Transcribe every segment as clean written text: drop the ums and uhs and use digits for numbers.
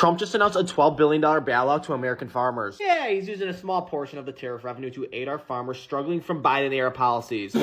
Trump just announced a $12 billion bailout to American farmers. Yeah, he's using a small portion of the tariff revenue to aid our farmers struggling from Biden-era policies.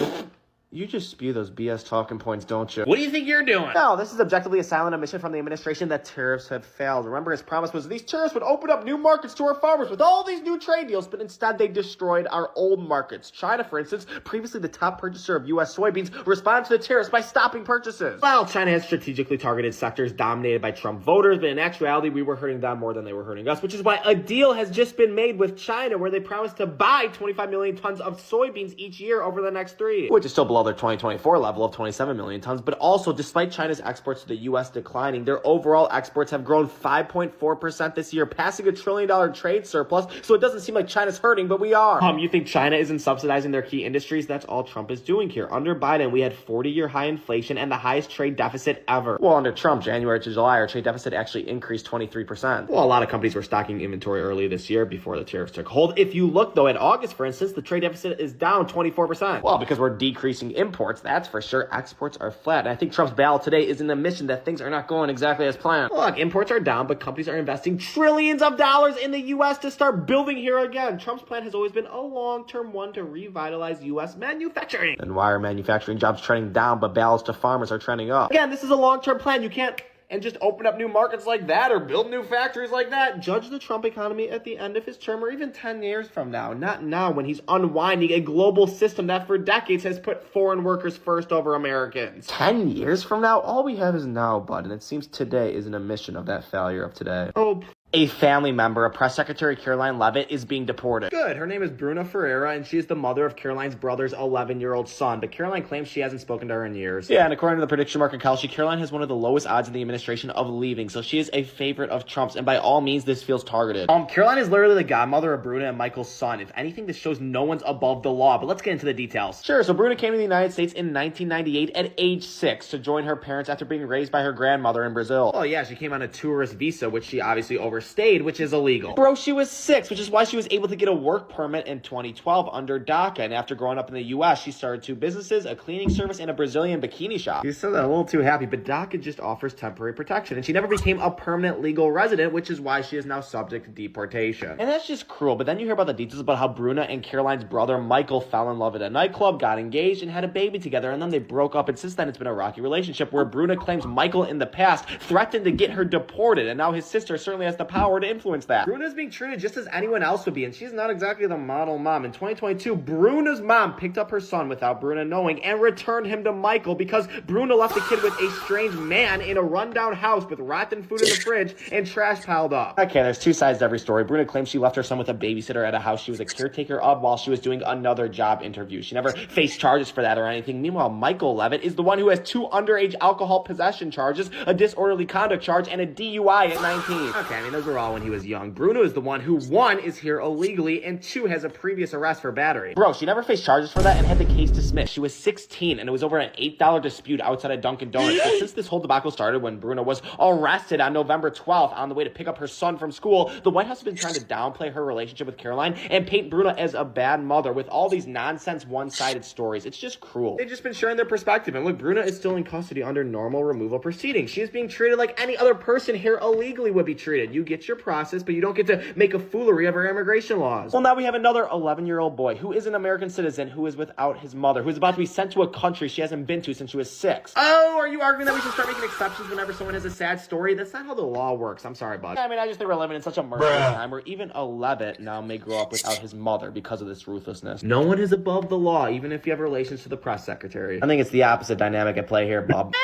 You just spew those BS talking points, don't you? What do you think you're doing? No, this is objectively a silent admission from the administration that tariffs have failed. Remember, his promise was these tariffs would open up new markets to our farmers with all these new trade deals, but instead they destroyed our old markets. China, for instance, previously the top purchaser of U.S. soybeans, responded to the tariffs by stopping purchases. Well, China has strategically targeted sectors dominated by Trump voters, but in actuality, we were hurting them more than they were hurting us, which is why a deal has just been made with China where they promised to buy 25 million tons of soybeans each year over the next 3 years, which is still below their 2024 level of 27 million tons. But also, despite China's exports to the U.S. declining, their overall exports have grown 5.4% this year, passing $1 trillion trade surplus. So it doesn't seem like China's hurting, but we are. You think China isn't subsidizing their key industries? That's all Trump is doing here. Under Biden, we had 40-year high inflation and the highest trade deficit ever. Well, under Trump, January to July, our trade deficit actually increased 23%. Well, a lot of companies were stocking inventory early this year before the tariffs took hold. If you look, though, at August, for instance, the trade deficit is down 24%. Well, because we're decreasing imports, that's for sure. Exports are flat. And I think Trump's ballot today is an admission that things are not going exactly as planned. Look, imports are down, but companies are investing trillions of dollars in the U.S. to start building here again. Trump's plan has always been a long-term one to revitalize U.S. manufacturing. And why are manufacturing jobs trending down, but ballots to farmers are trending up? Again, this is a long-term plan. You can't and just open up new markets like that or build new factories like that. Judge the Trump economy at the end of his term or even 10 years from now, not now when he's unwinding a global system that for decades has put foreign workers first over Americans. 10 years from now? All we have is now, bud, and it seems today is an admission of that failure of today. Oh, a family member of Press Secretary Caroline Leavitt is being deported. Good. Her name is Bruna Ferreira, and she is the mother of Caroline's brother's 11-year-old son, but Caroline claims she hasn't spoken to her in years. Yeah, and according to the prediction market Kalshi, Caroline has one of the lowest odds in the administration of leaving, so she is a favorite of Trump's, and by all means, this feels targeted. Caroline is literally the godmother of Bruna and Michael's son. If anything, this shows no one's above the law, but let's get into the details. Sure, so Bruna came to the United States in 1998 at age 6 to join her parents after being raised by her grandmother in Brazil. Oh yeah, she came on a tourist visa, which she obviously overstayed, which is illegal. Bro, she was 6, which is why she was able to get a work permit in 2012 under DACA, and after growing up in the U.S., she started 2 businesses, a cleaning service, and a Brazilian bikini shop. You said that a little too happy, but DACA just offers temporary protection, and she never became a permanent legal resident, which is why she is now subject to deportation. And that's just cruel, but then you hear about the details about how Bruna and Caroline's brother Michael fell in love at a nightclub, got engaged, and had a baby together, and then they broke up, and since then it's been a rocky relationship where Bruna claims Michael in the past threatened to get her deported, and now his sister certainly has the power to influence that. Bruna's being treated just as anyone else would be, and she's not exactly the model mom. In 2022, Bruna's mom picked up her son without Bruna knowing and returned him to Michael because Bruna left the kid with a strange man in a rundown house with rotten food in the fridge and trash piled up. Okay, there's 2 sides to every story. Bruna claims she left her son with a babysitter at a house she was a caretaker of while she was doing another job interview. She never faced charges for that or anything. Meanwhile, Michael Leavitt is the one who has 2 underage alcohol possession charges, a disorderly conduct charge, and a DUI at 19. Okay, I mean, those were all when he was young. Bruna is the one who, 1, is here illegally, and 2, has a previous arrest for battery. Bro, she never faced charges for that and had the case dismissed. She was 16, and it was over an $8 dispute outside of Dunkin' Donuts. But since this whole debacle started when Bruna was arrested on November 12th on the way to pick up her son from school, the White House has been trying to downplay her relationship with Caroline and paint Bruna as a bad mother with all these nonsense one-sided stories. It's just cruel. They've just been sharing their perspective, and look, Bruna is still in custody under normal removal proceedings. She is being treated like any other person here illegally would be treated. You get your process, but you don't get to make a foolery of our immigration laws. Well, now we have another 11-year-old boy who is an American citizen who is without his mother, who is about to be sent to a country she hasn't been to since she was 6. Oh, are you arguing that we should start making exceptions whenever someone has a sad story? That's not how the law works. I'm sorry, bud. I mean, I just think we're living in such a merciless time where even a Leavitt now may grow up without his mother because of this ruthlessness. No one is above the law, even if you have relations to the press secretary. I think it's the opposite dynamic at play here, Bob.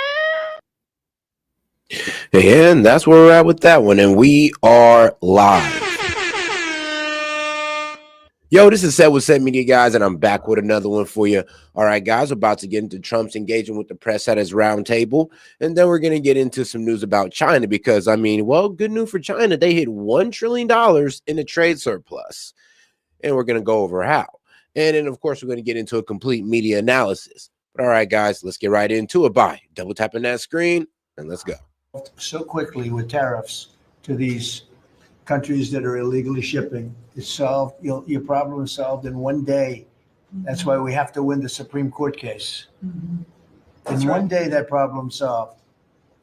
And that's where we're at with that one, and we are live. Yo, this is Set with Set Media, guys, and I'm back with another one for you. All right, guys, we're about to get into Trump's engagement with the press at his roundtable, and then we're going to get into some news about China because, I mean, well, good news for China. They hit $1 trillion in a trade surplus, and we're going to go over how. And then, of course, we're going to get into a complete media analysis. But all right, guys, let's get right into it. By double tapping that screen, and let's go. So quickly with tariffs to these countries that are illegally shipping. It's solved. Your problem is solved in one day. That's why we have to win the Supreme Court case. In one day, that problem's solved.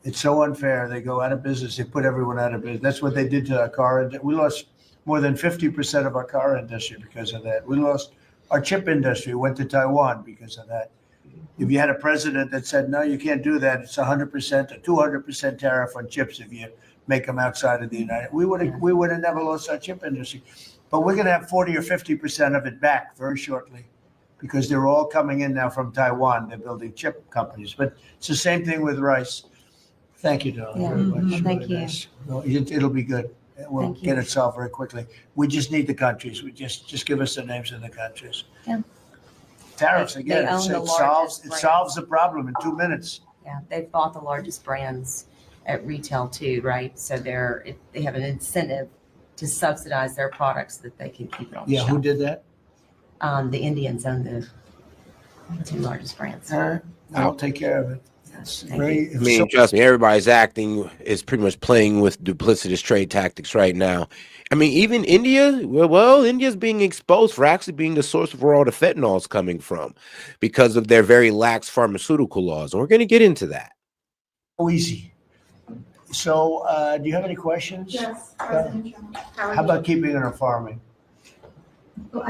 It's so unfair. They go out of business. They put everyone out of business. That's what they did to our car. We lost more than 50% of our car industry because of that. We lost our chip industry, went to Taiwan because of that. If you had a president that said, no, you can't do that, it's 100% or 200% tariff on chips if you make them outside of the United, we would have never lost our chip industry. But we're going to have 40 or 50% of it back very shortly because they're all coming in now from Taiwan. They're building chip companies. But it's the same thing with rice. Thank you, Dawn, very much. Well, thank Really you. nice. Well, it'll be good. We'll Thank you. get it solved very quickly. We just need the countries. We just give us the names of the countries. Yeah. Tariffs They again. own the It solves largest the problem in 2 minutes. Yeah, they've bought the largest brands at retail too, right? So they have an incentive to subsidize their products so that they can keep it on the Yeah, who shelf. did that? The Indians own the two largest brands. All right, I'll take care of it. It's Thank very. I mean, trust me, everybody's acting is pretty much playing with duplicitous trade tactics right now. I mean, even India, well, India's being exposed for actually being the source of where all the fentanyl is coming from because of their very lax pharmaceutical laws. And we're going to get into that. so easy. So, do you have any questions? Yes, President Trump. How about keeping it on farming?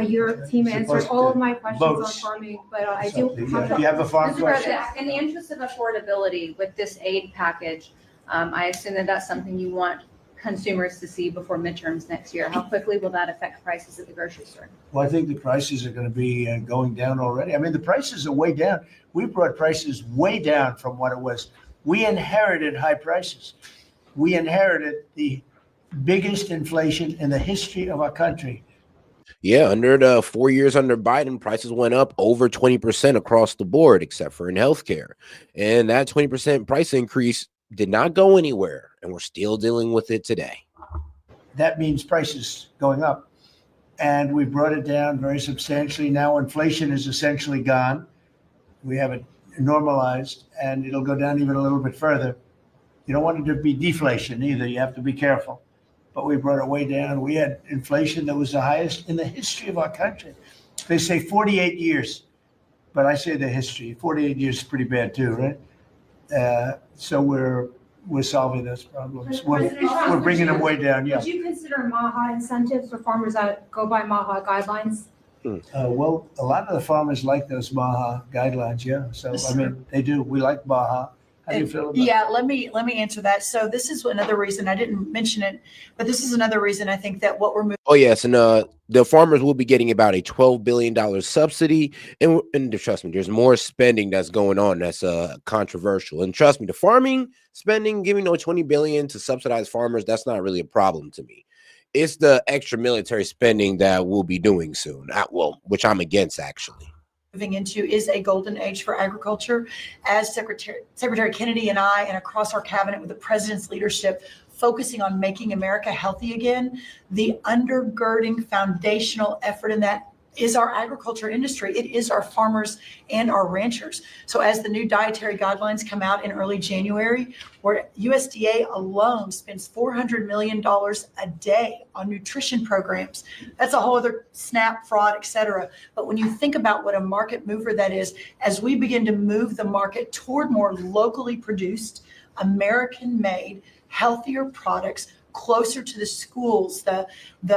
Your team answered all of my questions on Votes. farming, but I do. Do you have a farm Mr. question? President, in the interest of affordability with this aid package, I assume that that's something you want consumers to see before midterms next year. How quickly will that affect prices at the grocery store? Well, I think the prices are going to be going down already. I mean, the prices are way down. We brought prices way down from what it was. We inherited high prices. We inherited the biggest inflation in the history of our country. Yeah, under the 4 years under Biden, prices went up over 20% across the board, except for in healthcare. And that 20% price increase did not go anywhere, and we're still dealing with it today. That means prices going up. And we brought it down very substantially. Now inflation is essentially gone. We have it normalized, and it'll go down even a little bit further. You don't want it to be deflation either. You have to be careful. But we brought it way down. We had inflation that was the highest in the history of our country. They say 48 years, but I say the history. 48 years is pretty bad too, right? So we're solving those problems. We're bringing them way down, yeah. Would you consider MAHA incentives for farmers that go by MAHA guidelines? Well, a lot of the farmers like those MAHA guidelines, yeah. So, I mean, they do. We like MAHA. How do you feel about it? Yeah, let me answer that. So this is another reason I didn't mention it, but this is another reason I think that what we're moving. Oh, yes. And the farmers will be getting about a $12 billion subsidy. And trust me, there's more spending that's going on that's controversial. And trust me, the farming spending, giving no $20 billion to subsidize farmers, that's not really a problem to me. It's the extra military spending that we'll be doing soon, which I'm against, actually. Moving into is a golden age for agriculture. As Secretary Kennedy and I, and across our cabinet with the president's leadership, focusing on making America healthy again, the undergirding foundational effort in that is our agriculture industry. It is our farmers and our ranchers. So as the new dietary guidelines come out in early January, where USDA alone spends $400 million a day on nutrition programs, that's a whole other SNAP, fraud, et cetera. But when you think about what a market mover that is, as we begin to move the market toward more locally produced, American-made, healthier products, closer to the schools, the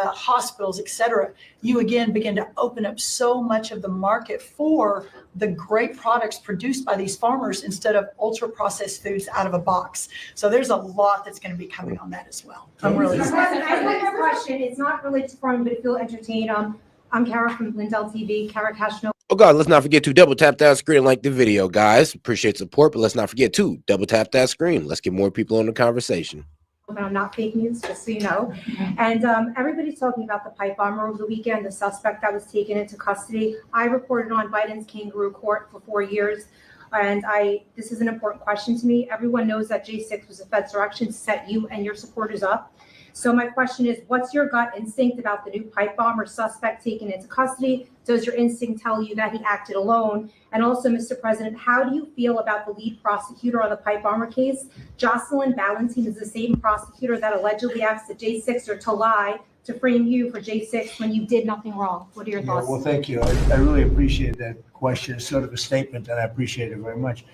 hospitals, et cetera, you again begin to open up so much of the market for the great products produced by these farmers instead of ultra processed foods out of a box. So there's a lot that's going to be coming on that as well. I'm really Mr. excited. President, I have a question. It's not related to farming, but if you'll entertain, I'm Kara from Lindell TV, Kara Cashno. Oh, God, let's not forget to double tap that screen and like the video, guys. Appreciate support, but let's not forget to double tap that screen. Let's get more people on the conversation. But I'm not fake news, just so you know. And everybody's talking about the pipe bomber over the weekend, the suspect that was taken into custody. I reported on Biden's kangaroo court for 4 years. And this is an important question to me. Everyone knows that J6 was a Fed's direction to set you and your supporters up. So my question is, what's your gut instinct about the new pipe bomber suspect taken into custody? Does your instinct tell you that he acted alone? And also, Mr. President, how do you feel about the lead prosecutor on the pipe bomber case? Jocelyn Ballantine is the same prosecutor that allegedly asked the J6er to lie to frame you for J6 when you did nothing wrong. What are your Yeah, thoughts? well, thank you. I really appreciate that question. It's sort of a statement, and I appreciate it very much.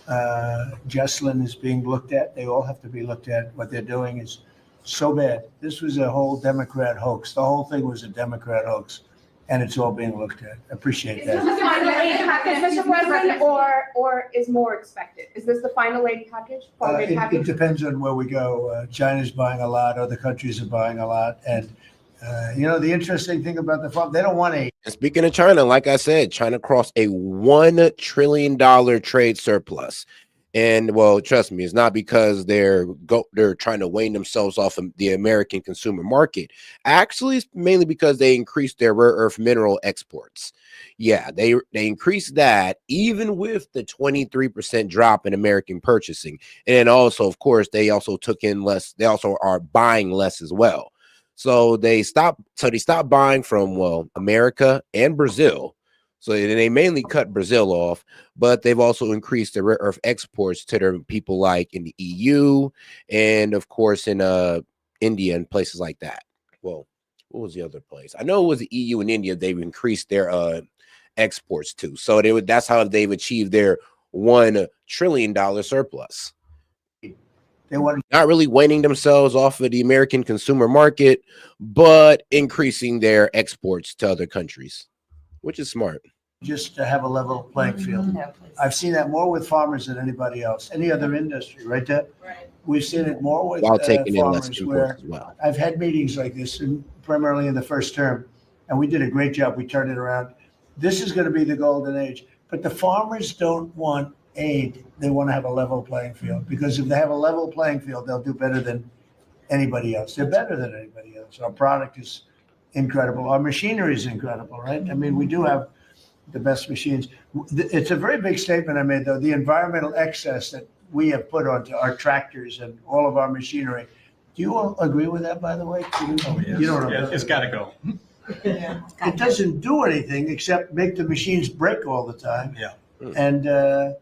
Jesselyn is being looked at. They all have to be looked at. What they're doing is so bad. This was a whole Democrat hoax. The whole thing was a Democrat hoax, and it's all being looked at. Appreciate Is this that. the final aid package, Mr. President, or is more expected? Is this the final aid package? Farm aid It package? depends on where we go. China's buying a lot. Other countries are buying a lot. And, the interesting thing about the farm, they don't want aid. And speaking of China, like I said, China crossed a $1 trillion trade surplus. And well, trust me, it's not because they're trying to wane themselves off of the American consumer market. Actually, it's mainly because they increased their rare earth mineral exports. Yeah, they increased that even with the 23% drop in American purchasing. And then also, of course, they also took in less. They also are buying less as well. So they stopped buying from, well, America and Brazil. So they mainly cut Brazil off, but they've also increased the rare earth exports to their people like in the EU and, of course, in India and places like that. Well, what was the other place? I know it was the EU and India. They've increased their exports too. So that's how they've achieved their $1 trillion surplus. They want Not really waning themselves off of the American consumer market, but increasing their exports to other countries, which is smart. just to have a level playing field. No, please. I've seen that more with farmers than anybody else, any other industry, right, Deb? Right. We've seen it more with While taking in less farmers imports where as well. I've had meetings like this, and primarily in the first term, and we did a great job. We turned it around. This is going to be the golden age. But the farmers don't want aid. They want to have a level playing field, because if they have a level playing field, they'll do better than anybody else. They're better than anybody else. Our product is incredible. Our machinery is incredible, right? I mean, we do have the best machines. It's a very big statement I made, though. The environmental excess that we have put onto our tractors and all of our machinery. Do you all agree with that, by the way? Oh, yes. You don't know. Yeah, it's got to go. It doesn't do anything except make the machines break all the time. Yeah. And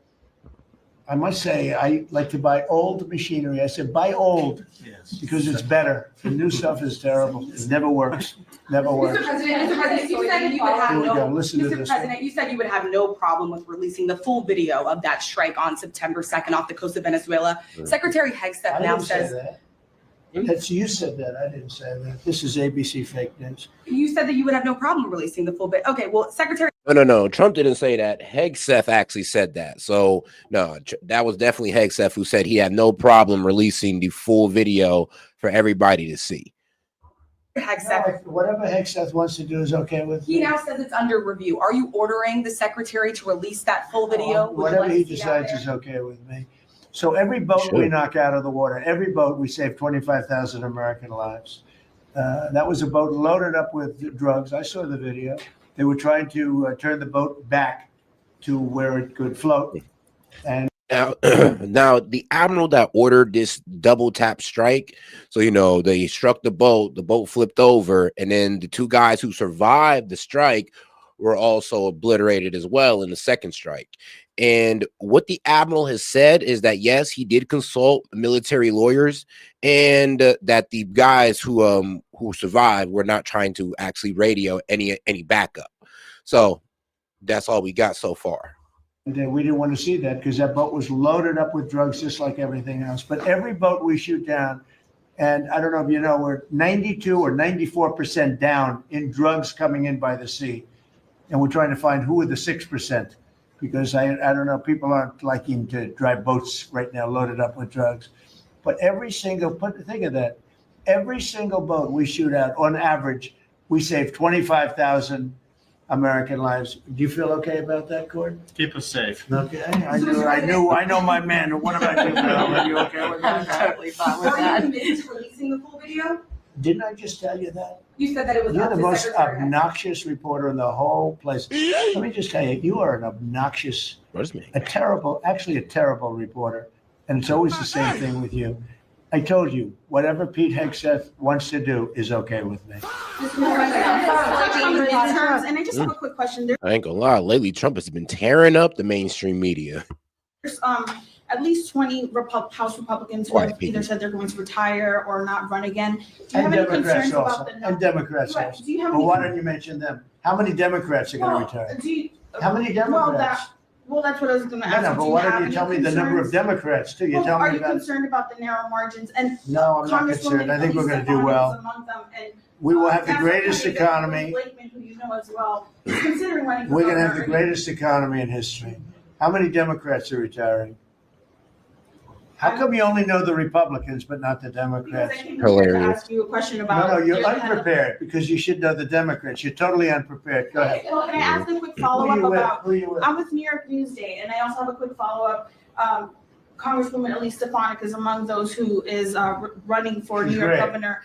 I must say, I like to buy old machinery. I said, buy old Yes. because it's better. The new stuff is terrible. It never works. Never works. Mr. President, you said you would have Here we go. no, Listen to Mr. this. President, you said you would have no problem with releasing the full video of that strike on September 2nd off the coast of Venezuela. Secretary I Hegseth now didn't say says, that. That's, you said that. I didn't say that. This is ABC fake news. you said that you would have no problem releasing the full bit. Okay, well, Secretary No. Trump didn't say that. Hegseth actually said that. So no, that was definitely Hegseth who said he had no problem releasing the full video for everybody to see. Hegseth, Whatever Hegseth wants to do is okay with he me. now says it's under review. Are you ordering the secretary to release that full video? Would you Whatever like he to see that decides there? is okay with me. So every boat we knock out of the water, every boat, we save 25,000 American lives. That was a boat loaded up with drugs. I saw the video. They were trying to turn the boat back to where it could float. And Now, now the admiral that ordered this double tap strike, so they struck the boat flipped over, and then the two guys who survived the strike were also obliterated as well in the second strike. And what the admiral has said is that yes, he did consult military lawyers, and that the guys who survived were not trying to actually radio any backup. So that's all we got so far. we didn't want to see that because that boat was loaded up with drugs just like everything else. But every boat we shoot down, and I don't know if you know, we're 92 or 94% down in drugs coming in by the sea. And we're trying to find who are the 6%, because I don't know, people aren't liking to drive boats right now loaded up with drugs. But think of that, every single boat we shoot out, on average, we save 25,000 American lives. Do you feel okay about that, Cord? Keep us safe. Okay, I know my man. What about you, Bill? Are you okay with I'm that? totally fine with Are you that. committed to releasing the full video? Didn't I just tell you that? You said that it was You're up the to most Secretary Hegseth. obnoxious reporter in the whole place. Let me just tell you, you are an obnoxious, What does it mean? a terrible reporter. And it's always the same thing with you. I told you, whatever Pete Hegseth wants to do is okay with me. And I just have a quick question. I ain't gonna lie. Lately, Trump has been tearing up the mainstream media. There's at least 20 House Republicans who Quiet have people. either said they're going to retire or not run again. Do you And have any Democrats concerns also. about the And Democrats Right. also. Do you have Well, any? why don't you mention them? How many Democrats are going to retire? Do you, How many well, Democrats? Well, that's what I was gonna No, ask. no, Do but you why have don't you any tell me the number of concerns? Democrats too? You Well, tell are me you about. concerned about the narrow margins? And No, I'm not concerned. I think we're going to do well. Among them, and We will have the National greatest Candidate economy. Blakeman, who you know as well, is considering running for We're going to have the governor. greatest economy in history. How many Democrats are retiring? How come you only know the Republicans but not the Because I Democrats? came here to Hilarious. ask you a question No, about. no, you're your head of- unprepared because you should know the Democrats. You're totally unprepared. Go ahead. Okay, well, can I ask a quick Who follow-up you with? about, Who you with? I'm with New York Newsday, and I also have a quick follow-up. Congresswoman Elise Stefanik is among those who is running for She's New York great. governor.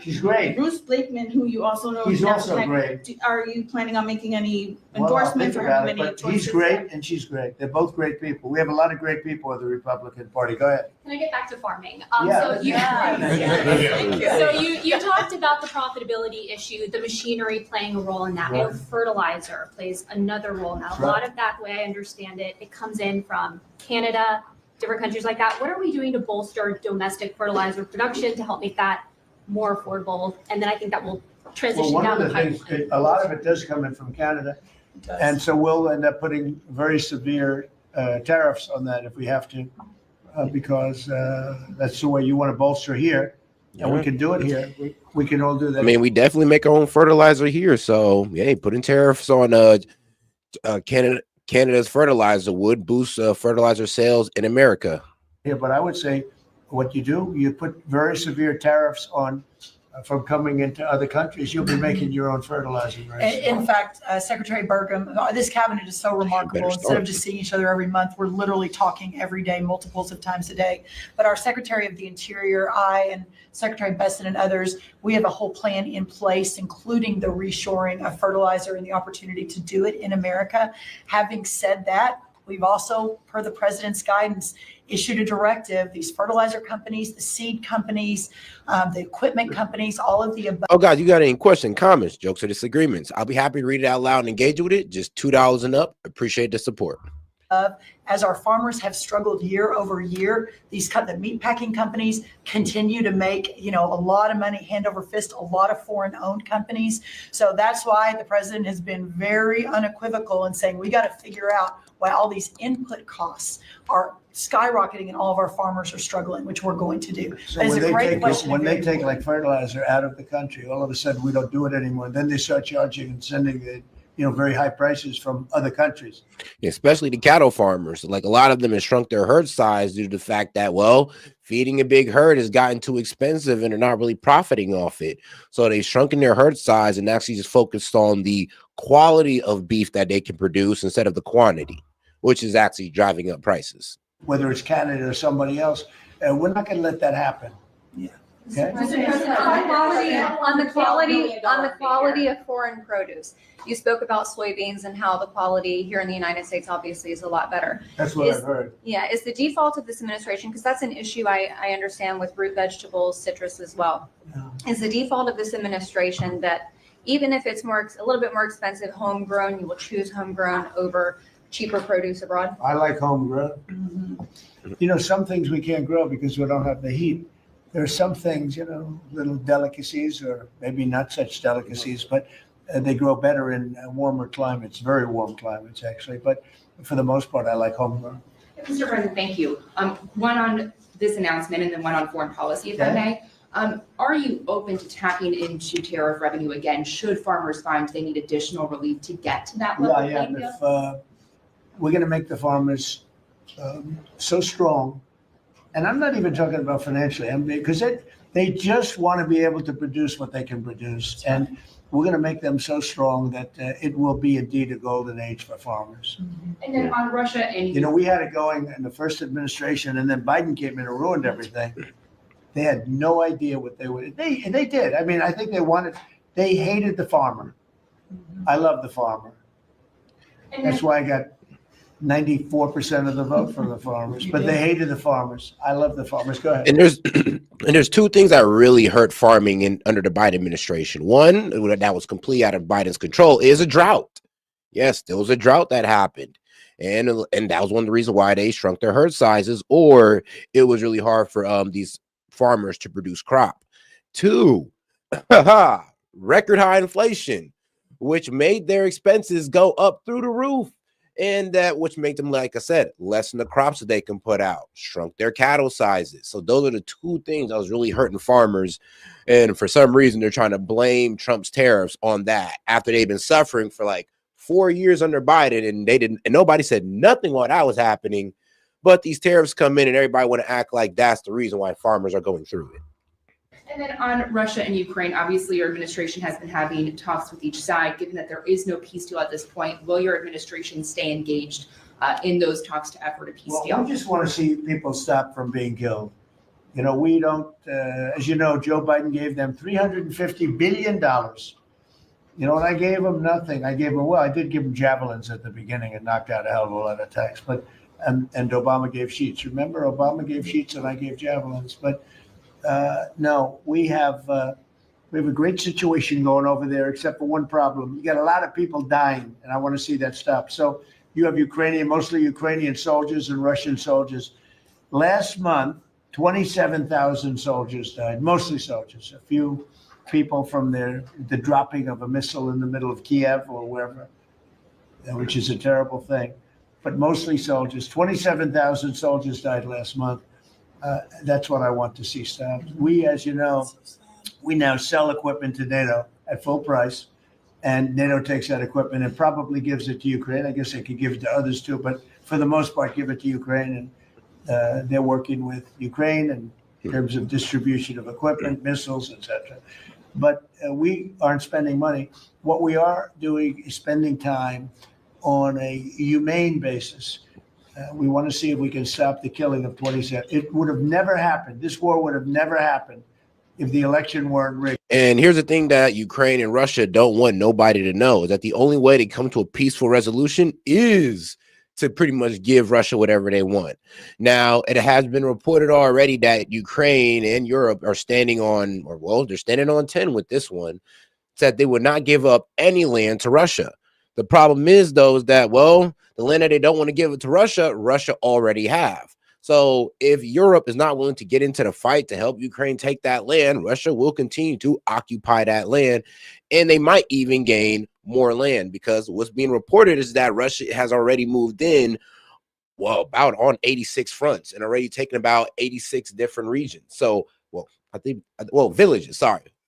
She's great. Bruce Blakeman, who you also know. He's is now also tech- great. Are you planning on making any Well, I'll endorsements think or about having it, any but choices? he's great and she's great. They're both great people. We have a lot of great people at the Republican Party. Go ahead. Can I get back to farming? Yeah. So you talked about the profitability issue, the machinery playing a role in that. I know Right. fertilizer plays another role now. A Right. lot of that, the way I understand it, it comes in from Canada, different countries like that. What are we doing to bolster domestic fertilizer production to help make that more affordable? And then I think that will Well, transition one down of the the things, pipeline. a lot of it does come in from Canada. And so we'll end up putting very severe tariffs on that if we have to, because that's the way you want to bolster here. And we can do it here. We can all do that. I mean, we definitely make our own fertilizer here. So, yeah, putting tariffs on Canada's fertilizer would boost fertilizer sales in America. Yeah, but I would say what you do, you put very severe tariffs on from coming into other countries. You'll be making your own fertilizer. Right? In fact, Secretary Burgum, this cabinet is so remarkable. Instead of just seeing each other every month, we're literally talking every day, multiples of times a day. But our Secretary of the Interior, I and Secretary Besson and others, we have a whole plan in place, including the reshoring of fertilizer and the opportunity to do it in America. Having said that, we've also, per the president's guidance, issued a directive. These fertilizer companies, the seed companies, the equipment companies, all of the above. Oh, guys, you got any questions, comments, jokes, or disagreements? I'll be happy to read it out loud and engage with it. Just $2 and up. Appreciate the support. As our farmers have struggled year over year, the meat packing companies continue to make, a lot of money hand over fist, a lot of foreign owned companies. So that's why the president has been very unequivocal in saying we got to figure out why all these input costs are skyrocketing and all of our farmers are struggling, which we're going to do. So That is when a they great take question. when and they very take important. like fertilizer out of the country, all of a sudden we don't do it anymore. Then they start charging and sending the very high prices from other countries. Especially the cattle farmers. Like a lot of them have shrunk their herd size due to the fact that, well, feeding a big herd has gotten too expensive and they're not really profiting off it. So they've shrunken their herd size and actually just focused on the quality of beef that they can produce instead of the quantity, which is actually driving up prices. Whether it's Canada or somebody else, we're not going to let that happen. Okay? On the quality of foreign produce. You spoke about soybeans and how the quality here in the United States obviously is a lot better. That's what I've heard. Yeah, is the default of this administration, because that's an issue I understand with root vegetables, citrus as well. Is the default of this administration that even if it's a little bit more expensive homegrown, you will choose homegrown over cheaper produce abroad? I like homegrown. Some things we can't grow because we don't have the heat. There are some things, little delicacies or maybe not such delicacies, but they grow better in warmer climates, very warm climates actually. But for the most part, I like homegrown. Mr. President, thank you. One on this announcement and then one on foreign policy, if I may. Are you open to tapping into tariff revenue again, should farmers find they need additional relief to get to that level? Yeah. If we're going to make the farmers so strong, and I'm not even talking about financially, because they just want to be able to produce what they can produce. And we're going to make them so strong that it will be indeed a golden age for farmers. And then on Russia and we had it going in the first administration, and then Biden came in and ruined everything. They had no idea what they would. They did. I mean, I think they hated the farmer. I love the farmer. That's why I got 94% of the vote for the farmers, but they hated the farmers. I love the farmers. Go ahead. And there's two things that really hurt farming under the Biden administration. One that was completely out of Biden's control is a drought. Yes, there was a drought that happened. And that was one of the reasons why they shrunk their herd sizes, or it was really hard for these farmers to produce crop. Two, record high inflation. which made their expenses go up through the roof. And that which made them, like I said, lessen the crops that they can put out, shrunk their cattle sizes. So those are the two things that was really hurting farmers. And for some reason, they're trying to blame Trump's tariffs on that after they've been suffering for like 4 years under Biden, and nobody said nothing while that was happening. But these tariffs come in and everybody want to act like that's the reason why farmers are going through it. And then on Russia and Ukraine, obviously your administration has been having talks with each side. Given that there is no peace deal at this point, will your administration stay engaged in those talks to effort a peace deal? We just want to see people stop from being killed. You know, we don't, as you know, Joe Biden gave them $350 billion. You know, and I gave them nothing. I did give them javelins at the beginning and knocked out a hell of a lot of attacks. But and Obama gave sheets. Remember, Obama gave sheets and I gave javelins. But no, we have a great situation going over there, except for one problem. You got a lot of people dying, and I want to see that stop. So you have mostly Ukrainian soldiers and Russian soldiers. Last month, 27,000 soldiers died, mostly soldiers. A few people from the dropping of a missile in the middle of Kiev or wherever, which is a terrible thing. But mostly soldiers. 27,000 soldiers died last month. That's what I want to see stopped. We, as you know, we now sell equipment to NATO at full price, and NATO takes that equipment and probably gives it to Ukraine. I guess they could give it to others too, but for the most part, give it to Ukraine. And they're working with Ukraine in terms of distribution of equipment, missiles, etc. But we aren't spending money. What we are doing is spending time on a humane basis. We want to see if we can stop the killing of 27. It would have never happened. This war would have never happened if the election weren't rigged. And here's the thing that Ukraine and Russia don't want nobody to know, is that the only way to come to a peaceful resolution is to pretty much give Russia whatever they want. Now, it has been reported already that Ukraine and Europe are standing on, they're standing on 10 with this one, said they would not give up any land to Russia. The problem is, though, is that, the land that they don't want to give it to Russia, Russia already have. So if Europe is not willing to get into the fight to help Ukraine take that land, Russia will continue to occupy that land, and they might even gain more land, because what's being reported is that Russia has already moved in, about on 86 fronts and already taken about 86 different regions. So,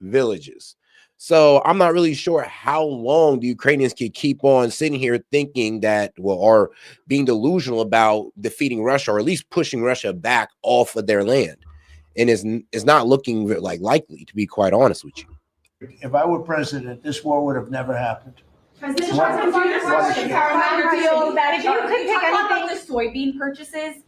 villages. So I'm not really sure how long the Ukrainians can keep on sitting here thinking that, or being delusional about defeating Russia, or at least pushing Russia back off of their land. And it's not looking likely, to be quite honest with you. If I were president, this war would have never happened. If you could pick about the soybean purchases,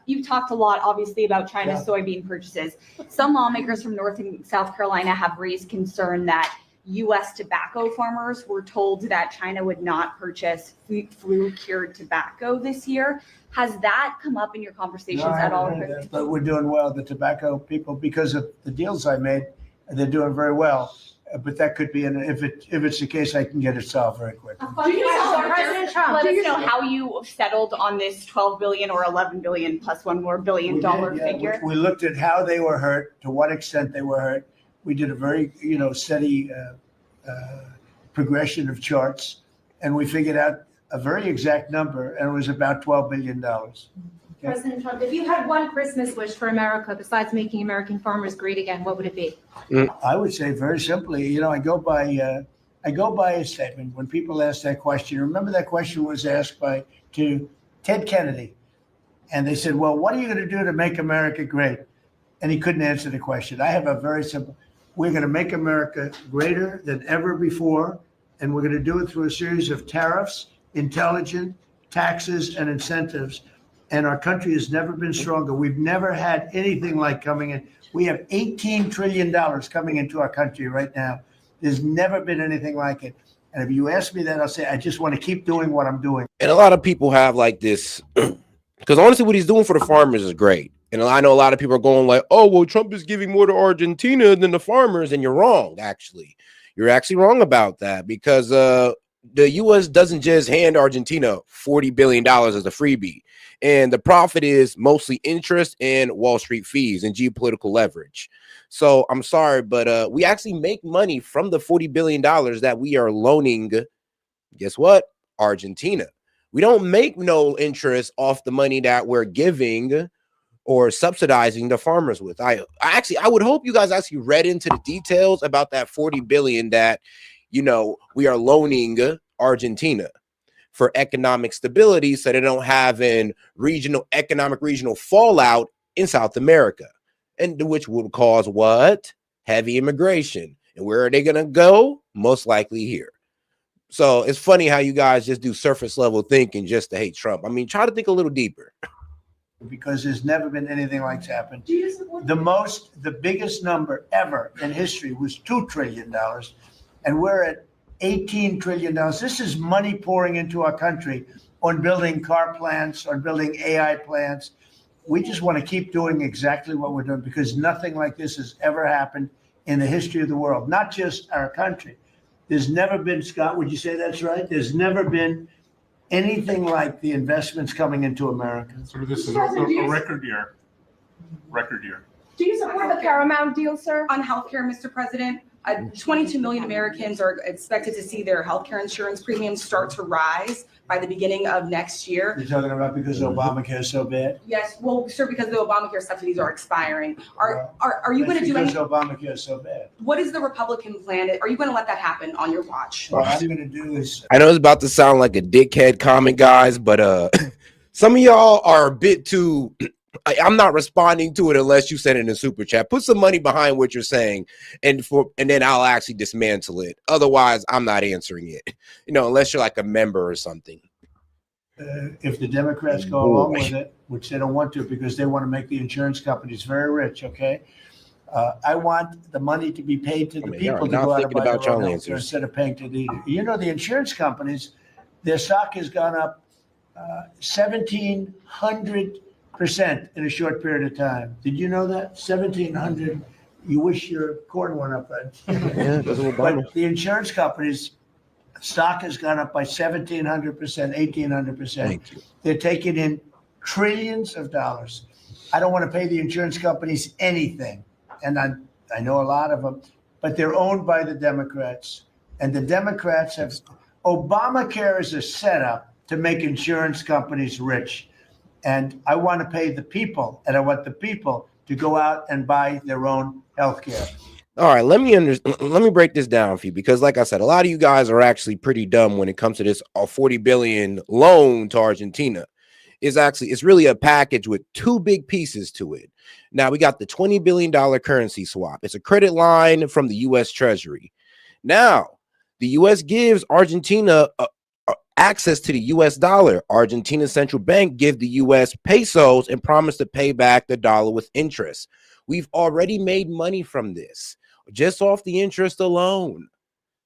you've talked a lot, obviously, about China's soybean purchases. Some lawmakers from North and South Carolina have raised concern that U.S. tobacco farmers were told that China would not purchase flu-cured tobacco this year. Has that come up in your conversations at all? But we're doing well. The tobacco people, because of the deals I made, they're doing very well. But that could be, if it's the case, I can get it solved very quickly. Do you know how you settled on this $12 billion or $11 billion plus $1 more billion figure? We looked at how they were hurt, to what extent they were hurt. We did a very, steady progression of charts, and we figured out a very exact number, and it was about $12 billion. Okay. President Trump, if you had one Christmas wish for America besides making American farmers great again, what would it be? I would say very simply, I go by a statement. When people ask that question, remember that question was asked to Ted Kennedy, and they said, "Well, what are you going to do to make America great?" And he couldn't answer the question. I have a very simple: we're going to make America greater than ever before, and we're going to do it through a series of tariffs, intelligent taxes, and incentives. And our country has never been stronger. We've never had anything like coming in. We have $18 trillion coming into our country right now. There's never been anything like it. And if you ask me that, I'll say, I just want to keep doing what I'm doing. And a lot of people have this, because honestly, what he's doing for the farmers is great. And I know a lot of people are going Trump is giving more to Argentina than the farmers. And you're wrong, actually. You're actually wrong about that, because the U.S. doesn't just hand Argentina $40 billion as a freebie, and the profit is mostly interest and Wall Street fees and geopolitical leverage. So I'm sorry, but we actually make money from the $40 billion that we are loaning. Guess what? Argentina. We don't make no interest off the money that we're giving or subsidizing the farmers with. I would hope you guys actually read into the details about that 40 billion that, you know, we are loaning Argentina for economic stability so they don't have an regional fallout in South America, and which would cause what? Heavy immigration. And where are they going to go? Most likely here. So it's funny how you guys just do surface level thinking just to hate Trump. I mean, try to think a little deeper. Because there's never been anything like that happen. The biggest number ever in history was $2 trillion, and we're at $18 trillion. This is money pouring into our country on building car plants, on building AI plants. We just want to keep doing exactly what we're doing because nothing like this has ever happened in the history of the world, not just our country. There's never been, Scott, would you say that's right? There's never been anything like the investments coming into America. So this is a record year. Record year. Do you support the Paramount deal, sir? On healthcare, Mr. President, 22 million Americans are expected to see their healthcare insurance premiums start to rise by the beginning of next year. You're talking about because Obamacare is so bad? Yes, well, sir, because the Obamacare subsidies are expiring. Are you going to do because anything? Obamacare is so bad. What is the Republican plan? Are you going to let that happen on your watch? What I'm going to do is, I know it's about to sound like a dickhead comment, guys, but some of y'all are a bit too. I'm not responding to it unless you send it in a super chat. Put some money behind what you're saying, and then I'll actually dismantle it. Otherwise, I'm not answering it. You know, unless you're like a member or something. if the Democrats go along with it, which they don't want to because they want to make the insurance companies very rich, okay? I want the money to be paid to the people to go out and buy their own healthcare instead of paying to the, you know, the insurance companies, their stock has gone up 1,700% in a short period of time. Did you know that? 1,700. You wish your corn went up, right? Yeah, but the insurance companies, stock has gone up by 1,700%, 1,800%. They're taking in trillions of dollars. I don't want to pay the insurance companies anything. And I know a lot of them, but they're owned by the Democrats. And the Democrats have, Obamacare is a setup to make insurance companies rich. And I want to pay the people, and I want the people to go out and buy their own health care. All right, let me break this down for you, because like I said, a lot of you guys are actually pretty dumb when it comes to this 40 billion loan to Argentina. It's really a package with two big pieces to it. Now we got the $20 billion currency swap. It's a credit line from the U.S. Treasury. Now the U.S. gives Argentina access to the U.S. dollar. Argentina's central bank gives the U.S. pesos and promised to pay back the dollar with interest. We've already made money from this, just off the interest alone.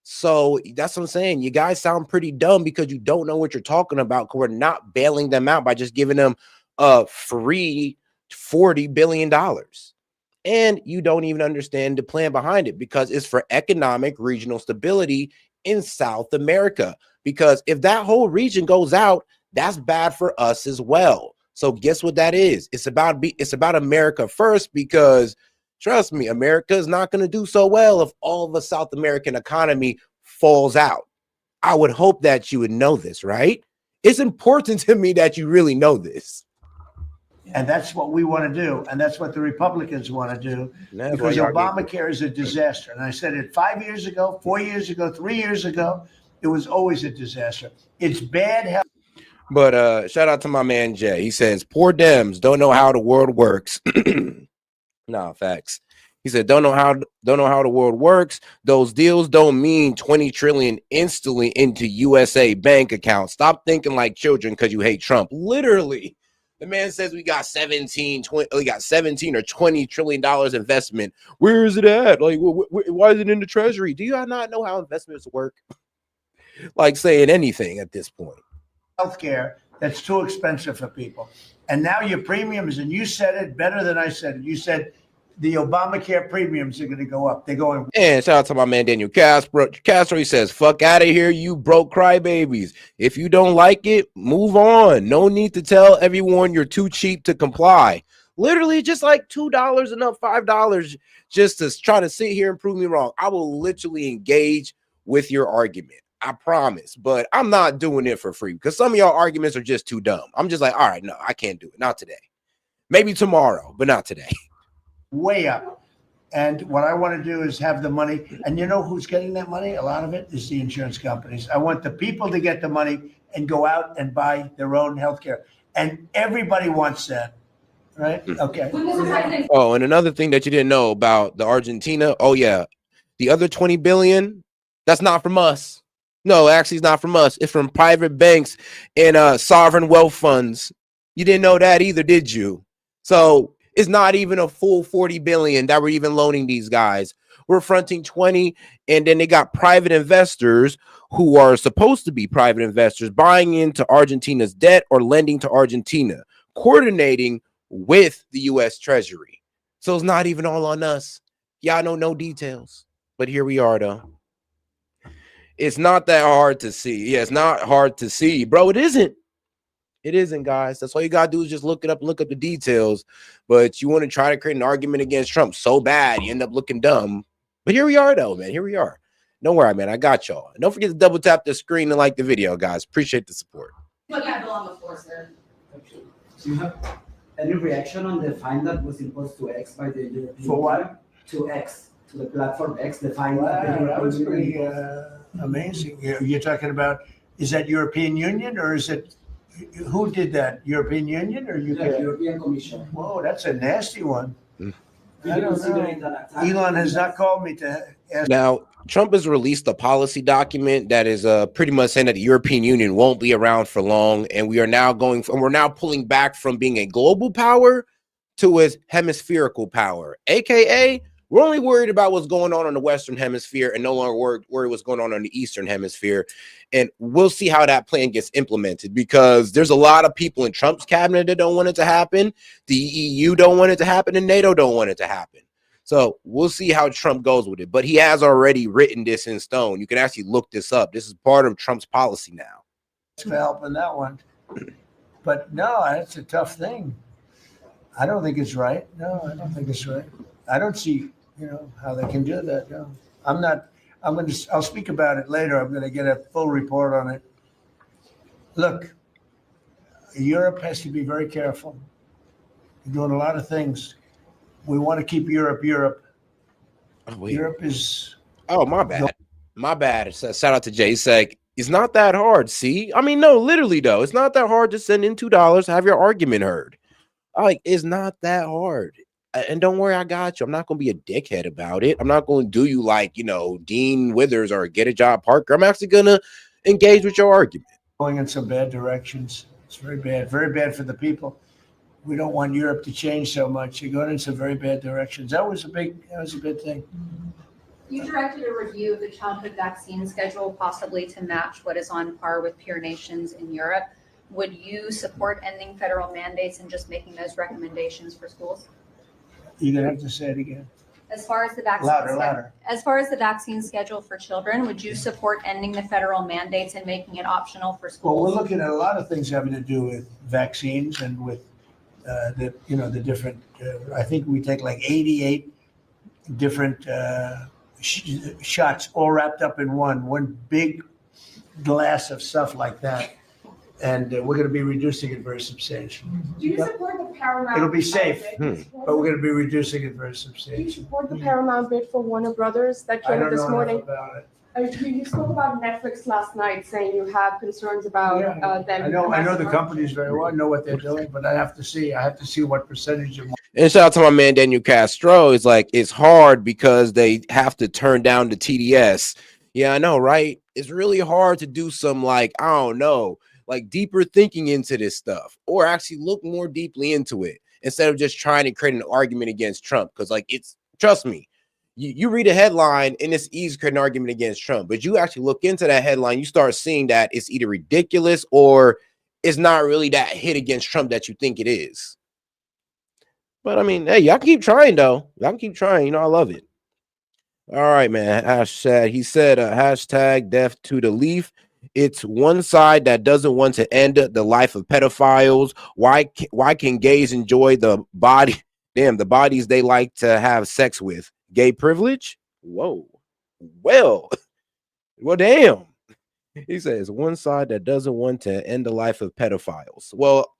So that's what I'm saying. You guys sound pretty dumb because you don't know what you're talking about. We're not bailing them out by just giving them a free $40 billion. And you don't even understand the plan behind it, because it's for economic regional stability in South America. Because if that whole region goes out, that's bad for us as well. So guess what that is? It's about America first, because trust me, America is not going to do so well if all of the South American economy falls out. I would hope that you would know this, right? It's important to me that you really know this. And that's what we want to do. And that's what the Republicans want to do, because Obamacare is a disaster. And I said it 5 years ago, 4 years ago, 3 years ago. It was always a disaster. It's bad health. But shout out to my man Jay. He says, poor Dems don't know how the world works. Nah, facts. He said, don't know how the world works. Those deals don't mean 20 trillion instantly into USA bank accounts. Stop thinking like children because you hate Trump. Literally, the man says we got 17 or 20 trillion dollars investment. Where is it at? Like, why is it in the Treasury? Do you not know how investments work? Like saying anything at this point. Healthcare that's too expensive for people. And now your premiums, and you said it better than I said it. You said the Obamacare premiums are going to go up. They're going. And shout out to my man Daniel Castro. Castro, he says, "Fuck out of here, you broke crybabies. If you don't like it, move on. No need to tell everyone you're too cheap to comply." Literally, just like $2 and up $5 just to try to sit here and prove me wrong. I will literally engage with your argument. I promise, but I'm not doing it for free because some of y'all arguments are just too dumb. I'm just like, all right, no, I can't do it. Not today. Maybe tomorrow, but not today. Way up. And what I want to do is have the money. And you know who's getting that money? A lot of it is the insurance companies. I want the people to get the money and go out and buy their own health care. And everybody wants that. Right? Okay. Oh, and another thing that you didn't know about the Argentina. Oh, yeah. The other 20 billion, that's not from us. No, actually, it's not from us. It's from private banks and sovereign wealth funds. You didn't know that either, did you? So it's not even a full 40 billion that we're even loaning these guys. We're fronting 20, and then they got private investors who are supposed to be private investors buying into Argentina's debt or lending to Argentina, coordinating with the U.S. Treasury. So it's not even all on us. Y'all know no details, but here we are, though. It's not that hard to see. Yeah, it's not hard to see, bro. It isn't. It isn't, guys. That's all you gotta do is just look it up and look up the details. But you want to try to create an argument against Trump so bad, you end up looking dumb. But here we are, though, man. Here we are. Don't worry, man. I got y'all. And don't forget to double tap the screen and like the video, guys. Appreciate the support. Put that bill on the floor, sir. Okay. Do you have any reaction on the fine that was imposed to X by the European For what? Union? To X, to the platform X, the fine that the Wow, that European was Union pretty imposed. amazing. You're talking about, is that European Union or is it, who did that? European Union or The UK? European Commission. Whoa, that's a nasty one. Do I you don't consider it know. an attack? Elon has not called me to ask. Now, Trump has released a policy document that is pretty much saying that the European Union won't be around for long, and we're now pulling back from being a global power to a hemispherical power, aka we're only worried about what's going on in the Western Hemisphere and no longer worried what's going on in the Eastern Hemisphere. And we'll see how that plan gets implemented because there's a lot of people in Trump's cabinet that don't want it to happen. The EU don't want it to happen, and NATO don't want it to happen. So we'll see how Trump goes with it. But he has already written this in stone. You can actually look this up. This is part of Trump's policy now. It's going to help in that one. But no, that's a tough thing. I don't think it's right. No, I don't think it's right. I don't see, how they can do that. No, I'll speak about it later. I'm going to get a full report on it. Look, Europe has to be very careful. They're doing a lot of things. We want to keep Europe. Oh, Europe is. Oh, my bad. My bad. Shout out to Jay. He's like, it's not that hard. See, I mean, no, literally though, it's not that hard to send in $2 to have your argument heard. Like, it's not that hard. And don't worry, I got you. I'm not going to be a dickhead about it. I'm not going to do you like, Dean Withers or Get a Job Parker. I'm actually going to engage with your argument. Going in some bad directions. It's very bad for the people. We don't want Europe to change so much. You're going in some very bad directions. That was a big thing. You directed a review of the childhood vaccine schedule, possibly to match what is on par with peer nations in Europe. Would you support ending federal mandates and just making those recommendations for schools? You're going to have to say it again. As far as the vaccine Louder. As far as the vaccine schedule for children, would you support ending the federal mandates and making it optional for schools? Well, we're looking at a lot of things having to do with vaccines and with the different. I think we take like 88 different shots, all wrapped up in one big glass of stuff like that, and we're going to be reducing it very substantially. Do you support the Paramount? It'll be safe, bid? but we're going to be reducing it very Do you substantially. support the Paramount bid for Warner Brothers that I came don't up this know morning? enough about it. You spoke about Netflix last night, saying you have concerns about them. I know the companies very well. I know what they're doing, but I have to see what percentage of. And shout out to my man Daniel Castro. It's like it's hard because they have to turn down the TDS. Yeah, I know, right? It's really hard to do some deeper thinking into this stuff, or actually look more deeply into it instead of just trying to create an argument against Trump. Because trust me. You read a headline and it's easy to create an argument against Trump, but you actually look into that headline, you start seeing that it's either ridiculous or it's not really that hit against Trump that you think it is. But I mean, hey, y'all keep trying though. Y'all can keep trying. You know, I love it. All right, man. Hashtag. He said, hashtag death to the leaf. It's one side that doesn't want to end the life of pedophiles. Why can gays enjoy the body? Damn, the bodies they like to have sex with. Gay privilege? Whoa. Well, well, damn. He says one side that doesn't want to end the life of pedophiles. Well,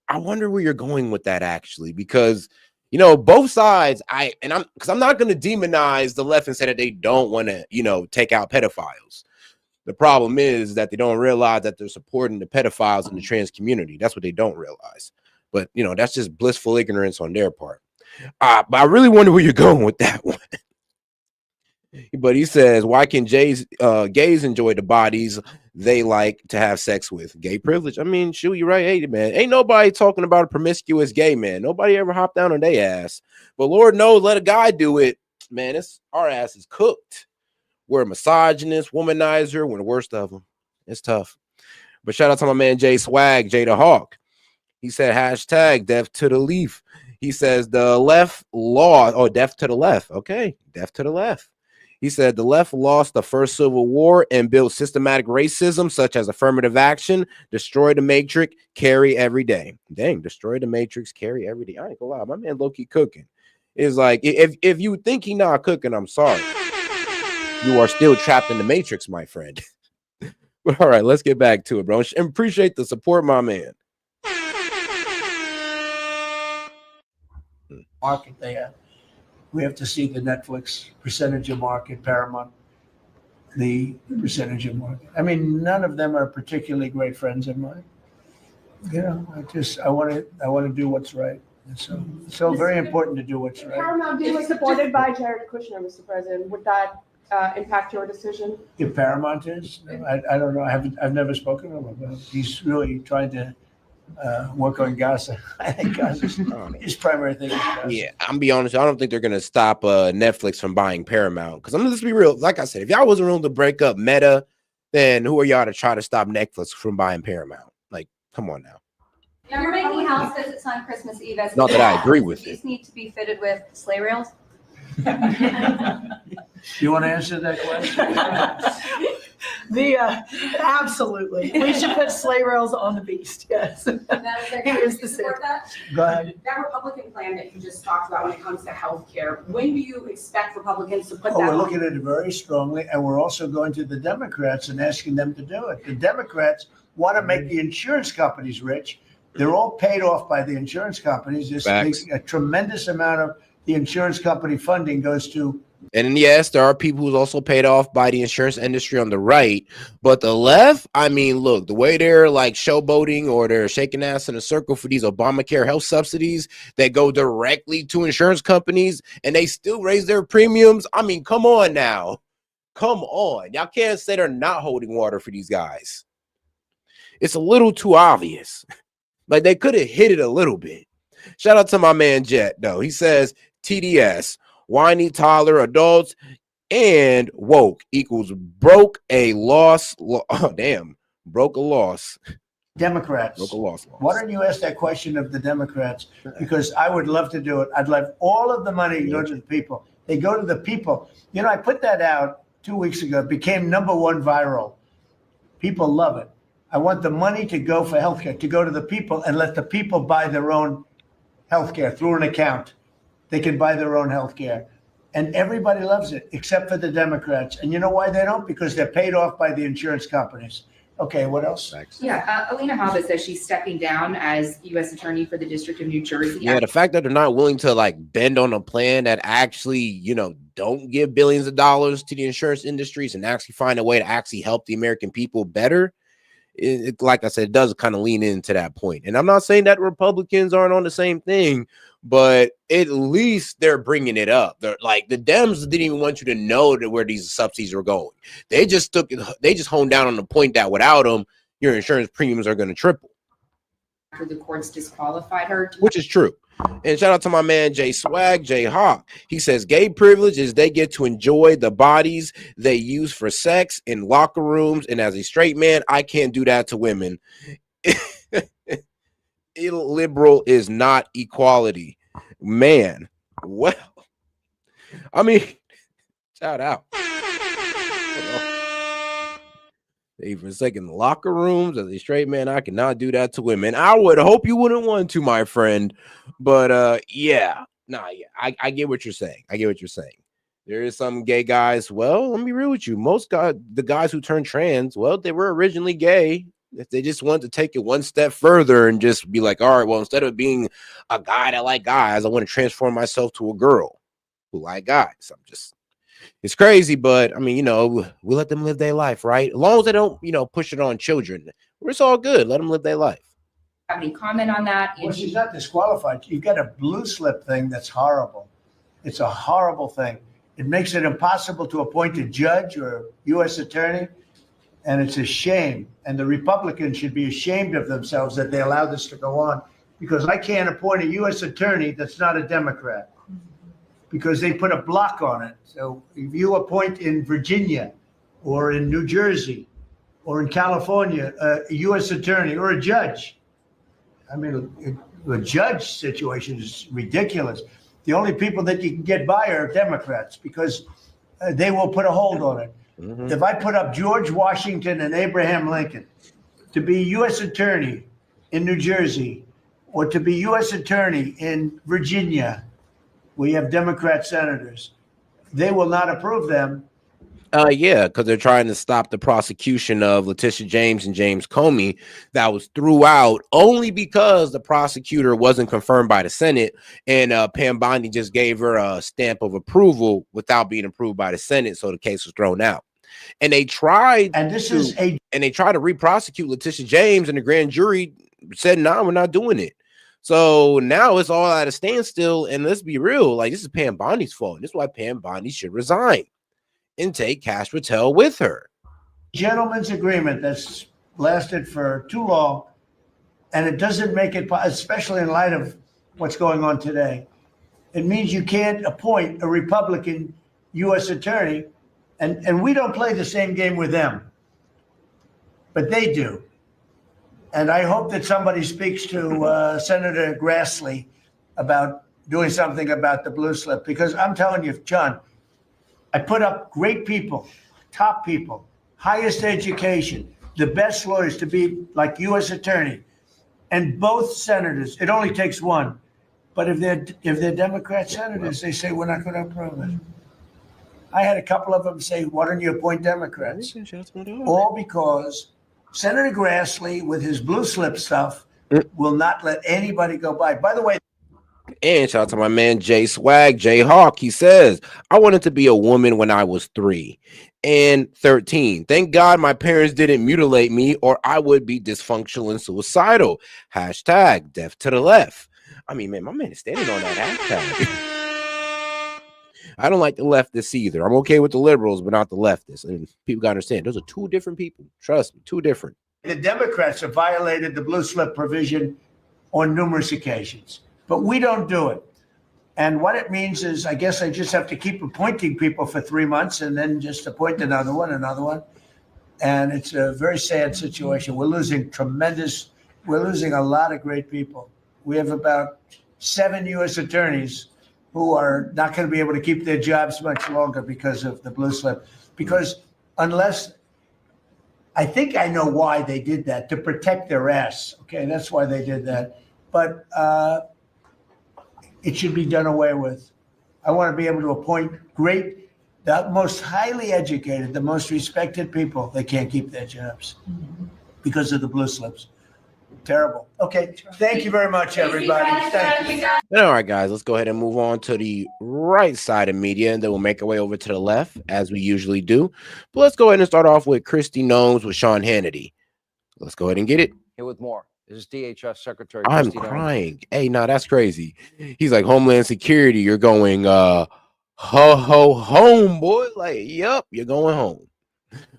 I wonder where you're going with that actually, because you know, both sides, I'm not going to demonize the left and say that they don't want to, you know, take out pedophiles. The problem is that they don't realize that they're supporting the pedophiles in the trans community. That's what they don't realize. But, you know, that's just blissful ignorance on their part. But I really wonder where you're going with that one. But he says, why can gays enjoy the bodies they like to have sex with? Gay privilege. I mean, shoot, you're right. Hey, man, ain't nobody talking about a promiscuous gay man. Nobody ever hopped down on their ass. But Lord knows, let a guy do it. Man, our ass is cooked. We're a misogynist, womanizer. We're the worst of them. It's tough. But shout out to my man Jay Swag, Jay the Hawk. He said, hashtag death to the leaf. He says the left lost. Oh, death to the left. Okay, death to the left. He said the left lost the first civil war and built systematic racism such as affirmative action, destroy the matrix, carry every day. Dang, destroy the matrix, carry every day. I ain't gonna lie, my man low-key cooking. It's like, if you think he not cooking, I'm sorry. You are still trapped in the matrix, my friend. But all right, let's get back to it, bro. And appreciate the support, my man. Market there. We have to see the Netflix percentage of market, Paramount, the percentage of market. I mean, none of them are particularly great friends of mine. You know, I want to do what's right. And so very important to do what's right. Paramount being supported by Jared Kushner, Mr. President, would that impact your decision? If Paramount is, I don't know. I've never spoken to him about it. He's really trying to work on Gaza. I think Gaza's his primary thing. Yeah, I'm be honest. I don't think they're gonna stop Netflix from buying Paramount. Because I'm gonna just be real. Like I said, if y'all wasn't willing to break up Meta, then who are y'all to try to stop Netflix from buying Paramount? Like, come on now. You're making house visits on Christmas Eve. Not that I agree with These need to be fitted with sleigh rails. You want to answer that question? Absolutely. We should put sleigh rails on the beast. Yes. Here's the support that? Go ahead. That Republican plan that you just talked about when it comes to healthcare, when do you expect Republicans to put Oh, that we're on? looking at it very strongly, and we're also going to the Democrats and asking them to do it. The Democrats want to make the insurance companies rich. They're all paid off by the insurance companies. There's a tremendous amount of the insurance company funding goes to. And yes, there are people who's also paid off by the insurance industry on the right, but the left, I mean, look, the way they're like showboating or they're shaking ass in a circle for these Obamacare health subsidies that go directly to insurance companies and they still raise their premiums. I mean, come on now. Come on. Y'all can't say they're not holding water for these guys. It's a little too obvious. Like they could have hit it a little bit. Shout out to my man Jet, though. He says TDS, whiny toddler adults, and woke equals broke a loss. Oh, damn. Broke a loss. Democrats. Broke a loss. Why don't you ask that question of the Democrats? Because I would love to do it. I'd love all of the money to go to the people. They go to the people. You know, I put that out 2 weeks ago. It became #1 viral. People love it. I want the money to go for healthcare, to go to the people and let the people buy their own healthcare through an account. They can buy their own healthcare. And everybody loves it, except for the Democrats. And you know why they don't? Because they're paid off by the insurance companies. Okay, what else? Yeah, Alina Habba says she's stepping down as U.S. Attorney for the District of New Jersey. Yeah, the fact that they're not willing to like bend on a plan that actually, you know, don't give billions of dollars to the insurance industries and actually find a way to actually help the American people better. Like I said, it does kind of lean into that point. And I'm not saying that Republicans aren't on the same thing, but at least they're bringing it up. They're like the Dems didn't even want you to know that where these subsidies were going. They just honed down on the point that without them, your insurance premiums are going to triple. After the courts disqualified her. Which is true. And shout out to my man Jay Swag, Jay Hawk. He says gay privilege is they get to enjoy the bodies they use for sex in locker rooms. And as a straight man, I can't do that to women. Illiberal is not equality. Man, well, I mean, shout out. They even second the locker rooms as a straight man. I cannot do that to women. I would hope you wouldn't want to, my friend. But yeah, I get what you're saying. I get what you're saying. There is some gay guys. Well, let me be real with you. Most guys, the guys who turn trans, well, they were originally gay. If they just wanted to take it one step further and just be like, all right, well, instead of being a guy that like guys, I want to transform myself to a girl who like guys. It's crazy, but I mean, we let them live their life, right? As long as they don't, push it on children, it's all good. Let them live their life. Have any comment on that? Well, she's not disqualified. You got a blue slip thing that's horrible. It's a horrible thing. It makes it impossible to appoint a judge or a U.S. attorney, and it's a shame. And the Republicans should be ashamed of themselves that they allowed this to go on, because I can't appoint a U.S. attorney that's not a Democrat, because they put a block on it. So if you appoint in Virginia or in New Jersey or in California a U.S. attorney or a judge, I mean, a judge situation is ridiculous. The only people that you can get by are Democrats, because they will put a hold on it. Mm-hmm. If I put up George Washington and Abraham Lincoln to be U.S. attorney in New Jersey or to be U.S. attorney in Virginia, we have Democrat senators, they will not approve them. Yeah, because they're trying to stop the prosecution of Letitia James and James Comey that was throughout only because the prosecutor wasn't confirmed by the Senate, and Pam Bondi just gave her a stamp of approval without being approved by the Senate, so the case was thrown out. And they tried, and they tried to re-prosecute Letitia James, and the grand jury said, "No, we're not doing it." So now it's all at a standstill, and let's be real, like, this is Pam Bondi's fault. This is why Pam Bondi should resign and take Cash Patel with her. Gentleman's agreement that's lasted for too long, and it doesn't make it, especially in light of what's going on today, it means you can't appoint a Republican U.S. attorney, and we don't play the same game with them, but they do. And I hope that somebody speaks to Senator Grassley about doing something about the blue slip, because I'm telling you, John, I put up great people, top people, highest education, the best lawyers to be like U.S. attorney, and both senators. It only takes one, but if they're Democrat senators, they say we're not going to approve it. I had a couple of them say, "Why don't you appoint Democrats?" All because Senator Grassley, with his blue slip stuff, will not let anybody go by. By the way. And shout out to my man Jay Swag, Jay Hawk. He says, "I wanted to be a woman when I was 3 and 13. Thank God my parents didn't mutilate me, or I would be dysfunctional and suicidal. Hashtag death to the left." I mean, man, my man is standing on that hashtag. I don't like the leftists either. I'm okay with the liberals, but not the leftists. And people got to understand, those are two different people. Trust me, two different. The Democrats have violated the blue slip provision on numerous occasions, but we don't do it. And what it means is, I guess I just have to keep appointing people for 3 months and then just appoint another one. And it's a very sad situation. We're losing a lot of great people. We have about 7 U.S. attorneys who are not going to be able to keep their jobs much longer because of the blue slip. Because I think I know why they did that, to protect their ass. Okay, that's why they did that. But it should be done away with. I want to be able to appoint the most highly educated, the most respected people. They can't keep their jobs because of the blue slips. Terrible. Okay, thank you very much, everybody. Thank you. All right, guys, let's go ahead and move on to the right side of media, and then we'll make our way over to the left, as we usually do. But let's go ahead and start off with Christy Gnomes with Sean Hannity. Let's go ahead and get it. Here with more. This is DHS Secretary I'm Christy crying. Gnomes. Hey, no, that's crazy. He's like, Homeland Security, you're going home, boy. Like, yep, you're going home.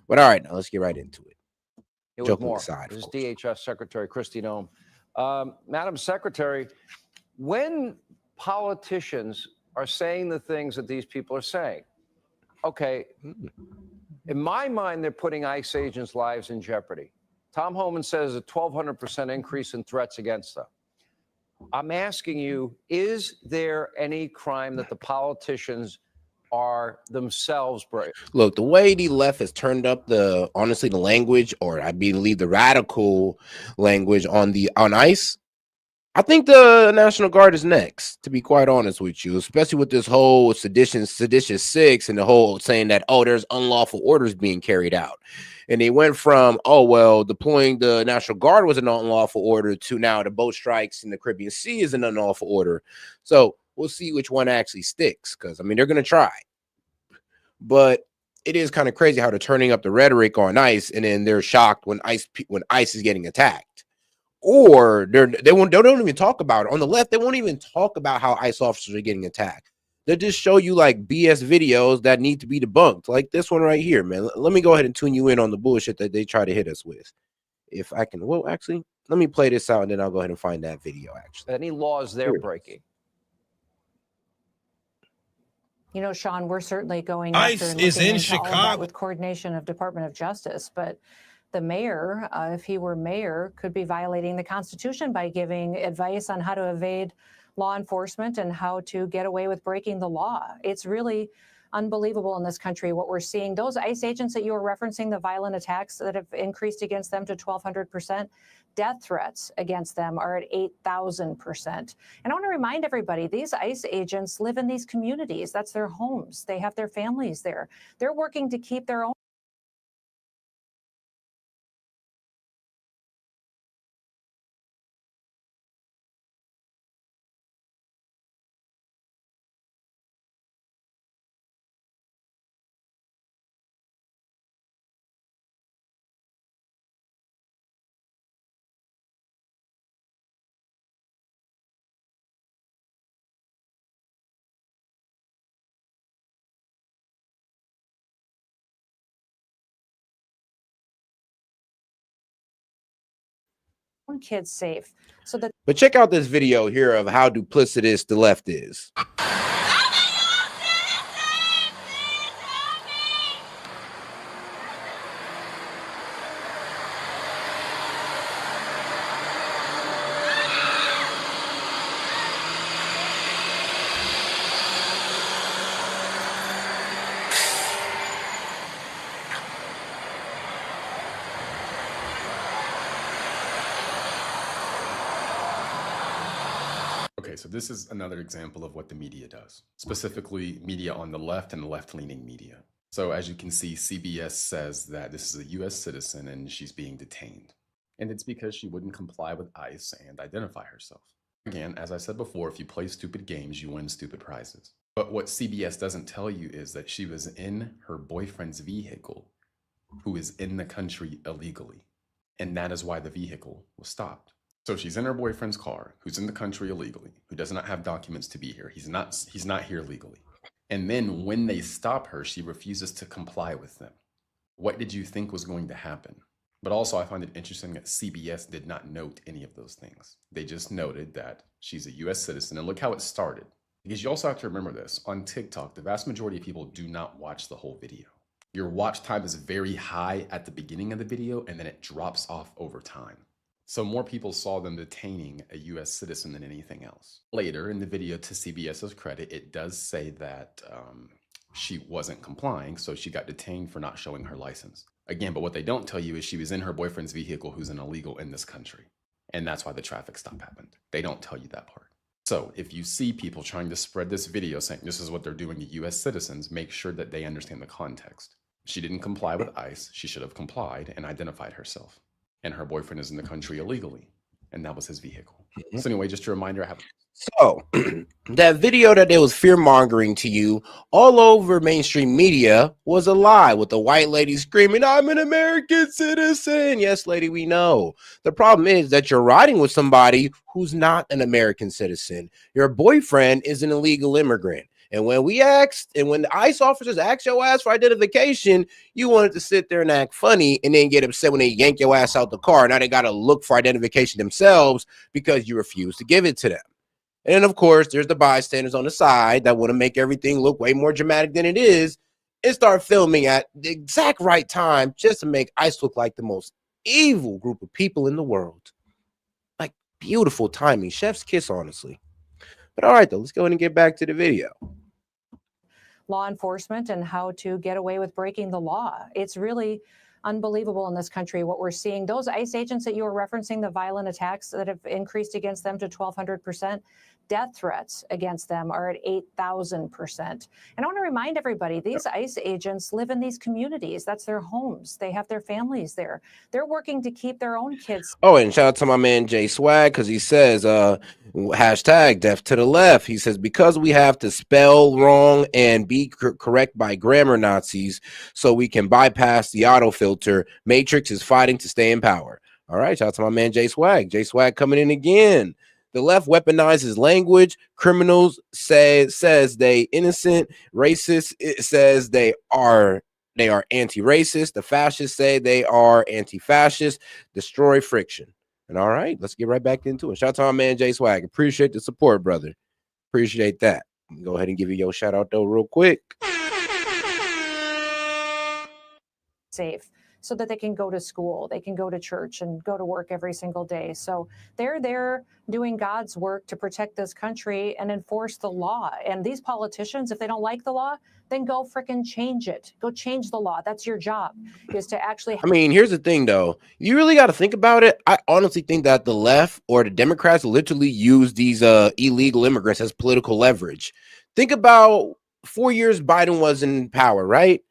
But all right, now let's get right into it. With more. This is DHS Secretary Christy Gnomes. Madam Secretary, when politicians are saying the things that these people are saying, okay, in my mind, they're putting ICE agents' lives in jeopardy. Tom Homan says a 1,200% increase in threats against them. I'm asking you, is there any crime that the politicians are themselves breaking? Look, the way the left has turned up the language, or I believe the radical language on ICE, I think the National Guard is next, to be quite honest with you, especially with this whole seditious six and the whole saying that, oh, there's unlawful orders being carried out. And they went from, oh, well, deploying the National Guard was an unlawful order to now the boat strikes in the Caribbean Sea is an unlawful order. So we'll see which one actually sticks, because, I mean, they're going to try. But it is kind of crazy how they're turning up the rhetoric on ICE, and then they're shocked when ICE is getting attacked. Or they don't even talk about it. On the left, they won't even talk about how ICE officers are getting attacked. They just show you like BS videos that need to be debunked, like this one right here, man. Let me go ahead and tune you in on the bullshit that they try to hit us with. If I can, well, actually, let me play this out and then I'll go ahead and find that video. Actually, any laws they're breaking? You know, Sean, we're certainly going ICE after and is looking in into all of that Chicago. with coordination of Department of Justice, but the mayor, if he were mayor, could be violating the Constitution by giving advice on how to evade law enforcement and how to get away with breaking the law. It's really unbelievable in this country what we're seeing. Those ICE agents that you were referencing, the violent attacks that have increased against them to 1,200%, death threats against them are at 8,000%. And I want to remind everybody, these ICE agents live in these communities. That's their homes. They have their families there. They're working to keep their own. Kids safe so that. But check out this video here of how duplicitous the left is. Okay, so this is another example of what the media does, specifically media on the left and left-leaning media. So as you can see, CBS says that this is a US citizen and she's being detained. And it's because she wouldn't comply with ICE and identify herself. Again, as I said before, if you play stupid games, you win stupid prizes. But what CBS doesn't tell you is that she was in her boyfriend's vehicle, who is in the country illegally. And that is why the vehicle was stopped. So she's in her boyfriend's car, who's in the country illegally, who does not have documents to be here. He's not here legally. And then when they stop her, she refuses to comply with them. What did you think was going to happen? But also I find it interesting that CBS did not note any of those things. They just noted that she's a US citizen, and look how it started. Because you also have to remember this, on TikTok, the vast majority of people do not watch the whole video. Your watch time is very high at the beginning of the video, and then it drops off over time. So more people saw them detaining a US citizen than anything else. Later in the video, to CBS's credit, it does say that she wasn't complying, so she got detained for not showing her license. Again, but what they don't tell you is she was in her boyfriend's vehicle who's an illegal in this country. And that's why the traffic stop happened. They don't tell you that part. So if you see people trying to spread this video saying this is what they're doing to US citizens, make sure that they understand the context. She didn't comply with ICE. She should have complied and identified herself. And her boyfriend is in the country illegally, and that was his vehicle. So anyway, just a reminder, I have. So that video that they was fear-mongering to you all over mainstream media was a lie, with the white lady screaming, "I'm an American citizen." Yes, lady, we know. The problem is that you're riding with somebody who's not an American citizen. Your boyfriend is an illegal immigrant. And when we asked, and when the ICE officers asked your ass for identification, you wanted to sit there and act funny and then get upset when they yank your ass out the car. Now they got to look for identification themselves because you refuse to give it to them. And then, of course, there's the bystanders on the side that want to make everything look way more dramatic than it is and start filming at the exact right time just to make ICE look like the most evil group of people in the world. Like, Beautiful timing. Chef's kiss, honestly. But all right, though, let's go ahead and get back to the video. Law enforcement and how to get away with breaking the law. It's really unbelievable in this country what we're seeing. Those ICE agents that you were referencing, the violent attacks that have increased against them to 1,200%, death threats against them are at 8,000%. And I want to remind everybody, these ICE agents live in these communities. That's their homes. They have their families there. They're working to keep their own kids. Oh, and shout out to my man Jay Swag, because he says, hashtag death to the left. He says, because we have to spell wrong and be correct by grammar Nazis so we can bypass the autofilter, Matrix is fighting to stay in power. All right, shout out to my man Jay Swag. Jay Swag coming in again. The left weaponizes language. Criminals says they innocent. Racist, it says they are anti-racist. The fascists say they are anti-fascist. Destroy friction. And all right, let's get right back into it. Shout out to my man Jay Swag. Appreciate the support, brother. Appreciate that. Go ahead and give you your shout out though real quick. Safe, so that they can go to school, they can go to church and go to work every single day. So they're there doing God's work to protect this country and enforce the law. And these politicians, if they don't like the law, then go frickin' change it. Go change the law. That's your job, is to actually. I mean, here's the thing, though. You really got to think about it. I honestly think that the left or the Democrats literally use these illegal immigrants as political leverage. Think about 4 years Biden was in power, right?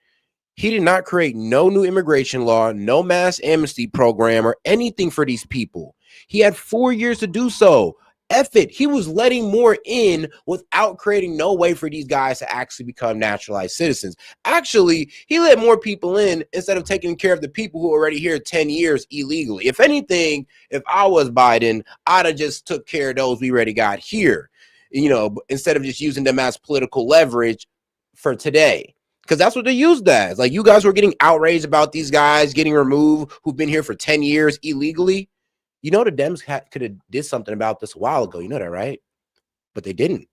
He did not create no new immigration law, no mass amnesty program, or anything for these people. He had 4 years to do so. F it. He was letting more in without creating no way for these guys to actually become naturalized citizens. Actually, he let more people in instead of taking care of the people who are already here 10 years illegally. If anything, if I was Biden, I'd have just took care of those we already got here, you know, instead of just using them as political leverage for today. Because that's what they used as. Like, you guys were getting outraged about these guys getting removed who've been here for 10 years illegally. You know, the Dems could have did something about this a while ago. You know that, right? But they didn't.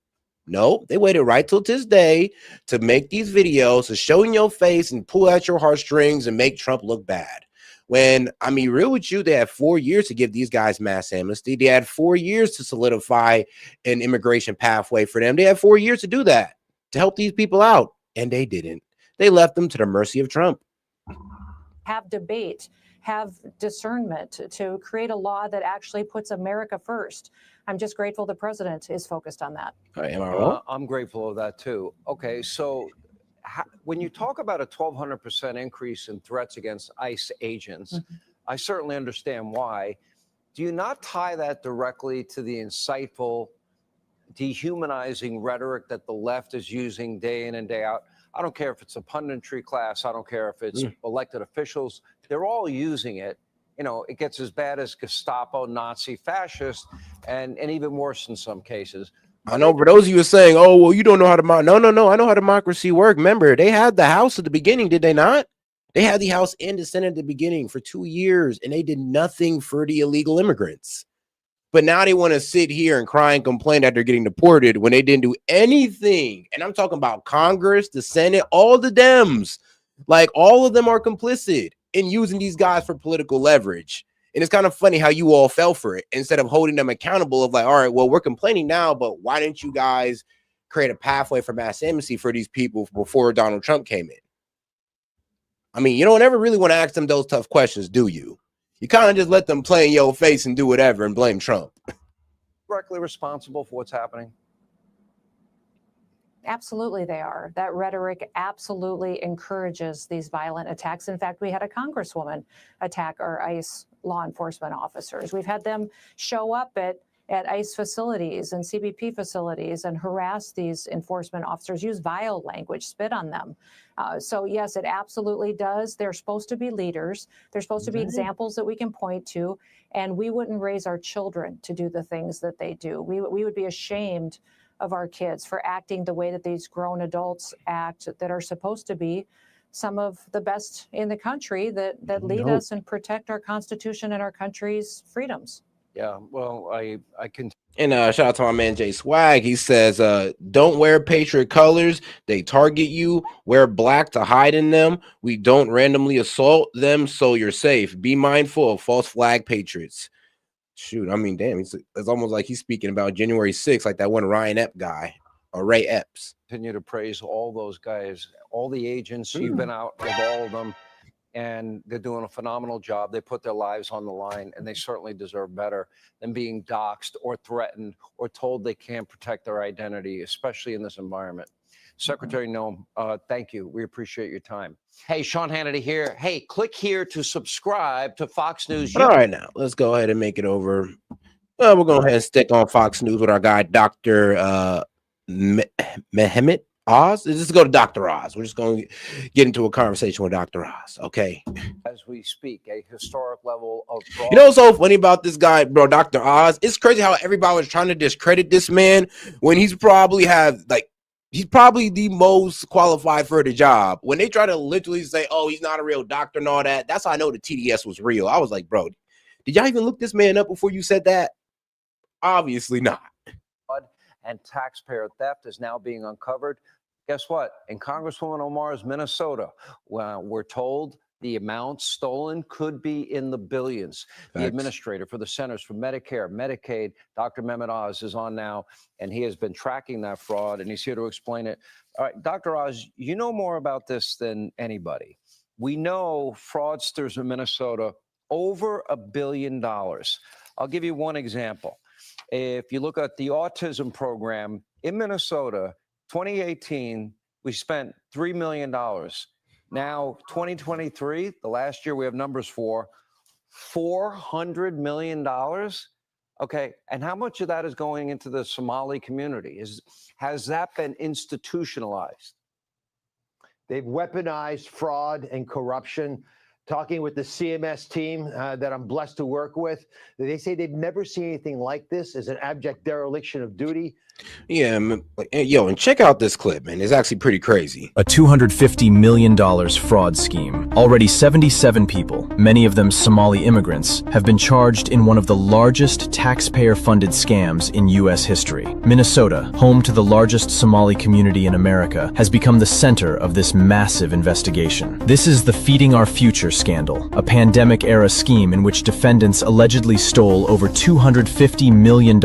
No, they waited right till this day to make these videos to show in your face and pull out your heartstrings and make Trump look bad. When, I mean, real with you, they had 4 years to give these guys mass amnesty. They had 4 years to solidify an immigration pathway for them. They had 4 years to do that, to help these people out. And they didn't. They left them to the mercy of Trump. Have debate, have discernment to create a law that actually puts America first. I'm just grateful the president is focused on that. Am I wrong? I'm grateful of that too. Okay, so when you talk about a 1,200% increase in threats against ICE agents, I certainly understand why. Do you not tie that directly to the insightful, dehumanizing rhetoric that the left is using day in and day out? I don't care if it's a punditry class. I don't care if it's elected officials. They're all using it. You know, it gets as bad as Gestapo, Nazi, fascist, and even worse in some cases. I know for those of you who are saying, oh, well, you don't know how to, no, I know how democracy works. Remember, they had the House at the beginning, did they not? They had the House and the Senate at the beginning for 2 years, and they did nothing for the illegal immigrants. But now they want to sit here and cry and complain that they're getting deported when they didn't do anything. And I'm talking about Congress, the Senate, all the Dems. Like, all of them are complicit in using these guys for political leverage. And it's kind of funny how you all fell for it instead of holding them accountable of like, all right, well, we're complaining now, but why didn't you guys create a pathway for mass amnesty for these people before Donald Trump came in? I mean, you don't ever really want to ask them those tough questions, do you? You kind of just let them play in your face and do whatever and blame Trump. Directly responsible for what's happening? Absolutely, they are. That rhetoric absolutely encourages these violent attacks. In fact, we had a congresswoman attack our ICE law enforcement officers. We've had them show up at ICE facilities and CBP facilities and harass these enforcement officers, use vile language, spit on them. So yes, it absolutely does. They're supposed to be leaders. They're supposed to be examples that we can point to, and we wouldn't raise our children to do the things that they do. We would be ashamed of our kids for acting the way that these grown adults act that are supposed to be some of the best in the country that lead us and protect our Constitution and our country's freedoms. Yeah, well, I can. And shout out to my man Jay Swag. He says, don't wear Patriot colors. They target you. Wear black to hide in them. We don't randomly assault them, so you're safe. Be mindful of false flag patriots. Shoot, I mean, damn, it's almost like he's speaking about January 6th, like that one Ryan Epps guy or Ray Epps. Continue to praise all those guys, all the agents. You've been out with all of them, and they're doing a phenomenal job. They put their lives on the line, and they certainly deserve better than being doxxed or threatened or told they can't protect their identity, especially in this environment. Secretary Noem, thank you. We appreciate your time. Hey, Sean Hannity here. Hey, click here to subscribe to Fox News. All right, now let's go ahead and make it over. We'll go ahead and stick on Fox News with our guy, Dr. Mehmet Oz. Let's just go to Dr. Oz. We're just going to get into a conversation with Dr. Oz, okay? As we speak, a historic level of fraud. You know what's so funny about this guy, bro, Dr. Oz? It's crazy how everybody was trying to discredit this man when he's probably the most qualified for the job. When they try to literally say, oh, he's not a real doctor and all that, that's how I know the TDS was real. I was like, bro, did y'all even look this man up before you said that? Obviously not. And taxpayer theft is now being uncovered. Guess what? In Congresswoman Omar's Minnesota, we're told the amount stolen could be in the billions. Facts. The administrator for the Centers for Medicare, Medicaid, Dr. Mehmet Oz, is on now, and he has been tracking that fraud, and he's here to explain it. All right, Dr. Oz, you know more about this than anybody. We know fraudsters in Minnesota, over $1 billion. I'll give you one example. If you look at the autism program in Minnesota, 2018, we spent $3 million. Now, 2023, the last year we have numbers for, $400 million. Okay, and how much of that is going into the Somali community? Has that been institutionalized? They've weaponized fraud and corruption. Talking with the CMS team that I'm blessed to work with, they say they've never seen anything like this as an abject dereliction of duty. Yeah, yo, and check out this clip, man. It's actually pretty crazy. A $250 million fraud scheme. Already 77 people, many of them Somali immigrants, have been charged in one of the largest taxpayer-funded scams in U.S. history. Minnesota, home to the largest Somali community in America, has become the center of this massive investigation. This is the Feeding Our Future scandal, a pandemic-era scheme in which defendants allegedly stole over $250 million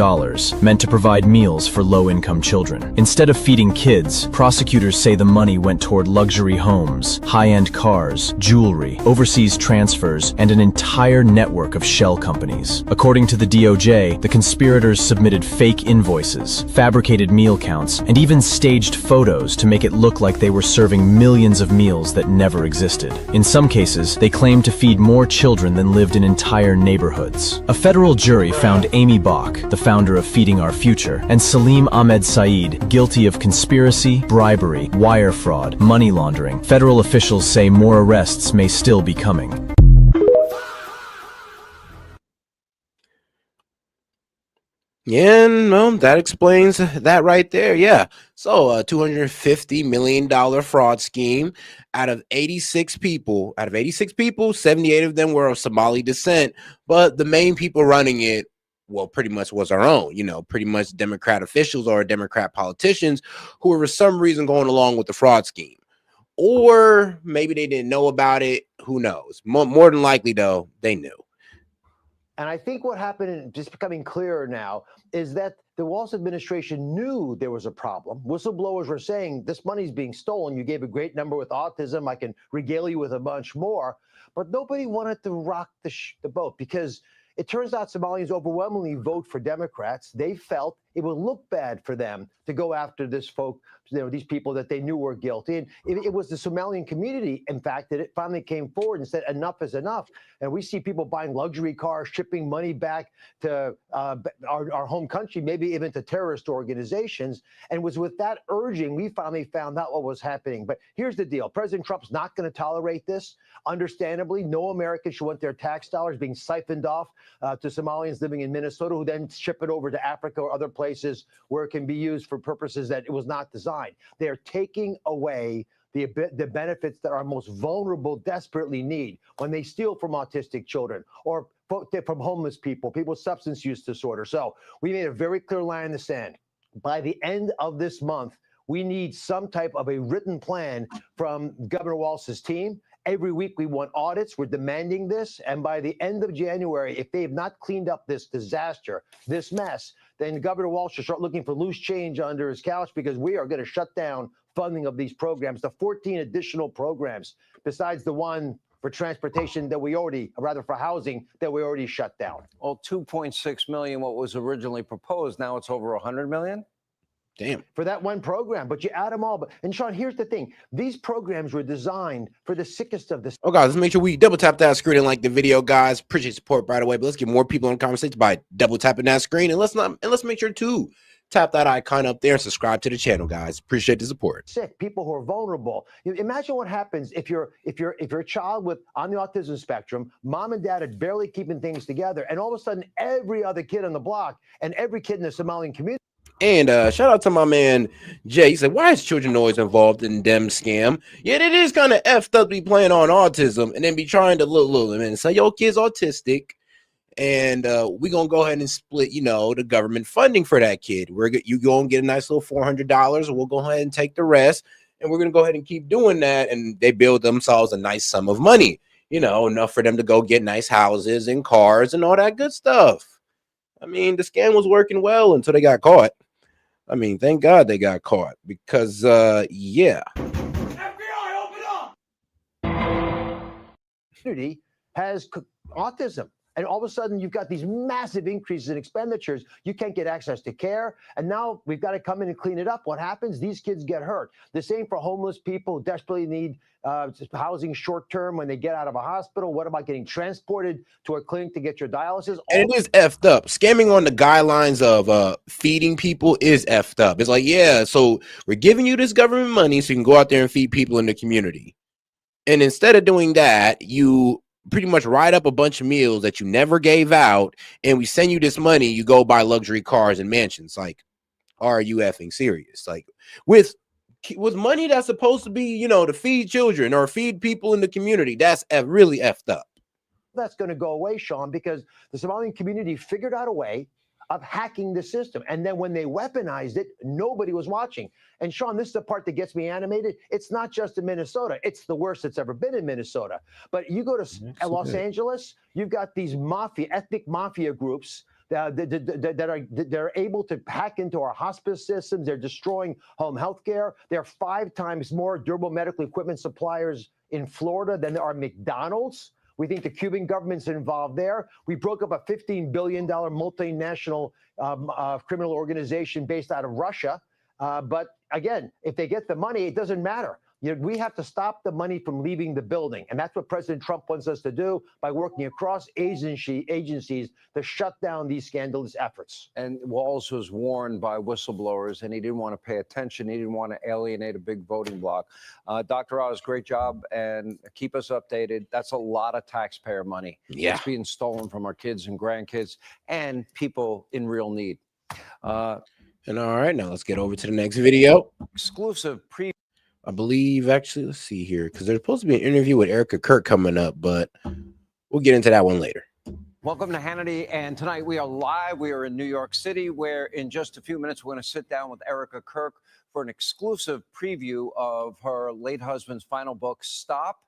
meant to provide meals for low-income children. Instead of feeding kids, prosecutors say the money went toward luxury homes, high-end cars, jewelry, overseas transfers, and an entire network of shell companies. According to the DOJ, the conspirators submitted fake invoices, fabricated meal counts, and even staged photos to make it look like they were serving millions of meals that never existed. In some cases, they claimed to feed more children than lived in entire neighborhoods. A federal jury found Amy Bach, the founder of Feeding Our Future, and Salim Ahmed Saeed guilty of conspiracy, bribery, wire fraud, money laundering. Federal officials say more arrests may still be coming. Yeah, no, that explains that right there. Yeah. So a $250 million fraud scheme out of 86 people. Out of 86 people, 78 of them were of Somali descent, but the main people running it, well, pretty much was our own, pretty much Democrat officials or Democrat politicians who were for some reason going along with the fraud scheme. Or maybe they didn't know about it. Who knows? More than likely, though, they knew. And I think what happened, and just becoming clearer now, is that the Walz administration knew there was a problem. Whistleblowers were saying, this money's being stolen. You gave a great number with autism. I can regale you with a bunch more. But nobody wanted to rock the boat because it turns out Somalians overwhelmingly vote for Democrats. They felt it would look bad for them to go after these people that they knew were guilty. And it was the Somalian community, in fact, that it finally came forward and said enough is enough. And we see people buying luxury cars, shipping money back to our home country, maybe even to terrorist organizations. And it was with that urging, we finally found out what was happening. But here's the deal. President Trump's not going to tolerate this. Understandably, no American should want their tax dollars being siphoned off to Somalians living in Minnesota, who then ship it over to Africa or other places where it can be used for purposes that it was not designed. They're taking away the benefits that our most vulnerable desperately need when they steal from autistic children or from homeless people, people with substance use disorder. So we made a very clear line in the sand. By the end of this month, we need some type of a written plan from Governor Walz's team Every week we want audits. We're demanding this. And by the end of January, if they have not cleaned up this disaster, this mess, then Governor Walsh will start looking for loose change under his couch, because we are going to shut down funding of these programs, the 14 additional programs, besides the one for transportation that we already, rather for housing, that we already shut down. Well, 2.6 million, what was originally proposed, now it's over 100 million? Damn. For that one program, but you add them all. And Sean, here's the thing. These programs were designed for the sickest of the... Oh, guys, let's make sure we double tap that screen and like the video, guys. Appreciate support, by the way. But let's get more people in the conversation by double tapping that screen. And let's make sure to tap that icon up there and subscribe to the channel, guys. Appreciate the support. Sick people who are vulnerable. Imagine what happens if you're a child with on the autism spectrum, mom and dad are barely keeping things together, and all of a sudden every other kid on the block and every kid in the Somalian community. And shout out to my man Jay. He said, "Why is children always involved in dem scam?" Yet it is kind of effed up to be playing on autism and then be trying to look and say your kid's autistic, and we're gonna go ahead and split, the government funding for that kid. You go and get a nice little $400, and we'll go ahead and take the rest, and we're gonna go ahead and keep doing that. And they build themselves a nice sum of money, enough for them to go get nice houses and cars and all that good stuff. I mean, the scam was working well until they got caught. I mean, thank God they got caught, because, yeah. FBI, open up! Community has autism. And all of a sudden, you've got these massive increases in expenditures. You can't get access to care. And now we've got to come in and clean it up. What happens? These kids get hurt. The same for homeless people who desperately need housing short term when they get out of a hospital. What about getting transported to a clinic to get your dialysis? And it is effed up. Scamming on the guidelines of feeding people is effed up. It's like, yeah, so we're giving you this government money so you can go out there and feed people in the community. And instead of doing that, you pretty much write up a bunch of meals that you never gave out, and we send you this money, you go buy luxury cars and mansions. Like, are you effing serious? Like, with money that's supposed to be, to feed children or feed people in the community, that's really effed up. That's going to go away, Sean, because the Somalian community figured out a way of hacking the system. And then when they weaponized it, nobody was watching. And Sean, this is the part that gets me animated. It's not just in Minnesota. It's the worst that's ever been in Minnesota. But you go to Los Angeles, you've got these ethnic mafia groups that are able to hack into our hospice systems. They're destroying home health care. There are 5 times more durable medical equipment suppliers in Florida than there are McDonald's. We think the Cuban government's involved there. We broke up a $15 billion multinational criminal organization based out of Russia. But again, if they get the money, it doesn't matter. We have to stop the money from leaving the building. And that's what President Trump wants us to do by working across agencies to shut down these scandalous efforts. And Walz was warned by whistleblowers, and he didn't want to pay attention. He didn't want to alienate a big voting bloc. Dr. Oz, great job, and keep us updated. That's a lot of taxpayer money. Yeah. It's being stolen from our kids and grandkids and people in real need. And all right, now let's get over to the next video. Exclusive preview. I believe, actually, let's see here, because there's supposed to be an interview with Erica Kirk coming up, but we'll get into that one later. Welcome to Hannity, and tonight we are live. We are in New York City, where in just a few minutes we're going to sit down with Erica Kirk for an exclusive preview of her late husband's final book, Stop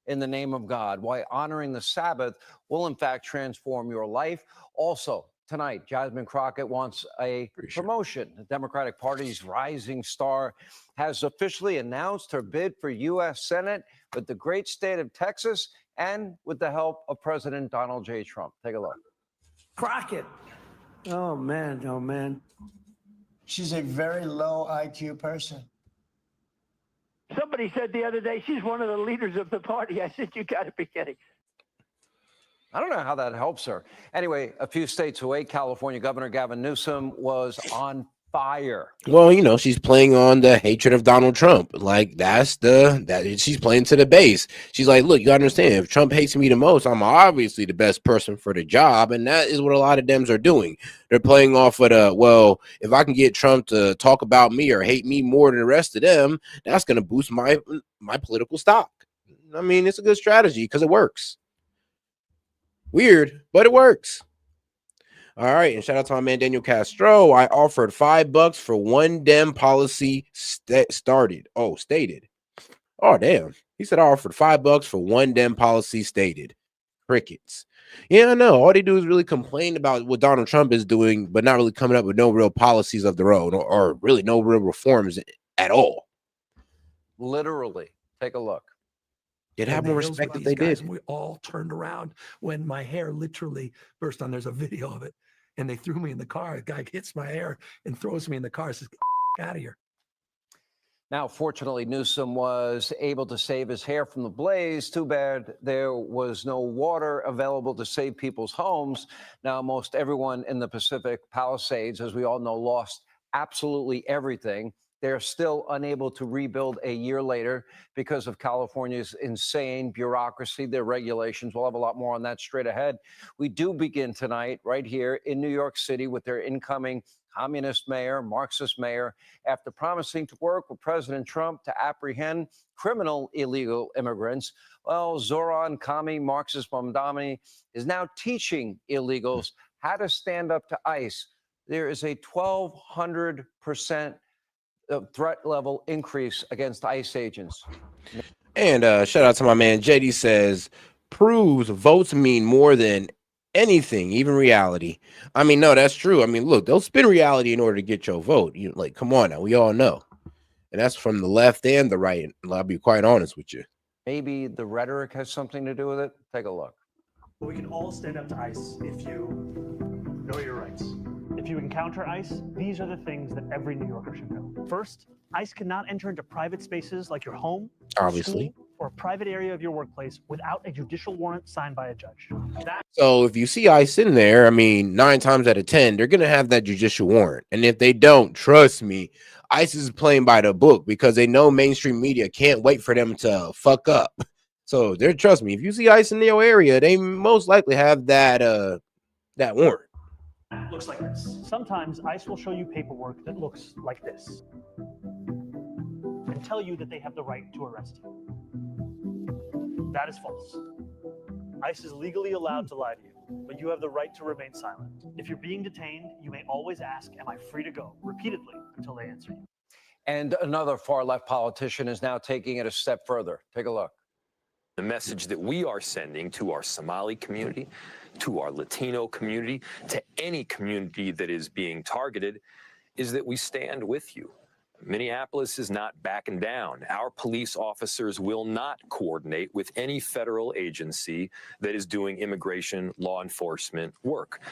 in the Name of God, Why Honoring the Sabbath Will in Fact Transform Your Life. Also, tonight, Jasmine Crockett wants a promotion. The Democratic Party's rising star has officially announced her bid for U.S. Senate with the great state of Texas and with the help of President Donald J. Trump. Take a look. Crockett. Oh, man. Oh, man. She's a very low IQ person. Somebody said the other day, she's one of the leaders of the party. I said, you got to be kidding. I don't know how that helps her. Anyway, a few states away, California Governor Gavin Newsom was on fire. Well, she's playing on the hatred of Donald Trump. Like, she's playing to the base. She's like, look, you understand, if Trump hates me the most, I'm obviously the best person for the job. And that is what a lot of Dems are doing. They're playing off of if I can get Trump to talk about me or hate me more than the rest of them, that's going to boost my political stock. I mean, it's a good strategy because it works. Weird, but it works. All right, and shout out to my man Daniel Castro. I offered $5 for one Dem policy stated. Oh, damn. He said, I offered $5 for one damn policy stated. Crickets. Yeah, I know. All they do is really complain about what Donald Trump is doing, but not really coming up with no real policies of their own, or really no real reforms at all. Literally. Take a look. They'd have in the more hills respect with if they these guys, did. and we all turned around when my hair literally burst on. There's a video of it, and they threw me in the car. A guy hits my hair and throws me in the car. Says, "Get out of here." Now, fortunately, Newsom was able to save his hair from the blaze. Too bad there was no water available to save people's homes. Now, most everyone in the Pacific Palisades, as we all know, lost absolutely everything. They're still unable to rebuild a year later because of California's insane bureaucracy, their regulations. We'll have a lot more on that straight ahead. We do begin tonight right here in New York City with their incoming communist mayor, Marxist mayor, after promising to work with President Trump to apprehend criminal illegal immigrants. Well, Zoran Kami, Marxist Mamdani, is now teaching illegals how to stand up to ICE. There is a 1,200% threat level increase against ICE agents. And shout out to my man JD says, proves votes mean more than anything, even reality. I mean, no, that's true. I mean, look, they'll spin reality in order to get your vote. You like, come on now, we all know. And that's from the left and the right. I'll be quite honest with you. Maybe the rhetoric has something to do with it. Take a look. We can all stand up to ICE if you know your rights. If you encounter ICE, these are the things that every New Yorker should know. First, ICE cannot enter into private spaces like your home, Obviously, school, or a private area of your workplace without a judicial warrant signed by a judge. So if you see ICE in there, I mean, 9 times out of 10, they're going to have that judicial warrant. And if they don't, trust me, ICE is playing by the book because they know mainstream media can't wait for them to fuck up. So they're, trust me, if you see ICE in your area, they most likely have that warrant. Looks like this. Sometimes ICE will show you paperwork that looks like this and tell you that they have the right to arrest you. That is false. ICE is legally allowed to lie to you, but you have the right to remain silent. If you're being detained, you may always ask, "Am I free to go?" repeatedly until they answer you. And another far-left politician is now taking it a step further. Take a look. The message that we are sending to our Somali community, to our Latino community, to any community that is being targeted, is that we stand with you. Minneapolis is not backing down. Our police officers will not coordinate with any federal agency that is doing immigration law enforcement work.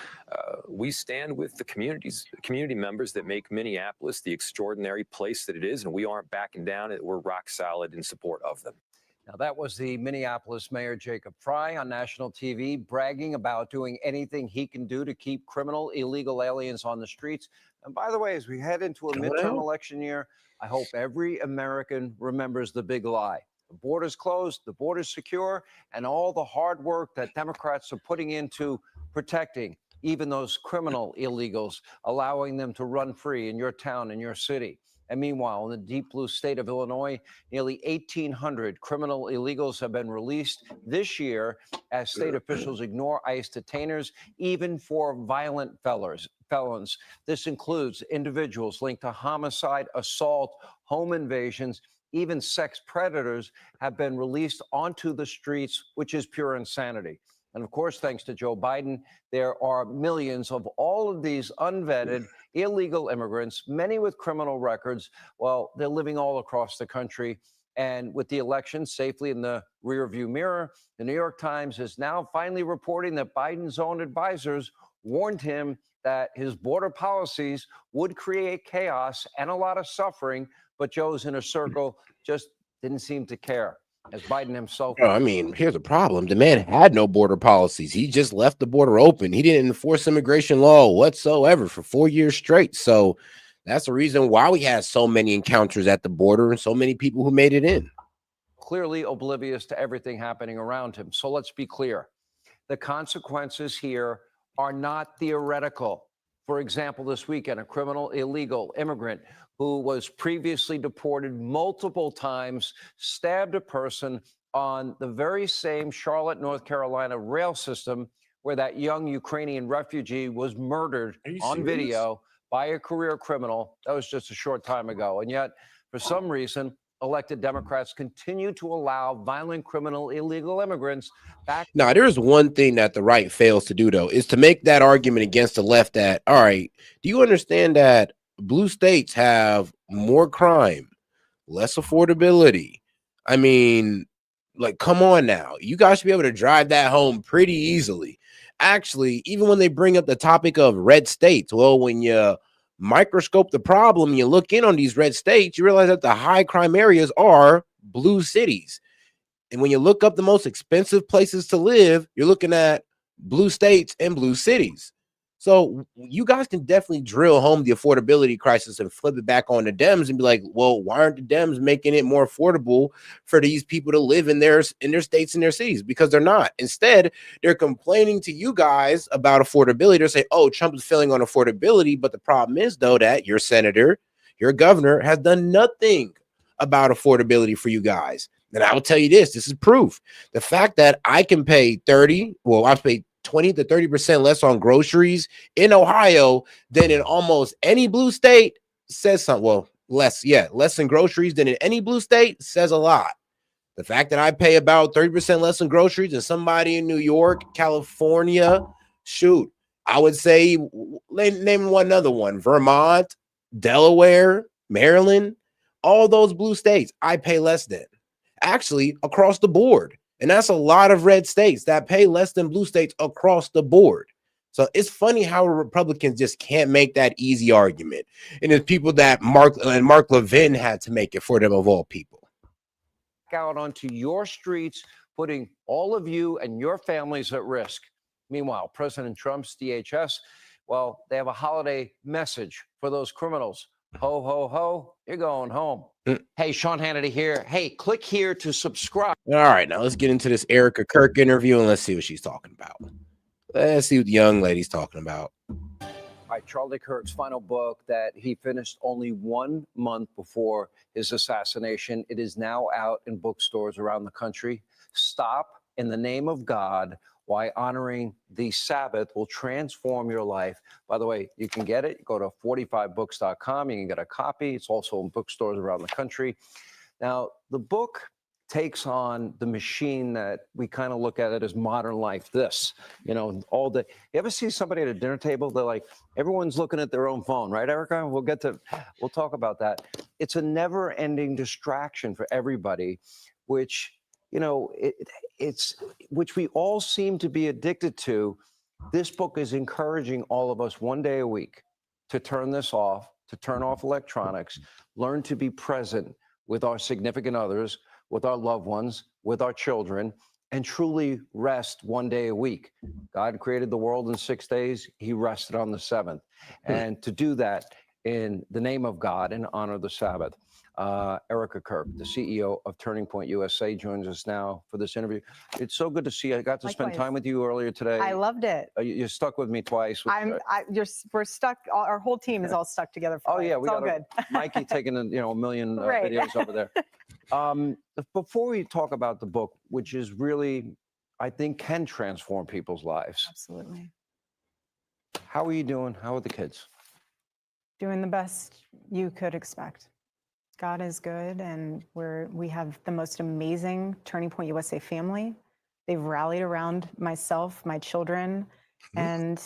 We stand with the community members that make Minneapolis the extraordinary place that it is, and we aren't backing down. We're rock solid in support of them. Now, that was the Minneapolis Mayor Jacob Fry on national TV bragging about doing anything he can do to keep criminal illegal aliens on the streets. And by the way, as we head into a midterm election year, I hope every American remembers the big lie. The border's closed, the border's secure, and all the hard work that Democrats are putting into protecting even those criminal illegals, allowing them to run free in your town, in your city. And meanwhile, in the deep blue state of Illinois, nearly 1,800 criminal illegals have been released this year as state officials ignore ICE detainers, even for violent felons. This includes individuals linked to homicide, assault, home invasions, even sex predators have been released onto the streets, which is pure insanity. And of course, thanks to Joe Biden, there are millions of all of these unvetted illegal immigrants, many with criminal records. Well, they're living all across the country. And with the election safely in the rearview mirror, the New York Times is now finally reporting that Biden's own advisors warned him that his border policies would create chaos and a lot of suffering. But Joe's inner circle just didn't seem to care, as Biden himself. I mean, here's the problem. The man had no border policies. He just left the border open. He didn't enforce immigration law whatsoever for 4 years straight. So that's the reason why we had so many encounters at the border and so many people who made it in. Clearly oblivious to everything happening around him. So let's be clear. The consequences here are not theoretical. For example, this weekend, a criminal illegal immigrant who was previously deported multiple times, stabbed a person on the very same Charlotte, North Carolina rail system where that young Ukrainian refugee was murdered on video by a career criminal. That was just a short time ago. And yet, for some reason, elected Democrats continue to allow violent, criminal, illegal immigrants back. Now, there's one thing that the right fails to do, though, is to make that argument against the left that, all right, do you understand that blue states have more crime, less affordability? I mean, like, come on now. You guys should be able to drive that home pretty easily. Actually, even when they bring up the topic of red states, well, when you microscope the problem, you look in on these red states, you realize that the high crime areas are blue cities. And when you look up the most expensive places to live, you're looking at blue states and blue cities. So you guys can definitely drill home the affordability crisis and flip it back on the Dems and be like, well, why aren't the Dems making it more affordable for these people to live in their states and their cities? Because they're not. Instead, they're complaining to you guys about affordability. They're saying, oh, Trump is failing on affordability. But the problem is, though, that your senator, your governor has done nothing about affordability for you guys. And I will tell you this is proof. The fact that I can pay 20 to 30% less on groceries in Ohio than in almost any blue state says something. Well, less than groceries than in any blue state says a lot. The fact that I pay about 30% less on groceries than somebody in New York, California, shoot, I would say, name one other one, Vermont, Delaware, Maryland, all those blue states, I pay less than. Actually, across the board. And that's a lot of red states that pay less than blue states across the board. So it's funny how Republicans just can't make that easy argument. And it's people that Mark Levin had to make it for them, of all people. Out onto your streets, putting all of you and your families at risk. Meanwhile, President Trump's DHS, well, they have a holiday message for those criminals. Ho, ho, ho, you're going home. Hey, Sean Hannity here. Hey, click here to subscribe. All right, now let's get into this Erica Kirk interview and let's see what she's talking about. Let's see what the young lady's talking about. All right, Charlie Kirk's final book that he finished only 1 month before his assassination. It is now out in bookstores around the country. Stop in the Name of God, Why Honoring the Sabbath Will Transform Your Life. By the way, you can get it. Go to 45books.com. You can get a copy. It's also in bookstores around the country. Now, the book takes on the machine that we kind of look at it as modern life. This, all day. You ever see somebody at a dinner table? They're like, everyone's looking at their own phone, right, Erica? We'll talk about that. It's a never-ending distraction for everybody, which which we all seem to be addicted to. This book is encouraging all of us 1 day a week to turn this off, to turn off electronics, learn to be present with our significant others, with our loved ones, with our children, and truly rest 1 day a week. God created the world in 6 days. He rested on the seventh. And to do that in the name of God and honor the Sabbath. Erica Kirk, the CEO of Turning Point USA, joins us now for this interview. It's so good to see you. I got to spend time with you earlier today. I loved it. You stuck with me twice. We're stuck. Our whole team is all stuck together. Oh yeah, it's all good. Mikey taking a million Right. videos over there. Before we talk about the book, which is really, I think, can transform people's lives. Absolutely. How are you doing? How are the kids? Doing the best you could expect. God is good, and we have the most amazing Turning Point USA family. They've rallied around myself, my children, and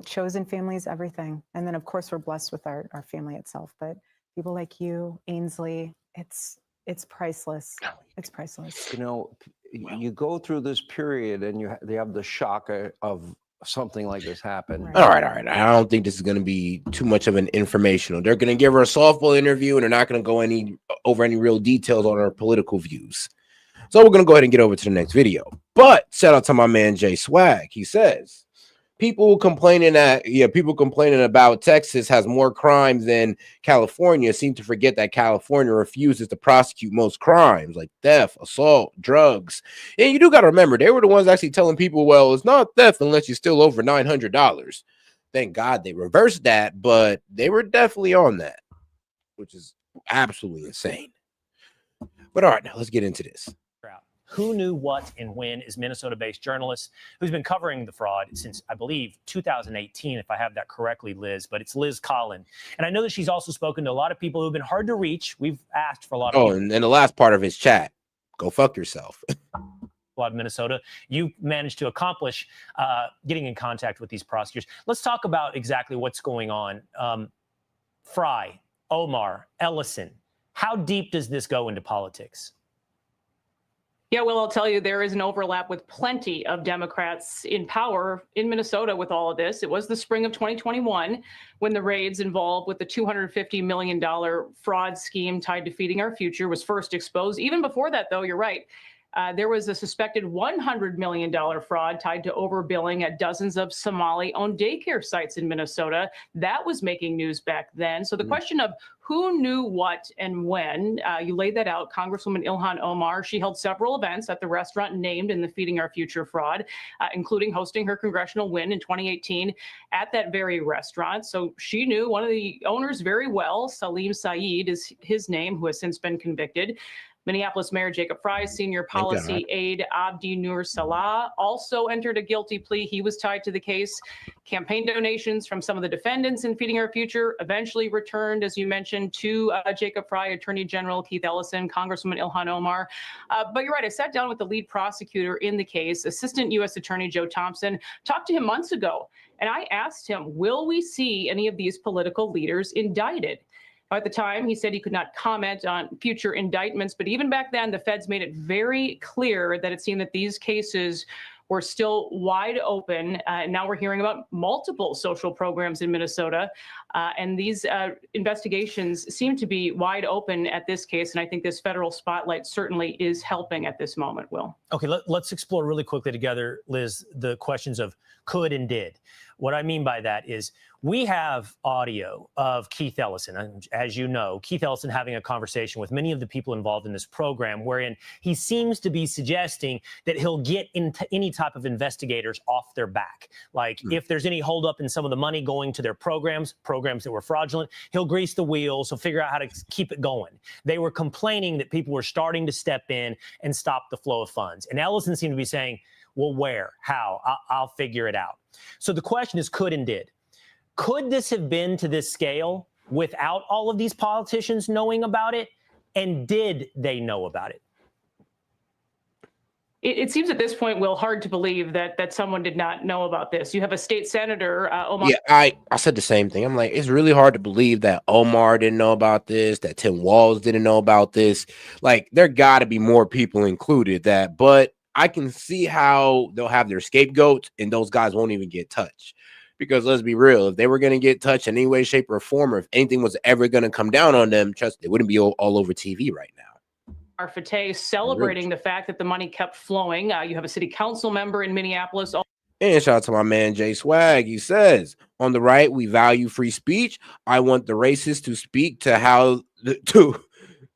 chosen family is everything. And then of course we're blessed with our family itself. But people like you, Ainsley, it's priceless. It's priceless. You go through this period, and they have the shock of something like this happen. Right. All right. I don't think this is going to be too much of an informational. They're going to give her a softball interview, and they're not going to go over any real details on her political views. So we're going to go ahead and get over to the next video. But shout out to my man Jay Swag. He says, people complaining about Texas has more crimes than California seem to forget that California refuses to prosecute most crimes like theft, assault, drugs. And you do got to remember, they were the ones actually telling people, well, it's not theft unless you steal over $900. Thank God they reversed that, but they were definitely on that, which is absolutely insane. But all right, now let's get into this. Who Knew What and When is Minnesota-based journalist who's been covering the fraud since, I believe, 2018, if I have that correctly, Liz, but it's Liz Collin. And I know that she's also spoken to a lot of people who've been hard to reach. We've asked for a lot of people. And the last part of his chat, go fuck yourself. Of Minnesota, you managed to accomplish getting in contact with these prosecutors. Let's talk about exactly what's going on. Fry, Omar, Ellison, how deep does this go into politics? Yeah, well, I'll tell you, there is an overlap with plenty of Democrats in power in Minnesota with all of this. It was the spring of 2021 when the raids involved with the $250 million fraud scheme tied to Feeding Our Future was first exposed. Even before that, though, you're right. There was a suspected $100 million fraud tied to overbilling at dozens of Somali-owned daycare sites in Minnesota. That was making news back then. So the question of who knew what and when, you laid that out. Congresswoman Ilhan Omar, she held several events at the restaurant named in the Feeding Our Future fraud, including hosting her congressional win in 2018 at that very restaurant. So she knew one of the owners very well. Salim Saeed is his name, who has since been convicted. Minneapolis Mayor Jacob Fry's senior policy aide, Abdi Nur Salah, also entered a guilty plea. He was tied to the case. Campaign donations from some of the defendants in Feeding Our Future eventually returned, as you mentioned, to Jacob Fry, Attorney General Keith Ellison, Congresswoman Ilhan Omar. But you're right, I sat down with the lead prosecutor in the case, Assistant U.S. Attorney Joe Thompson, talked to him months ago, and I asked him, will we see any of these political leaders indicted? At the time, he said he could not comment on future indictments, but even back then, the feds made it very clear that it seemed that these cases were still wide open. And now we're hearing about multiple social programs in Minnesota. And these investigations seem to be wide open at this case. And I think this federal spotlight certainly is helping at this moment, Will. Okay, let's explore really quickly together, Liz, the questions of could and did. What I mean by that is we have audio of Keith Ellison. And as you know, Keith Ellison having a conversation with many of the people involved in this program, wherein he seems to be suggesting that he'll get into any type of investigators off their back. Like if there's any holdup in some of the money going to their programs that were fraudulent, he'll grease the wheels, he'll figure out how to keep it going. They were complaining that people were starting to step in and stop the flow of funds. And Ellison seemed to be saying, well, where, how, I'll figure it out. So the question is could and did. Could this have been to this scale without all of these politicians knowing about it? And did they know about it? It seems at this point, Will, hard to believe that someone did not know about this. You have a state senator, Omar. Yeah, I said the same thing. I'm like, it's really hard to believe that Omar didn't know about this, that Tim Walz didn't know about this. Like, there got to be more people included that, but I can see how they'll have their scapegoats and those guys won't even get touched. Because let's be real, if they were going to get touched in any way, shape, or form, or if anything was ever going to come down on them, trust they wouldn't be all over TV right now. Fateh celebrating the fact that the money kept flowing. You have a city council member in Minneapolis. And shout out to my man Jay Swag. He says, on the right, we value free speech. I want the racists to speak to how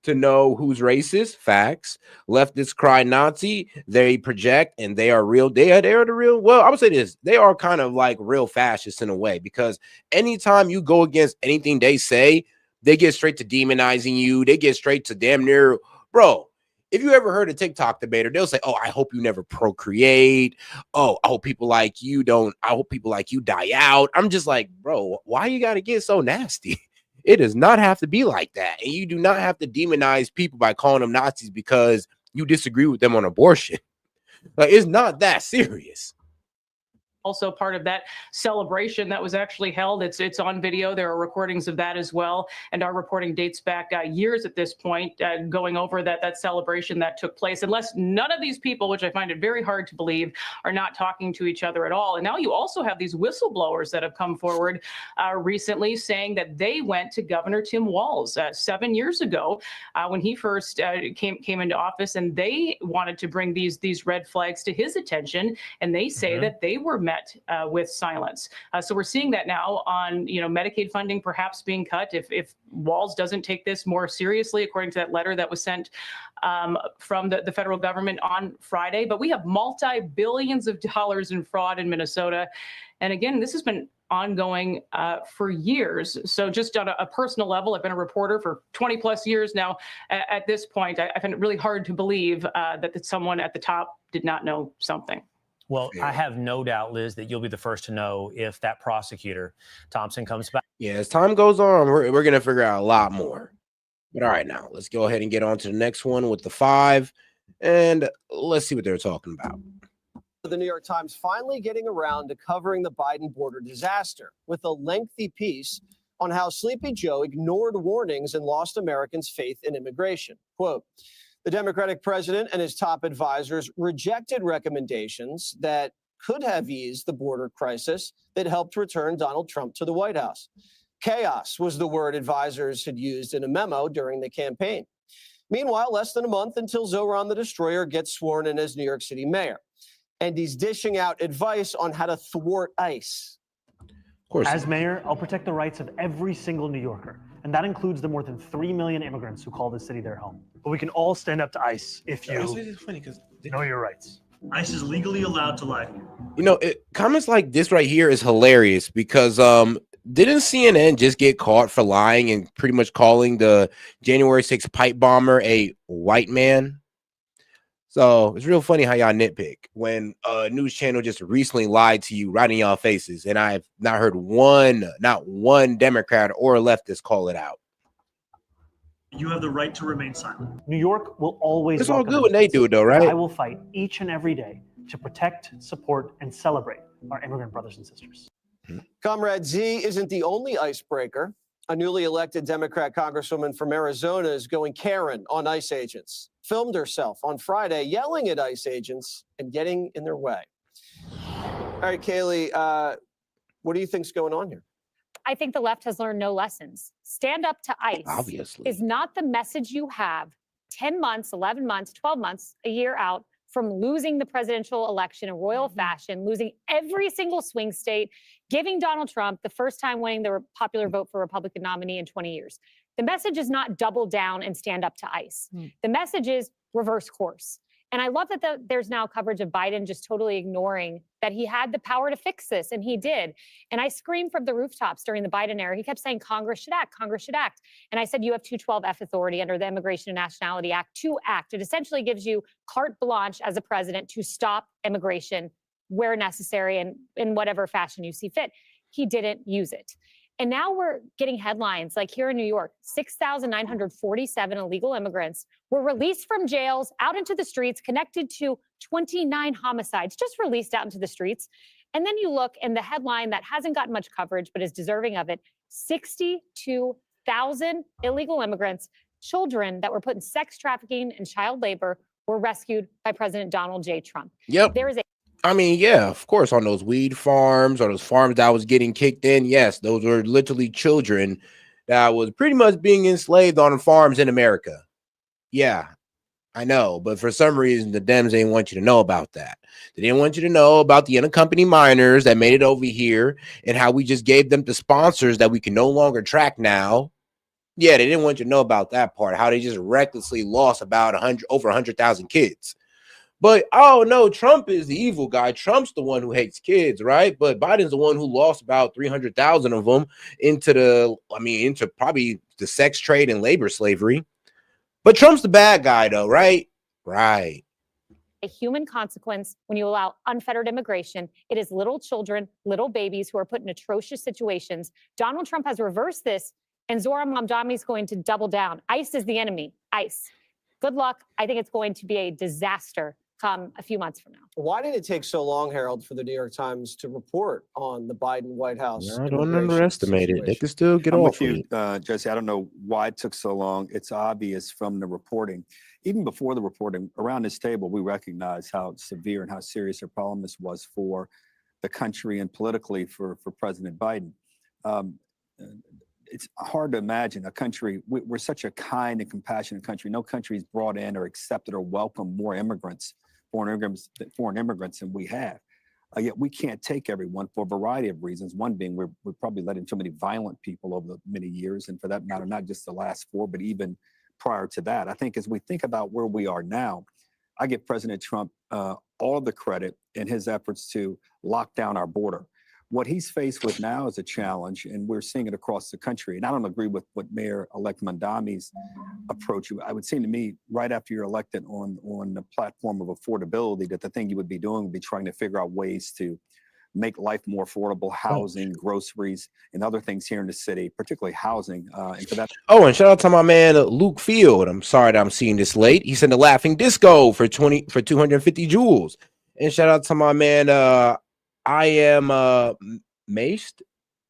to know who's racist. Facts. Leftists cry Nazi. They project and they are real. They are the real. Well, I would say this. They are kind of like real fascists in a way, because anytime you go against anything they say, they get straight to demonizing you. They get straight to damn near, bro. If you ever heard a TikTok debater, they'll say, oh, I hope you never procreate. Oh, I hope people like you don't. I hope people like you die out. I'm just like, bro, why you got to get so nasty? It does not have to be like that. And you do not have to demonize people by calling them Nazis because you disagree with them on abortion. Like, it's not that serious. Also part of that celebration that was actually held. It's on video. There are recordings of that as well. And our reporting dates back years at this point, going over that celebration that took place. Unless none of these people, which I find it very hard to believe, are not talking to each other at all. And now you also have these whistleblowers that have come forward recently saying that they went to Governor Tim Walz 7 years ago when he first came into office, and they wanted to bring these red flags to his attention. And they say that they were met with silence. So we're seeing that now on, Medicaid funding perhaps being cut if Walz doesn't take this more seriously, according to that letter that was sent from the federal government on Friday. But we have multi-billions of dollars in fraud in Minnesota. And again, this has been ongoing for years. So just on a personal level, I've been a reporter for 20 plus years now. At this point, I find it really hard to believe that someone at the top did not know something. Well, I have no doubt, Liz, that you'll be the first to know if that prosecutor, Thompson, comes back. Yeah, as time goes on, we're going to figure out a lot more. But all right, now let's go ahead and get on to the next one with the 5, and let's see what they're talking about. The New York Times finally getting around to covering the Biden border disaster with a lengthy piece on how Sleepy Joe ignored warnings and lost Americans' faith in immigration. Quote, the Democratic president and his top advisors rejected recommendations that could have eased the border crisis that helped return Donald Trump to the White House. Chaos was the word advisors had used in a memo during the campaign. Meanwhile, less than a month until Zoran the Destroyer gets sworn in as New York City mayor. And he's dishing out advice on how to thwart ICE. Of course. As mayor, I'll protect the rights of every single New Yorker. And that includes the more than 3 million immigrants who call this city their home. But we can all stand up to ICE if you know your rights. ICE is legally allowed to lie to you. You know, comments like this right here is hilarious because didn't CNN just get caught for lying and pretty much calling the January 6th pipe bomber a white man? So it's real funny how y'all nitpick when a news channel just recently lied to you right in y'all faces. And I've not heard not one Democrat or leftist call it out. You have the right to remain silent. New York will always. It's all good when they do it, though, right? I will fight each and every day to protect, support, and celebrate our immigrant brothers and sisters. Comrade Z isn't the only icebreaker. A newly elected Democrat congresswoman from Arizona is going Karen on ICE agents. Filmed herself on Friday yelling at ICE agents and getting in their way. All right, Kaylee, what do you think's going on here? I think the left has learned no lessons. Stand up to ICE Obviously is not the message you have 10 months, 11 months, 12 months, a year out from losing the presidential election in royal fashion, losing every single swing state, giving Donald Trump the first time winning the popular vote for Republican nominee in 20 years. The message is not double down and stand up to ICE. The message is reverse course. And I love that there's now coverage of Biden just totally ignoring that he had the power to fix this, and he did. And I screamed from the rooftops during the Biden era. He kept saying, Congress should act, Congress should act. And I said, you have 212F authority under the Immigration and Nationality Act to act. It essentially gives you carte blanche as a president to stop immigration where necessary and in whatever fashion you see fit. He didn't use it. And now we're getting headlines like here in New York, 6,947 illegal immigrants were released from jails out into the streets, connected to 29 homicides, just released out into the streets. And then you look and the headline that hasn't gotten much coverage, but is deserving of it, 62,000 illegal immigrants, children that were put in sex trafficking and child labor, were rescued by President Donald J. Trump. Yep. There is a I mean, yeah, of course, on those weed farms or those farms that was getting kicked in. Yes, those were literally children that was pretty much being enslaved on farms in America. Yeah, I know. But for some reason, the Dems didn't want you to know about that. They didn't want you to know about the unaccompanied minors that made it over here and how we just gave them to sponsors that we can no longer track now. Yeah, they didn't want you to know about that part, how they just recklessly lost about over 100,000 kids. But, oh, no, Trump is the evil guy. Trump's the one who hates kids, right? But Biden's the one who lost about 300,000 of them into probably the sex trade and labor slavery. But Trump's the bad guy, though, right? Right. a human consequence when you allow unfettered immigration. It is little children, little babies who are put in atrocious situations. Donald Trump has reversed this, and Zoran Mamdani is going to double down. ICE is the enemy. ICE. Good luck. I think it's going to be a disaster come a few months from now. Why did it take so long, Harold, for the New York Times to report on the Biden White House? I don't underestimate it. They can still get off with you, Jesse. I don't know why it took so long. It's obvious from the reporting. Even before the reporting, around this table, we recognize how severe and how serious a problem this was for the country and politically for President Biden. It's hard to imagine a country, we're such a kind and compassionate country. No country's brought in or accepted or welcomed more foreign immigrants than we have. Yet we can't take everyone for a variety of reasons. One being we're probably letting too many violent people over many years. And for that matter, not just the last 4, but even prior to that. I think as we think about where we are now, I give President Trump all the credit in his efforts to lock down our border. What he's faced with now is a challenge, and we're seeing it across the country. And I don't agree with what Mayor-elect Mandami's approach. I would seem to me, right after you're elected on the platform of affordability, that the thing you would be doing would be trying to figure out ways to make life more affordable, housing, groceries, and other things here in the city, particularly housing. And for that. Oh, and shout out to my man Luke Field. I'm sorry that I'm seeing this late. He sent a laughing disco for 250 jewels. And shout out to my man I am Maced.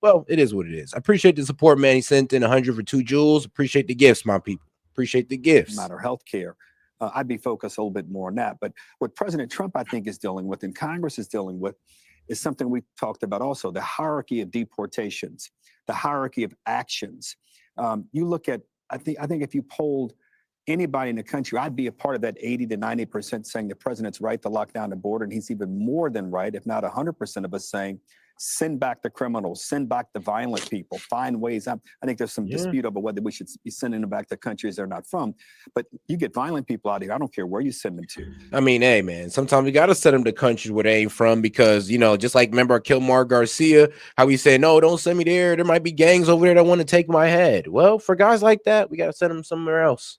Well, it is what it is. I appreciate the support, man. He sent in 100 for 2 jewels. Appreciate the gifts, my people. Appreciate the gifts. Matter health care. I'd be focused a little bit more on that. But what President Trump, I think, is dealing with and Congress is dealing with is something we talked about also, the hierarchy of deportations, the hierarchy of actions. You look at, I think if you polled anybody in the country, I'd be a part of that 80 to 90% saying the president's right to lock down the border. And he's even more than right, if not 100% of us saying, send back the criminals, send back the violent people, find ways. I think there's some dispute over whether we should be sending them back to countries they're not from. But you get violent people out here, I don't care where you send them to. I mean, hey, man, sometimes we got to send them to countries where they ain't from because, you know, just like remember Kilmar Garcia, how we say, no, don't send me there. There might be gangs over there that want to take my head. Well, for guys like that, we got to send them somewhere else.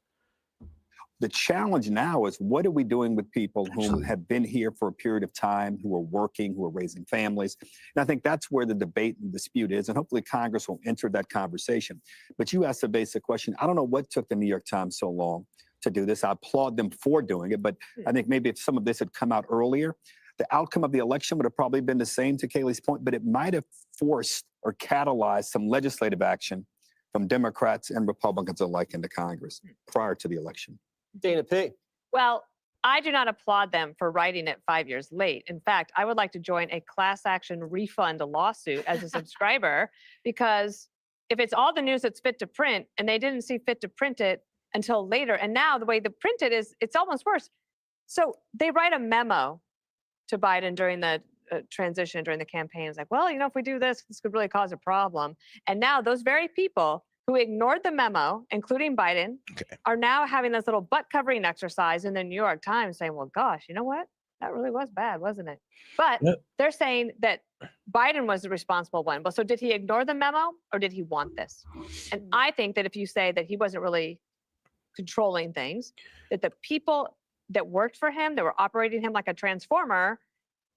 The challenge now is what are we doing with people who have been here for a period of time, who are working, who are raising families? And I think that's where the debate and dispute is. And hopefully Congress will enter that conversation. But you asked a basic question. I don't know what took the New York Times so long to do this. I applaud them for doing it. But I think maybe if some of this had come out earlier, the outcome of the election would have probably been the same, to Kaylee's point, but it might have forced or catalyzed some legislative action from Democrats and Republicans alike in the Congress prior to the election. Dana P. Well, I do not applaud them for writing it 5 years late. In fact, I would like to join a class action refund lawsuit as a subscriber, because if it's all the news that's fit to print and they didn't see fit to print it until later, and now the way they print it is, it's almost worse. So they write a memo to Biden during the transition, during the campaign. It's like, well, you know, if we do this, this could really cause a problem. And now those very people who ignored the memo, including Biden, are now having this little butt covering exercise in the New York Times saying, well, gosh, you know what? That really was bad, wasn't it? But they're saying that Biden was the responsible one. But so did he ignore the memo or did he want this? And I think that if you say that he wasn't really controlling things, that the people that worked for him, that were operating him like a transformer,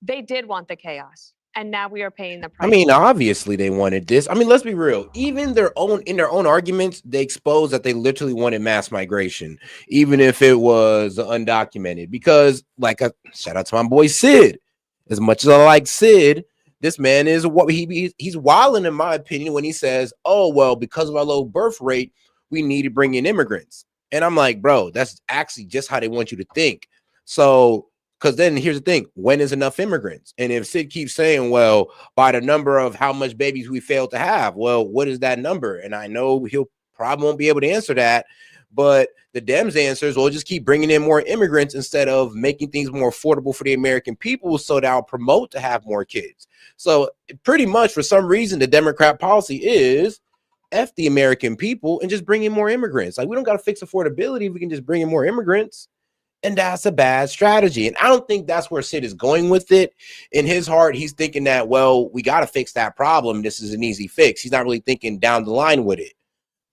they did want the chaos. And now we are paying the price. I mean, obviously they wanted this. I mean, let's be real. Even in their own arguments, they expose that they literally wanted mass migration, even if it was undocumented. Because, like, shout out to my boy Sid. As much as I like Sid, this man is what he's wilding, in my opinion, when he says, "Oh, well, because of our low birth rate, we need to bring in immigrants." And I'm like, bro, that's actually just how they want you to think. So. Because then here's the thing, when is enough immigrants? And if Sid keeps saying, well, by the number of how much babies we fail to have, well, what is that number? And I know he'll probably won't be able to answer that. But the Dems answers, we'll just keep bringing in more immigrants instead of making things more affordable for the American people so that'll promote to have more kids. So pretty much for some reason, the Democrat policy is F the American people and just bring in more immigrants. Like, we don't got to fix affordability if we can just bring in more immigrants. And that's a bad strategy. And I don't think that's where Sid is going with it. In his heart, he's thinking that, well, we got to fix that problem. This is an easy fix. He's not really thinking down the line with it.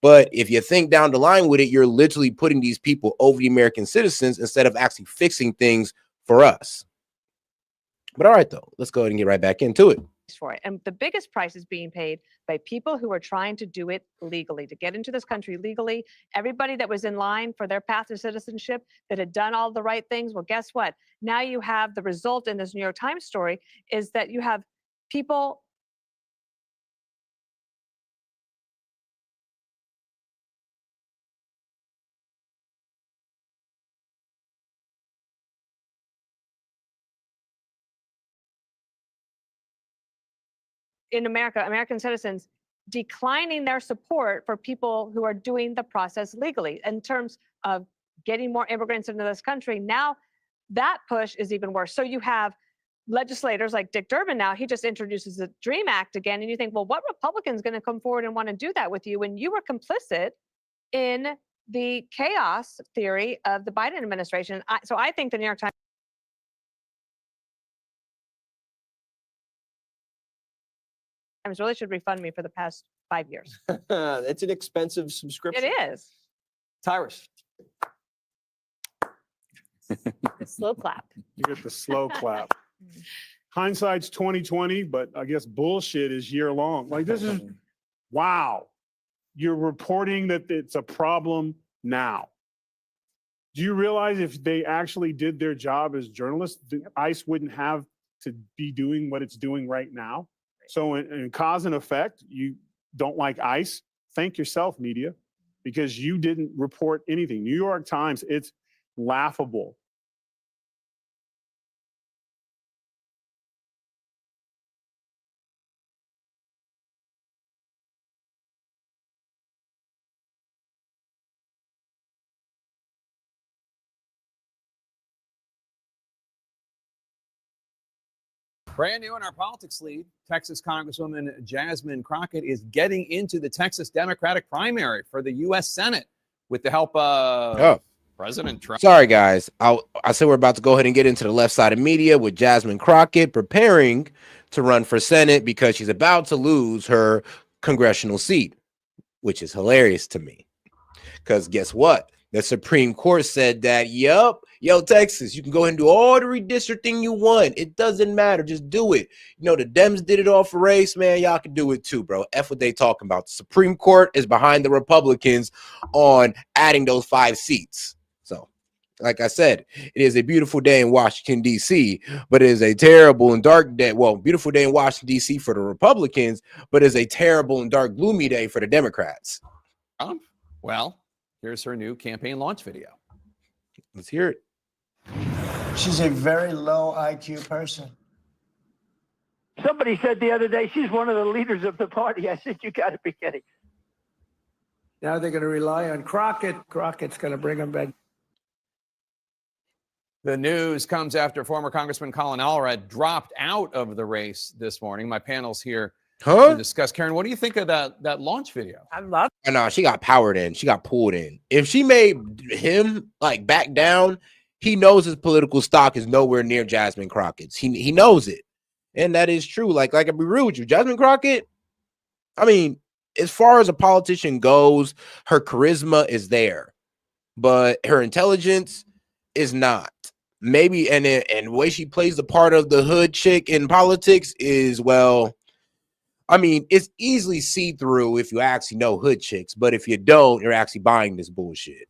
But if you think down the line with it, you're literally putting these people over the American citizens instead of actually fixing things for us. But all right, though, let's go ahead and get right back into it. For it. And the biggest price is being paid by people who are trying to do it legally, to get into this country legally. Everybody that was in line for their path to citizenship, that had done all the right things. Well, guess what? Now you have the result in this New York Times story is that you have people in America, American citizens, declining their support for people who are doing the process legally in terms of getting more immigrants into this country. Now that push is even worse. So you have legislators like Dick Durbin now, he just introduces the DREAM Act again. And you think, well, what Republican's going to come forward and want to do that with you when you were complicit in the chaos theory of the Biden administration? So I think the New York Times really should refund me for the past 5 years. It's an expensive subscription. It is. Tyrus. The slow clap. You get the slow clap. Hindsight's 2020, but I guess bullshit is year long. Like this is, wow. You're reporting that it's a problem now. Do you realize if they actually did their job as journalists, the ICE wouldn't have to be doing what it's doing right now? So in cause and effect, you don't like ICE, thank yourself, media, because you didn't report anything. New York Times, it's laughable. Brand new in our politics lead, Texas Congresswoman Jasmine Crockett is getting into the Texas Democratic primary for the U.S. Senate with the help of President Trump. Sorry, guys. I said we're about to go ahead and get into the left side of media with Jasmine Crockett preparing to run for Senate because she's about to lose her congressional seat, which is hilarious to me. Because guess what? The Supreme Court said that, yo, Texas, you can go ahead and do all the redistricting you want. It doesn't matter. Just do it. You know, the Dems did it all for race, man. Y'all can do it too, bro. F what they talking about. The Supreme Court is behind the Republicans on adding those 5 seats. So, like I said, it is a beautiful day in Washington, D.C., but it is a terrible and dark day. Well, beautiful day in Washington, D.C. for the Republicans, but it's a terrible and dark, gloomy day for the Democrats. Well, here's her new campaign launch video. Let's hear it. She's a very low IQ person. Somebody said the other day she's one of the leaders of the party. I said, you got to be kidding. Now they're going to rely on Crockett. Crockett's going to bring them back. The news comes after former Congressman Colin Allred dropped out of the race this morning. My panel's here to discuss. Karen, what do you think of that launch video? I love it. No, she got powered in. She got pulled in. If she made him like back down, he knows his political stock is nowhere near Jasmine Crockett's. He knows it. And that is true. Like I'll be real with you. Jasmine Crockett, I mean, as far as a politician goes, her charisma is there, but her intelligence is not. Maybe, and the way she plays the part of the hood chick in politics is, well, I mean, it's easily see-through if you actually know hood chicks, but if you don't, you're actually buying this bullshit.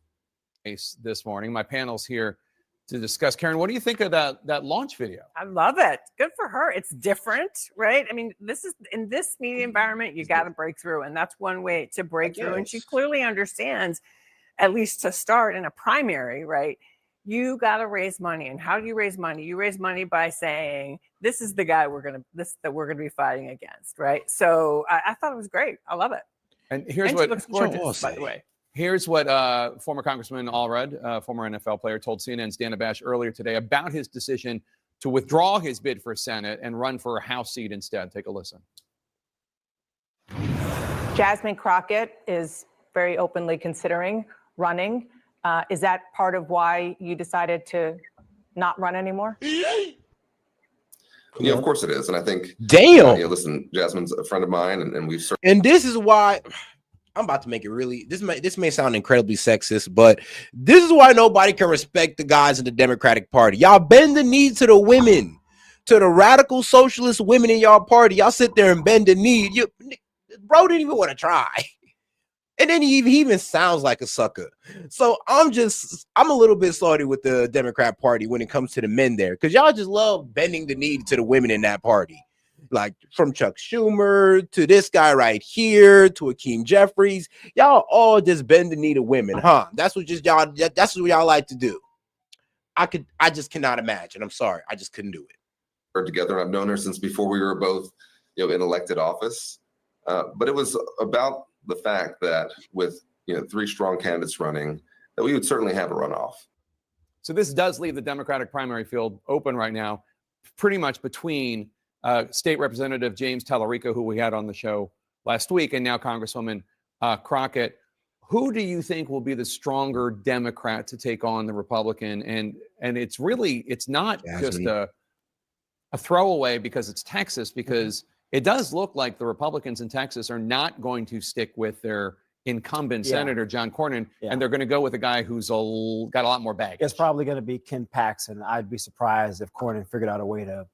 This morning, my panel's here to discuss. Karen, what do you think of that launch video? I love it. Good for her. It's different, right? I mean, this is in this media environment, you got to break through, and that's one way to break through. And she clearly understands, at least to start in a primary, right? You got to raise money. And how do you raise money? You raise money by saying, this is the guy we're going to be fighting against, right? So I thought it was great. I love it. And here's and what she looks gorgeous, by the way. Here's what former Congressman Allred, former NFL player, told CNN's Dana Bash earlier today about his decision to withdraw his bid for Senate and run for a House seat instead. Take a listen. Jasmine Crockett is very openly considering running. Is that part of why you decided to not run anymore? Yeah, of course it is. And I think, damn. Listen, Jasmine's a friend of mine, and we've certainly. And this is why I'm about to make it really, this may sound incredibly sexist, but this is why nobody can respect the guys in the Democratic Party. Y'all bend the knee to the women, to the radical socialist women in y'all party. Y'all sit there and bend the knee. Bro didn't even want to try. And then he even sounds like a sucker. So I'm a little bit salty with the Democrat Party when it comes to the men there, because y'all just love bending the knee to the women in that party. Like from Chuck Schumer to this guy right here to Hakeem Jeffries, y'all all just bend the knee to women, huh? That's what y'all like to do. I just cannot imagine. I'm sorry, I just couldn't do it. We're together. I've known her since before we were both, in elected office. But it was about the fact that with 3 strong candidates running, that we would certainly have a runoff. So this does leave the Democratic primary field open right now, pretty much between State Representative James Tallarico, who we had on the show last week, and now Congresswoman Crockett. Who do you think will be the stronger Democrat to take on the Republican? And it's not just a throwaway because it's Texas, because it does look like the Republicans in Texas are not going to stick with their incumbent Senator John Cornyn, and they're going to go with a guy who's got a lot more baggage. It's probably going to be Ken Paxton. I'd be surprised if Cornyn figured out a way to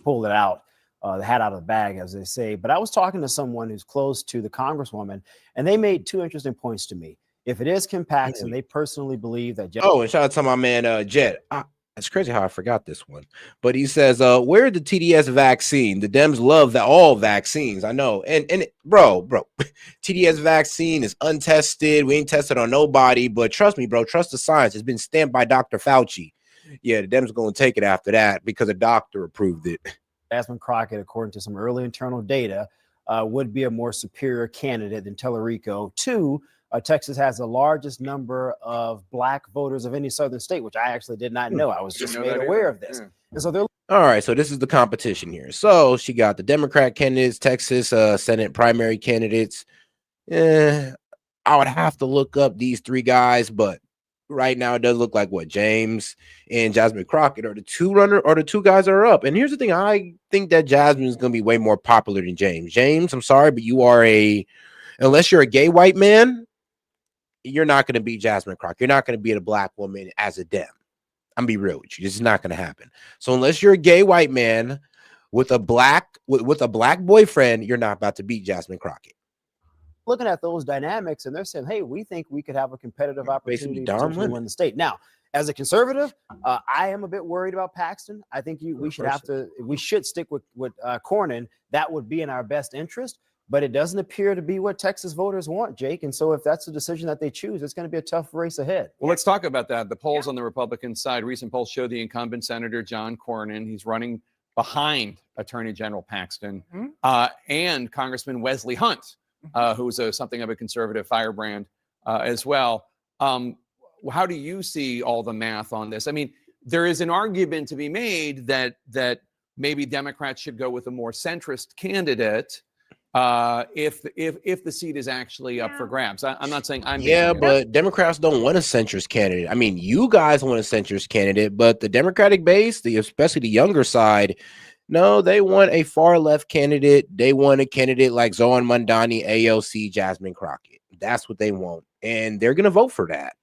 pull it out, the hat out of the bag, as they say. But I was talking to someone who's close to the Congresswoman, and they made two interesting points to me. If it is Ken Paxton, they personally believe that. Oh, and shout out to my man Jet. It's crazy how I forgot this one, but he says, "Where's the TDS vaccine? The Dems love all vaccines. I know, and bro, TDS vaccine is untested. We ain't tested on nobody, but trust me, bro. Trust the science. It's been stamped by Dr. Fauci. Yeah, the Dems are gonna take it after that because a doctor approved it." Jasmine Crockett, according to some early internal data, would be a more superior candidate than Tellerico. Two, Texas has the largest number of black voters of any southern state, which I actually did not know. I was just made aware of this. And so they're all right. So this is the competition here. So she got the Democrat candidates, Texas Senate primary candidates. I would have to look up these three guys, but right now it does look like James and Jasmine Crockett are the two guys that are up. And here's the thing. I think that Jasmine is going to be way more popular than James. James, I'm sorry, but you are unless you're a gay white man, you're not going to beat Jasmine Crockett. You're not going to beat a black woman as a Dem. I'm gonna be real with you. This is not going to happen. So unless you're a gay white man with a black boyfriend, you're not about to beat Jasmine Crockett. looking at those dynamics, and they're saying, hey, we think we could have a competitive opportunity to potentially win the state. Now, as a conservative, I am a bit worried about Paxton. I think we should stick with Cornyn. That would be in our best interest. But it doesn't appear to be what Texas voters want, Jake. And so if that's the decision that they choose, it's going to be a tough race ahead. Well, let's talk about that. The polls on the Republican side, recent polls show the incumbent Senator John Cornyn. He's running behind Attorney General Paxton and Congressman Wesley Hunt, who's something of a conservative firebrand as well. How do you see all the math on this? I mean, there is an argument to be made that maybe Democrats should go with a more centrist candidate if the seat is actually up for grabs. I'm not saying I'm but Democrats don't want a centrist candidate. I mean, you guys want a centrist candidate, but the Democratic base, especially the younger side, no, they want a far left candidate. They want a candidate like Zohan Mandani, AOC, Jasmine Crockett. That's what they want, and they're gonna vote for that.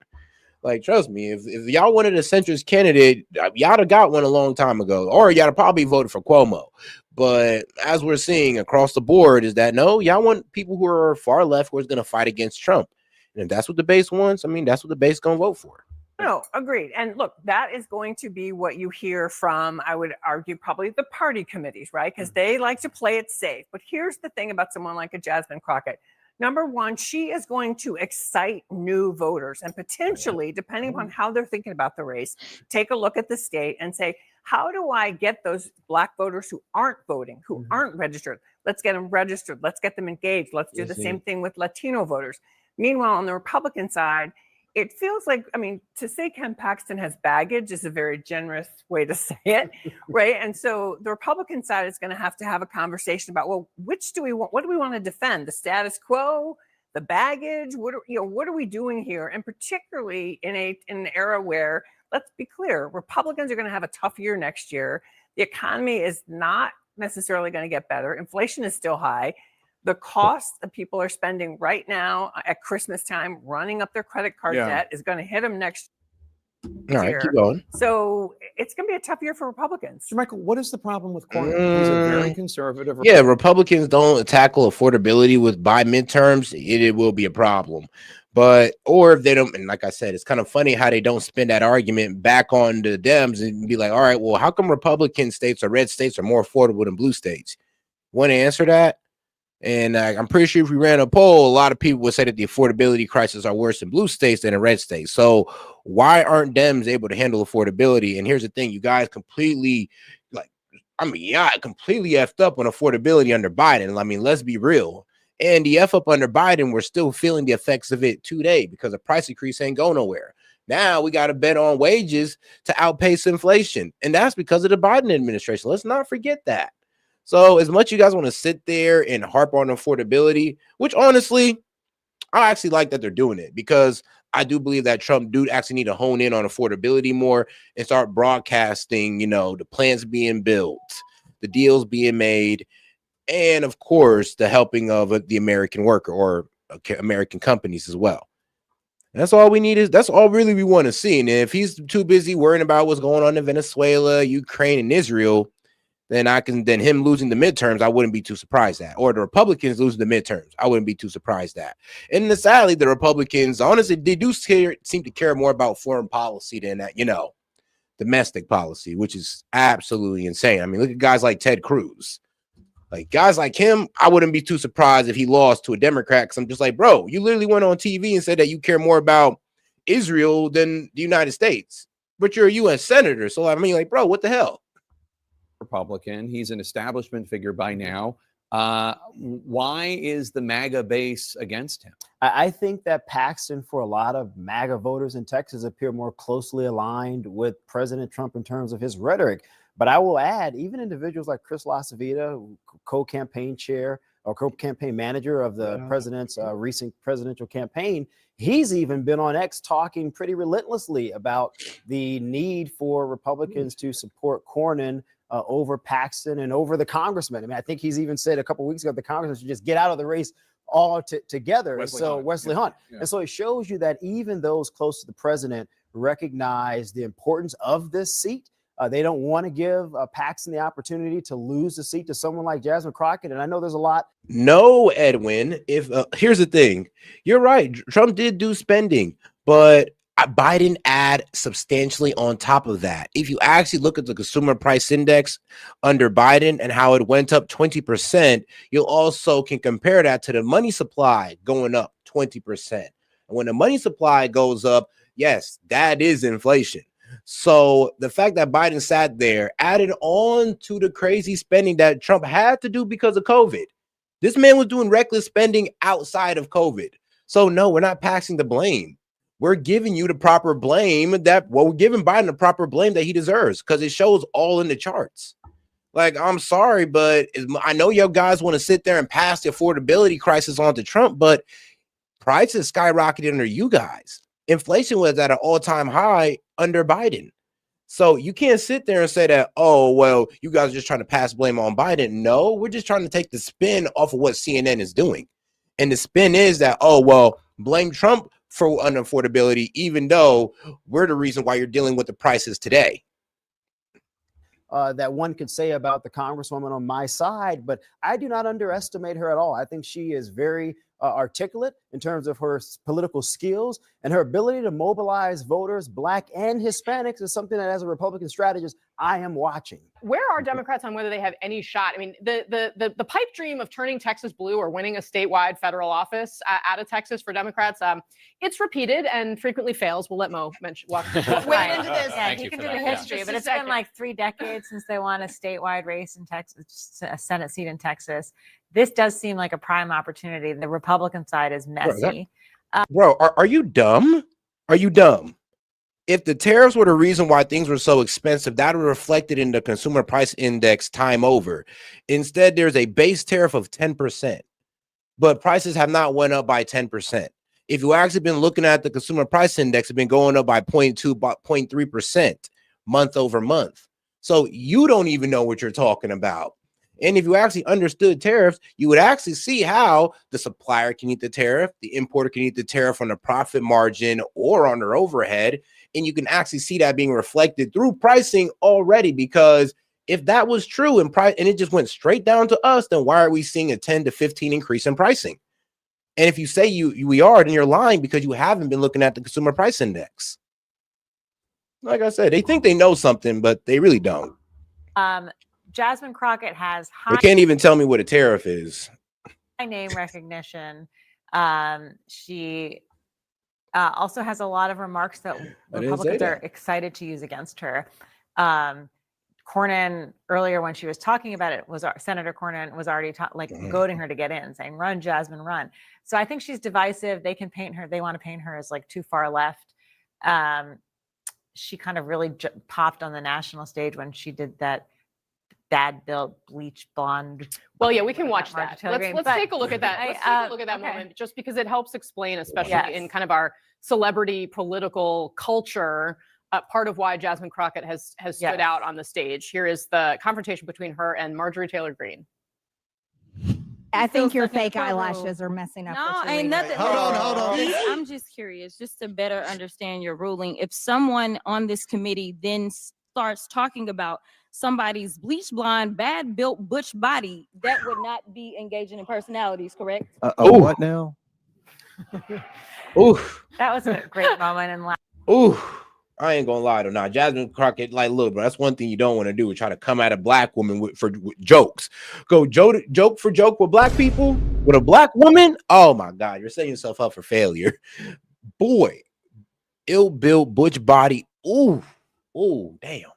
Like, trust me, if y'all wanted a centrist candidate, y'all have got one a long time ago, or y'all probably voted for Cuomo. But as we're seeing across the board is that, no, y'all want people who are far left who is going to fight against Trump. And if that's what the base wants, I mean, that's what the base is going to vote for. No, agreed. And look, that is going to be what you hear from, I would argue, probably the party committees, right? Because they like to play it safe. But here's the thing about someone like a Jasmine Crockett. Number one, she is going to excite new voters and potentially, depending upon how they're thinking about the race, take a look at the state and say, how do I get those Black voters who aren't voting, who aren't registered? Let's get them registered. Let's get them engaged. Let's do the same thing with Latino voters. Meanwhile, on the Republican side, it feels like, I mean, to say Ken Paxton has baggage is a very generous way to say it, right? And so the Republican side is going to have a conversation about, well, which do we want? What do we want to defend? The status quo, the baggage? What are we doing here? And particularly in an era where, let's be clear, Republicans are going to have a tough year next year. The economy is not necessarily going to get better. Inflation is still high. The cost that people are spending right now at Christmas time, running up their credit card debt, is going to hit them next year. All right, keep going. So it's going to be a tough year for Republicans. So, Michael, what is the problem with Cornyn? He's a very conservative. Yeah, Republicans don't tackle affordability by midterms. It will be a problem. Or if they don't, and like I said, it's kind of funny how they don't spin that argument back on the Dems and be like, all right, well, how come Republican states or red states are more affordable than blue states? Want to answer that? And I'm pretty sure if we ran a poll, a lot of people would say that the affordability crisis are worse in blue states than in red states. So why aren't Dems able to handle affordability? And here's the thing, you guys completely completely effed up on affordability under Biden. I mean, let's be real. And the F up under Biden, we're still feeling the effects of it today because the price increase ain't going nowhere. Now we got to bet on wages to outpace inflation. And that's because of the Biden administration. Let's not forget that. So as much you guys want to sit there and harp on affordability, which honestly, I actually like that they're doing it because I do believe that Trump do actually need to hone in on affordability more and start broadcasting, the plans being built, the deals being made. and of course the helping of the American worker or American companies as well. That's all we need. That's all really we want to see. And if he's too busy worrying about what's going on in Venezuela, Ukraine, and Israel, then him losing the midterms, I wouldn't be too surprised at. Or the Republicans losing the midterms, I wouldn't be too surprised at. And sadly, the Republicans, honestly, they do seem to care more about foreign policy than that, domestic policy, which is absolutely insane. I mean, look at guys like Ted Cruz. Like guys like him, I wouldn't be too surprised if he lost to a Democrat. Because I'm just like, bro, you literally went on TV and said that you care more about Israel than the United States, but you're a U.S. senator. So I mean, like, bro, what the hell? Republican. He's an establishment figure by now. Why is the MAGA base against him? I think that Paxton, for a lot of MAGA voters in Texas, appear more closely aligned with President Trump in terms of his rhetoric. But I will add, even individuals like Chris LaCivita, co-campaign chair or co-campaign manager of the president's recent presidential campaign, he's even been on X talking pretty relentlessly about the need for Republicans to support Cornyn over Paxton and over the congressman. I mean, I think he's even said a couple of weeks ago the congressman should just get out of the race all together. Wesley Hunt. Yeah. And so it shows you that even those close to the president recognize the importance of this seat. They don't want to give Paxton the opportunity to lose the seat to someone like Jasmine Crockett. And I know there's a lot. No, Edwin. If here's the thing, you're right. Trump did do spending, but Biden add substantially on top of that. If you actually look at the consumer price index under Biden and how it went up 20%, you'll also can compare that to the money supply going up 20%. And when the money supply goes up, yes, that is inflation. So the fact that Biden sat there added on to the crazy spending that Trump had to do because of COVID. This man was doing reckless spending outside of COVID. So no, we're not passing the blame. We're giving you the proper blame we're giving Biden the proper blame that he deserves because it shows all in the charts. Like, I'm sorry, but I know you guys want to sit there and pass the affordability crisis on to Trump, but prices skyrocketed under you guys. Inflation was at an all-time high under Biden. So you can't sit there and say that, oh, well, you guys are just trying to pass blame on Biden. No, we're just trying to take the spin off of what CNN is doing. And the spin is that, oh, well, blame Trump for unaffordability, even though we're the reason why you're dealing with the prices today. That one could say about the congresswoman on my side, but I do not underestimate her at all. I think she is very articulate in terms of her political skills, and her ability to mobilize voters, Black and Hispanics, is something that as a Republican strategist, I am watching. Where are Democrats on whether they have any shot? I mean, the pipe dream of turning Texas blue or winning a statewide federal office out of Texas for Democrats, it's repeated and frequently fails. We'll let Mo walk into this. Yeah, he can do the history, but it's been like 3 decades since they won a statewide race in Texas, a Senate seat in Texas. This does seem like a prime opportunity. The Republican side is messy. Bro, are you dumb? Are you dumb? If the tariffs were the reason why things were so expensive, that would reflect it in the consumer price index time over. Instead, there's a base tariff of 10%, but prices have not went up by 10%. If you actually been looking at the consumer price index, it's been going up by 0.3% month over month. So you don't even know what you're talking about. And if you actually understood tariffs, you would actually see how the supplier can eat the tariff, the importer can eat the tariff on the profit margin or on their overhead. And you can actually see that being reflected through pricing already, because if that was true and it just went straight down to us, then why are we seeing a 10 to 15 increase in pricing? And if you say we are, then you're lying because you haven't been looking at the consumer price index. Like I said, they think they know something, but they really don't. Jasmine Crockett has They can't even tell me what a tariff is. high name recognition. She also has a lot of remarks that Republicans are excited to use against her. Cornyn, earlier when she was talking about it, Senator Cornyn was already goading her to get in, saying, run, Jasmine, run. So I think she's divisive. They can paint her. They want to paint her as like too far left. She kind of really popped on the national stage when she did that bad built bleach blonde. Well, yeah, we can watch that. Let's take a look at that. Let's take a look at that moment, just because it helps explain, especially in kind of our celebrity political culture, part of why Jasmine Crockett has stood out on the stage. Here is the confrontation between her and Marjorie Taylor Greene. I think your fake eyelashes are messing up. No, what you're ain't reading. nothing. Hold on. I'm just curious, just to better understand your ruling. If someone on this committee then starts talking about somebody's bleach blonde, bad built butch body, that would not be engaging in personalities, correct? What now? Oof. That was a great moment in life. Ooh, I ain't gonna lie though. Now, Jasmine Crockett, like, look, bro, that's one thing you don't want to do is try to come at a black woman with jokes. Go joke for joke with black people with a black woman. Oh my God, you're setting yourself up for failure, boy. Ill-built butch body. Ooh, damn.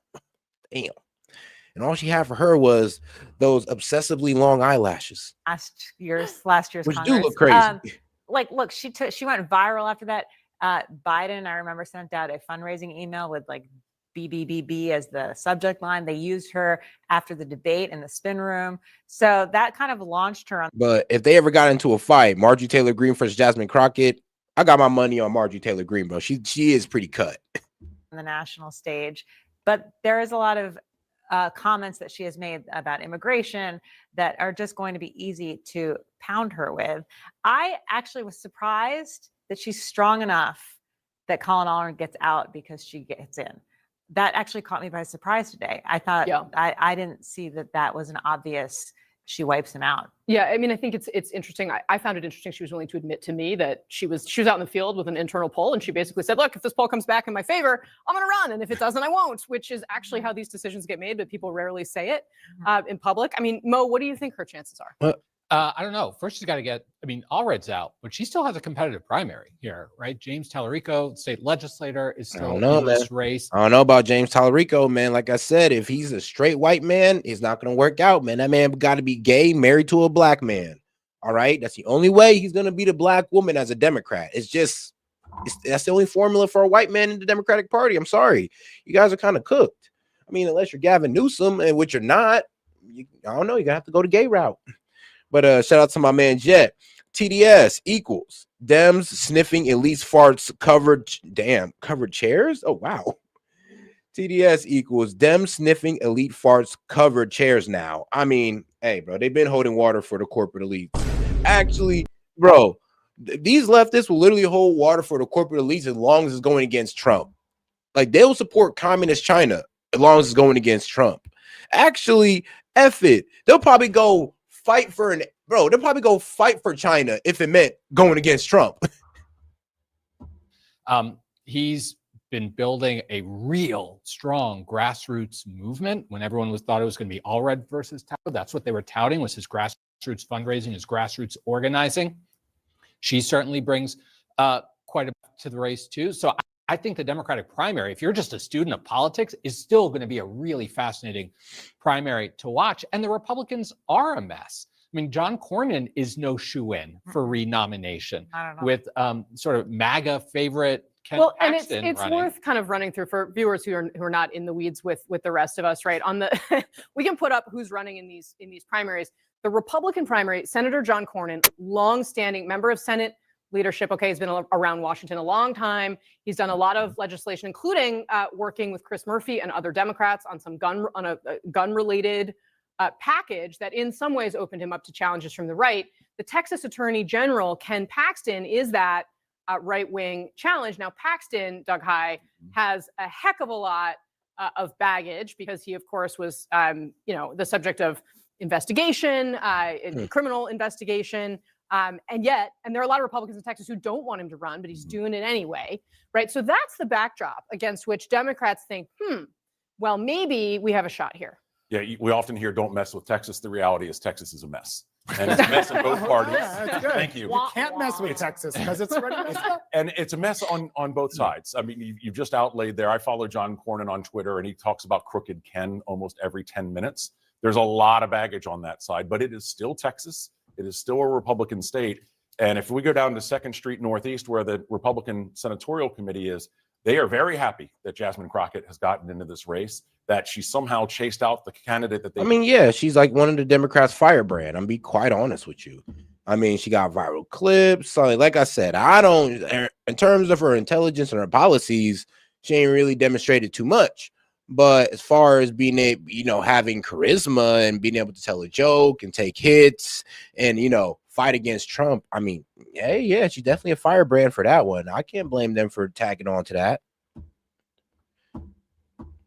And all she had for her was those obsessively long eyelashes. Last year's Which Congress. do look crazy. Look, she went viral after that. Biden, I remember, sent out a fundraising email with like BBBB as the subject line. They used her after the debate in the spin room. So that kind of launched her on. But if they ever got into a fight, Marjorie Taylor Greene versus Jasmine Crockett, I got my money on Marjorie Taylor Greene, bro. She is pretty cut. On the national stage. But there is a lot of comments that she has made about immigration that are just going to be easy to pound her with. I actually was surprised that she's strong enough that Colin Allred gets out because she gets in. That actually caught me by surprise today. I thought, I didn't see that was an obvious, she wipes him out. Yeah, I mean, I think it's interesting. I found it interesting she was willing to admit to me that she was out in the field with an internal poll, and she basically said, look, if this poll comes back in my favor, I'm going to run, and if it doesn't, I won't, which is actually how these decisions get made, but people rarely say it in public. I mean, Mo, what do you think her chances are? I don't know. First, she's got to get, Allred's out, but she still has a competitive primary here, right? James Tallarico, state legislator, is still in this race. I don't know about James Tallarico, man. Like I said, if he's a straight white man, it's not going to work out, man. That man got to be gay, married to a black man. All right. That's the only way he's going to beat a black woman as a Democrat. That's the only formula for a white man in the Democratic Party. I'm sorry. You guys are kind of cooked. I mean, unless you're Gavin Newsom, and which you're not, I don't know. You're going to have to go the gay route. But shout out to my man Jet. TDS equals Dems sniffing elites farts covered chairs. Oh wow. TDS equals Dems sniffing elite farts covered chairs now. I mean, hey, bro, they've been holding water for the corporate elites. Actually, bro, these leftists will literally hold water for the corporate elites as long as it's going against Trump. Like, they'll support communist China as long as it's going against Trump. Actually, F it. They'll probably go fight for China if it meant going against Trump. He's been building a real strong grassroots movement. When everyone thought it was going to be Allred versus Tao, that's what they were touting, was his grassroots fundraising, his grassroots organizing. She certainly brings quite a bit to the race too. So I think the Democratic primary, if you're just a student of politics, is still going to be a really fascinating primary to watch. And the Republicans are a mess. I mean, John Cornyn is no shoe-in for renomination with sort of MAGA favorite Ken Paxton. And it's running. worth kind of running through for viewers who are not in the weeds with the rest of us, right? On the we can put up who's running in these primaries. The Republican primary, Senator John Cornyn, longstanding member of Senate leadership. Okay, he's been around Washington a long time. He's done a lot of legislation, including working with Chris Murphy and other Democrats on a gun-related package that in some ways opened him up to challenges from the right. The Texas Attorney General, Ken Paxton, is that right-wing challenge. Now, Paxton, Doug High, has a heck of a lot of baggage because he, of course, was the subject of investigation, criminal investigation. And there are a lot of Republicans in Texas who don't want him to run, but he's doing it anyway, right? So that's the backdrop against which Democrats think, well, maybe we have a shot here. Yeah, we often hear don't mess with Texas. The reality is Texas is a mess. And it's a mess in both parties. That's good. Thank you. You can't mess with Texas because it's already messed up. And it's a mess on both sides. I mean, you've just outlaid there. I follow John Cornyn on Twitter, and he talks about Crooked Ken almost every 10 minutes. There's a lot of baggage on that side, but it is still Texas. It is still a Republican state. And if we go down to 2nd Street Northeast, where the Republican Senatorial Committee is, they are very happy that Jasmine Crockett has gotten into this race, that she somehow chased out the candidate that they... I mean, yeah, she's like one of the Democrats' firebrand. I'm be quite honest with you. I mean, she got viral clips. So like I said, in terms of her intelligence and her policies, she ain't really demonstrated too much. But as far as being a, having charisma and being able to tell a joke and take hits and, fight against Trump, I mean, hey, yeah, she's definitely a firebrand for that one. I can't blame them for tagging on to that.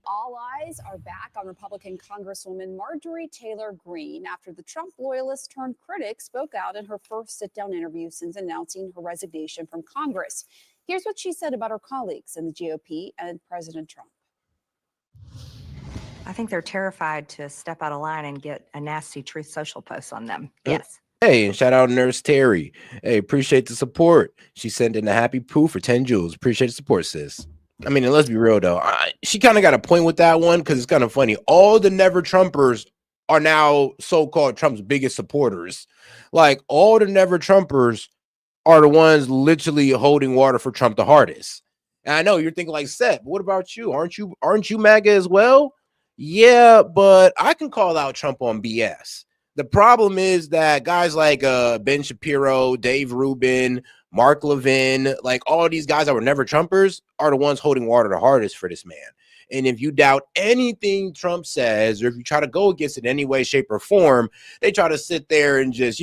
All eyes are back on Republican Congresswoman Marjorie Taylor Greene after the Trump loyalist turned critic spoke out in her first sit-down interview since announcing her resignation from Congress. Here's what she said about her colleagues in the GOP and President Trump. I think they're terrified to step out of line and get a nasty Truth Social post on them. Yes. Hey, and shout out Nurse Terry. Hey, appreciate the support. She sent in a happy poo for 10 joules. Appreciate the support, sis. I mean, and let's be real though. She kind of got a point with that one because it's kind of funny. All the never Trumpers are now so-called Trump's biggest supporters. Like all the never Trumpers are the ones literally holding water for Trump the hardest. And I know you're thinking like, Seth, what about you? Aren't you MAGA as well? Yeah, but I can call out Trump on BS. The problem is that guys like Ben Shapiro, Dave Rubin, Mark Levin, like all these guys that were never Trumpers are the ones holding water the hardest for this man. And if you doubt anything Trump says, or if you try to go against it in any way, shape, or form, they try to sit there and just,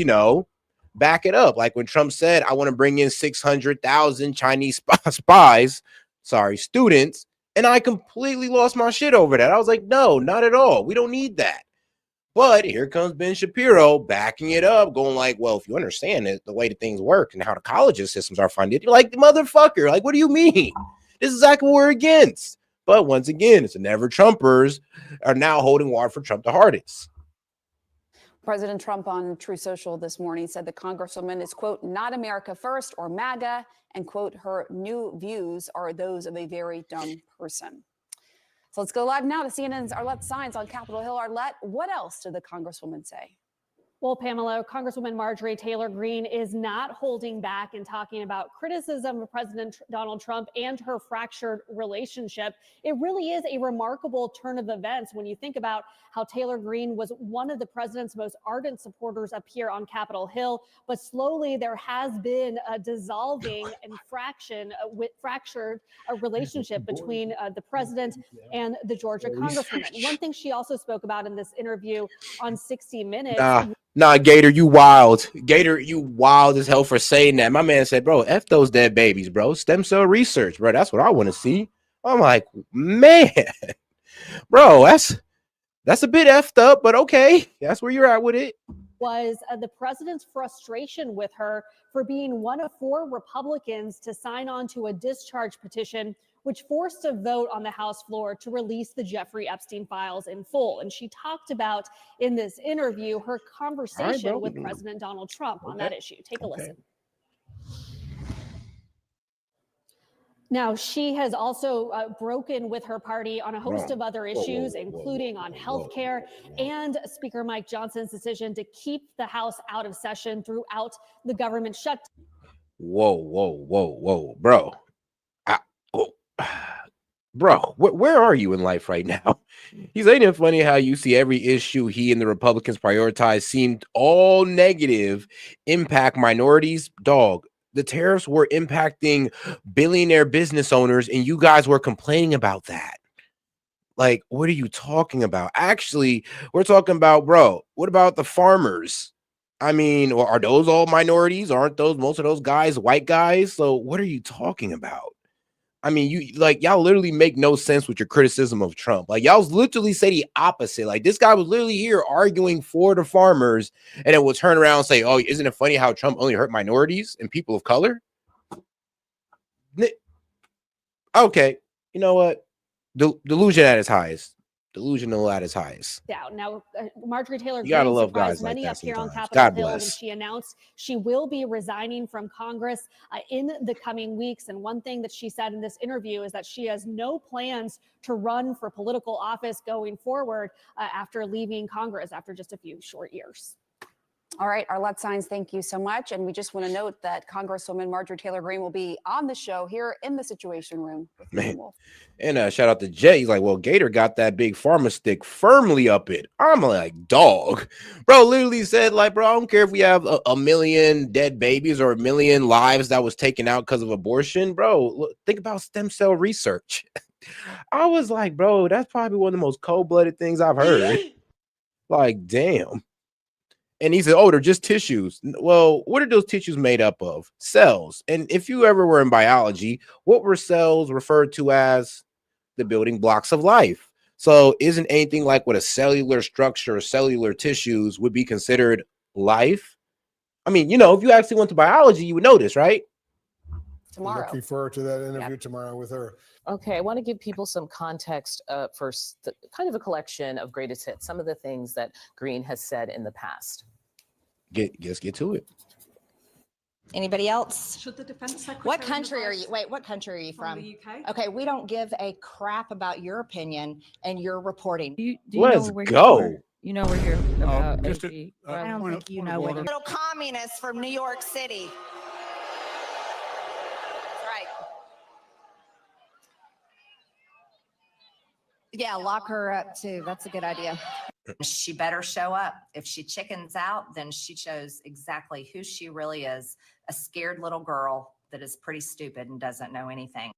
back it up. Like when Trump said, I want to bring in 600,000 Chinese students. And I completely lost my shit over that. I was like, no, not at all. We don't need that. But here comes Ben Shapiro backing it up, going like, well, if you understand it, the way that things work and how the colleges systems are funded, you're like, the motherfucker, like, what do you mean? This is exactly what we're against. But once again, it's the never Trumpers are now holding water for Trump the hardest. President Trump on Truth Social this morning said the Congresswoman is, quote, not America first or MAGA, and, quote, her new views are those of a very dumb person. So let's go live now to CNN's Arlette Saenz on Capitol Hill. Arlette, what else did the Congresswoman say? Well, Pamela, Congresswoman Marjorie Taylor Greene is not holding back in talking about criticism of President Donald Trump and her fractured relationship. It really is a remarkable turn of events when you think about how Taylor Greene was one of the president's most ardent supporters up here on Capitol Hill. But slowly there has been a dissolving and fractured relationship between the president and the Georgia Congresswoman. One thing she also spoke about in this interview on 60 Minutes. Nah, Gator, you wild. Gator, you wild as hell for saying that. My man said, bro, F those dead babies, bro. Stem cell research, bro. That's what I want to see. I'm like, man, bro, that's a bit effed up, but okay. That's where you're at with it. Was the president's frustration with her for being one of 4 Republicans to sign on to a discharge petition, which forced a vote on the House floor to release the Jeffrey Epstein files in full. And she talked about in this interview her conversation with President Donald Trump on that issue. Take a listen. Now, she has also broken with her party on a host of other issues, including on health care and Speaker Mike Johnson's decision to keep the House out of session throughout the government shutdown. Whoa, bro. Bro, where are you in life right now? He's ain't it funny how you see every issue he and the Republicans prioritize seemed all negative, impact minorities. Dog, the tariffs were impacting billionaire business owners, and you guys were complaining about that. Like, what are you talking about? Actually, we're talking about, bro, what about the farmers? I mean, are those all minorities? Aren't those most of those guys white guys? So what are you talking about? I mean, y'all literally make no sense with your criticism of Trump. Like, y'all literally say the opposite. Like, this guy was literally here arguing for the farmers, and then will turn around and say, oh, isn't it funny how Trump only hurt minorities and people of color? Okay, you know what? Delusion at its highest. Delusional at its highest. Now, Marjorie Taylor You gotta Greene love surprised guys like many that up here on sometimes. Capitol God Hill when bless. she announced she will be resigning from Congress in the coming weeks. And one thing that she said in this interview is that she has no plans to run for political office going forward after leaving Congress after just a few short years. All right, Arlette Saenz, thank you so much. And we just want to note that Congresswoman Marjorie Taylor Greene will be on the show here in the Situation Room with Man. Wolf. And shout out to Jay. He's like, well, Gator got that big pharma stick firmly up it. I'm like, dog. Bro literally said, like, bro, I don't care if we have a million dead babies or a million lives that was taken out because of abortion. Bro, look, think about stem cell research. I was like, bro, that's probably one of the most cold-blooded things I've heard. Like, damn. And he said, oh, they're just tissues. Well, what are those tissues made up of? Cells. And if you ever were in biology, what were cells referred to as? The building blocks of life. So isn't anything like what a cellular structure or cellular tissues would be considered life? I mean, if you actually went to biology, you would know this, right? Tomorrow. Looking forward to that interview tomorrow with her. Okay, I want to give people some context for kind of a collection of greatest hits, some of the things that Green has said in the past. Let's get to it. Anybody else? Should the defense secretary? What country are you? Wait, what country are you from? The UK. Okay, we don't give a crap about your opinion and your reporting. Let's go. You know we're here about just AG. I don't think you know what you're. Little communist from New York City. That's right. Yeah, lock her up too. That's a good idea. She better show up. If she chickens out, then she shows exactly who she really is, a scared little girl that is pretty stupid and doesn't know anything.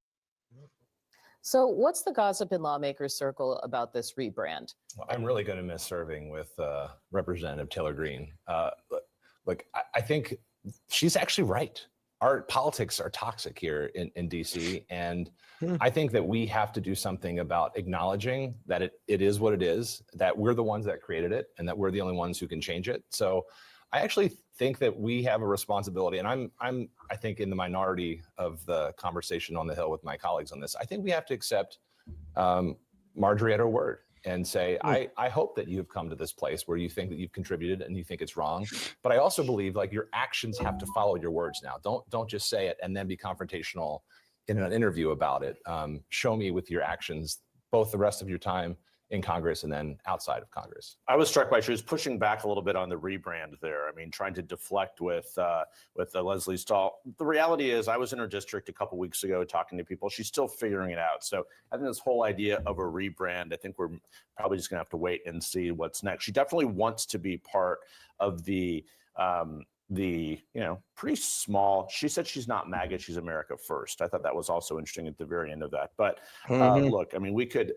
So what's the gossip in lawmakers circle about this rebrand? Well, I'm really going to miss serving with Representative Taylor Greene. Look, I think she's actually right. Our politics are toxic here in DC. And I think that we have to do something about acknowledging that it is what it is, that we're the ones that created it and that we're the only ones who can change it. So I actually think that we have a responsibility, and I think in the minority of the conversation on the Hill with my colleagues on this. I think we have to accept Marjorie at her word and say, I hope that you've come to this place where you think that you've contributed and you think it's wrong. But I also believe like your actions have to follow your words now. Don't just say it and then be confrontational in an interview about it. Show me with your actions, both the rest of your time in Congress and then outside of Congress. I was struck by she was pushing back a little bit on the rebrand there. I mean, trying to deflect with Leslie Stahl. The reality is I was in her district a couple weeks ago talking to people. She's still figuring it out. So I think this whole idea of a rebrand, I think we're probably just gonna have to wait and see what's next. She definitely wants to be part of the pretty small, she said she's not MAGA, she's America First. I thought that was also interesting at the very end of that. But look, I mean, we could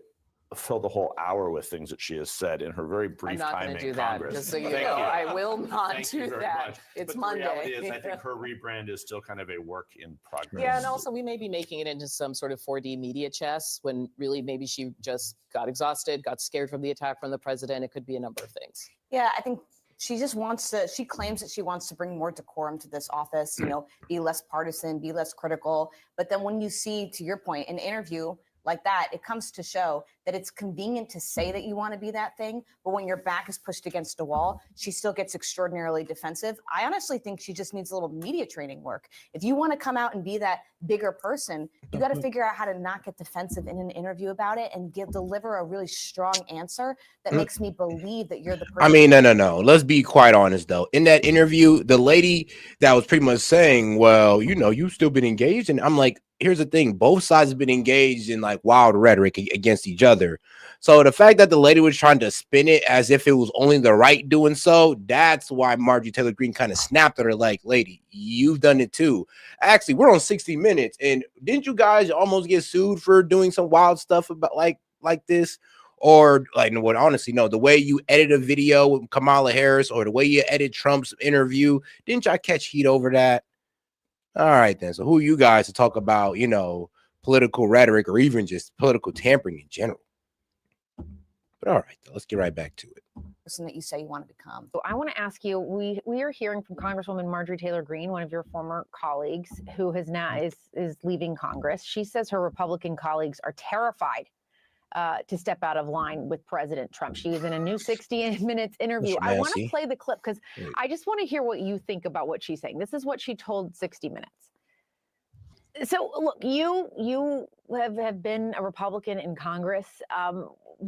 fill the whole hour with things that she has said in her very brief time in Congress. Just so you know, I will not do that. It's but Monday. The reality is, I think her rebrand is still kind of a work in progress. Yeah, and also we may be making it into some sort of 4D media chess when really maybe she just got exhausted, got scared from the attack from the president. It could be a number of things. Yeah, I think she just wants to, she claims that she wants to bring more decorum to this office, be less partisan, be less critical. But then when you see, to your point, an interview like that, it comes to show that it's convenient to say that you want to be that thing, but when your back is pushed against a wall, she still gets extraordinarily defensive. I honestly think she just needs a little media training work. If you want to come out and be that bigger person, you got to figure out how to not get defensive in an interview about it and deliver a really strong answer that makes me believe that you're the person. I mean, no. Let's be quite honest, though. In that interview, the lady that was pretty much saying, well, you've still been engaged. And I'm like, here's the thing. Both sides have been engaged in like wild rhetoric against each other. So the fact that the lady was trying to spin it as if it was only the right doing so, that's why Marjorie Taylor Greene kind of snapped at her like, lady, you've done it too. Actually, we're on 60 Minutes. And didn't you guys almost get sued for doing some wild stuff about like this? Or like, what? Honestly, no, the way you edit a video with Kamala Harris or the way you edit Trump's interview, didn't y'all catch heat over that? All right, then. So who are you guys to talk about, political rhetoric or even just political tampering in general? But all right, let's get right back to it. Person that you say you want to become. So I want to ask you, we are hearing from Congresswoman Marjorie Taylor Greene, one of your former colleagues who has now is leaving Congress. She says her Republican colleagues are terrified to step out of line with President Trump. She was in a new 60 Minutes interview. I want to play the clip because I just want to hear what you think about what she's saying. This is what she told 60 Minutes. So look, you have been a Republican in Congress.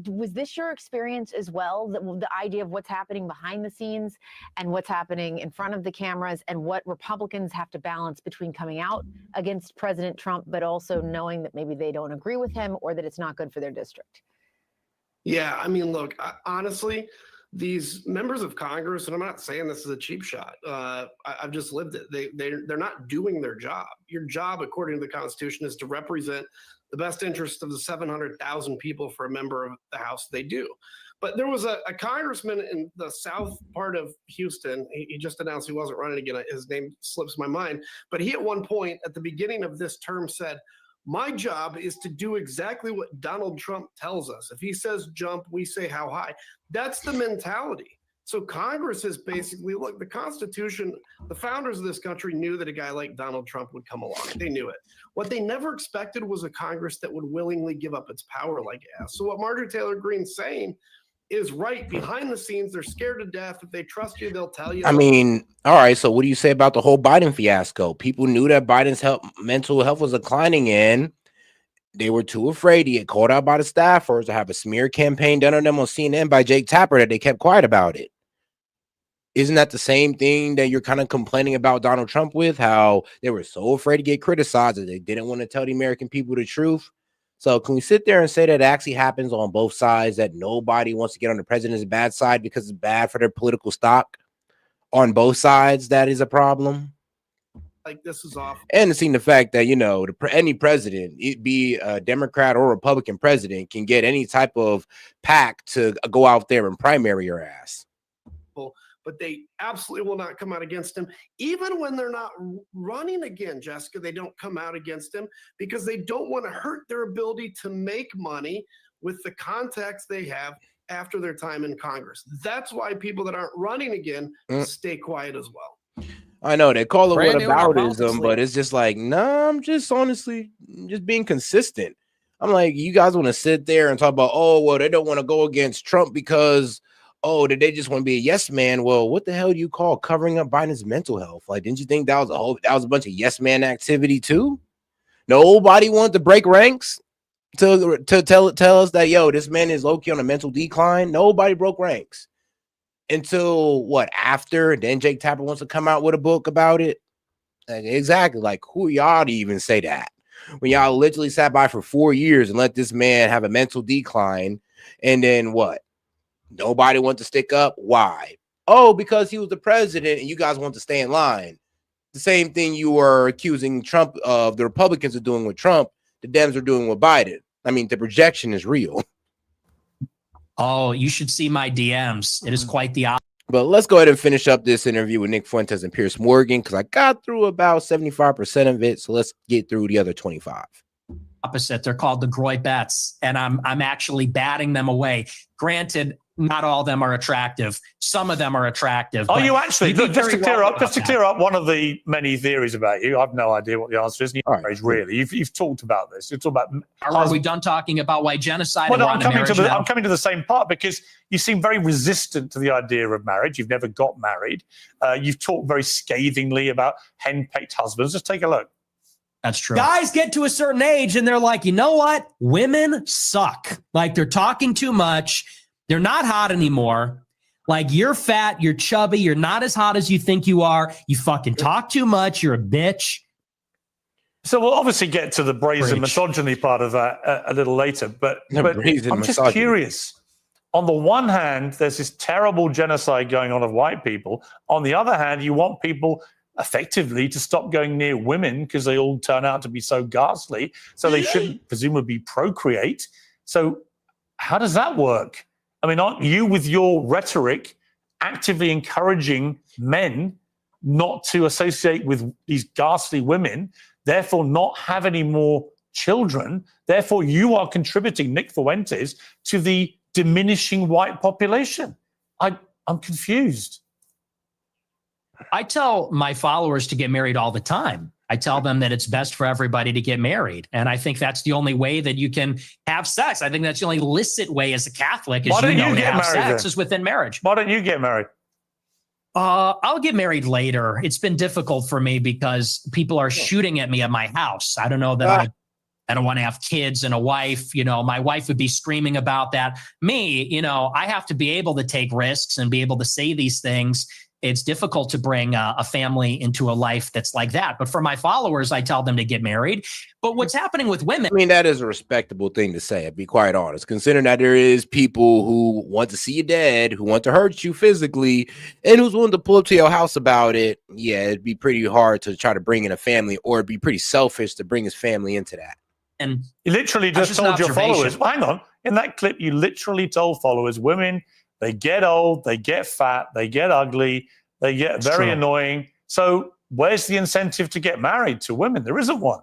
Was this your experience as well? The idea of what's happening behind the scenes and what's happening in front of the cameras and what Republicans have to balance between coming out against President Trump, but also knowing that maybe they don't agree with him or that it's not good for their district? Yeah, I mean, look, honestly, these members of Congress, and I'm not saying this is a cheap shot. I've just lived it. They're not doing their job. Your job, according to the Constitution, is to represent the best interest of the 700,000 people for a member of the House. They do. But there was a congressman in the south part of Houston. He just announced he wasn't running again. His name slips my mind. But he at one point at the beginning of this term said, "My job is to do exactly what Donald Trump tells us. If he says jump, we say how high." That's the mentality. So Congress is basically, look, the Constitution, the founders of this country knew that a guy like Donald Trump would come along. They knew it. What they never expected was a Congress that would willingly give up its power like it has. So what Marjorie Taylor Greene's saying is right. Behind the scenes, they're scared to death. If they trust you, they'll tell you. I mean, all right. So what do you say about the whole Biden fiasco? People knew that Biden's mental health was declining, and they were too afraid to get called out by the staffers to have a smear campaign done on them on CNN by Jake Tapper that they kept quiet about it. Isn't that the same thing that you're kind of complaining about Donald Trump with? How they were so afraid to get criticized that they didn't want to tell the American people the truth. So can we sit there and say that it actually happens on both sides, that nobody wants to get on the president's bad side because it's bad for their political stock? On both sides, that is a problem. Like, this is awful. And seeing the fact that, you know, any president, it be a Democrat or Republican president, can get any type of PAC to go out there and primary your ass. But they absolutely will not come out against him. Even when they're not running again, Jessica, they don't come out against him because they don't want to hurt their ability to make money with the contacts they have after their time in Congress. That's why people that aren't running again stay quiet as well. I know they call it whataboutism, but it's just like, nah, I'm just honestly just being consistent. I'm like, you guys want to sit there and talk about, oh, well, they don't want to go against Trump because, oh, did they just want to be a yes man? Well, what the hell do you call covering up Biden's mental health? Like, didn't you think that was a bunch of yes man activity too? Nobody wanted to break ranks to tell us that, yo, this man is low-key on a mental decline. Nobody broke ranks until what, after? Then Jake Tapper wants to come out with a book about it. Like, exactly. Like, who y'all to even say that? When y'all literally sat by for 4 years and let this man have a mental decline, and then what? Nobody wants to stick up. Why? Oh, because he was the president and you guys want to stay in line. The same thing you were accusing Trump of, the Republicans are doing with Trump, the Dems are doing with Biden. I mean, the projection is real. Oh, you should see my DMs. It is quite the opposite. But let's go ahead and finish up this interview with Nick Fuentes and Pierce Morgan, because I got through about 75% of it. So let's get through the other 25. Opposite. They're called the Groy bets, and I'm actually batting them away. Granted, not all of them are attractive. Some of them are attractive. Are you actually? Look, Just to clear up one of the many theories about you. I have no idea what the answer is. Really, you've talked about this. You've talked about. Are we done talking about white genocide? Well, no, I'm coming to the same part, because you seem very resistant to the idea of marriage. You've never got married. You've talked very scathingly about henpecked husbands. Just take a look. That's true. Guys get to a certain age and they're like, you know what? Women suck. Like, they're talking too much. They're not hot anymore. Like, you're fat, you're chubby, you're not as hot as you think you are. You fucking talk too much. You're a bitch. So we'll obviously get to the brazen misogyny part of that a little later. But I'm just curious. On the one hand, there's this terrible genocide going on of white people. On the other hand, you want people effectively to stop going near women because they all turn out to be so ghastly. So they shouldn't presumably procreate. So how does that work? I mean, aren't you, with your rhetoric, actively encouraging men not to associate with these ghastly women, therefore not have any more children? Therefore, you are contributing, Nick Fuentes, to the diminishing white population. I'm confused. I tell my followers to get married all the time. I tell them that it's best for everybody to get married. And I think that's the only way that you can have sex. I think that's the only licit way as a Catholic, as you know, to have sex is within marriage. Why don't you get married? I'll get married later. It's been difficult for me because people are shooting at me at my house. I don't know that I don't want to have kids and a wife. You know, my wife would be screaming about that. Me, you know, I have to be able to take risks and be able to say these things. it's difficult to bring a family into a life that's like that. But for my followers, I tell them to get married. But what's happening with women? I mean, that is a respectable thing to say, I'll be quite honest, considering that there is people who want to see you dead, who want to hurt you physically, and who's willing to pull up to your house about it. Yeah, it'd be pretty hard to try to bring in a family, or it'd be pretty selfish to bring his family into that. And you literally just told your followers, well, hang on, in that clip, you literally told followers, women, they get old, they get fat, they get ugly, they get very annoying. So where's the incentive to get married to women? There isn't one.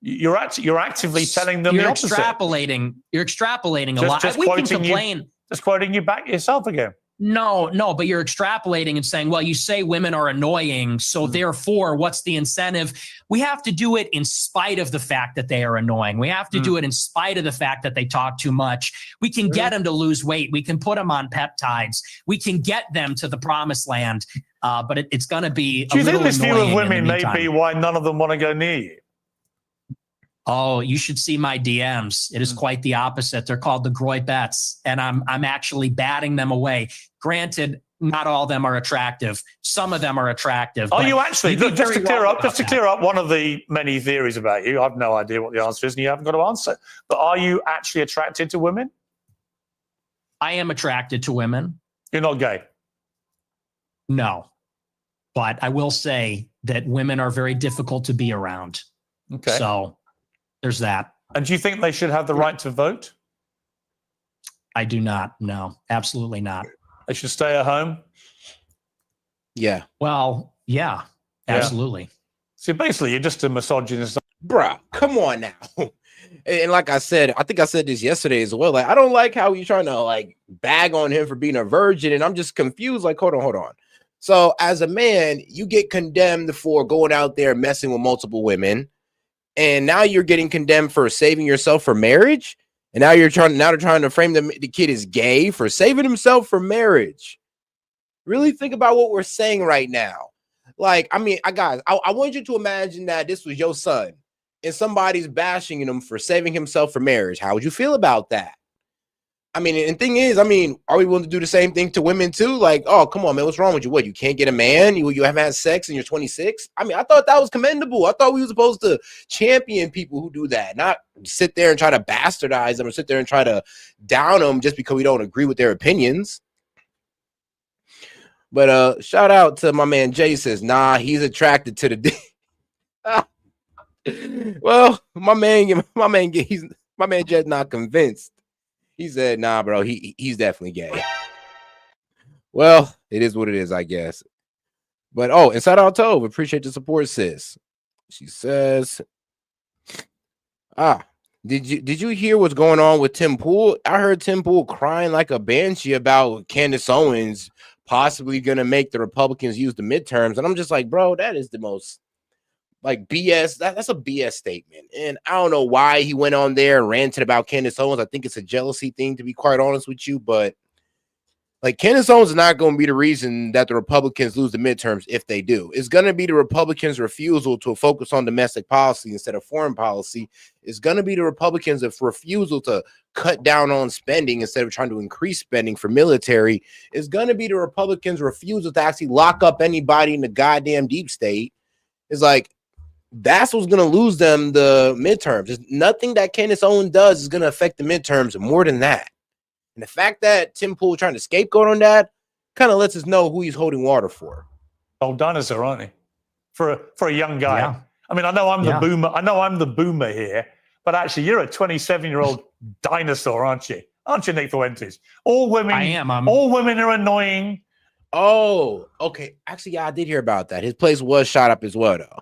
You're actively telling them the opposite. You're extrapolating a lot. We can complain. Just quoting you back yourself again. No, but you're extrapolating and saying, well, you say women are annoying, so therefore, what's the incentive? We have to do it in spite of the fact that they are annoying. We have to do it in spite of the fact that they talk too much. We can get them to lose weight. We can put them on peptides. We can get them to the promised land, but it's going to be Do you think this view of women may be why none of them want to go near you? Oh, you should see my DMs. It is quite the opposite. They're called the Groy-bets, and I'm actually batting them away. Granted, not all of them are attractive. Some of them are attractive. Are you actually? Look, just to clear up one of the many theories about you, I have no idea what the answer is, and you haven't got to answer. But are you actually attracted to women? I am attracted to women. You're not gay? No. But I will say that women are very difficult to be around. Okay. So there's that. And do you think they should have the right to vote? I do not. No, absolutely not. They should stay at home? Yeah. Well, yeah, absolutely. So basically, you're just a misogynist. Bruh, come on now. And like I said, I think I said this yesterday as well. Like, I don't like how you're trying to like bag on him for being a virgin. And I'm just confused. Like, hold on. So as a man, you get condemned for going out there messing with multiple women. And now you're getting condemned for saving yourself for marriage. And now they're trying to frame the kid as gay for saving himself for marriage. Really think about what we're saying right now. Like, I mean, I want you to imagine that this was your son and somebody's bashing him for saving himself for marriage. How would you feel about that? I mean, and thing is, I mean, are we willing to do the same thing to women too? Like, oh, come on, man, what's wrong with you? What, you can't get a man? You haven't had sex and you're 26? I mean, I thought that was commendable. I thought we were supposed to champion people who do that, not sit there and try to bastardize them or sit there and try to down them just because we don't agree with their opinions. But shout out to my man Jay says, nah, he's attracted to the dick. Well, my man Jay's not convinced. He said, nah, bro, he's definitely gay. Well, it is what it is, I guess. But inside out Tove, appreciate the support, sis. She says, did you hear what's going on with Tim Pool? I heard Tim Pool crying like a banshee about Candace Owens possibly gonna make the Republicans use the midterms. And I'm just like, bro, that is the most like BS. That's a BS statement. And I don't know why he went on there and ranted about Candace Owens. I think it's a jealousy thing, to be quite honest with you. But like, Candace Owens is not going to be the reason that the Republicans lose the midterms if they do. It's going to be the Republicans' refusal to focus on domestic policy instead of foreign policy. It's going to be the Republicans' refusal to cut down on spending instead of trying to increase spending for military. It's going to be the Republicans' refusal to actually lock up anybody in the goddamn deep state. It's like, that's what's going to lose them the midterms. There's nothing that Candace Owens does is going to affect the midterms more than that. And the fact that Tim Pool trying to scapegoat on that kind of lets us know who he's holding water for. Old dinosaur, aren't he? For a young guy. Yeah. I mean, I know I'm the boomer. I know I'm the boomer here, but actually, you're a 27-year-old dinosaur, aren't you? Aren't you, Nick Fuentes? All women. I am. All women are annoying. Oh, okay. Actually, yeah, I did hear about that. His place was shot up as well, though.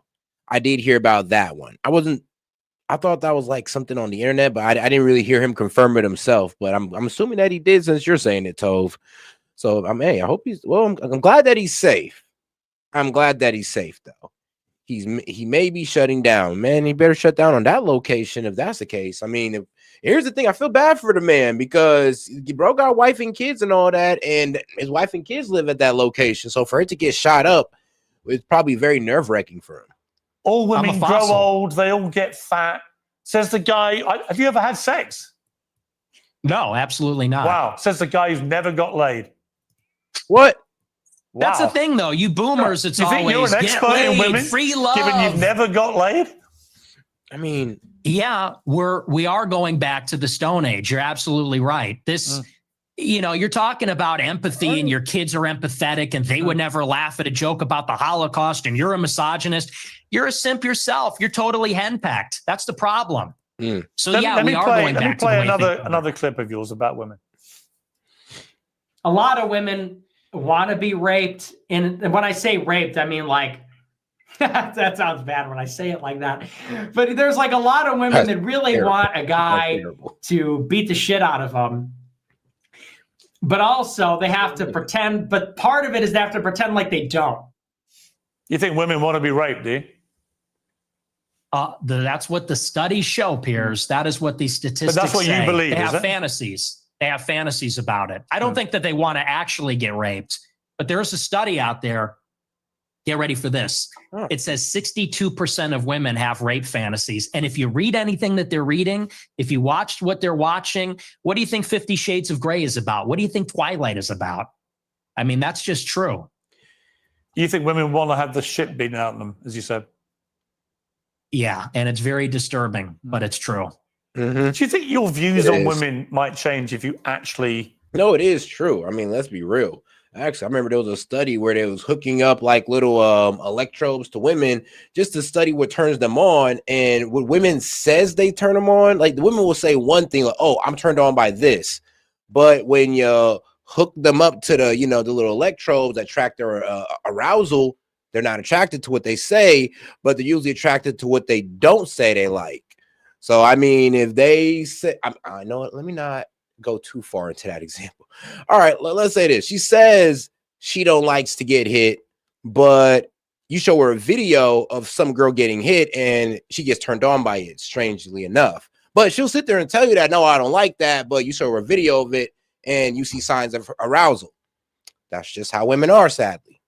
I did hear about that one. I thought that was like something on the internet, but I didn't really hear him confirm it himself. But I'm assuming that he did, since you're saying it, Tove. So I hope he's well. I'm glad that he's safe. I'm glad that he's safe, though. He may be shutting down. Man, he better shut down on that location if that's the case. I mean, here's the thing. I feel bad for the man because bro got wife and kids and all that, and his wife and kids live at that location. So for it to get shot up, it's probably very nerve-wracking for him. All women grow old. They all get fat. Says the guy. Have you ever had sex? No, absolutely not. Wow. Says the guy who's never got laid. What? That's the Wow. thing, though. You boomers, it's Do you think always you're an get expert in laid, women, free love. given you've never got laid? I mean, yeah, we are going back to the Stone Age. You're absolutely right. This, you know, you're talking about empathy, and your kids are empathetic, and they would never laugh at a joke about the Holocaust, and you're a misogynist. You're a simp yourself. You're totally henpecked. That's the problem. So Let yeah, me we are play, going let me back to the play way things were. another clip of yours about women. A lot of women want to be raped. And when I say raped, I mean like, that sounds bad when I say it like that. But there's like a lot of women that really want a guy to beat the shit out of them. But also they have to pretend, but part of it is they have to pretend like they don't. You think women want to be raped, do you? That's what the studies show, Piers. That is what these statistics But that's what say. you believe, They is have it? fantasies. They have fantasies about it. I don't think that they want to actually get raped, but there's a study out there. Get ready for this. It says 62% of women have rape fantasies. And if you read anything that they're reading, if you watched what they're watching, what do you think 50 Shades of Grey is about? What do you think Twilight is about? I mean, that's just true. You think women want to have the shit beaten out of them, as you said? Yeah, and it's very disturbing, but it's true. Do you think your views on women might change if you actually... No, it is true. I mean, let's be real. Actually, I remember there was a study where they was hooking up like little electrodes to women just to study what turns them on. And what women says they turn them on, like the women will say one thing, like, oh, I'm turned on by this. But when you hook them up to the, you know, the little electrodes that track their arousal, they're not attracted to what they say, but they're usually attracted to what they don't say they like. So, I mean, if they say, I know it, let me not go too far into that example. All right, let's say this. She says she don't likes to get hit, but you show her a video of some girl getting hit and she gets turned on by it, strangely enough. But she'll sit there and tell you that, no, I don't like that. But you show her a video of it and you see signs of arousal. That's just how women are, sadly.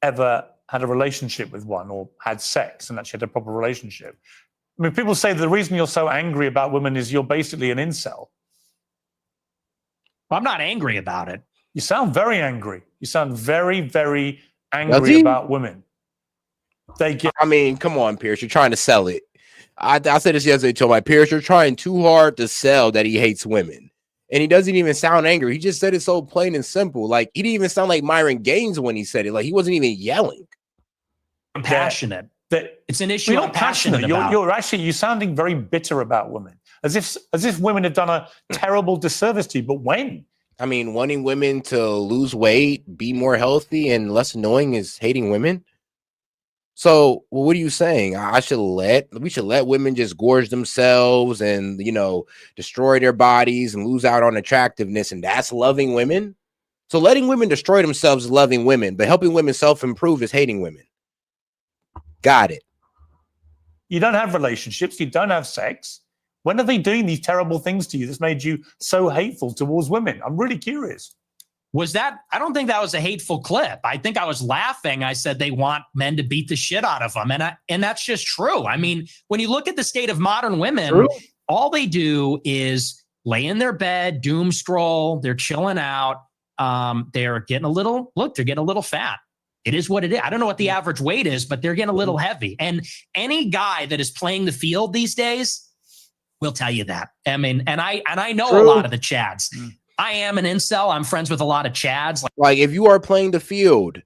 Ever had a relationship with one or had sex and actually had a proper relationship? I mean, people say the reason you're so angry about women is you're basically an incel. Well, I'm not angry about it. You sound very angry. You sound very, very angry about women. They get. I mean, come on, Pierce. You're trying to sell it. I said this yesterday to my Pierce. You're trying too hard to sell that he hates women. And he doesn't even sound angry. He just said it so plain and simple. Like, he didn't even sound like Myron Gaines when he said it. Like, he wasn't even yelling. I'm passionate. It's an issue. You're I'm not passionate. about. You're sounding very bitter about women, as if women have done a terrible disservice to you. But when? I mean, wanting women to lose weight, be more healthy, and less annoying is hating women. So, well, what are you saying? We should let women just gorge themselves and, you know, destroy their bodies and lose out on attractiveness, and that's loving women? So letting women destroy themselves is loving women, but helping women self-improve is hating women. Got it. You don't have relationships. You don't have sex. When are they doing these terrible things to you that's made you so hateful towards women? I'm really curious. Was that? I don't think that was a hateful clip. I think I was laughing. I said they want men to beat the shit out of them. And that's just true. I mean, when you look at the state of modern women, all they do is lay in their bed, doom scroll. They're chilling out. They're getting a little fat. It is what it is. I don't know what the average weight is, but they're getting a little heavy. And any guy that is playing the field these days will tell you that. I mean, and I know a lot of the Chads. I am an incel. I'm friends with a lot of Chads. Like, if you are playing the field,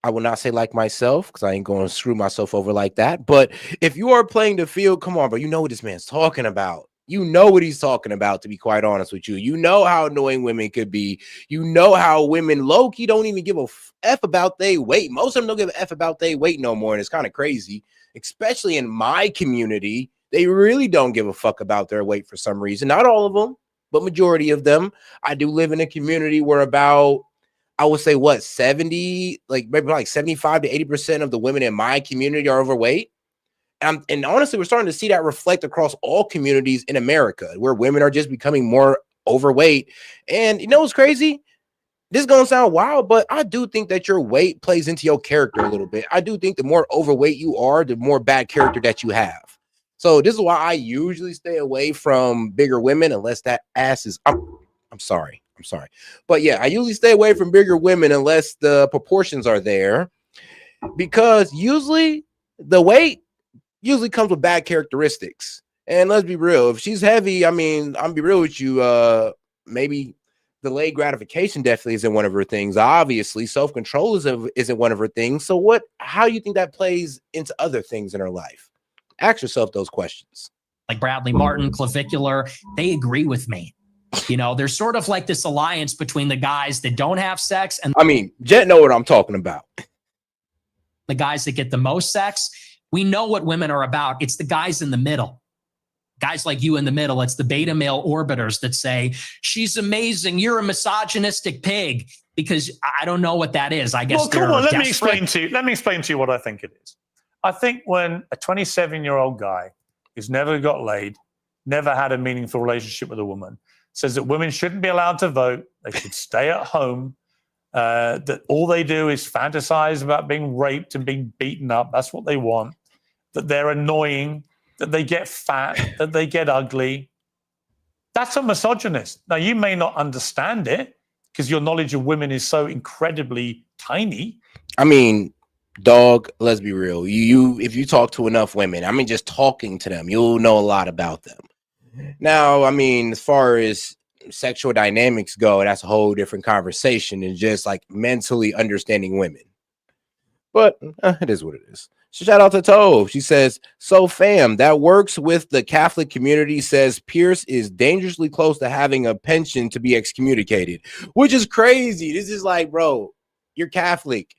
I will not say like myself, because I ain't going to screw myself over like that. But if you are playing the field, come on, bro. You know what this man's talking about. You know what he's talking about, to be quite honest with you. You know how annoying women could be. You know how women low-key don't even give a F about their weight. Most of them don't give a F about their weight no more, and it's kind of crazy. Especially in my community, they really don't give a fuck about their weight for some reason. Not all of them, but majority of them. I do live in a community where about, I would say, what, 70, like maybe like 75 to 80% of the women in my community are overweight. And honestly, we're starting to see that reflect across all communities in America, where women are just becoming more overweight. And you know what's crazy? This is going to sound wild, but I do think that your weight plays into your character a little bit. I do think the more overweight you are, the more bad character that you have. So this is why I usually stay away from bigger women unless that ass is, I'm sorry. I'm sorry. But yeah, I usually stay away from bigger women unless the proportions are there, because usually the weight usually comes with bad characteristics. And let's be real, if she's heavy, I mean, I'm be real with you, maybe delayed gratification definitely isn't one of her things. Obviously, self-control isn't one of her things. So how do you think that plays into other things in her life? Ask yourself those questions. Like Bradley Martin, clavicular, they agree with me. You know, there's sort of like this alliance between the guys that don't have sex and I mean, Jet know what I'm talking about. The guys that get the most sex. We know what women are about. It's the guys in the middle. Guys like you in the middle. It's the beta male orbiters that say, she's amazing, you're a misogynistic pig, because I don't know what that is. I guess well, come on, let me desperate. explain to you what I think it is. I think when a 27-year-old guy who's never got laid, never had a meaningful relationship with a woman, says that women shouldn't be allowed to vote, they should stay at home, that all they do is fantasize about being raped and being beaten up, that's what they want, that they're annoying, that they get fat, that they get ugly. That's a misogynist. Now, you may not understand it because your knowledge of women is so incredibly tiny. I mean, dog, let's be real. If you talk to enough women, I mean, just talking to them, you'll know a lot about them. Now, I mean, as far as sexual dynamics go, that's a whole different conversation and just like mentally understanding women. But it is what it is. Shout out to Tove. She says, so fam, that works with the Catholic community, says Pierce is dangerously close to having a pension to be excommunicated, which is crazy. This is like, bro, you're Catholic.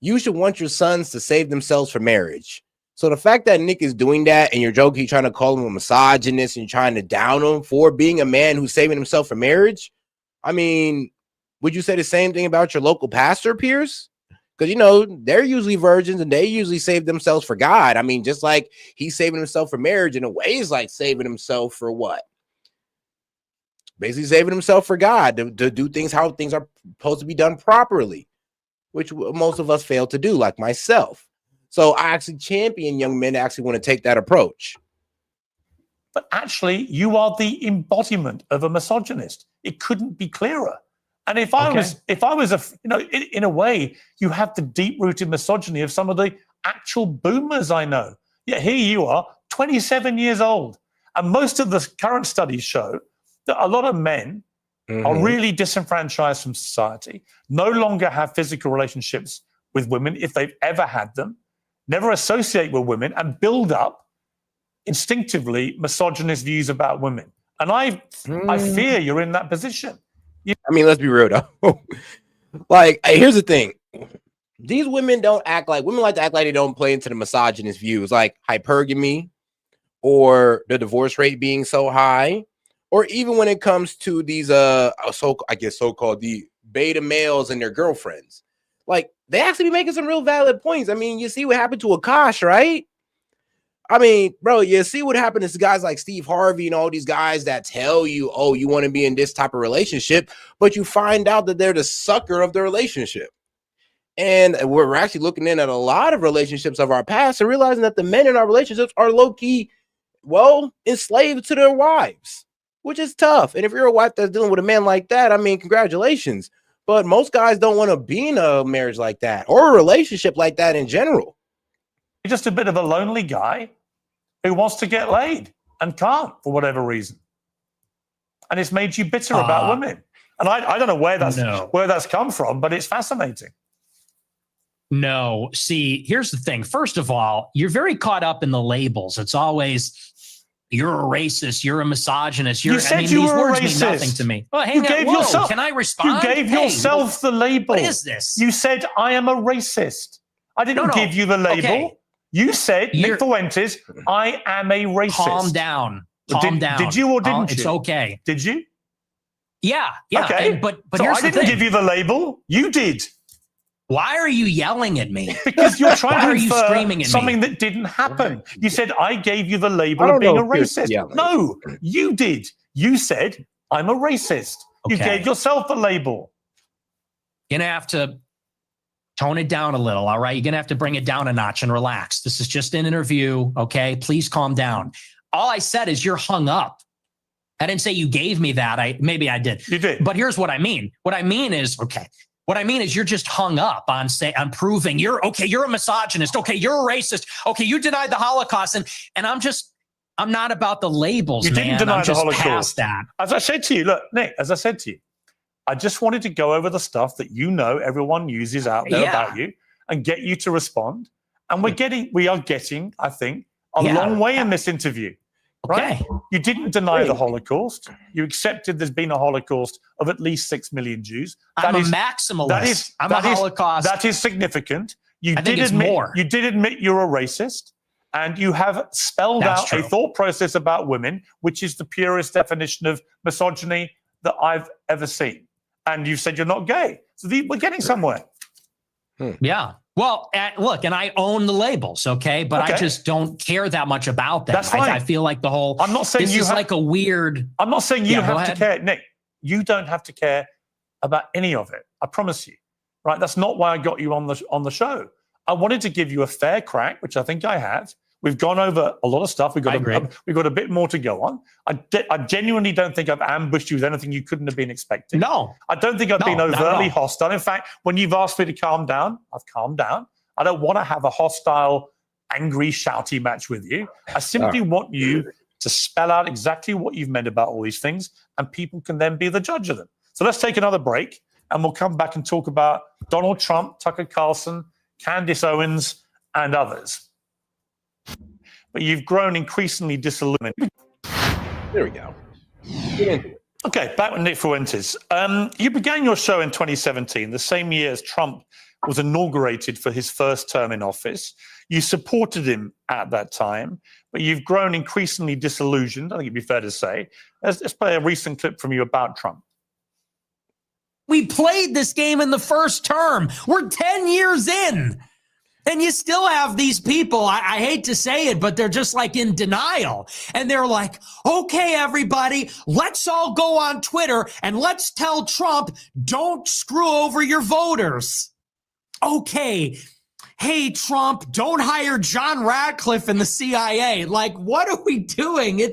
You should want your sons to save themselves for marriage. So the fact that Nick is doing that and you're joking, you're trying to call him a misogynist and you're trying to down him for being a man who's saving himself for marriage. I mean, would you say the same thing about your local pastor, Pierce? Because, you know, they're usually virgins and they usually save themselves for God. I mean, just like he's saving himself for marriage in a way, is like saving himself for what? Basically saving himself for God to do things how things are supposed to be done properly, which most of us fail to do, like myself. So I actually champion young men to actually want to take that approach. But actually, you are the embodiment of a misogynist. It couldn't be clearer. And if I was in a way, you have the deep-rooted misogyny of some of the actual boomers I know. Yet here you are, 27 years old. And most of the current studies show that a lot of men are really disenfranchised from society, no longer have physical relationships with women if they've ever had them, never associate with women, and build up instinctively misogynist views about women. And I fear you're in that position. I mean, let's be real though. Like, here's the thing. These women don't act like women like to act like they don't play into the misogynist views, like hypergamy or the divorce rate being so high, or even when it comes to these so-called the beta males and their girlfriends. Like, they actually be making some real valid points. I mean, you see what happened to Akash, right? I mean, bro, you see what happened to guys like Steve Harvey and all these guys that tell you, oh, you want to be in this type of relationship, but you find out that they're the sucker of the relationship. And we're actually looking in at a lot of relationships of our past and realizing that the men in our relationships are low-key, well, enslaved to their wives, which is tough. And if you're a wife that's dealing with a man like that, I mean, congratulations. But most guys don't want to be in a marriage like that or a relationship like that in general. You're just a bit of a lonely guy who wants to get laid and can't for whatever reason. And it's made you bitter about women. And I don't know where that's come from, but it's fascinating. No, see, here's the thing. First of all, you're very caught up in the labels. It's always, you're a racist, you're a misogynist. You said you were a these words mean nothing racist to me. Oh, hang on. Yourself, can I respond? You gave yourself the label. What is this? You said, I am a racist. I didn't give you the label. Okay. You said, Nick Fuentes, I am a racist. Calm down. Calm down. Did you or didn't you? It's okay. Did you? Yeah. Okay. But so here's I didn't give you the label. You did. Why are you yelling at me? Because you're trying to infer screaming at something that didn't happen. You said, I gave you the label of being a racist. No, you did. You said, I'm a racist. You gave yourself the label. You're going to have to tone it down a little, all right? You're going to have to bring it down a notch and relax. This is just an interview, okay? Please calm down. All I said is you're hung up. I didn't say you gave me that. Maybe I did. You did. But here's what I mean. What I mean is you're just hung up on proving you're a misogynist. Okay, you're a racist. Okay, you denied the Holocaust. And I'm not about the labels, You man. didn't deny I'm the just Holocaust. past that. As I said to you, look, Nick, I just wanted to go over the stuff that everyone uses out there about you and get you to respond. And we are getting, I think, a long way in this interview. Right? Okay. You didn't deny the Holocaust. You accepted there's been a Holocaust of at least 6 million Jews. I'm a maximalist. I'm a Holocaust. That is significant. I think it's more. You did admit you're a racist, and you have spelled out a thought process about women, which is the purest definition of misogyny that I've ever seen. And you said you're not gay. So we're getting somewhere. Yeah. Well, look, and I own the labels, okay? But I just don't care that much about them. That's fine. I feel like the whole, I'm not saying this is like a weird. I'm not saying you have to care, Nick. You don't have to care about any of it. I promise you. Right? That's not why I got you on the show. I wanted to give you a fair crack, which I think I have. We've gone over a lot of stuff. We've got a bit more to go on. I genuinely don't think I've ambushed you with anything you couldn't have been expecting. No. I don't think I've been overtly hostile. In fact, when you've asked me to calm down, I've calmed down. I don't want to have a hostile, angry, shouty match with you. I simply want you to spell out exactly what you've meant about all these things, and people can then be the judge of them. So let's take another break, and we'll come back and talk about Donald Trump, Tucker Carlson, Candace Owens, and others. But you've grown increasingly disillusioned. There we go. Okay, back with Nick Fuentes. You began your show in 2017, the same year as Trump was inaugurated for his first term in office. You supported him at that time, but you've grown increasingly disillusioned, I think it'd be fair to say. Let's play a recent clip from you about Trump. We played this game in the first term. We're 10 years in. And you still have these people, I hate to say it, but they're just like in denial. And they're like, okay, everybody, let's all go on Twitter and let's tell Trump, don't screw over your voters. Okay. Hey, Trump, don't hire John Ratcliffe in the CIA. Like, what are we doing?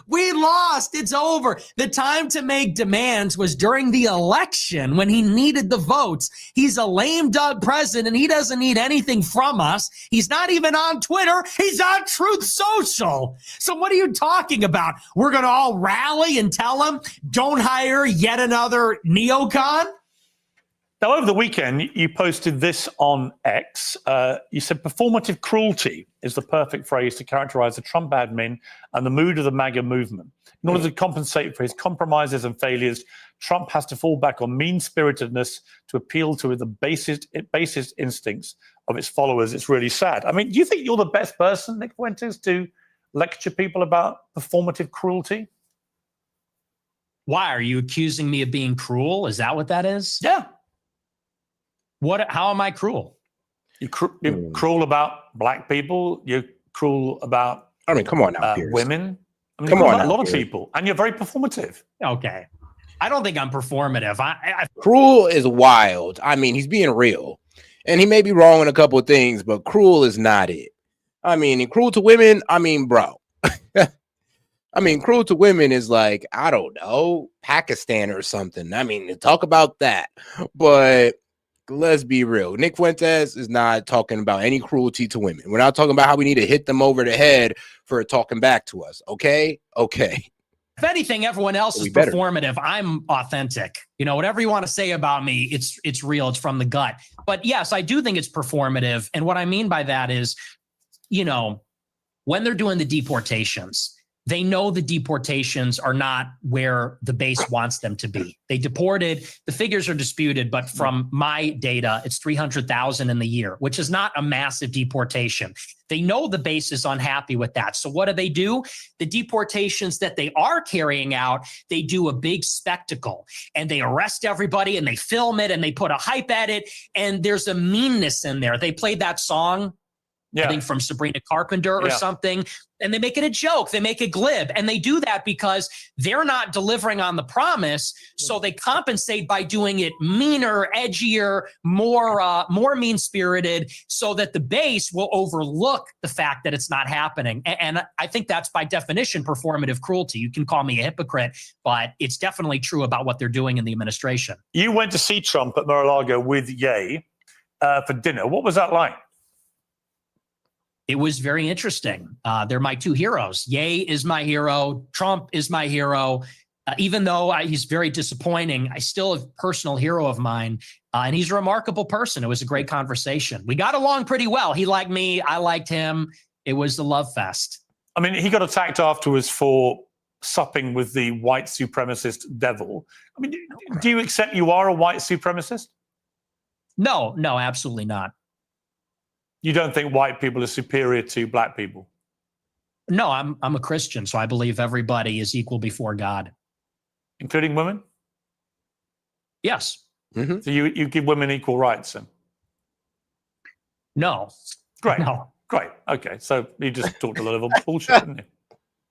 We lost. It's over. The time to make demands was during the election when he needed the votes. He's a lame duck president. He doesn't need anything from us. He's not even on Twitter. He's on Truth Social. So what are you talking about? We're going to all rally and tell him, don't hire yet another neocon? Now, over the weekend, you posted this on X. You said performative cruelty is the perfect phrase to characterize the Trump admin and the mood of the MAGA movement. In order to compensate for his compromises and failures, Trump has to fall back on mean-spiritedness to appeal to the basest instincts of its followers. It's really sad. I mean, do you think you're the best person, Nick Fuentes, to lecture people about performative cruelty? Why? Are you accusing me of being cruel? Is that what that is? Yeah. How am I cruel? You're cruel about black people. You're cruel about come on now, women. I mean, come on, a lot of people, and you're very performative. Okay, I don't think I'm performative. Cruel is wild. I mean, he's being real, and he may be wrong in a couple of things, but cruel is not it. I mean, and cruel to women. I mean, bro. I mean, cruel to women is like, I don't know, Pakistan or something. I mean, talk about that, but. Let's be real. Nick Fuentes is not talking about any cruelty to women. We're not talking about how we need to hit them over the head for talking back to us. Okay? Okay. If anything, everyone else is performative. I'm authentic. You know, whatever you want to say about me, it's real. It's from the gut. But yes, I do think it's performative. And what I mean by that is, you know, when they're doing the deportations, they know the deportations are not where the base wants them to be. They deported, the figures are disputed, but from my data, it's 300,000 in the year, which is not a massive deportation. They know the base is unhappy with that. So what do? The deportations that they are carrying out, they do a big spectacle and they arrest everybody and they film it and they put a hype at it. And there's a meanness in there. They played that song I think from Sabrina Carpenter or something, and they make it a joke. They make it glib, and they do that because they're not delivering on the promise, so they compensate by doing it meaner, edgier, more mean-spirited, so that the base will overlook the fact that it's not happening. And I think that's by definition performative cruelty. You can call me a hypocrite, but it's definitely true about what they're doing in the administration. You went to see Trump at Mar-a-Lago with Ye for dinner. What was that like? It was very interesting. They're my two heroes. Ye is my hero. Trump is my hero. Even though he's very disappointing, I still a personal hero of mine. And he's a remarkable person. It was a great conversation. We got along pretty well. He liked me. I liked him. It was the love fest. I mean, he got attacked afterwards for supping with the white supremacist devil. I mean, do you accept you are a white supremacist? No, absolutely not. You don't think white people are superior to black people? No, I'm a Christian, so I believe everybody is equal before God. Including women? Yes. So you give women equal rights then? No. Great. No. Great. Okay. So you just talked a lot of bullshit, didn't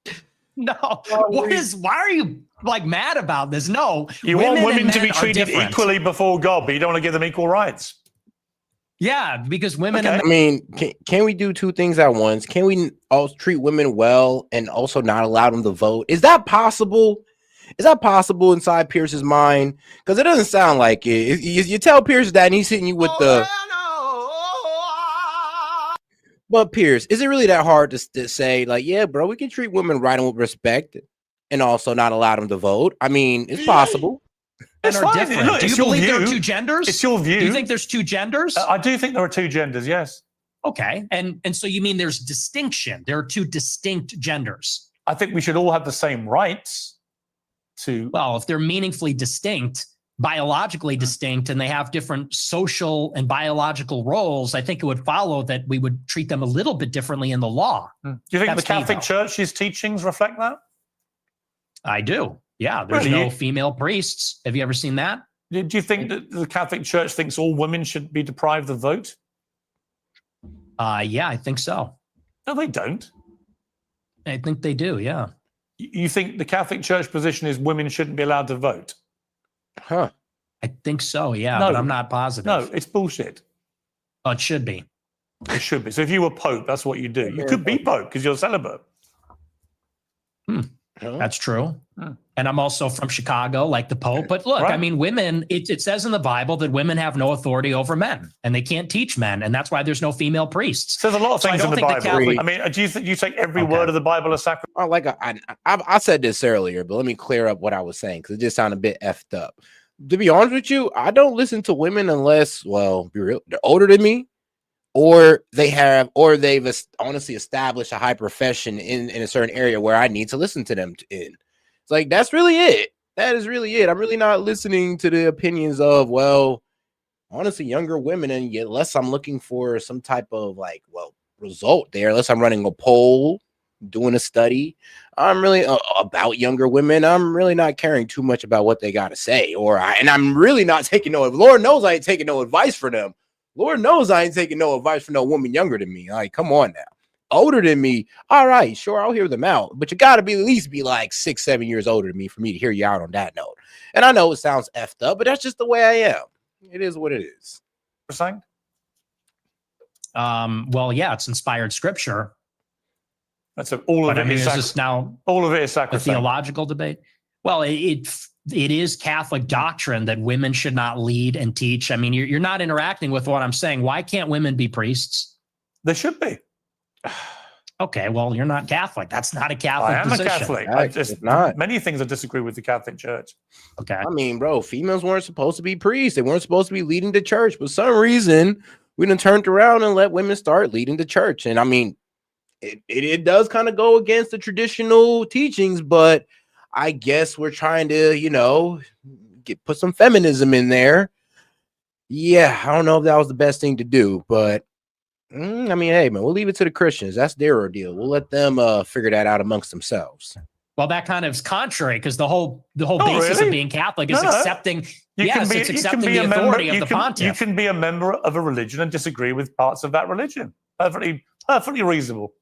you? No. Why are you like mad about this? No. You want women to be are treated different. equally before God, but you don't want to give them equal rights. Yeah, because women. I mean, can we do two things at once? Can we also treat women well and also not allow them to vote? Is that possible? Is that possible inside Pierce's mind? Because it doesn't sound like it. You tell Pierce that and he's hitting you with the. But Pierce, is it really that hard to say, like, yeah, bro, we can treat women right and with respect and also not allow them to vote? I mean, it's possible. And are different. Look, do you believe there are two genders? It's your view. Do you think there's two genders? I do think there are two genders, yes. Okay. And so you mean there's distinction. There are two distinct genders. I think we should all have the same rights to. Well, if they're meaningfully distinct, biologically distinct, and they have different social and biological roles, I think it would follow that we would treat them a little bit differently in the law. Do you think the Catholic Church's teachings reflect that? I do. Yeah, there's no female priests. Have you ever seen that? Do you think that the Catholic Church thinks all women should be deprived of vote? Yeah, I think so. No, they don't. I think they do, yeah. You think the Catholic Church position is women shouldn't be allowed to vote? Huh. I think so, yeah, No. but I'm not positive. No, it's bullshit. Oh, it should be. It should be. So if you were Pope, that's what you do. You could be Pope because you're celibate. That's true. And I'm also from Chicago, like the Pope. But look, I mean, women, it says in the Bible that women have no authority over men and they can't teach men. And that's why there's no female priests. There's a lot of So I things in don't the think Bible. I mean, do you take every word of the Bible as sacred? I said this earlier, but let me clear up what I was saying because it just sounded a bit effed up. To be honest with you, I don't listen to women unless, well, be real, they're older than me, or they've honestly established a high profession in a certain area where I need to listen to them in. It's like, that's really it. That is really it. I'm really not listening to the opinions of, well, honestly, younger women, and unless I'm looking for some type of result there, unless I'm running a poll, doing a study, I'm really about younger women. I'm really not caring too much about what they got to say, and I'm really not taking no. Lord knows I ain't taking no advice for them. Lord knows I ain't taking no advice from no woman younger than me. Like, come on now. Older than me, all right, sure, I'll hear them out. But you got to be at least be like 6-7 years older than me for me to hear you out on that note. And I know it sounds effed up, but that's just the way I am. It is what it is. Well, yeah, it's inspired scripture. That's all of it. Is this now all of it is a sacrosanct. theological debate? Well, it is Catholic doctrine that women should not lead and teach. I mean, you're not interacting with what I'm saying. Why can't women be priests? They should be. Okay, well, you're not Catholic. That's not a Catholic I am position. a Catholic. It's not. Many things I disagree with the Catholic Church. Okay. I mean, bro, females weren't supposed to be priests. They weren't supposed to be leading the church. For some reason, we done turned around and let women start leading the church. And I mean, it does kind of go against the traditional teachings, but I guess we're trying to, put some feminism in there. Yeah, I don't know if that was the best thing to do, but I mean, hey, man, we'll leave it to the Christians. That's their ordeal. We'll let them figure that out amongst themselves. Well, that kind of is contrary because the whole basis of being Catholic is accepting. It's accepting the authority of the pontiff. You can be a member of a religion and disagree with parts of that religion. Perfectly reasonable.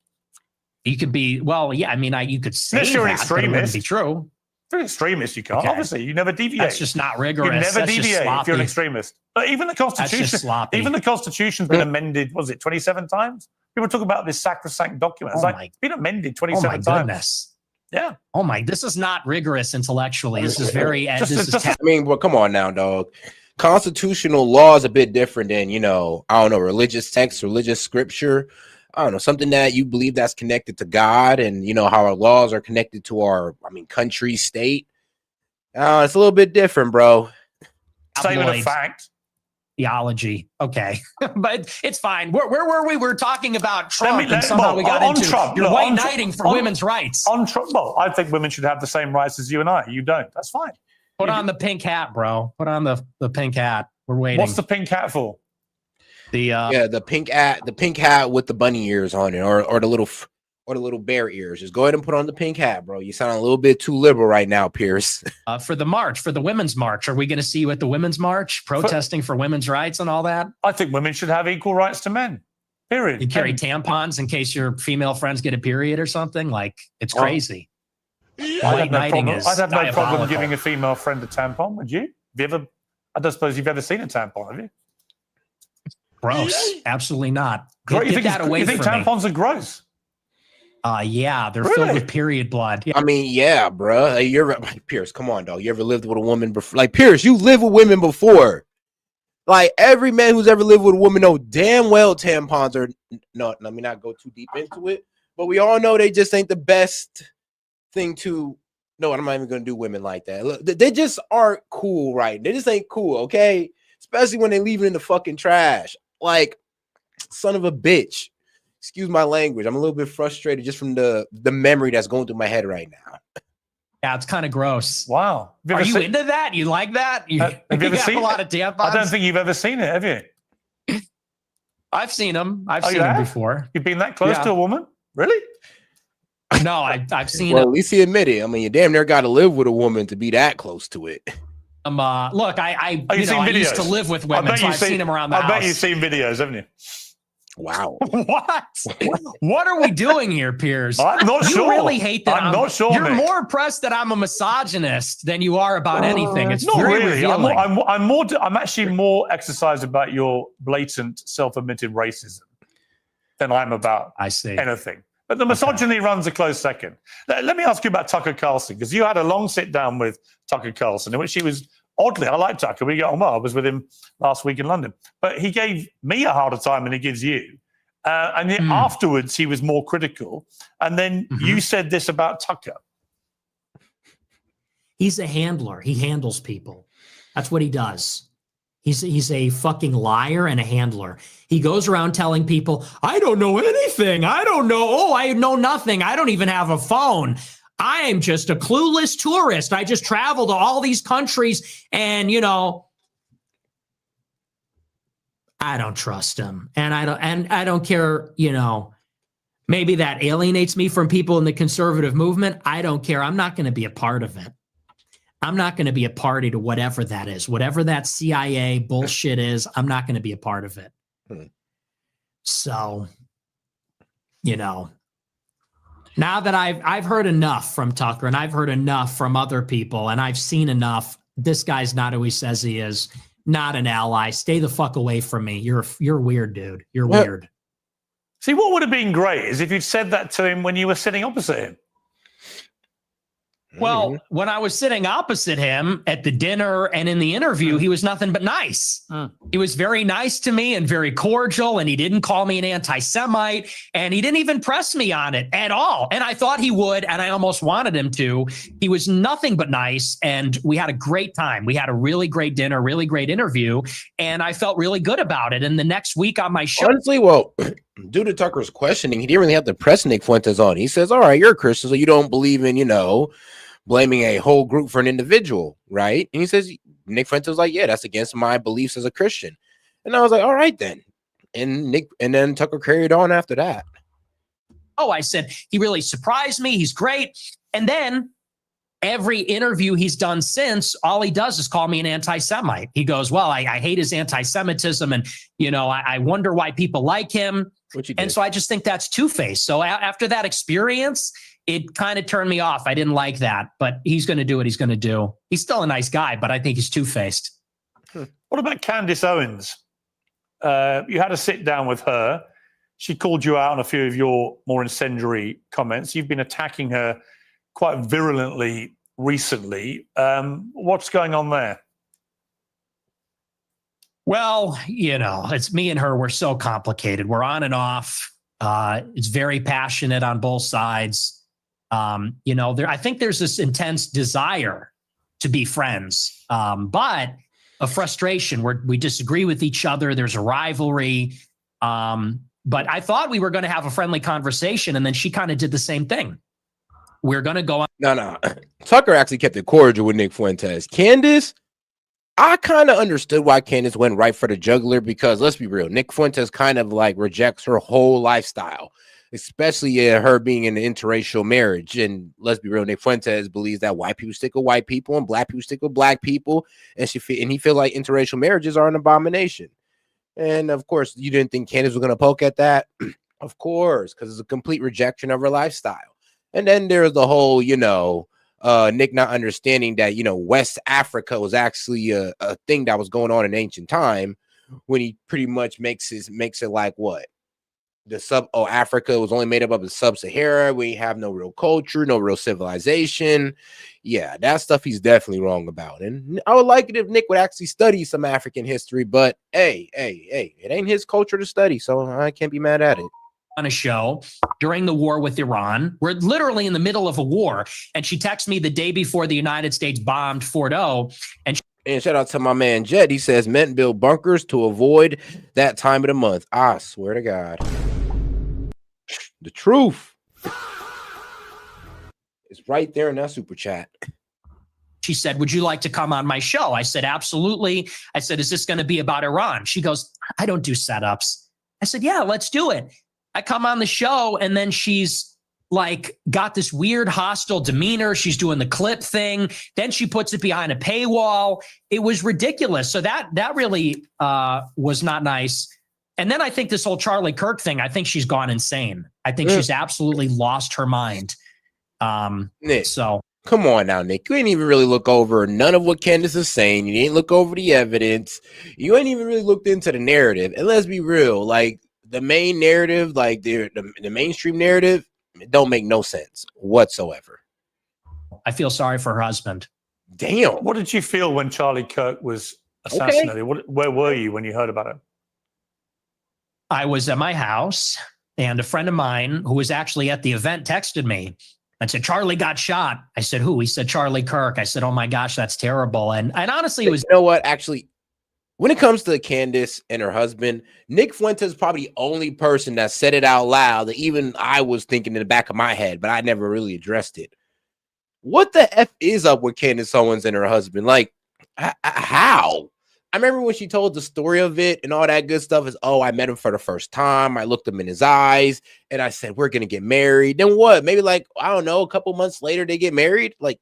You could be, well, yeah, I mean, you could say Unless you're an that, but it wouldn't extremist. be true. If you're an extremist, you can't. Okay. Obviously, you never deviate. That's just not rigorous. You never That's just deviate if you're an sloppy. extremist. But even the Constitution, sloppy. even the Constitution's been amended. Was it 27 times? People talk about this sacrosanct document. It's it's been amended 27 times. Goodness. Yeah. Oh my, this is not rigorous intellectually. This is very. I mean, well, come on now, dog. Constitutional law is a bit different than, I don't know, religious text, religious scripture. I don't know, something that you believe that's connected to God and, how our laws are connected to our, country, state. It's a little bit different, bro. Statement of fact. Theology. Okay. But it's fine. Where were we? We're talking about Trump and somehow we got into Trump. You're Look, white knighting for women's rights. On Trump, well, I think women should have the same rights as you and I. You don't. That's fine. Put on the pink hat, bro. Put on the pink hat. We're waiting. What's the pink hat for? The pink hat with the bunny ears on it, or the little bear ears. Just go ahead and put on the pink hat, bro. You sound a little bit too liberal right now, Pierce. For the women's march, are we going to see you at the women's march protesting for women's rights and all that? I think women should have equal rights to men. Period. You carry tampons in case your female friends get a period or something. Like, it's crazy. I'd have no problem giving a female friend a tampon. Would you? I don't suppose you've ever seen a tampon, have you? Gross. Absolutely not. You think tampons are gross? Yeah, they're filled with period blood. Yeah. I mean, yeah, bro. You're Pierce. Come on, dog. You ever lived with a woman before? Like, Pierce, you lived with women before. Like, every man who's ever lived with a woman know damn well tampons are no. Let me not go too deep into it, but we all know they just ain't the best thing to. No, I'm not even gonna do women like that. Look, they just aren't cool, right? They just ain't cool, okay? Especially when they leave it in the fucking trash. Like, son of a bitch. Excuse my language. I'm a little bit frustrated just from the memory that's going through my head right now. Yeah, it's kind of gross. Wow. Are you into that? You like that? Have you ever seen a lot of tampons? I don't think you've ever seen it, have you? I've seen them. I've seen them before. You've been that close to a woman? Really? No, I've seen well, it. At least he admitted. I mean, you damn near got to live with a woman to be that close to it. Look, I used to live with women, so I've seen them around the house. I bet you've seen videos, haven't you? Wow. What? What are we doing here, Piers? I'm not sure. You really hate that. I'm not sure. You're Nick. more impressed that I'm a misogynist than you are about anything. It's not very really. revealing. I'm actually more exercised about your blatant self-admitted racism than I'm about anything. But the misogyny runs a close second. Let me ask you about Tucker Carlson, because you had a long sit down with Tucker Carlson in which he was oddly, I like Tucker. We get on well. I was with him last week in London. But he gave me a harder time than he gives you. And then afterwards, he was more critical. And then you said this about Tucker. He's a handler. He handles people. That's what he does. He's a fucking liar and a handler. He goes around telling people, I don't know anything. I don't know. Oh, I know nothing. I don't even have a phone. I am just a clueless tourist. I just travel to all these countries and, I don't trust him. And I don't care, maybe that alienates me from people in the conservative movement. I don't care. I'm not going to be a part of it. I'm not going to be a party to whatever that is. Whatever that CIA bullshit is, I'm not going to be a part of it. So, now that I've heard enough from Tucker and I've heard enough from other people and I've seen enough, this guy's not who he says he is, not an ally. Stay the fuck away from me. You're weird, dude. You're weird. See, what would have been great is if you'd said that to him when you were sitting opposite him. Well, when I was sitting opposite him at the dinner and in the interview, he was nothing but nice. He was very nice to me and very cordial, and he didn't call me an anti-Semite, and he didn't even press me on it at all. And I thought he would, and I almost wanted him to. He was nothing but nice, and we had a great time. We had a really great dinner, really great interview, and I felt really good about it. And the next week on my show... Honestly, well, due to Tucker's questioning, he didn't really have to press Nick Fuentes on. He says, all right, you're a Christian, so you don't believe in, blaming a whole group for an individual, right? And he says, Nick Fuentes was like, yeah, that's against my beliefs as a Christian. And I was like, all right, then. And then Tucker carried on after that. Oh, I said, he really surprised me. He's great. And then every interview he's done since, all he does is call me an anti-Semite. He goes, well, I hate his anti-Semitism. And, I wonder why people like him. What you And did? so I just think that's two-faced. So after that experience, it kind of turned me off. I didn't like that, but he's going to do what he's going to do. He's still a nice guy, but I think he's two-faced. What about Candace Owens? You had a sit down with her. She called you out on a few of your more incendiary comments. You've been attacking her quite virulently recently. What's going on there? Well, it's me and her. We're so complicated. We're on and off. It's very passionate on both sides. I think there's this intense desire to be friends, but a frustration where we disagree with each other. There's a rivalry. But I thought we were going to have a friendly conversation, and then she kind of did the same thing. We're going to go on. No. Tucker actually kept it cordial with Nick Fuentes. Candace, I kind of understood why Candace went right for the jugular, because let's be real, Nick Fuentes kind of like rejects her whole lifestyle, especially her being in an interracial marriage. And let's be real, Nick Fuentes believes that white people stick with white people and black people stick with black people, and he feels like interracial marriages are an abomination. And of course, you didn't think Candace was going to poke at that, of course, because it's a complete rejection of her lifestyle. And then there's the whole, Nick not understanding that, West Africa was actually a thing that was going on in ancient time, when he pretty much makes it like what? Africa was only made up of the sub-Sahara. We have no real culture, no real civilization. Yeah, that stuff he's definitely wrong about. And I would like it if Nick would actually study some African history, but hey, it ain't his culture to study, so I can't be mad at it. On a show during the war with Iran. We're literally in the middle of a war. And she texted me the day before the United States bombed Fordo. And shout out to my man Jed. He says men build bunkers to avoid that time of the month. I swear to God. The truth is right there in that super chat. She said, would you like to come on my show? I said, absolutely. I said, is this going to be about Iran? She goes, I don't do setups. I said, yeah, let's do it. I come on the show, and then she's like got this weird hostile demeanor. She's doing the clip thing. Then she puts it behind a paywall. It was ridiculous. So that really was not nice. And then I think this whole Charlie Kirk thing, I think she's gone insane. I think she's absolutely lost her mind. Nick, so come on now, Nick. You ain't even really look over none of what Candace is saying. You ain't look over the evidence. You ain't even really looked into the narrative. And let's be real, like the main narrative, like the mainstream narrative, it don't make no sense whatsoever. I feel sorry for her husband. Damn. What did you feel when Charlie Kirk was assassinated? Where were you when you heard about it? I was at my house, and a friend of mine who was actually at the event texted me and said, Charlie got shot. I said, who? He said, Charlie Kirk. I said, oh my gosh, that's terrible. And honestly, it was. You know what? Actually, when it comes to Candace and her husband, Nick Fuentes is probably the only person that said it out loud that even I was thinking in the back of my head, but I never really addressed it. What the F is up with Candace Owens and her husband? Like, how? I remember when she told the story of it and all that good stuff is, oh, I met him for the first time. I looked him in his eyes and I said, we're going to get married. Then what? Maybe like, I don't know, a couple months later, they get married. Like,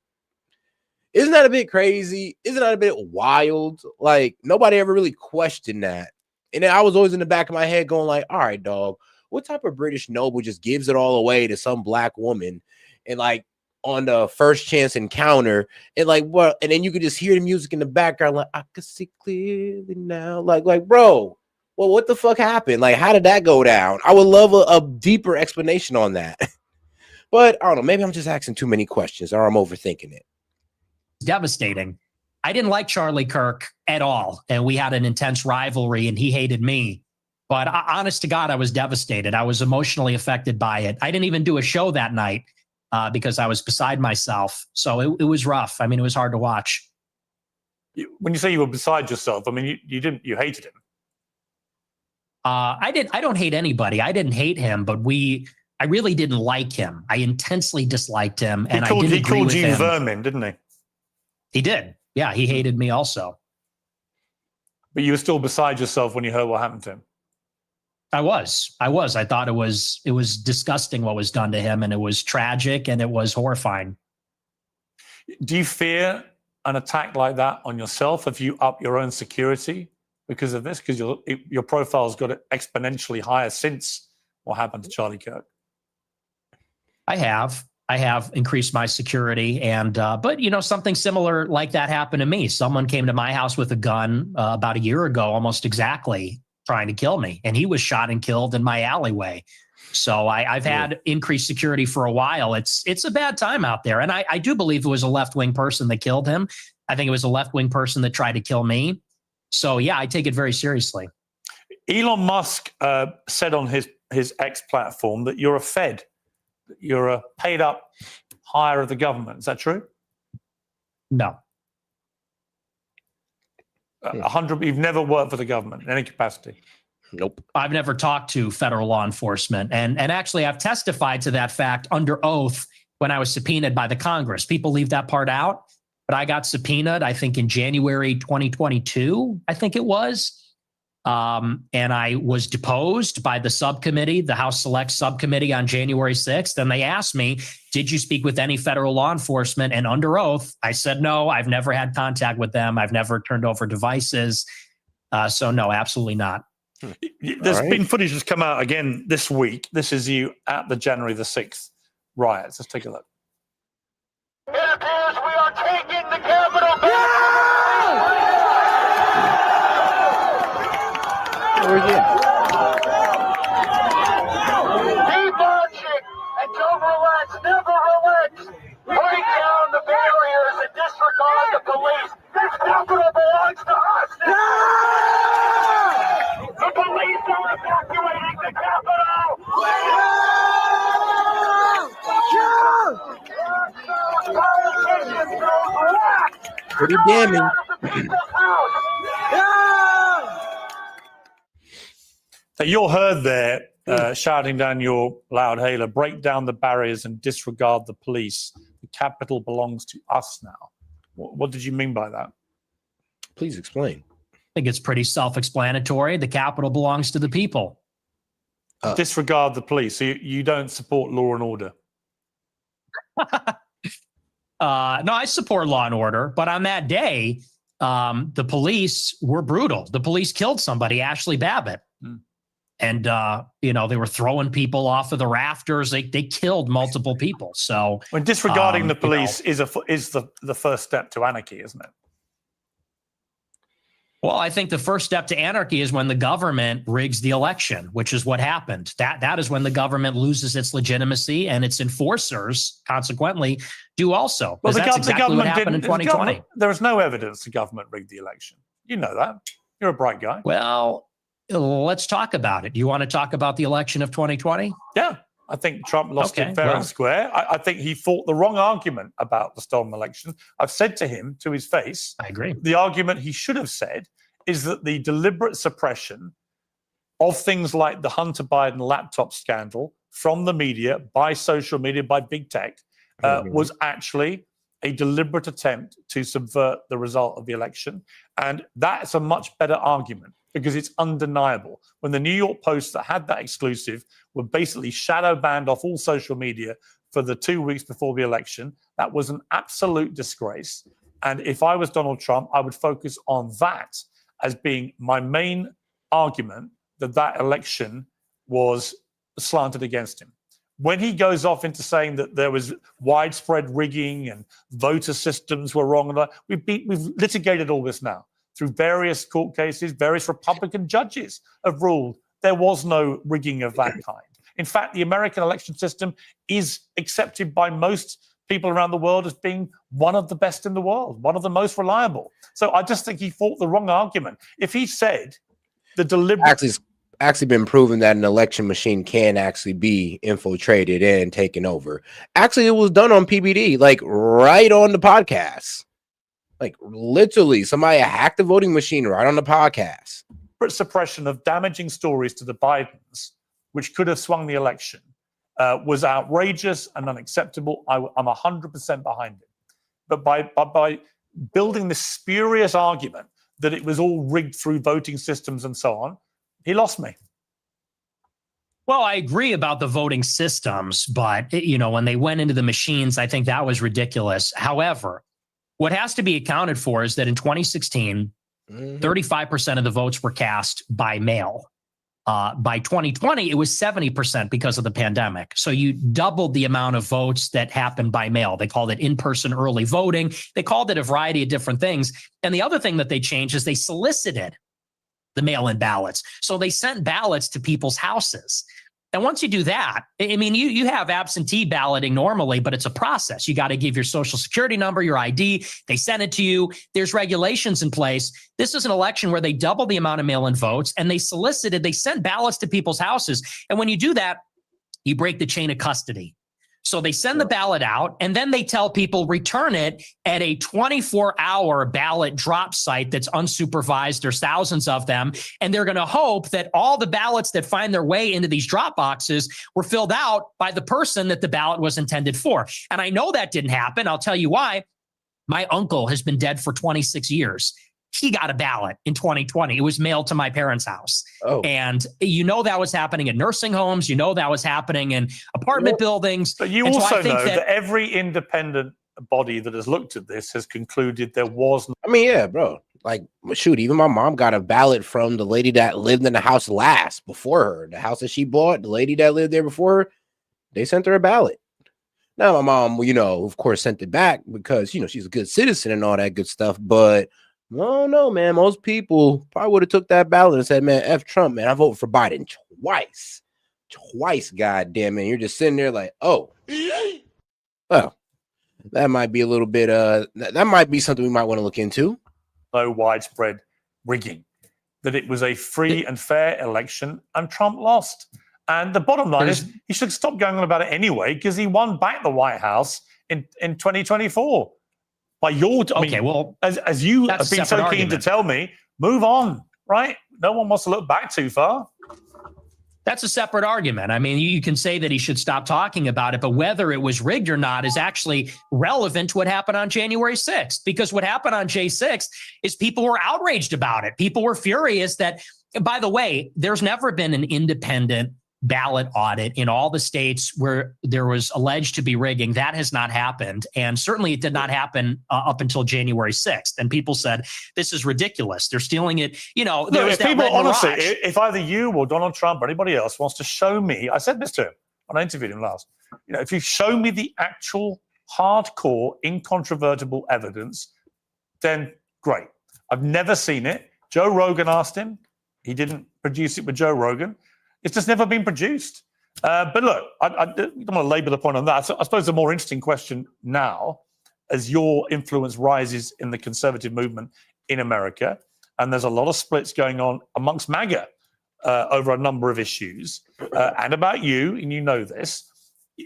isn't that a bit crazy? Isn't that a bit wild? Like, nobody ever really questioned that. And then I was always in the back of my head going like, all right, dog, what type of British noble just gives it all away to some black woman and like on the first chance encounter and like what? And then you could just hear the music in the background. Like, I could see clearly now. Like, bro, well, what the fuck happened? Like, how did that go down? I would love a deeper explanation on that. But I don't know. Maybe I'm just asking too many questions or I'm overthinking it. Devastating. I didn't like Charlie Kirk at all. And we had an intense rivalry and he hated me. But honest to God, I was devastated. I was emotionally affected by it. I didn't even do a show that night because I was beside myself. So it was rough. I mean, it was hard to watch. When you say you were beside yourself, I mean, you hated him. I don't hate anybody. I didn't hate him, but I really didn't like him. I intensely disliked him. And He called you vermin, didn't he? He did. Yeah, he hated me also. But you were still beside yourself when you heard what happened to him. I was. I thought it was disgusting what was done to him, and it was tragic and it was horrifying. Do you fear an attack like that on yourself? Have you upped your own security because of this? Because your profile's got exponentially higher since what happened to Charlie Kirk? I have increased my security, and but something similar like that happened to me. Someone came to my house with a gun about a year ago, almost exactly, trying to kill me, and he was shot and killed in my alleyway. So I've had increased security for a while. It's a bad time out there, and I do believe it was a left-wing person that killed him. I think it was a left-wing person that tried to kill me. So yeah, I take it very seriously. Elon Musk said on his X platform that you're a Fed. You're a paid up hire of the government. Is that true? No. 100. You've never worked for the government in any capacity. Nope. I've never talked to federal law enforcement. And actually, I've testified to that fact under oath when I was subpoenaed by the Congress. People leave that part out, but I got subpoenaed, I think, in January 2022, I think it was. And I was deposed by the subcommittee, the House Select Subcommittee on January 6th. And they asked me, did you speak with any federal law enforcement? And under oath, I said, no, I've never had contact with them. I've never turned over devices. So no, absolutely not. There's been footage that's come out again this week. This is you at the January the 6th riots. Let's take a look. It appears we are taking the Capitol back. Keep marching until relax, never relax. Break down the barriers and disregard the police. This Capitol belongs to us. The police are evacuating the Capitol. Pretty damning. So you're heard there shouting down your loud hailer, break down the barriers and disregard the police. The Capitol belongs to us now. What did you mean by that? Please explain. I think it's pretty self-explanatory. The Capitol belongs to the people. Disregard the police. So you don't support law and order? No, I support law and order. But on that day, the police were brutal. The police killed somebody, Ashley Babbitt. And, they were throwing people off of the rafters. They killed multiple people. So when disregarding the police is the first step to anarchy, isn't it? Well, I think the first step to anarchy is when the government rigs the election, which is what happened. That is when the government loses its legitimacy and its enforcers, consequently, do also. Well, that's exactly what happened in 2020. There was no evidence the government rigged the election. You know that. You're a bright guy. Well, let's talk about it. You want to talk about the election of 2020? Yeah. I think Trump lost it fair and square. I think he fought the wrong argument about the stolen election. I've said to him, to his face, I agree. The argument he should have said is that the deliberate suppression of things like the Hunter Biden laptop scandal from the media, by social media, by big tech, was actually a deliberate attempt to subvert the result of the election. And that's a much better argument because it's undeniable. When the New York Post that had that exclusive were basically shadow banned off all social media for the 2 weeks before the election, that was an absolute disgrace. And if I was Donald Trump, I would focus on that as being my main argument that election was slanted against him. When he goes off into saying that there was widespread rigging and voter systems were wrong, we've litigated all this now through various court cases. Various Republican judges have ruled there was no rigging of that kind. In fact, the American election system is accepted by most people around the world as being one of the best in the world, one of the most reliable. So I just think he fought the wrong argument. If he said the deliberate... Actually been proven that an election machine can actually be infiltrated and taken over. Actually, it was done on PBD, like right on the podcast. Like literally, somebody hacked the voting machine right on the podcast. Suppression of damaging stories to the Bidens, which could have swung the election, was outrageous and unacceptable. I'm 100% behind it. But by building this spurious argument that it was all rigged through voting systems and so on, he lost me. Well, I agree about the voting systems, but when they went into the machines, I think that was ridiculous. However, what has to be accounted for is that in 2016, 35% of the votes were cast by mail. By 2020, it was 70% because of the pandemic. So you doubled the amount of votes that happened by mail. They called it in-person early voting. They called it a variety of different things. And the other thing that they changed is they solicited the mail-in ballots. So they sent ballots to people's houses. And once you do that, I mean, you have absentee balloting normally, but it's a process. You got to give your social security number, your ID. They send it to you. There's regulations in place. This is an election where they double the amount of mail-in votes, and they sent ballots to people's houses. And when you do that, you break the chain of custody. So they send the ballot out, and then they tell people return it at a 24-hour ballot drop site that's unsupervised. There's thousands of them, and they're going to hope that all the ballots that find their way into these drop boxes were filled out by the person that the ballot was intended for. And I know that didn't happen. I'll tell you why. My uncle has been dead for 26 years. He got a ballot in 2020. It was mailed to my parents' house. Oh. And you know that was happening at nursing homes. You know that was happening in apartment buildings. But you And so also I think know that every independent body that has looked at this has concluded there was no. I mean, yeah, bro. Like, shoot, even my mom got a ballot from the lady that lived in the house last before her. The house that she bought, the lady that lived there before her, they sent her a ballot. Now, my mom, of course, sent it back because, she's a good citizen and all that good stuff. But I don't know, man. Most people probably would have took that ballot and said, man, F Trump, man. I voted for Biden twice. God damn it. You're just sitting there like, oh. Well, that might be a little bit, that might be something we might want to look into. No widespread rigging, that it was a free and fair election and Trump lost. And the bottom line is he should stop going on about it anyway because he won back the White House in 2024. By your, as you have been so keen to tell me, move on, right? No one wants to look back too far. That's a separate argument. I mean, you can say that he should stop talking about it, but whether it was rigged or not is actually relevant to what happened on January 6th. Because what happened on J 6 is people were outraged about it. People were furious that, by the way, there's never been an independent ballot audit in all the states where there was alleged to be rigging. That has not happened. And certainly it did not happen up until January 6th. And people said, this is ridiculous. They're stealing it. There was if people, that honestly, mirage. if either you or Donald Trump or anybody else wants to show me, I said this to him when I interviewed him last, if you show me the actual hardcore, incontrovertible evidence, then great. I've never seen it. Joe Rogan asked him. He didn't produce it with Joe Rogan. It's just never been produced. But look, I don't want to labor the point on that. So I suppose the more interesting question now, as your influence rises in the conservative movement in America, and there's a lot of splits going on amongst MAGA over a number of issues, and about you, and you know this,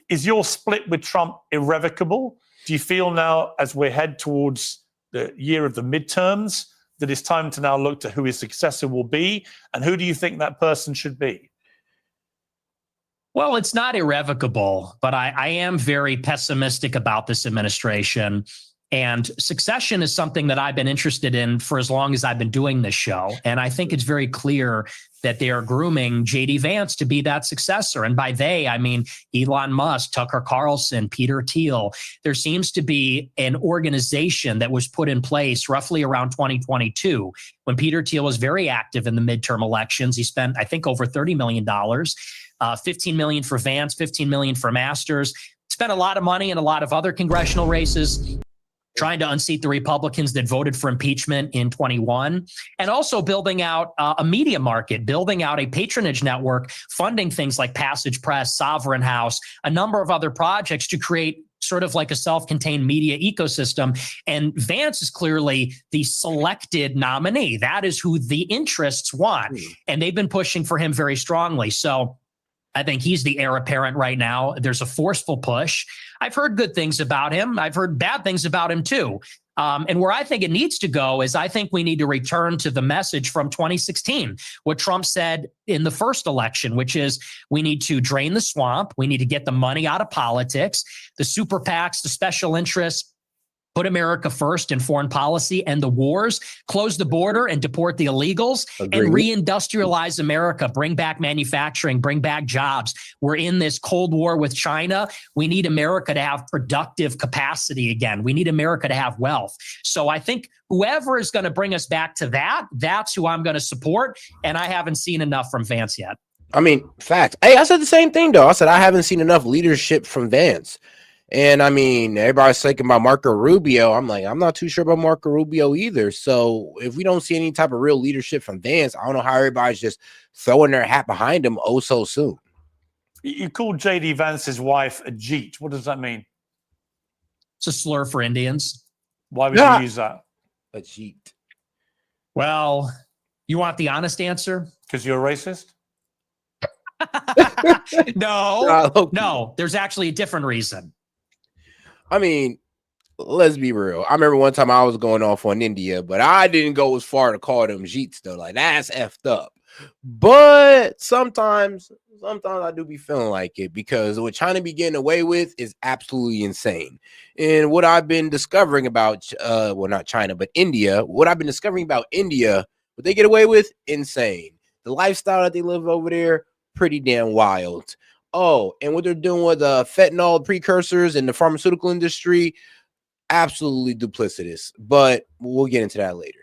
is your split with Trump irrevocable? Do you feel now, as we head towards the year of the midterms, that it's time to now look to who his successor will be, and who do you think that person should be? Well, it's not irrevocable, but I am very pessimistic about this administration. And succession is something that I've been interested in for as long as I've been doing this show. And I think it's very clear that they are grooming J.D. Vance to be that successor. And by they, I mean Elon Musk, Tucker Carlson, Peter Thiel. There seems to be an organization that was put in place roughly around 2022 when Peter Thiel was very active in the midterm elections. He spent, I think, over $30 million. $15 million for Vance, $15 million for Masters, spent a lot of money in a lot of other congressional races, trying to unseat the Republicans that voted for impeachment in 21, and also building out a media market, building out a patronage network, funding things like Passage Press, Sovereign House, a number of other projects to create sort of like a self-contained media ecosystem. And Vance is clearly the selected nominee. That is who the interests want. And they've been pushing for him very strongly. So I think he's the heir apparent right now. There's a forceful push. I've heard good things about him. I've heard bad things about him too. And where I think it needs to go is I think we need to return to the message from 2016, what Trump said in the first election, which is we need to drain the swamp. We need to get the money out of politics, the super PACs, the special interests. Put America first in foreign policy and the wars, close the border and deport the illegals, and reindustrialize America, bring back manufacturing, bring back jobs. We're in this Cold War with China. We need America to have productive capacity again. We need America to have wealth. So I think whoever is going to bring us back to that, that's who I'm going to support. And I haven't seen enough from Vance yet. I mean, facts. Hey, I said the same thing, though. I said I haven't seen enough leadership from Vance. And I mean, everybody's thinking about Marco Rubio. I'm like, I'm not too sure about Marco Rubio either. So if we don't see any type of real leadership from Vance, I don't know how everybody's just throwing their hat behind him oh so soon. You called JD Vance's wife a jeet. What does that mean? It's a slur for Indians. Why would you use that? A jeet. Well, you want the honest answer? Because you're a racist? No, there's actually a different reason. I mean, let's be real. I remember one time I was going off on India, but I didn't go as far to call them jeets, though. Like, that's effed up. But sometimes I do be feeling like it, because what China be getting away with is absolutely insane. And what I've been discovering about, well, not China, but India, what I've been discovering about India, what they get away with, insane. The lifestyle that they live over there, pretty damn wild. Oh, and what they're doing with fentanyl precursors in the pharmaceutical industry, absolutely duplicitous. But we'll get into that later.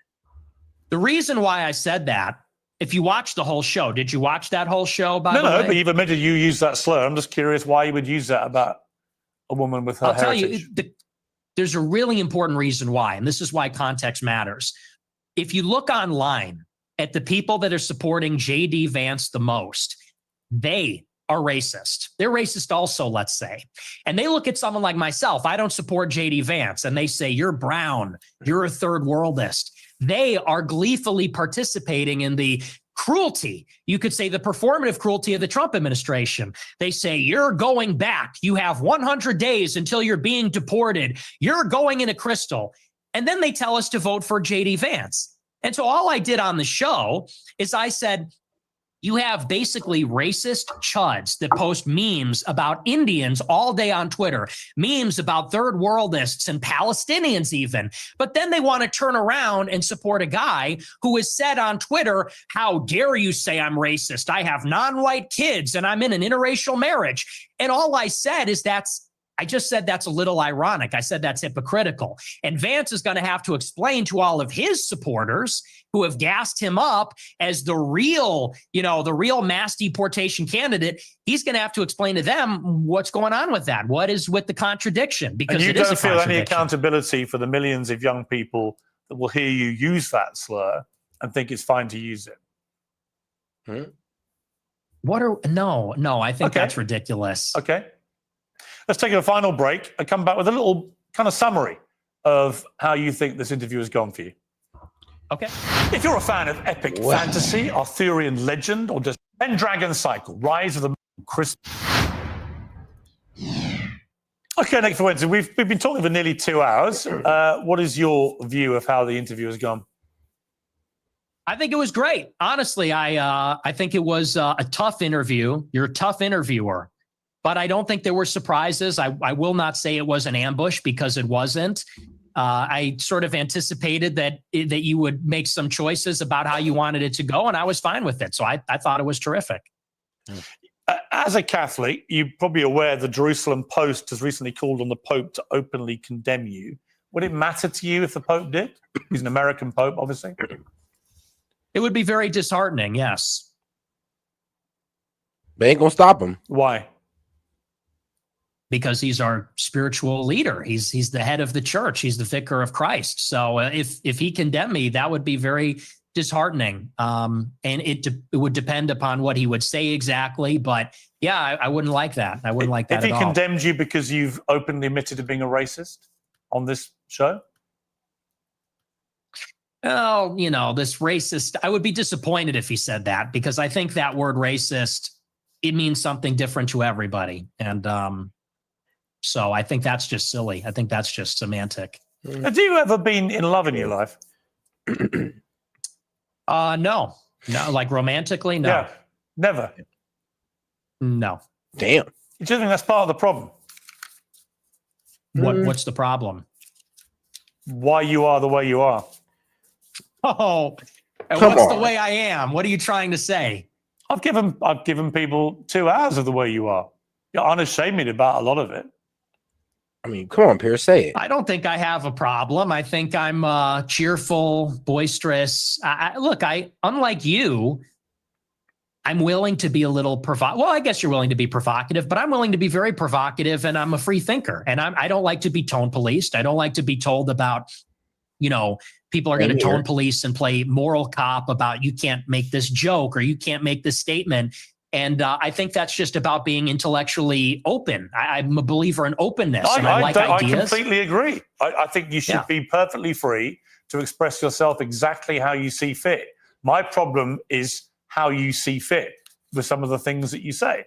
The reason why I said that, if you watch the whole show, did you watch that whole show? By the way? No, but you've admitted you use that slur. I'm just curious why you would use that about a woman with her heritage. I'll tell you, there's a really important reason why, and this is why context matters. If you look online at the people that are supporting JD Vance the most, they are racist. They're racist also, let's say. And they look at someone like myself. I don't support JD Vance. And they say, you're brown. You're a third worldist. They are gleefully participating in the cruelty. You could say the performative cruelty of the Trump administration. They say, you're going back. You have 100 days until you're being deported. You're going in a crystal. And then they tell us to vote for JD Vance. And so all I did on the show is I said, you have basically racist chuds that post memes about Indians all day on Twitter, memes about third worldists and Palestinians even. But then they want to turn around and support a guy who has said on Twitter, how dare you say I'm racist? I have non-white kids and I'm in an interracial marriage. And all I said is I just said that's a little ironic. I said that's hypocritical. And Vance is going to have to explain to all of his supporters who have gassed him up as the real mass deportation candidate. He's going to have to explain to them what's going on with that. What is with the contradiction? Because and you don't feel any accountability for the millions of young people that will hear you use that slur and think it's fine to use it. No, I think that's ridiculous. Okay. Let's take a final break and come back with a little kind of summary of how you think this interview has gone for you. Okay. If you're a fan of epic fantasy, Arthurian legend, or just Pendragon Cycle, Rise of the Crisp. Okay, next for Wednesday. We've been talking for nearly 2 hours. What is your view of how the interview has gone? I think it was great. Honestly, I think it was a tough interview. You're a tough interviewer. But I don't think there were surprises. I will not say it was an ambush, because it wasn't. I sort of anticipated that you would make some choices about how you wanted it to go, and I was fine with it. So I thought it was terrific. As a Catholic, you're probably aware the Jerusalem Post has recently called on the Pope to openly condemn you. Would it matter to you if the Pope did? He's an American Pope, obviously. It would be very disheartening, yes. They ain't going to stop him. Why? Because he's our spiritual leader. He's the head of the church. He's the vicar of Christ. So if he condemned me, that would be very disheartening. And it would depend upon what he would say exactly. But yeah, I wouldn't like that. I wouldn't like that at all. If he condemned you because you've openly admitted to being a racist on this show? Oh, this racist. I would be disappointed if he said that, because I think that word racist, it means something different to everybody. And so I think that's just silly. I think that's just semantic. Have you ever been in love in your life? No, like romantically, no. Yeah, never. No. Damn. Do you think that's part of the problem? What's the problem? why you are the way you are. Oh, and Come what's the on. way I am? What are you trying to say? I've given people 2 hours of the way you are. You're unashamed about a lot of it. I mean, come on, Pierce, say it. I don't think I have a problem. I think I'm cheerful, boisterous. Look, unlike you, I'm willing to be a little provocative. Well, I guess you're willing to be provocative, but I'm willing to be very provocative, and I'm a free thinker. And I don't like to be tone policed. I don't like to be told about, people are going to tone police and play moral cop about you can't make this joke or you can't make this statement. And I think that's just about being intellectually open. I'm a believer in openness, and I like ideas. I completely agree. I think you should be perfectly free to express yourself exactly how you see fit. My problem is how you see fit with some of the things that you say.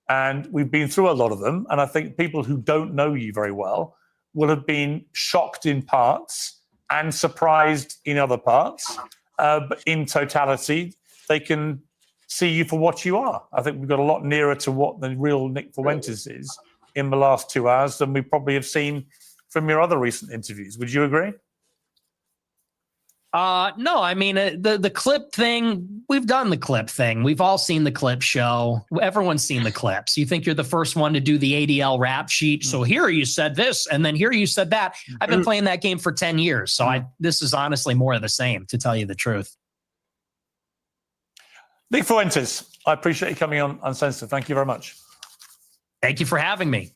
And we've been through a lot of them. And I think people who don't know you very well will have been shocked in parts and surprised in other parts. But in totality, they can see you for what you are. I think we've got a lot nearer to what the real Nick Fuentes is in the last 2 hours than we probably have seen from your other recent interviews. Would you agree? No, I mean, the clip thing, we've done the clip thing. We've all seen the clip show. Everyone's seen the clips. You think you're the first one to do the ADL rap sheet. So here you said this, and then here you said that. I've been playing that game for 10 years. So this is honestly more of the same, to tell you the truth. Nick Fuentes, I appreciate you coming on Uncensored. Thank you very much. Thank you for having me.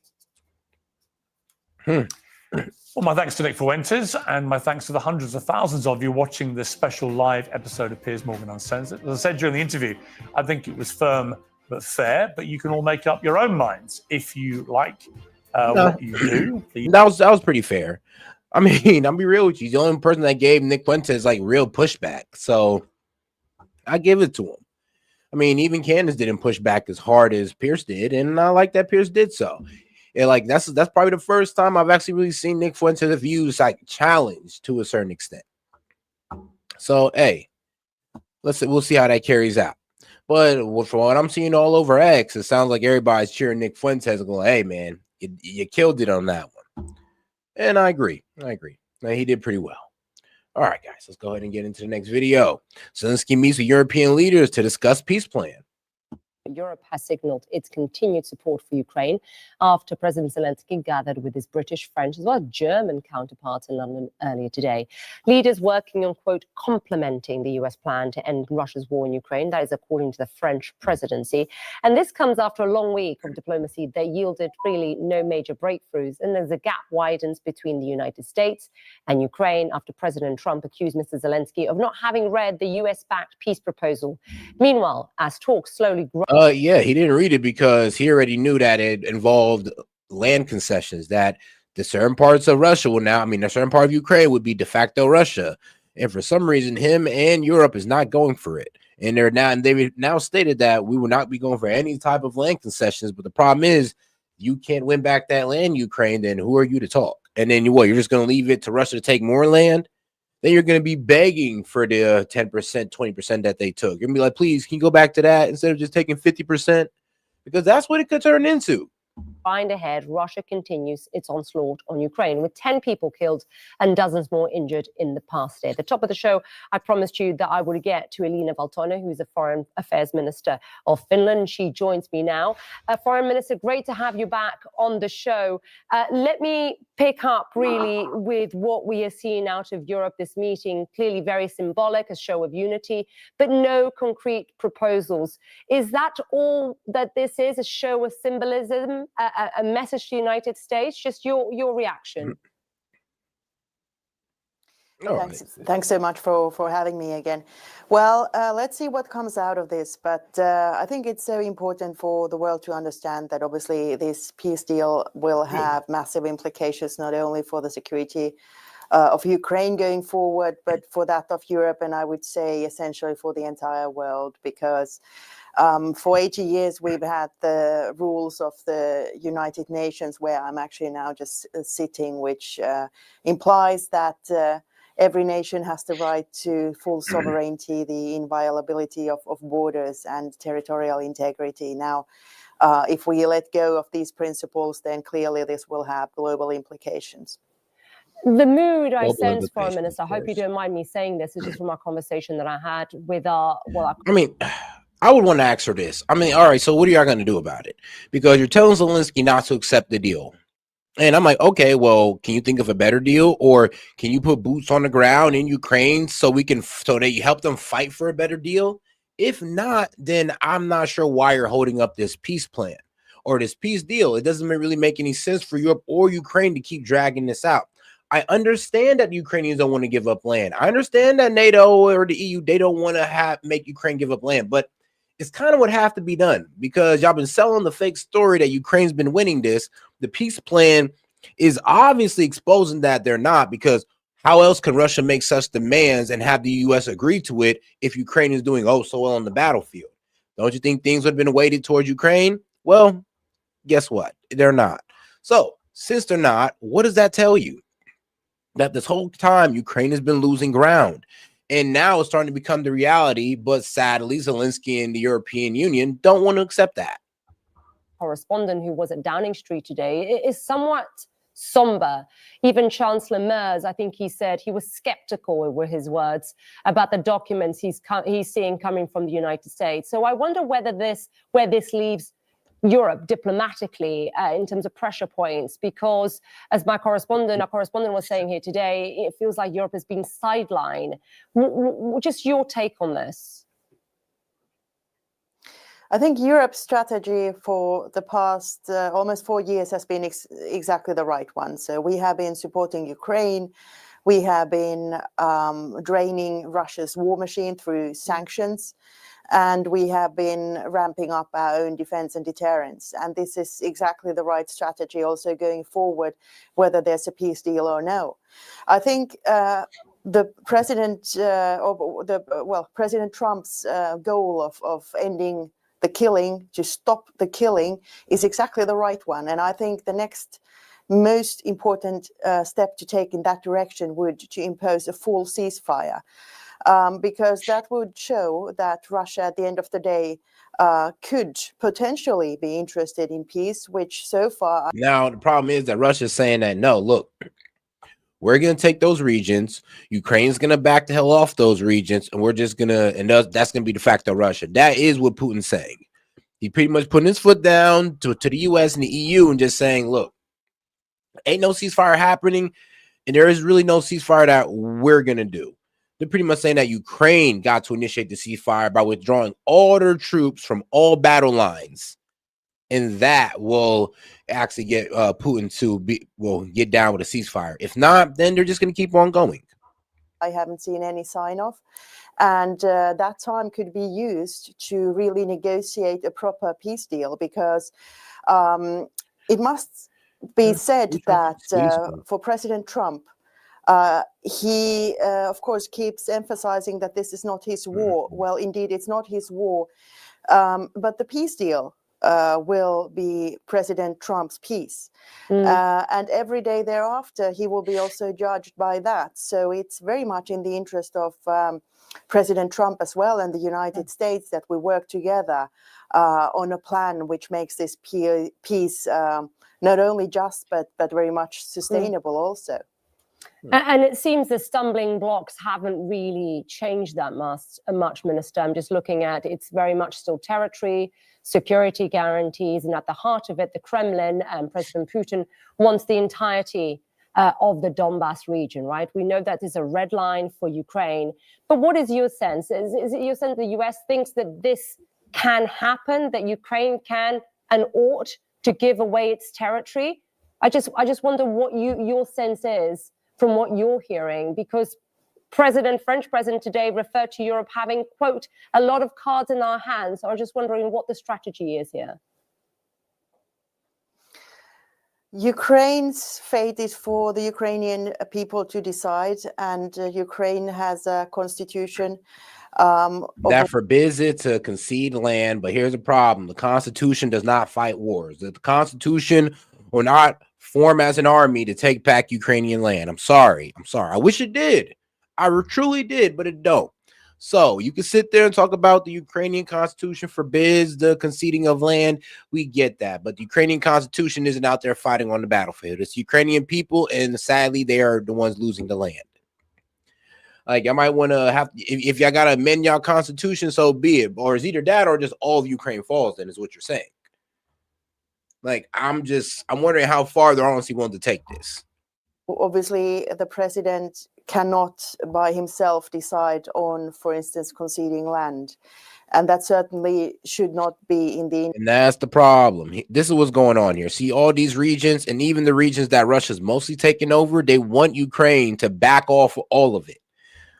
Well, my thanks to Nick Fuentes, and my thanks to the hundreds of thousands of you watching this special live episode of Piers Morgan Uncensored. As I said during the interview, I think it was firm but fair, but you can all make up your own minds if you like what you do. That was pretty fair. I mean, I'll be real with you. He's the only person that gave Nick Fuentes like real pushback, so I give it to him. I mean, even Candace didn't push back as hard as Pierce did, and I like that Pierce did so. And like that's probably the first time I've actually really seen Nick Fuentes' views like challenged to a certain extent. So hey, we'll see how that carries out. But from what I'm seeing all over X, it sounds like everybody's cheering Nick Fuentes and going, "Hey man, you killed it on that one." And I agree. Now, he did pretty well. All right, guys, let's go ahead and get into the next video. Zelensky meets with European leaders to discuss peace plan. Europe has signaled its continued support for Ukraine after President Zelensky gathered with his British, French, as well as German counterparts in London earlier today. Leaders working on, quote, complementing the US plan to end Russia's war in Ukraine. That is according to the French presidency. And this comes after a long week of diplomacy that yielded really no major breakthroughs. And as the gap widens between the United States and Ukraine after President Trump accused Mr. Zelensky of not having read the US-backed peace proposal. Meanwhile, as talks slowly grow. Yeah, he didn't read it because he already knew that it involved land concessions, that the certain parts of Russia will now, a certain part of Ukraine would be de facto Russia. And for some reason, him and Europe is not going for it. And they've now stated that we will not be going for any type of land concessions. But the problem is, you can't win back that land, Ukraine, then who are you to talk? And then you're just going to leave it to Russia to take more land? Then you're going to be begging for the 10%, 20% that they took. You're going to be like, please, can you go back to that instead of just taking 50%? Because that's what it could turn into. Find ahead, Russia continues its onslaught on Ukraine with 10 people killed and dozens more injured in the past day. At the top of the show, I promised you that I would get to Elina Valtona, who's the Foreign Affairs Minister of Finland. She joins me now. Foreign Minister, great to have you back on the show. Let me pick up really with what we are seeing out of Europe this meeting. Clearly very symbolic, a show of unity, but no concrete proposals. Is that all that this is, a show of symbolism? A message to the United States? Just your reaction. Thanks so much for having me again. Well, let's see what comes out of this. But I think it's so important for the world to understand that obviously this peace deal will have massive implications, not only for the security of Ukraine going forward, but for that of Europe, and I would say essentially for the entire world, because for 80 years, we've had the rules of the United Nations, where I'm actually now just sitting, which implies that every nation has the right to full sovereignty, the inviolability of borders and territorial integrity. Now, if we let go of these principles, then clearly this will have global implications. The mood I Global sense, Foreign invitation, Minister, I of hope you course. don't mind me saying this, is just from our conversation that I had with our, I mean, I would want to ask her this. I mean, all right, so what are y'all going to do about it? Because you're telling Zelensky not to accept the deal. And I'm like, okay, well, can you think of a better deal? Or can you put boots on the ground in Ukraine so that you help them fight for a better deal? If not, then I'm not sure why you're holding up this peace plan or this peace deal. It doesn't really make any sense for Europe or Ukraine to keep dragging this out. I understand that Ukrainians don't want to give up land. I understand that NATO or the EU, they don't want to make Ukraine give up land, but it's kind of what have to be done because y'all been selling the fake story that Ukraine's been winning this. The peace plan is obviously exposing that they're not, because how else can Russia make such demands and have the U.S. agree to it if Ukraine is doing so well on the battlefield? Don't you think things would have been weighted towards Ukraine? Well, guess what? They're not. So since they're not, what does that tell you? That this whole time Ukraine has been losing ground. And now it's starting to become the reality. But sadly, Zelensky and the European Union don't want to accept that. correspondent who was at Downing Street today is somewhat somber. Even Chancellor Merz, I think he said he was skeptical, were his words, about the documents he's seeing coming from the United States. So I wonder where this leaves Europe diplomatically in terms of pressure points, because as our correspondent was saying here today, it feels like Europe has been sidelined. Just your take on this. I think Europe's strategy for the past almost 4 years has been exactly the right one. So we have been supporting Ukraine. We have been draining Russia's war machine through sanctions. And we have been ramping up our own defense and deterrence. And this is exactly the right strategy also going forward, whether there's a peace deal or no. I think the president, President Trump's goal of ending the killing, to stop the killing, is exactly the right one. And I think the next most important step to take in that direction would to impose a full ceasefire. Because that would show that Russia, at the end of the day, could potentially be interested in peace, which so far... Now, the problem is that Russia's saying that, no, look, we're going to take those regions. Ukraine's going to back the hell off those regions, and we're just going to, and that's going to be de facto Russia. That is what Putin's saying. He pretty much putting his foot down to the U.S. and the EU and just saying, look, ain't no ceasefire happening, and there is really no ceasefire that we're going to do. They're pretty much saying that Ukraine got to initiate the ceasefire by withdrawing all their troops from all battle lines. And that will actually get Putin to get down with a ceasefire. If not, then they're just going to keep on going. I haven't seen any sign of. And that time could be used to really negotiate a proper peace deal, because it must be said that for President Trump, he, of course, keeps emphasizing that this is not his war. Well, indeed, it's not his war. But the peace deal will be President Trump's peace. And every day thereafter, he will be also judged by that. So it's very much in the interest of President Trump as well and the United States that we work together on a plan which makes this peace not only just, but very much sustainable also. And it seems the stumbling blocks haven't really changed that much, Minister. I'm just looking at it's very much still territory, security guarantees, and at the heart of it, the Kremlin and President Putin wants the entirety of the Donbass region, right? We know that is a red line for Ukraine. But what is your sense? Is it your sense the US thinks that this can happen, that Ukraine can and ought to give away its territory? I just wonder what your sense is from what you're hearing, because French President today referred to Europe having, quote, a lot of cards in our hands. So I'm just wondering what the strategy is here. Ukraine's fate is for the Ukrainian people to decide, and Ukraine has a constitution that forbids it to concede land. But here's the problem. The Constitution does not fight wars. The Constitution will not form as an army to take back Ukrainian land. I'm sorry. I wish it did. I truly did, but it don't. So you can sit there and talk about the Ukrainian constitution forbids the conceding of land. We get that. But the Ukrainian constitution isn't out there fighting on the battlefield. It's Ukrainian people, and sadly, they are the ones losing the land. Like, I might want to have, if y'all got to amend y'all constitution, so be it. Or it's either that or just all of Ukraine falls, then is what you're saying. Like, I'm wondering how far they're honestly willing to take this. Obviously, the president cannot by himself decide on, for instance, conceding land. And that certainly should not be in the... And that's the problem. This is what's going on here. See, all these regions, and even the regions that Russia's mostly taken over, they want Ukraine to back off all of it.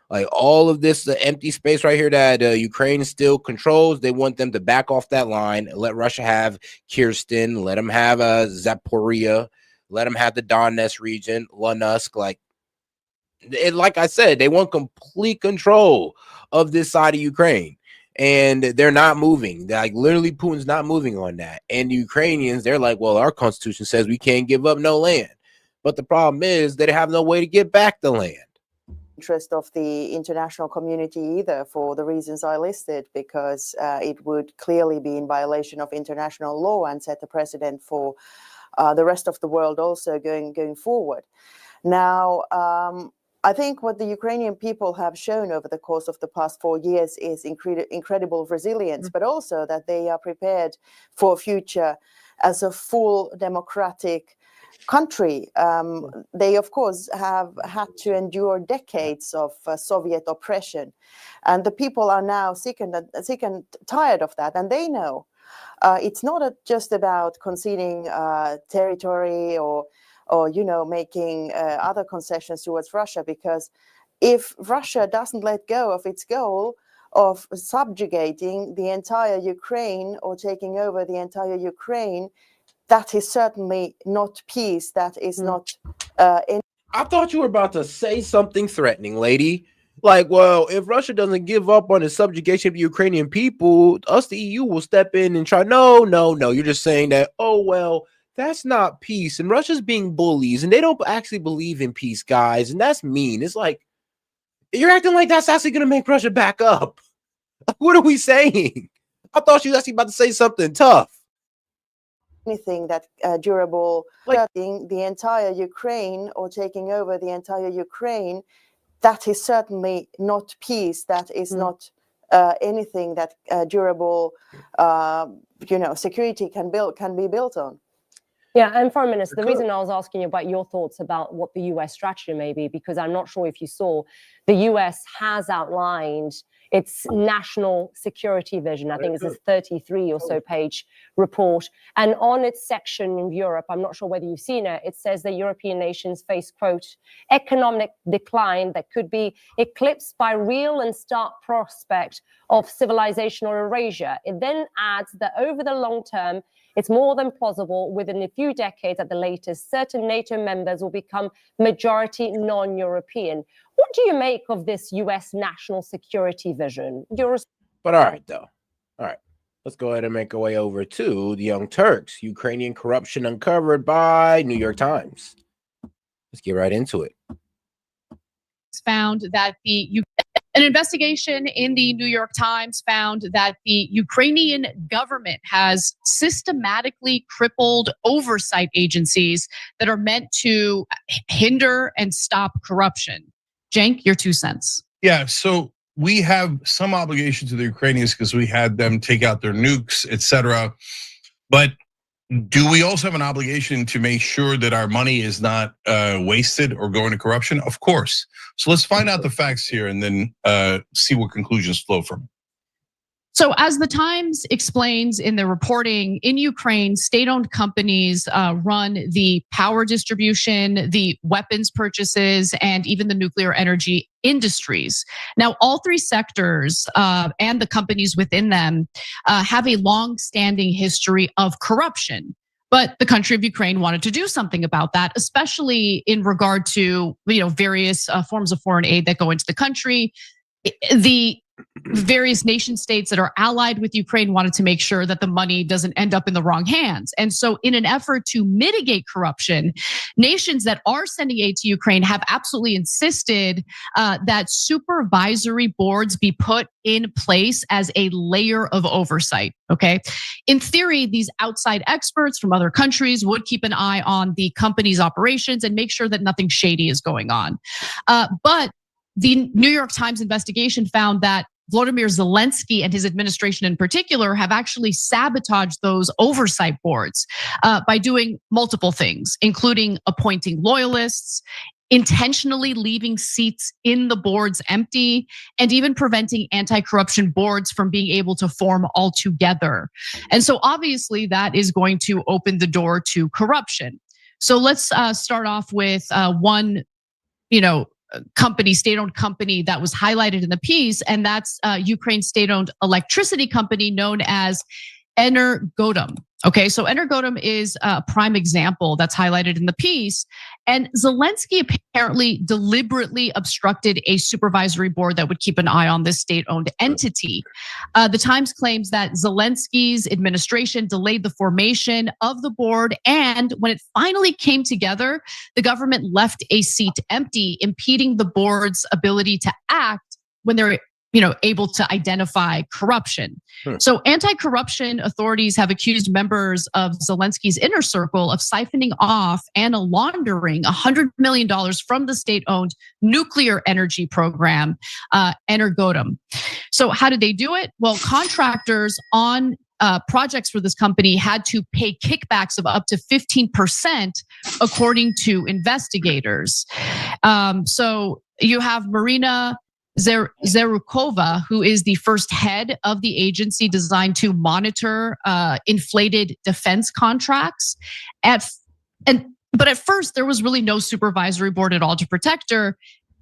Like, all of this, the empty space right here that Ukraine still controls, they want them to back off that line and let Russia have Kherson, let them have Zaporizhia, let them have the Donetsk region, Luhansk. Like I said, they want complete control of this side of Ukraine. And they're not moving. Like, literally, Putin's not moving on that. And the Ukrainians, they're like, well, our constitution says we can't give up no land. But the problem is they have no way to get back the land. Interest of the international community either, for the reasons I listed, because it would clearly be in violation of international law and set the precedent for the rest of the world also going forward. Now, I think what the Ukrainian people have shown over the course of the past 4 years is incredible resilience, but also that they are prepared for a future as a full democratic country. They, of course, have had to endure decades of Soviet oppression, and the people are now sick and tired of that, and they know it's not just about conceding territory or making other concessions towards Russia, because if Russia doesn't let go of its goal of subjugating the entire Ukraine or taking over the entire Ukraine, that is certainly not peace. That is not any... I thought you were about to say something threatening, lady. Like, well, if Russia doesn't give up on the subjugation of the Ukrainian people, us, the EU, will step in and try. No. You're just saying that, oh, well, that's not peace. And Russia's being bullies, and they don't actually believe in peace, guys. And that's mean. It's like, you're acting like that's actually going to make Russia back up. What are we saying? I thought you was actually about to say something tough. Anything that durable, like the entire Ukraine or taking over the entire Ukraine, that is certainly not peace. That is not anything that durable, security can be built on. Yeah, and Foreign Minister, the reason I was asking you about your thoughts about what the US strategy may be, because I'm not sure if you saw, the US has outlined its national security vision. I think it's a 33 or so page report. And on its section in Europe, I'm not sure whether you've seen it, it says that European nations face, quote, economic decline that could be eclipsed by real and stark prospect of civilizational erasure. It then adds that over the long term, it's more than plausible within a few decades at the latest, certain NATO members will become majority non-European. What do you make of this US national security vision? But all right, though. All right. Let's go ahead and make our way over to the Young Turks. Ukrainian corruption uncovered by New York Times. Let's get right into it. Found that an investigation in the New York Times found that the Ukrainian government has systematically crippled oversight agencies that are meant to hinder and stop corruption. Cenk, your 2 cents. Yeah, so we have some obligation to the Ukrainians because we had them take out their nukes, etc. But do we also have an obligation to make sure that our money is not wasted or going to corruption? Of course. So let's find out the facts here and then see what conclusions flow from it. So as the Times explains in their reporting, in Ukraine, state-owned companies run the power distribution, the weapons purchases, and even the nuclear energy industries. Now, all 3 sectors and the companies within them have a long-standing history of corruption. But the country of Ukraine wanted to do something about that, especially in regard to various forms of foreign aid that go into the country. The various nation states that are allied with Ukraine wanted to make sure that the money doesn't end up in the wrong hands. And so in an effort to mitigate corruption, nations that are sending aid to Ukraine have absolutely insisted that supervisory boards be put in place as a layer of oversight, okay? In theory, these outside experts from other countries would keep an eye on the company's operations and make sure that nothing shady is going on. But the New York Times investigation found that Volodymyr Zelensky and his administration in particular have actually sabotaged those oversight boards by doing multiple things, including appointing loyalists, intentionally leaving seats in the boards empty, and even preventing anti-corruption boards from being able to form altogether. And so obviously that is going to open the door to corruption. So let's start off with one, company, state-owned company that was highlighted in the piece, and that's Ukraine's state-owned electricity company known as Energodom. Okay, so Energodom is a prime example that's highlighted in the piece. And Zelensky apparently deliberately obstructed a supervisory board that would keep an eye on this state-owned entity. The Times claims that Zelensky's administration delayed the formation of the board, and when it finally came together, the government left a seat empty, impeding the board's ability to act when they're able to identify corruption. So anti-corruption authorities have accused members of Zelensky's inner circle of siphoning off and laundering $100 million from the state-owned nuclear energy program, Energodom. So how did they do it? Well, contractors on projects for this company had to pay kickbacks of up to 15%, according to investigators. So you have Marina Zerukova, who is the first head of the agency designed to monitor inflated defense contracts. But at first, there was really no supervisory board at all to protect her.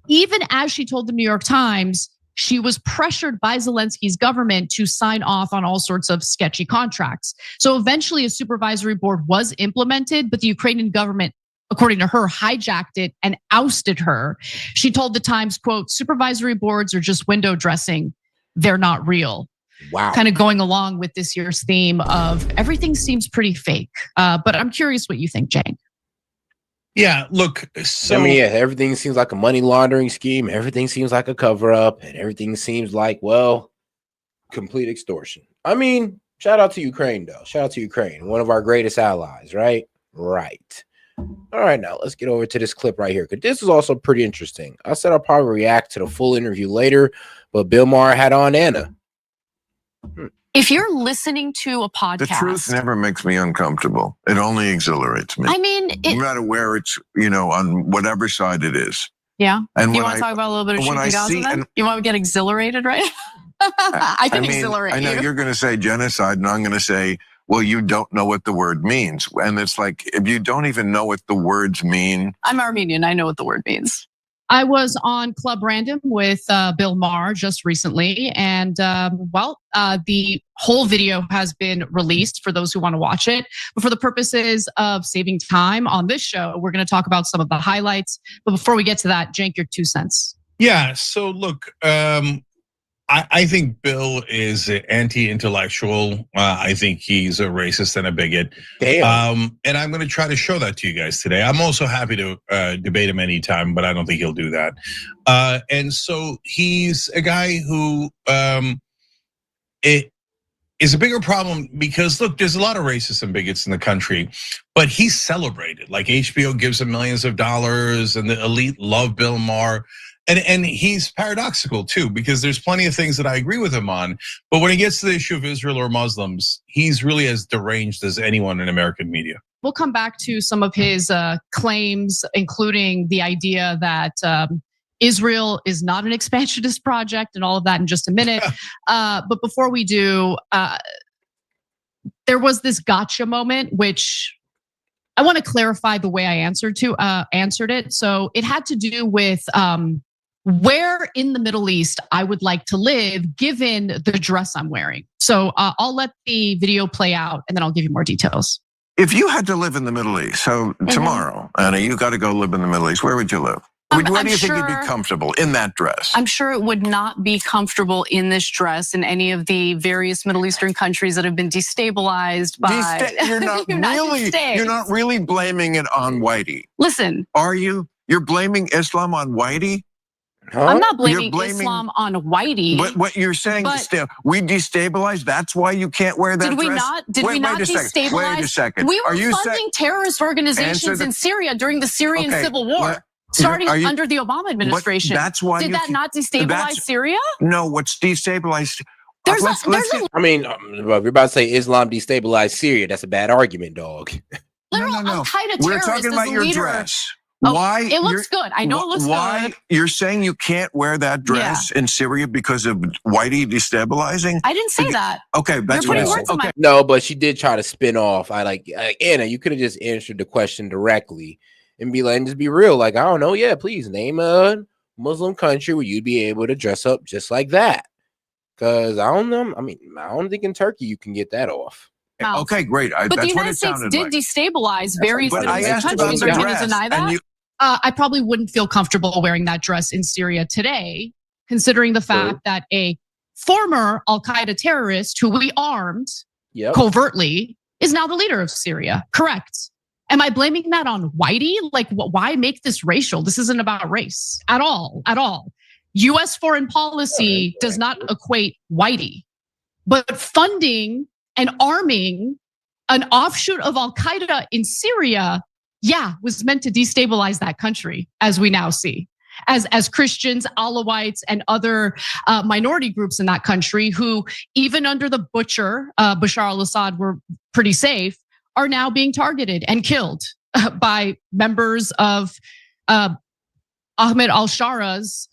Even as she told the New York Times, she was pressured by Zelensky's government to sign off on all sorts of sketchy contracts. So eventually, a supervisory board was implemented, but the Ukrainian government, according to her, hijacked it and ousted her. She told the Times, quote, "Supervisory boards are just window dressing. They're not real." Wow. Kind of going along with this year's theme of everything seems pretty fake. But I'm curious what you think, Jane. Yeah, look, so everything seems like a money laundering scheme. Everything seems like a cover up, and everything seems like, well, complete extortion. I mean, shout out to Ukraine, though. Shout out to Ukraine, one of our greatest allies, right? Right. All right, now let's get over to this clip right here, because this is also pretty interesting. I said I'll probably react to the full interview later, but Bill Maher had on Anna. If you're listening to a podcast, the truth never makes me uncomfortable. It only exhilarates me. I mean, no matter where it's, on whatever side it is. Yeah. And you want to talk about a little bit of Shooty Gaza then? You want to get exhilarated, right? I can exhilarate you. I know you're going to say genocide, and I'm going to say, well, you don't know what the word means. And it's like, if you don't even know what the words mean. I'm Armenian. I know what the word means. I was on Club Random with Bill Maher just recently, and the whole video has been released for those who want to watch it. But for the purposes of saving time on this show, we're going to talk about some of the highlights. But before we get to that, Cenk, your 2 cents. Yeah, so look, I think Bill is anti-intellectual. I think he's a racist and a bigot. Damn. And I'm going to try to show that to you guys today. I'm also happy to debate him anytime, but I don't think he'll do that. And so he's a guy who it is a bigger problem because, look, there's a lot of racists and bigots in the country, but he's celebrated. Like HBO gives him millions of dollars, and the elite love Bill Maher. And he's paradoxical too, because there's plenty of things that I agree with him on. But when it gets to the issue of Israel or Muslims, he's really as deranged as anyone in American media. We'll come back to some of his claims, including the idea that Israel is not an expansionist project and all of that in just a minute. But before we do, there was this gotcha moment, which I want to clarify the way I answered it. So it had to do with where in the Middle East I would like to live given the dress I'm wearing. So I'll let the video play out and then I'll give you more details. If you had to live in the Middle East, so tomorrow, Anna, you got to go live in the Middle East, where would you live? Where do you think you'd be comfortable in that dress? I'm sure it would not be comfortable in this dress in any of the various Middle Eastern countries that have been destabilized by You're not the United really, States. you're not really blaming it on Whitey. Listen. Are you? You're blaming Islam on Whitey? I'm not blaming Islam on Whitey. But what you're saying, but we destabilized. That's why you can't wear that did we dress. not? Did we not destabilize? Wait a second. We were Are you funding terrorist organizations in Syria during the Syrian civil war, starting under the Obama administration. That's why did that not destabilize Syria? No, what's destabilized? I mean, if you're about to say Islam destabilized Syria, that's a bad argument, dog. Literal Al-Qaeda We're terrorist talking is about the your leader. dress. Oh, Why? It looks good. I know it looks why, good. You're saying you can't wear that dress in Syria because of Whitey destabilizing? I didn't say that. Okay, that's what you said. Okay. No, but she did try to spin off. Anna, you could have just answered the question directly and be like, and just be real. Like, I don't know. Yeah, please name a Muslim country where you'd be able to dress up just like that. Because I don't know. I mean, I don't think in Turkey you can get that off. Okay, great. But the United States did destabilize various Middle Eastern countries. Are you going to deny that? I probably wouldn't feel comfortable wearing that dress in Syria today, considering the fact that a former Al-Qaeda terrorist who we armed covertly is now the leader of Syria. Correct. Am I blaming that on Whitey? Like, why make this racial? This isn't about race at all, at all. U.S. foreign policy does not equate Whitey, but funding and arming an offshoot of Al-Qaeda in Syria, was meant to destabilize that country, as we now see. As Christians, Alawites, and other minority groups in that country who, even under the butcher, Bashar al-Assad, were pretty safe, are now being targeted and killed by members of Ahmed al-Shara's,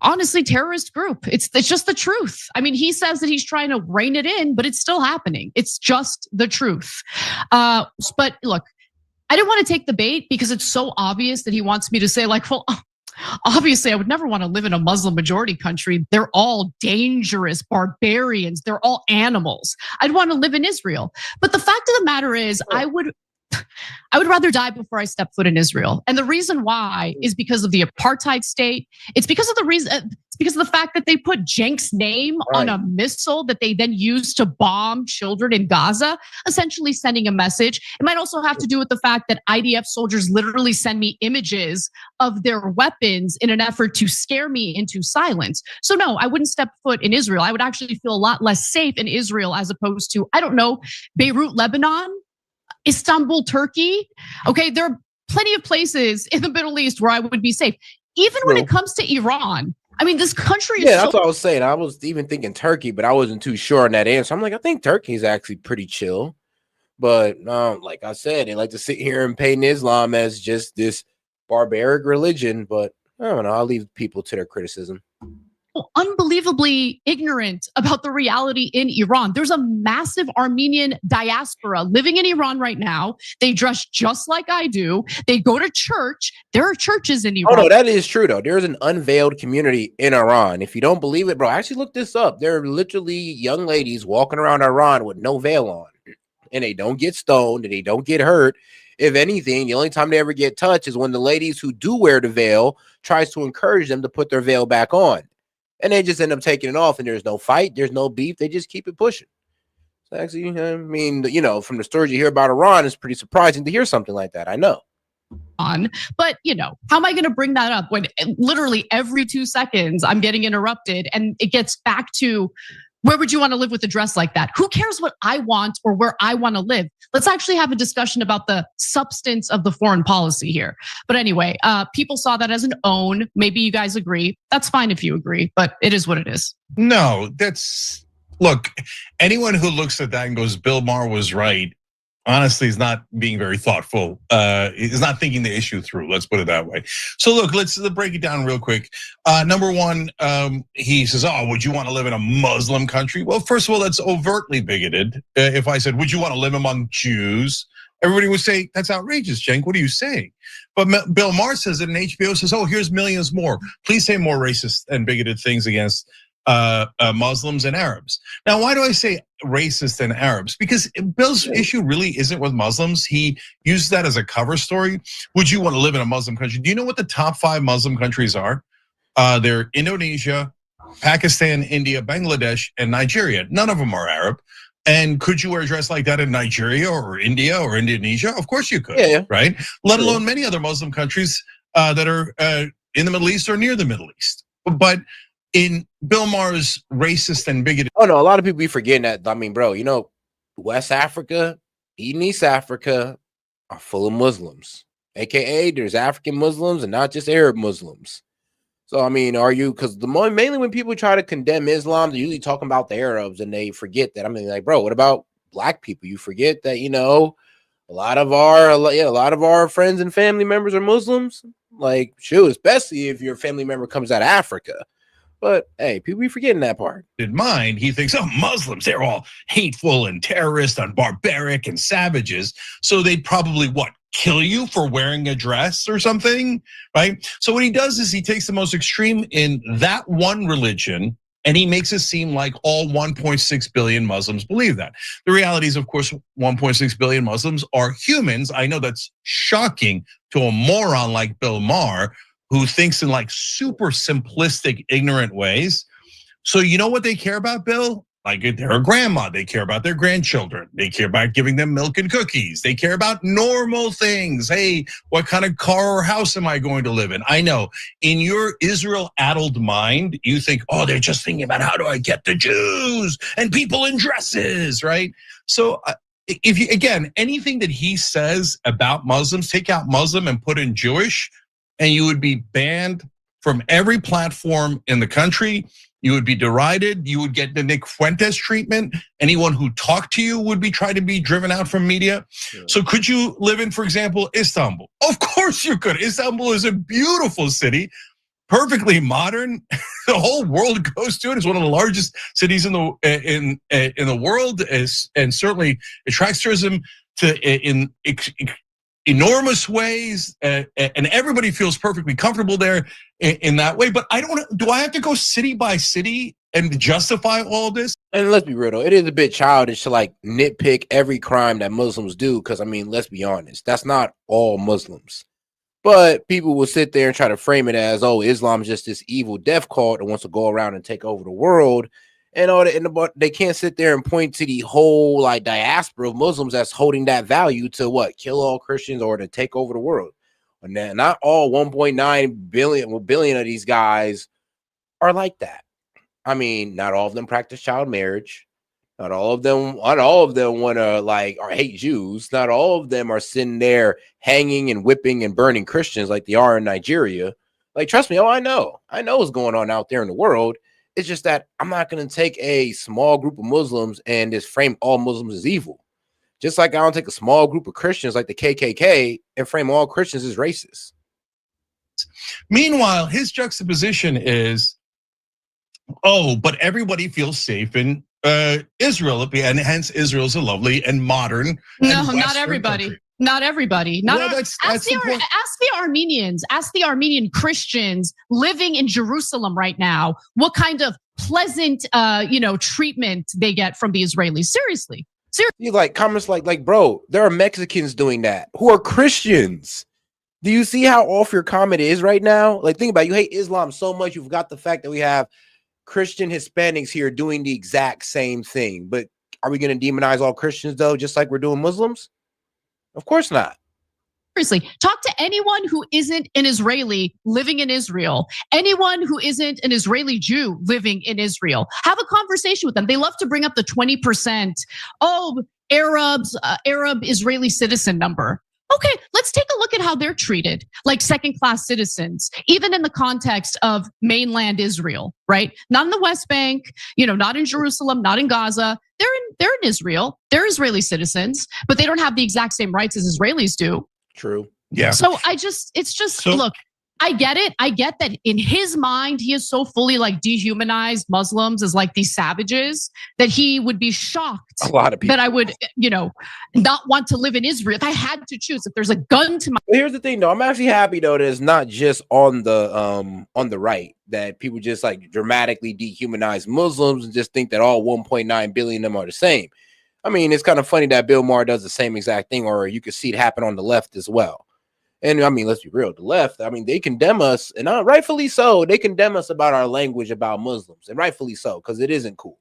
honestly, terrorist group. It's just the truth. I mean, he says that he's trying to rein it in, but it's still happening. It's just the truth. But look, I didn't want to take the bait because it's so obvious that he wants me to say, like, well, obviously I would never want to live in a Muslim majority country. They're all dangerous barbarians. They're all animals. I'd want to live in Israel. But the fact of the matter is, I would rather die before I step foot in Israel. And the reason why is because of the apartheid state. It's because of the fact that they put Cenk's name on a missile that they then used to bomb children in Gaza, essentially sending a message. It might also have to do with the fact that IDF soldiers literally send me images of their weapons in an effort to scare me into silence. So no, I wouldn't step foot in Israel. I would actually feel a lot less safe in Israel as opposed to, I don't know, Beirut, Lebanon, Istanbul, Turkey. Okay, there are plenty of places in the Middle East where I would be safe. Even when it comes to Iran, I mean, this country is that's what I was saying. I was even thinking Turkey, but I wasn't too sure on that answer. I'm like, I think Turkey is actually pretty chill. But like I said, they like to sit here and paint Islam as just this barbaric religion. But I don't know. I'll leave people to their criticism. Unbelievably ignorant about the reality in Iran. There's a massive Armenian diaspora living in Iran right now. They dress just like I do. They go to church. There are churches in Iran. Oh, no, that is true, though. There's an unveiled community in Iran. If you don't believe it, bro, actually look this up. There are literally young ladies walking around Iran with no veil on, and they don't get stoned and they don't get hurt. If anything, the only time they ever get touched is when the ladies who do wear the veil tries to encourage them to put their veil back on. And they just end up taking it off, and there's no fight, there's no beef. They just keep it pushing. So actually, I mean, from the stories you hear about Iran, it's pretty surprising to hear something like that. I know. But, how am I going to bring that up when literally every 2 seconds I'm getting interrupted and it gets back to, where would you want to live with a dress like that? Who cares what I want or where I want to live? Let's actually have a discussion about the substance of the foreign policy here. But anyway, people saw that as an own. Maybe you guys agree. That's fine if you agree, but it is what it is. No, look, anyone who looks at that and goes, Bill Maher was right, honestly is not being very thoughtful. Is not thinking the issue through. Let's put it that way. So look, let's break it down real quick. Number one, he says, "Oh, would you want to live in a Muslim country?" Well, first of all, that's overtly bigoted. If I said, "Would you want to live among Jews?" Everybody would say, "That's outrageous, Cenk. What are you saying?" But Bill Maher says it, and HBO says, "Oh, here's millions more. Please say more racist and bigoted things against Muslims and Arabs. Now, why do I say racist and Arabs? Because Bill's issue really isn't with Muslims. He used that as a cover story. Would you want to live in a Muslim country? Do you know what the top 5 Muslim countries are? They're Indonesia, Pakistan, India, Bangladesh, and Nigeria. None of them are Arab. And could you wear a dress like that in Nigeria or India or Indonesia? Of course you could, right? Let alone many other Muslim countries that are in the Middle East or near the Middle East. But in Bill Maher's racist and bigoted. Oh no, a lot of people be forgetting that. I mean, bro, you know, West Africa, even East Africa are full of Muslims. AKA there's African Muslims and not just Arab Muslims. So, I mean, are you, because mainly when people try to condemn Islam, they're usually talking about the Arabs and they forget that. I mean, like, bro, what about black people? You forget that, you know, a lot of our friends and family members are Muslims. Like, shoot, especially if your family member comes out of Africa. But hey, people be forgetting that part. In mind, he thinks, oh, Muslims, they're all hateful and terrorist and barbaric and savages. So they'd probably kill you for wearing a dress or something, right? So what he does is he takes the most extreme in that one religion and he makes it seem like all 1.6 billion Muslims believe that. The reality is, of course, 1.6 billion Muslims are humans. I know that's shocking to a moron like Bill Maher, who thinks in like super simplistic, ignorant ways. So you know what they care about, Bill? Like they're a grandma, they care about their grandchildren. They care about giving them milk and cookies. They care about normal things. Hey, what kind of car or house am I going to live in? I know in your Israel-addled mind, you think, oh, they're just thinking about how do I get the Jews and people in dresses, right? So if you, again, anything that he says about Muslims, take out Muslim and put in Jewish, and you would be banned from every platform in the country. You would be derided. You would get the Nick Fuentes treatment. Anyone who talked to you would be trying to be driven out from media. Yeah. So could you live in, for example, Istanbul? Of course you could. Istanbul is a beautiful city, perfectly modern. The whole world goes to it. It's one of the largest cities in the world, and certainly attracts tourism in enormous ways, and everybody feels perfectly comfortable there in that way. But do I have to go city by city and justify all this? And let's be real though, it is a bit childish to like nitpick every crime that Muslims do, because I mean, let's be honest, that's not all Muslims. But people will sit there and try to frame it as, oh, Islam is just this evil death cult that wants to go around and take over the world. And all that, but they can't sit there and point to the whole like diaspora of Muslims that's holding that value to what, kill all Christians or to take over the world. And then not all 1.9 billion of these guys are like that. I mean, not all of them practice child marriage. Not all of them want to like or hate Jews. Not all of them are sitting there hanging and whipping and burning Christians like they are in Nigeria. Like, trust me, I know what's going on out there in the world. It's just that I'm not going to take a small group of Muslims and just frame all Muslims as evil. Just like I don't take a small group of Christians like the KKK and frame all Christians as racist. Meanwhile, his juxtaposition is, oh, but everybody feels safe in Israel, and hence Israel is a lovely and modern. No, not everybody. Country. Not everybody. Ask the Armenians, ask the Armenian Christians living in Jerusalem right now, what kind of pleasant, treatment they get from the Israelis. Seriously. You like comments like, bro, there are Mexicans doing that who are Christians. Do you see how off your comment is right now? Like, think about it. You hate Islam so much, you've got the fact that we have Christian Hispanics here doing the exact same thing. But are we going to demonize all Christians though, just like we're doing Muslims? Of course not. Seriously, talk to anyone who isn't an Israeli living in Israel, anyone who isn't an Israeli Jew living in Israel. Have a conversation with them. They love to bring up the 20%, Arab Israeli citizen number. Okay, let's take a look at how they're treated, like second-class citizens, even in the context of mainland Israel, right? Not in the West Bank, not in Jerusalem, not in Gaza. They're in Israel. They're Israeli citizens, but they don't have the exact same rights as Israelis do. True. Yeah. So look, I get it. I get that in his mind, he is so fully like dehumanized Muslims as like these savages that he would be shocked A lot of people that I would, not want to live in Israel. If I had to choose, if there's a gun to my Here's the thing though, I'm actually happy though that it's not just on the right that people just like dramatically dehumanize Muslims and just think that all 1.9 billion of them are the same. I mean, it's kind of funny that Bill Maher does the same exact thing, or you could see it happen on the left as well. And I mean, let's be real, the left, I mean, they condemn us, and rightfully so. They condemn us about our language about Muslims, and rightfully so, because it isn't cool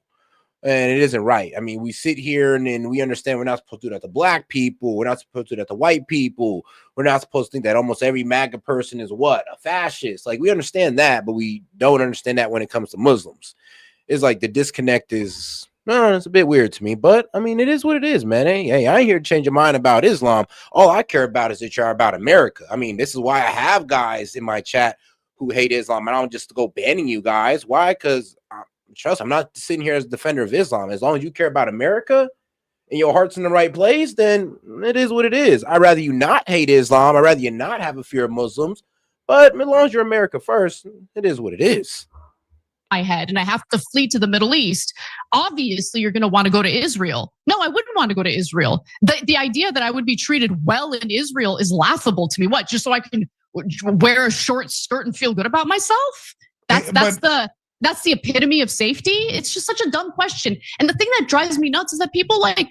and it isn't right. I mean, we sit here and then we understand we're not supposed to do that to black people. We're not supposed to do that to white people. We're not supposed to think that almost every MAGA person is what? A fascist. Like, we understand that, but we don't understand that when it comes to Muslims. It's like the disconnect is, it's a bit weird to me, but I mean, it is what it is, man. Hey, I ain't here to change your mind about Islam. All I care about is that you're about America. I mean, this is why I have guys in my chat who hate Islam. I don't just go banning you guys. Why? Because trust, I'm not sitting here as a defender of Islam. As long as you care about America and your heart's in the right place, then it is what it is. I'd rather you not hate Islam. I'd rather you not have a fear of Muslims. But as long as you're America first, it is what it is. head and I have to flee to the Middle East, obviously you're going to want to go to Israel. No, I wouldn't want to go to Israel. The idea that I would be treated well in Israel is laughable to me. What, just so I can wear a short skirt and feel good about myself? That's the epitome of safety. It's just such a dumb question. And the thing that drives me nuts is that people like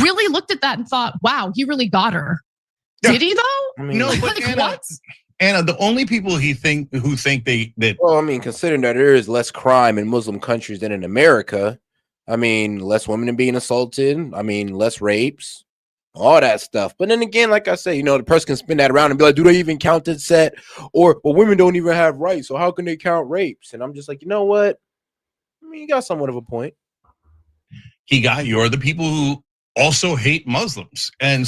really looked at that and thought, wow, he really got her. Yeah. Did he though? I mean, no, but Anna, the only people who think well, I mean, considering that there is less crime in Muslim countries than in America, I mean, less women being assaulted, I mean, less rapes, all that stuff. But then again, like I say, the person can spin that around and be like, do they even count it set? Or, well, women don't even have rights, so how can they count rapes? And I'm just like, you know what? I mean, you got somewhat of a point. You're the people who also hate Muslims and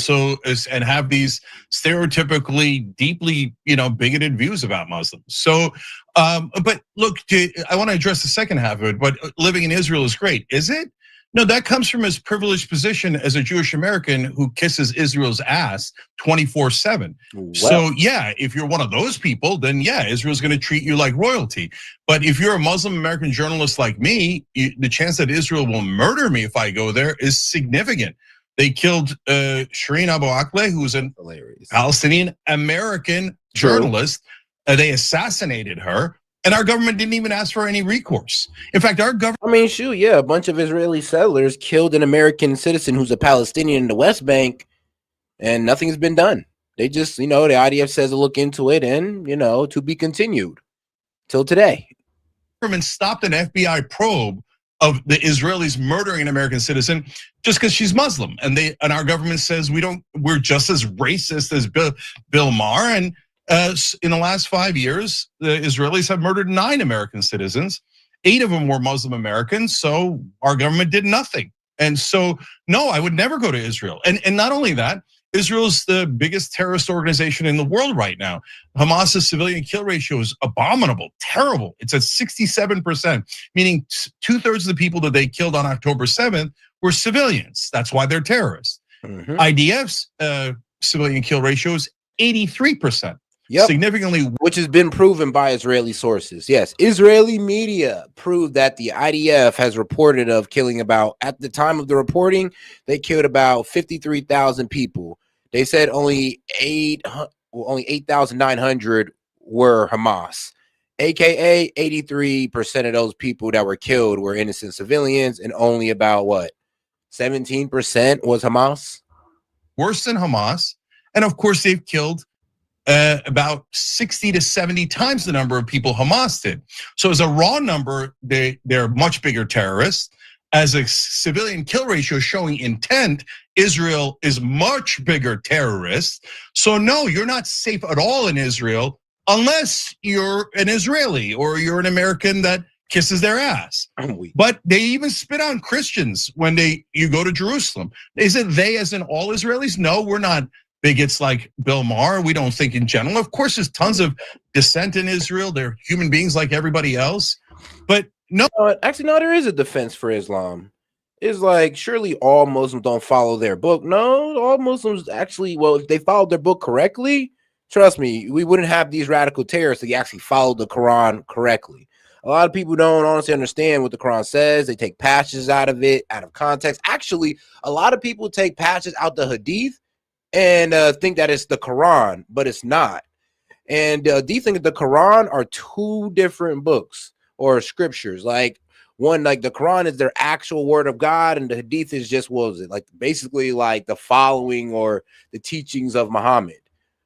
have these stereotypically deeply bigoted views about Muslims. So but look, I want to address the second half of it. But living in Israel is great, is it? No, that comes from his privileged position as a Jewish American who kisses Israel's ass 24/7. So yeah, if you're one of those people, then yeah, Israel's going to treat you like royalty. But if you're a Muslim American journalist like me, the chance that Israel will murder me if I go there is significant. They killed Shireen Abu Akleh, who's a Palestinian American journalist. They assassinated her. And our government didn't even ask for any recourse. In fact, our government. I mean, shoot, yeah, a bunch of Israeli settlers killed an American citizen who's a Palestinian in the West Bank, and nothing's been done. They just, the IDF says to look into it and, to be continued till today. Government stopped an FBI probe of the Israelis murdering an American citizen just because she's Muslim, and our government says we're just as racist as Bill Maher. And in the last 5 years, the Israelis have murdered 9 American citizens. 8 of them were Muslim Americans, so our government did nothing. And so, no, I would never go to Israel. And not only that, Israel's the biggest terrorist organization in the world right now. Hamas's civilian kill ratio is abominable, terrible. It's at 67%, meaning 2/3 of the people that they killed on October 7th were civilians. That's why they're terrorists. IDF's civilian kill ratio is 83%. Yep. Significantly, which has been proven by Israeli sources. Yes, Israeli media proved that the IDF has reported of killing about, at the time of the reporting, they killed about 53,000 people. They said only 8,900 were Hamas, aka 83% of those people that were killed were innocent civilians, and only about 17% was Hamas. Worse than Hamas, and of course they've killed about 60 to 70 times the number of people Hamas did. So as a raw number, they're much bigger terrorists. As a civilian kill ratio showing intent, Israel is much bigger terrorist. So no, you're not safe at all in Israel unless you're an Israeli or you're an American that kisses their ass. But they even spit on Christians when you go to Jerusalem. Is it they as in all Israelis? No, we're not bigots like Bill Maher. We don't think in general. Of course, there's tons of dissent in Israel. They're human beings like everybody else. But no. Actually, no, there is a defense for Islam. It's like, surely all Muslims don't follow their book. No, all Muslims actually, well, if they followed their book correctly, Trust me, we wouldn't have these radical terrorists that actually follow the Quran correctly. A lot of people don't honestly understand what the Quran says. They take passages out of it, out of context. Actually, a lot of people take passages out the Hadith and think that it's the Quran, but it's not. And do you think the Quran are two different books or scriptures? Like one, like the Quran is their actual word of God, and the Hadith is just, what was it? Like basically like the following or the teachings of Muhammad,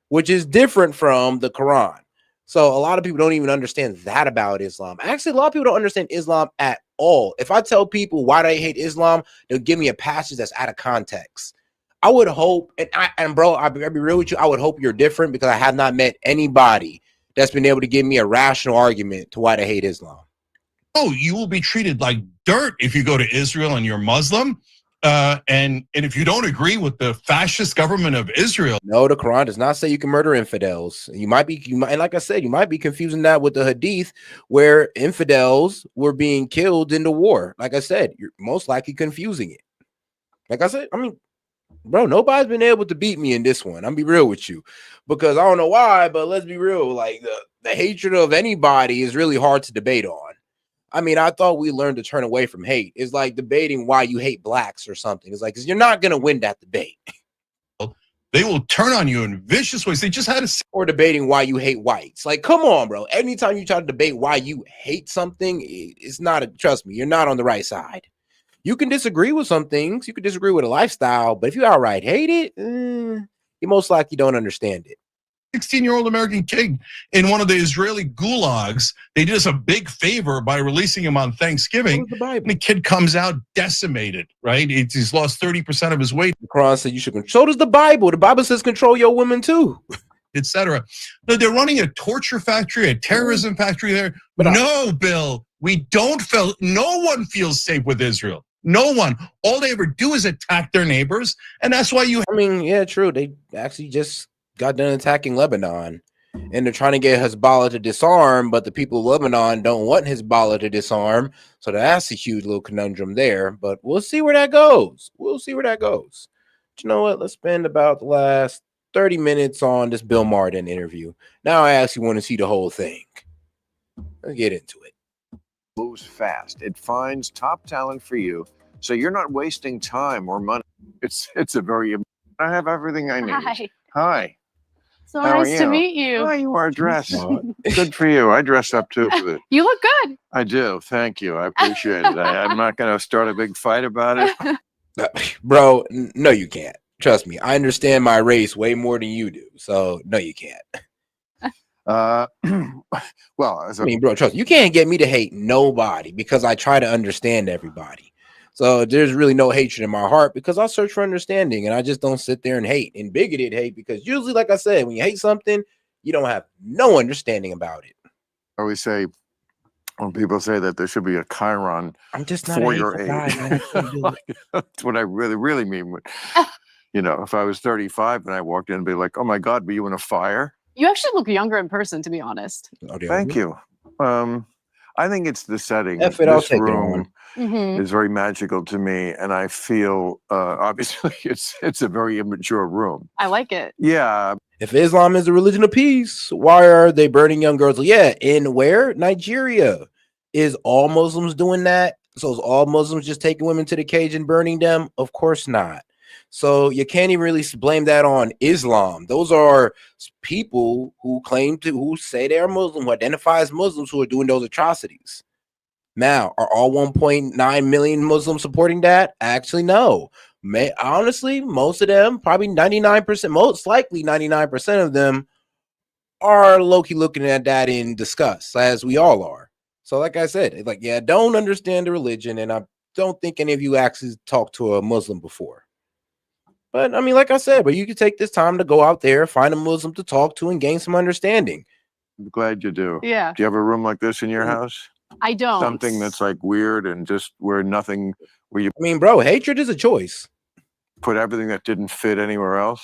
which is different from the Quran. So a lot of people don't even understand that about Islam. Actually, a lot of people don't understand Islam at all. If I tell people why they hate Islam, they'll give me a passage that's out of context. I would hope, and bro, I'll be real with you, I would hope you're different, because I have not met anybody that's been able to give me a rational argument to why they hate Islam. Oh, you will be treated like dirt if you go to Israel and you're Muslim. And if you don't agree with the fascist government of Israel. No, the Quran does not say you can murder infidels. You might, and like I said, you might be confusing that with the Hadith, where infidels were being killed in the war. Like I said, you're most likely confusing it. Like I said, I mean, bro, nobody's been able to beat me in this one. I'm be real with you, because I don't know why, but let's be real. Like the hatred of anybody is really hard to debate on. I mean, I thought we learned to turn away from hate. It's like debating why you hate blacks or something. It's like, because you're not going to win that debate. They will turn on you in vicious ways. They just had a... Or debating why you hate whites. Like, come on, bro. Anytime you try to debate why you hate something, it's not trust me, you're not on the right side. You can disagree with some things. You can disagree with a lifestyle, but if you outright hate it, you most likely don't understand it. 16-year-old American kid in one of the Israeli gulags. They did us a big favor by releasing him on Thanksgiving. And the kid comes out decimated, right? He's lost 30% of his weight. The Quran said you should control. So does the Bible. The Bible says control your women too, etc. No, they're running a torture factory, a terrorism factory there. But no, Bill, we don't feel. No one feels safe with Israel. No one. All they ever do is attack their neighbors, and that's why you. I mean, yeah, true. They actually just got done attacking Lebanon, and they're trying to get Hezbollah to disarm, but the people of Lebanon don't want Hezbollah to disarm. So that's a huge little conundrum there, but we'll see where that goes. We'll see where that goes. But you know what? Let's spend about the last 30 minutes on this Bill Martin interview. Now I actually want to see the whole thing. Let's get into it. Moves fast. It finds top talent for you, so you're not wasting time or money. It's a very... I have everything I need. Hi. Hi. So How nice are to you? meet you. Oh, you are dressed. Good for you. I dress up too for this. You look good. I do. Thank you. I appreciate it. I'm not going to start a big fight about it. Bro, no, you can't. Trust me. I understand my race way more than you do. So, no, you can't. Well, I mean, bro, trust me. You can't get me to hate nobody because I try to understand everybody. So there's really no hatred in my heart because I search for understanding, and I just don't sit there and hate and bigoted hate, because usually, like I said, when you hate something, you don't have no understanding about it. I always say, when people say that there should be a Chiron I'm just not for a your hateful age. guy, man. I can't do it. That's what I really mean. You know, if I was 35 and I walked in and be like, oh my God, were you in a fire? You actually look younger in person, to be honest. Thank you. I think it's the setting. I'll take it room on. is very magical to me, and I feel obviously it's a very immature room. I like it. Yeah. If Islam is the religion of peace, why are they burning young girls? Yeah, in where? Nigeria. Is all Muslims doing that? So is all Muslims just taking women to the cage and burning them? Of course not. So you can't even really blame that on Islam. Those are people who who say they're Muslim, who identify as Muslims, who are doing those atrocities. Now, are all 1.9 million Muslims supporting that? Actually, no. Honestly, most of them, probably 99%, most likely 99% of them are low-key looking at that in disgust, as we all are. So like I said, like, yeah, don't understand the religion, and I don't think any of you actually talked to a Muslim before. But I mean, like I said, but you could take this time to go out there, find a Muslim to talk to, and gain some understanding. I'm glad you do. Yeah. Do you have a room like this in your house? I don't. Something that's like weird and just where you... I mean, bro, hatred is a choice. Put everything that didn't fit anywhere else?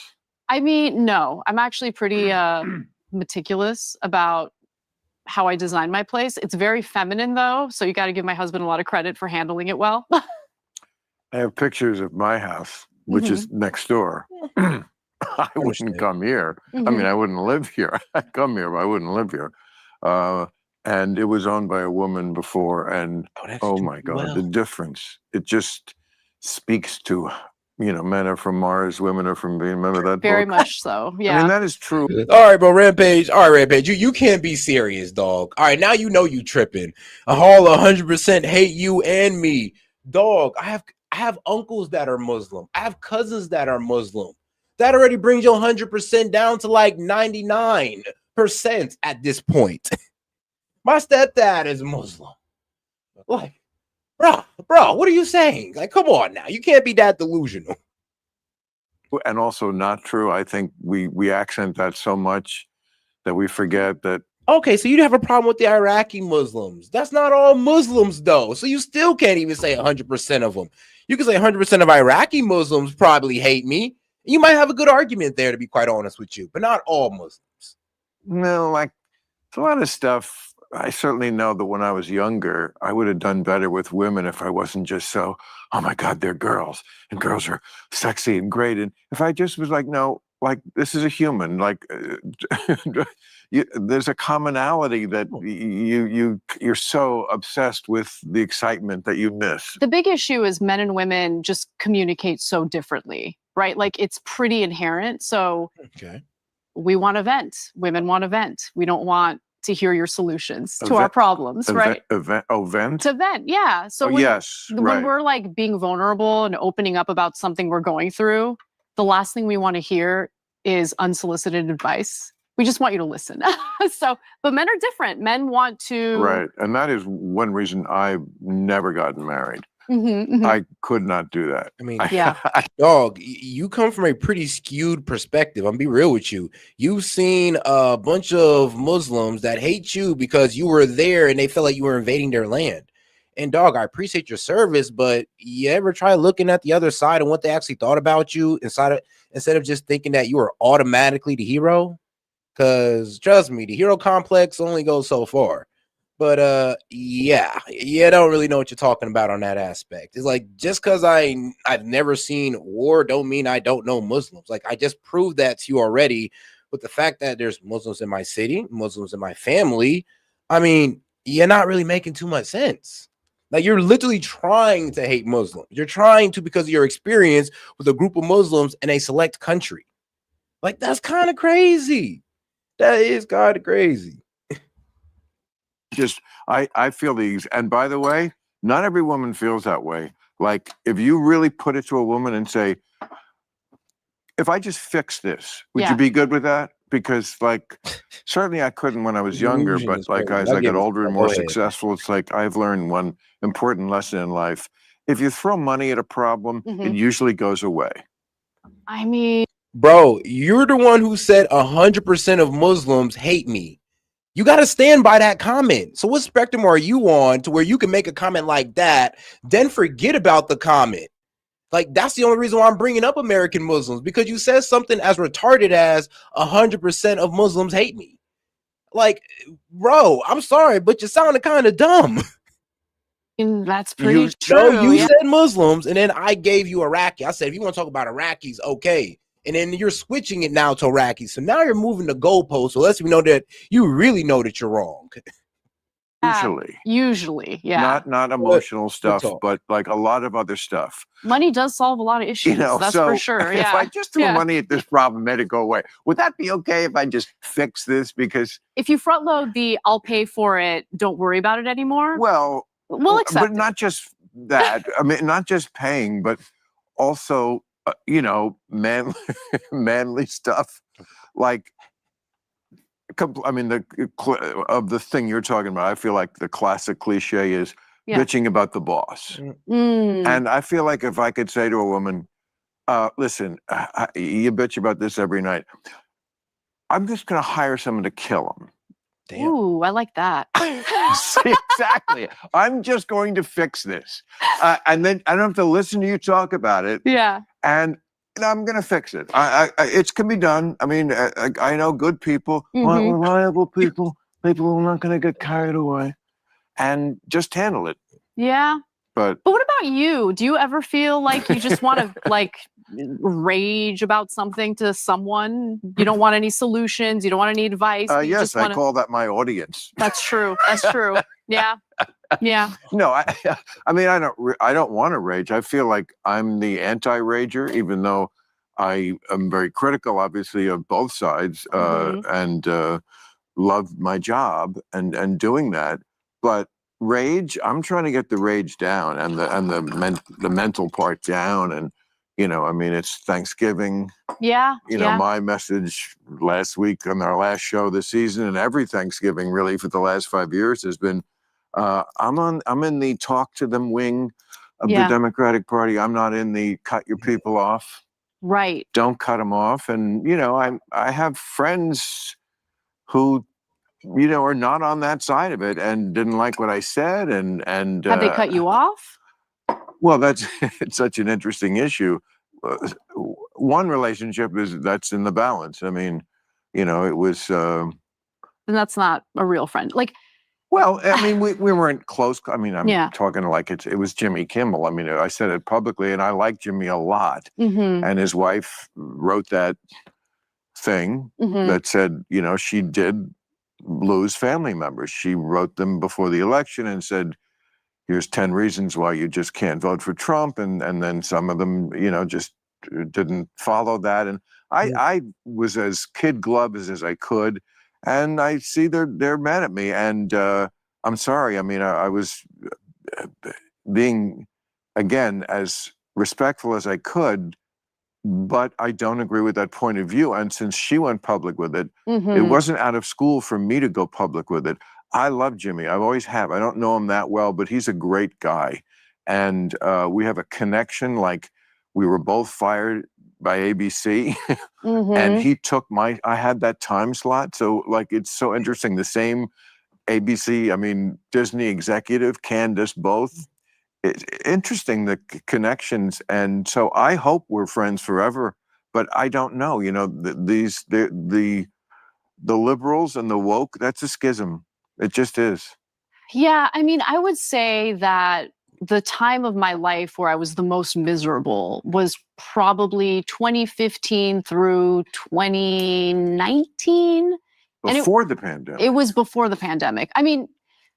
I mean, no. I'm actually pretty meticulous about how I design my place. It's very feminine, though, so you got to give my husband a lot of credit for handling it well. I have pictures of my house, which is next door. I wouldn't come here. I mean, I wouldn't live here. I'd come here, but I wouldn't live here. And it was owned by a woman before, and oh my God, the difference. It just speaks to, men are from Mars, women are from Venus. Remember that Very book? much so. Yeah. I mean, that is true. All right, bro, Rampage. All right, Rampage. You can't be serious, dog. All right, now you know you tripping. A whole 100% hate you and me, dog. I have uncles that are Muslim. I have cousins that are Muslim. That already brings your 100% down to like 99% at this point. My stepdad is Muslim. Like, bro, what are you saying? Like, come on now. You can't be that delusional. And also not true. I think we accent that so much that we forget that. Okay, so you have a problem with the Iraqi Muslims. That's not all Muslims, though. So you still can't even say 100% of them. You can say 100% of Iraqi Muslims probably hate me. You might have a good argument there, to be quite honest with you, but not all Muslims. No, like, it's a lot of stuff. I certainly know that when I was younger, I would have done better with women if I wasn't just so, oh my God, they're girls, and girls are sexy and great. And if I just was like, no, like, this is a human, like, there's a commonality that you're so obsessed with the excitement that you miss. The big issue is men and women just communicate so differently, right? Like, it's pretty inherent. So we want to vent. Women want to vent. We don't want to hear your solutions to our problems, right? Vent? To vent, yeah. So when we're like being vulnerable and opening up about something we're going through, the last thing we want to hear is unsolicited advice. We just want you to listen. But men are different. Men want to. Right. And that is one reason I've never gotten married. I could not do that. I mean, dog, you come from a pretty skewed perspective. I'm be real with you. You've seen a bunch of Muslims that hate you because you were there and they felt like you were invading their land. And dog, I appreciate your service, but you ever try looking at the other side and what they actually thought about you instead of just thinking that you were automatically the hero? Because trust me, the hero complex only goes so far. But you don't really know what you're talking about on that aspect. It's like, just because I've never seen war don't mean I don't know Muslims. Like, I just proved that to you already with the fact that there's Muslims in my city, Muslims in my family. I mean, you're not really making too much sense. Like, you're literally trying to hate Muslims. You're trying to because of your experience with a group of Muslims in a select country. Like, that's kind of crazy. That is kind of crazy. Just I feel these, and by the way, not every woman feels that way. Like, if you really put it to a woman and say, if I just fix this, would you be good with that? Because, like, certainly I couldn't when I was younger, but like as I got older and more successful, it's like I've learned one important lesson in life. If you throw money at a problem, it usually goes away. I mean, bro, you're the one who said 100% of Muslims hate me. You got to stand by that comment. So what spectrum are you on to where you can make a comment like that, then forget about the comment? Like, that's the only reason why I'm bringing up American Muslims, because you said something as retarded as 100% of Muslims hate me. Like, bro, I'm sorry, but you sounded kind of dumb. That's pretty true. No, you said Muslims, and then I gave you Iraqi. I said, if you want to talk about Iraqis, okay. And then you're switching it now to Iraqis. So now you're moving the goalpost. So let's know that you really know that you're wrong. Usually, yeah. Not emotional stuff, but like a lot of other stuff. Money does solve a lot of issues. That's so for sure. If I just threw money at this problem, made it go away, would that be okay if I just fix this? Because if you front load the "I'll pay for it, don't worry about it anymore," we'll accept. But not just that. I mean, not just paying, but also manly stuff, like. I mean, of the thing you're talking about, I feel like the classic cliche is bitching about the boss. And I feel like if I could say to a woman, listen, you bitch about this every night, I'm just going to hire someone to kill him. Damn. Ooh, I like that. Exactly. I'm just going to fix this. And then I don't have to listen to you talk about it. Yeah. And I'm going to fix it. It can be done. I mean, I know good people, reliable people who are not going to get carried away, and just handle it. Yeah. But what about you? Do you ever feel like you just want to like rage about something to someone. You don't want any solutions. You don't want any advice. You Yes, just I wanna... call that my audience. That's true. That's true. Yeah. Yeah. No, I mean, I don't want to rage. I feel like I'm the anti-rager, even though I am very critical, obviously, of both sides, and love my job and doing that. But rage, I'm trying to get the rage down and the mental part down. And I mean, it's Thanksgiving. Yeah. My message last week on our last show this season and every Thanksgiving really for the last 5 years has been, I'm in the talk to them wing of the Democratic Party. I'm not in the cut your people off. Right. Don't cut them off. And I have friends who are not on that side of it and didn't like what I said. And have they cut you off? Well, that's it's such an interesting issue. One relationship that's in the balance. I mean, it was. And that's not a real friend. Like. Well, I mean, we weren't close. I mean, I'm talking like it was Jimmy Kimmel. I mean, I said it publicly, and I like Jimmy a lot. And his wife wrote that thing that said, she did lose family members. She wrote them before the election and said, here's 10 reasons why you just can't vote for Trump. And then some of them, just didn't follow that. And I was as kid glove as I could. And I see they're mad at me. And I'm sorry. I mean, I was being, again, as respectful as I could, but I don't agree with that point of view. And since she went public with it, it wasn't out of school for me to go public with it. I love Jimmy. I always have. I don't know him that well, but he's a great guy. And we have a connection. Like we were both fired by ABC and he took I had that time slot. So like, it's so interesting. The same ABC, I mean, Disney executive, Candace, both. It's interesting, the connections. And so I hope we're friends forever, but I don't know, the liberals and the woke, that's a schism. It just is. Yeah. I mean, I would say that the time of my life where I was the most miserable was probably 2015 through 2019. Before the pandemic. It was before the pandemic. I mean,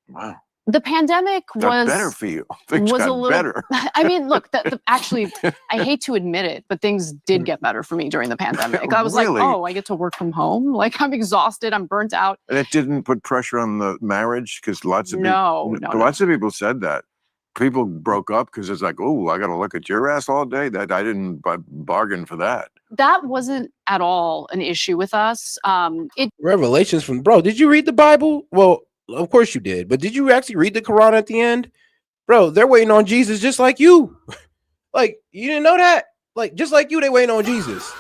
wow. The pandemic was better for you. Things was got a little better. I mean, look, actually, I hate to admit it, but things did get better for me during the pandemic. I was Really? like, oh, I get to work from home. Like I'm exhausted. I'm burnt out. And it didn't put pressure on the marriage because lots of lots of people said that. People broke up because it's like, oh, I got to look at your ass all day. That I didn't bargain for that. That wasn't at all an issue with us. Revelations from bro. Did you read the Bible? Well, of course you did, but did you actually read the Quran at the end? Bro, they're waiting on Jesus just like you. Like, you didn't know that? Like, just like you, they waiting on Jesus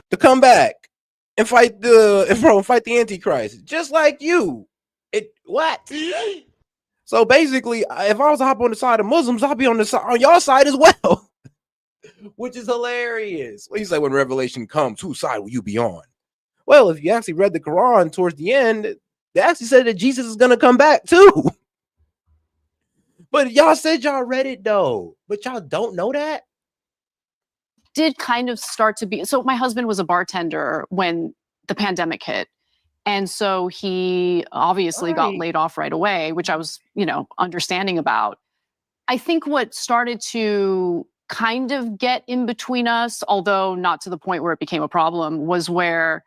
to come back and fight the Antichrist. Just like you. What? So basically, if I was to hop on the side of Muslims, I'll be on y'all side as well. Which is hilarious. What you say when Revelation comes, whose side will you be on? Well, if you actually read the Quran towards the end, they actually said that Jesus is going to come back too. But y'all said y'all read it though. But y'all don't know that? Did kind of start to be. So my husband was a bartender when the pandemic hit. And so he obviously got laid off right away, which I was, understanding about. I think what started to kind of get in between us, although not to the point where it became a problem, was where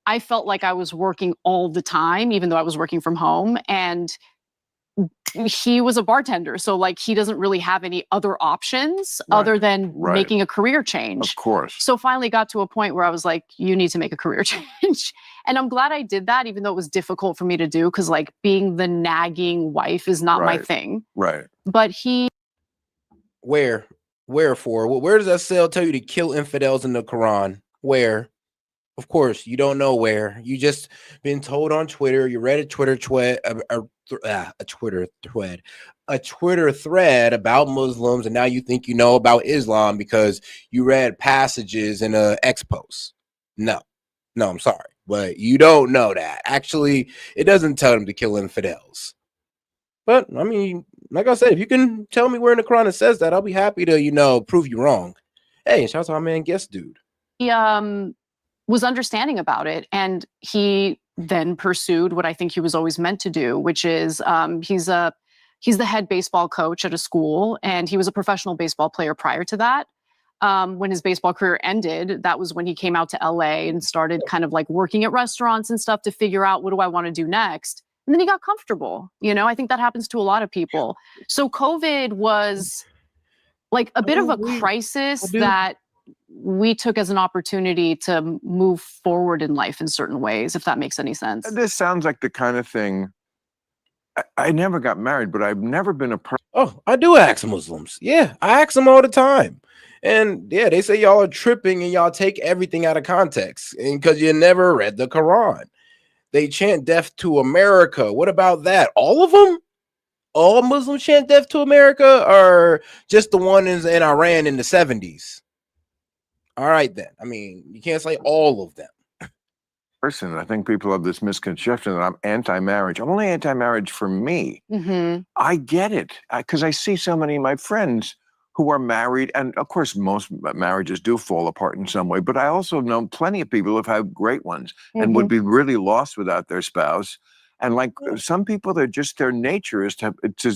I felt like I was working all the time, even though I was working from home. And he was a bartender. So like he doesn't really have any other options other than making a career change. Of course. So finally got to a point where I was like, you need to make a career change. And I'm glad I did that, even though it was difficult for me to do, because like being the nagging wife is not my thing. Right. But Where does that cell tell you to kill infidels in the Quran? Where? Of course, you don't know where. You just been told on Twitter. You read a Twitter thread about Muslims, and now you think you know about Islam because you read passages in a X post. No, I'm sorry, but you don't know that. Actually, it doesn't tell them to kill infidels. But I mean, like I said, if you can tell me where in the Quran it says that, I'll be happy to, prove you wrong. Hey, shout out to my man Guest Dude. He was understanding about it, and he then pursued what I think he was always meant to do, which is he's the head baseball coach at a school, and he was a professional baseball player prior to that. When his baseball career ended, that was when he came out to LA and started kind of like working at restaurants and stuff to figure out, what do I want to do next? And then he got comfortable. I think that happens to a lot of people. So COVID was like a bit of a crisis that we took as an opportunity to move forward in life in certain ways, if that makes any sense. This sounds like the kind of thing. I never got married, but I've never been a person. Oh, I do ask Muslims. Yeah, I ask them all the time. And yeah, they say y'all are tripping and y'all take everything out of context, and because you never read the Quran. They chant death to America. What about that? All of them? All Muslims chant death to America, or just the ones in Iran in the 70s? All right, then. I mean, you can't say all of them. Person, I think people have this misconception that I'm anti-marriage. I'm only anti-marriage for me. Mm-hmm. I get it, because I see so many of my friends who are married, and of course, most marriages do fall apart in some way, but I also know plenty of people who have had great ones and would be really lost without their spouse. And like some people, they're just, their nature is to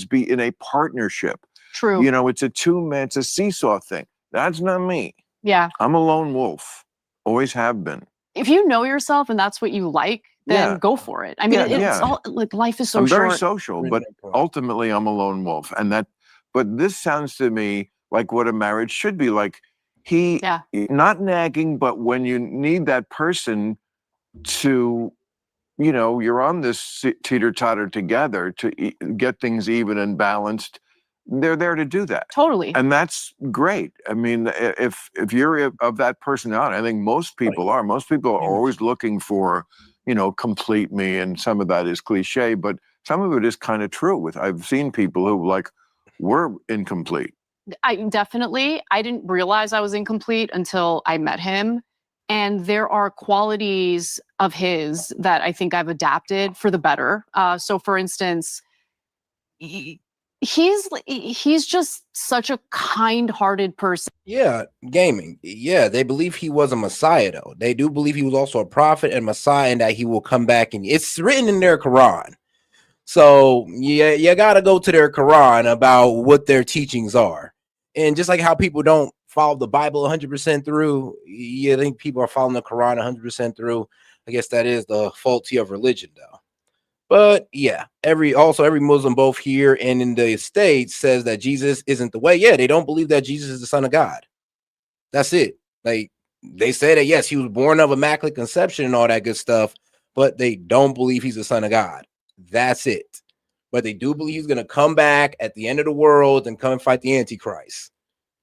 be in a partnership. True. It's it's a seesaw thing. That's not me. Yeah. I'm a lone wolf. Always have been. If you know yourself and that's what you like, then go for it. I mean, it's all like, life is so I'm short. very social, but ultimately I'm a lone wolf. But this sounds to me like what a marriage should be like. Not nagging, but when you need that person to, you're on this teeter-totter together to get things even and balanced. They're there to do that. Totally. And that's great. I mean, if you're of that personality, I think most people are. Most people are always looking for, complete me, and some of that is cliche, but some of it is kind of true. I've seen people who were incomplete. I didn't realize I was incomplete until I met him. And there are qualities of his that I think I've adapted for the better. So for instance, he's just such a kind-hearted person. Yeah, gaming. Yeah, they believe he was a Messiah, though. They do believe he was also a prophet and Messiah, and that he will come back. And it's written in their Quran. So yeah, you got to go to their Quran about what their teachings are. And just like how people don't follow the Bible 100% through, you think people are following the Quran 100% through. I guess that is the faulty of religion, though. But yeah, every Muslim, both here and in the States, says that Jesus isn't the way. Yeah, they don't believe that Jesus is the Son of God. That's it. Like, they say that yes, he was born of immaculate conception and all that good stuff, but they don't believe he's the Son of God. That's it. But they do believe he's going to come back at the end of the world and come and fight the Antichrist.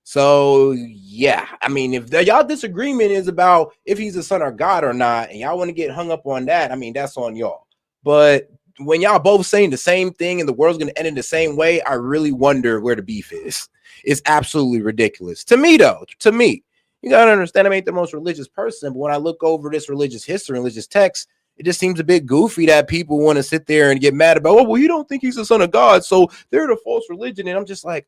So yeah, I mean, if y'all disagreement is about if he's the Son of God or not, and y'all want to get hung up on that, I mean, that's on y'all. But when y'all both saying the same thing and the world's going to end in the same way, I really wonder where the beef is. It's absolutely ridiculous. To me, though, you got to understand, I ain't the most religious person, but when I look over this religious history, religious text, it just seems a bit goofy that people want to sit there and get mad about, oh, well, you don't think he's the Son of God, so they're the false religion. And I'm just like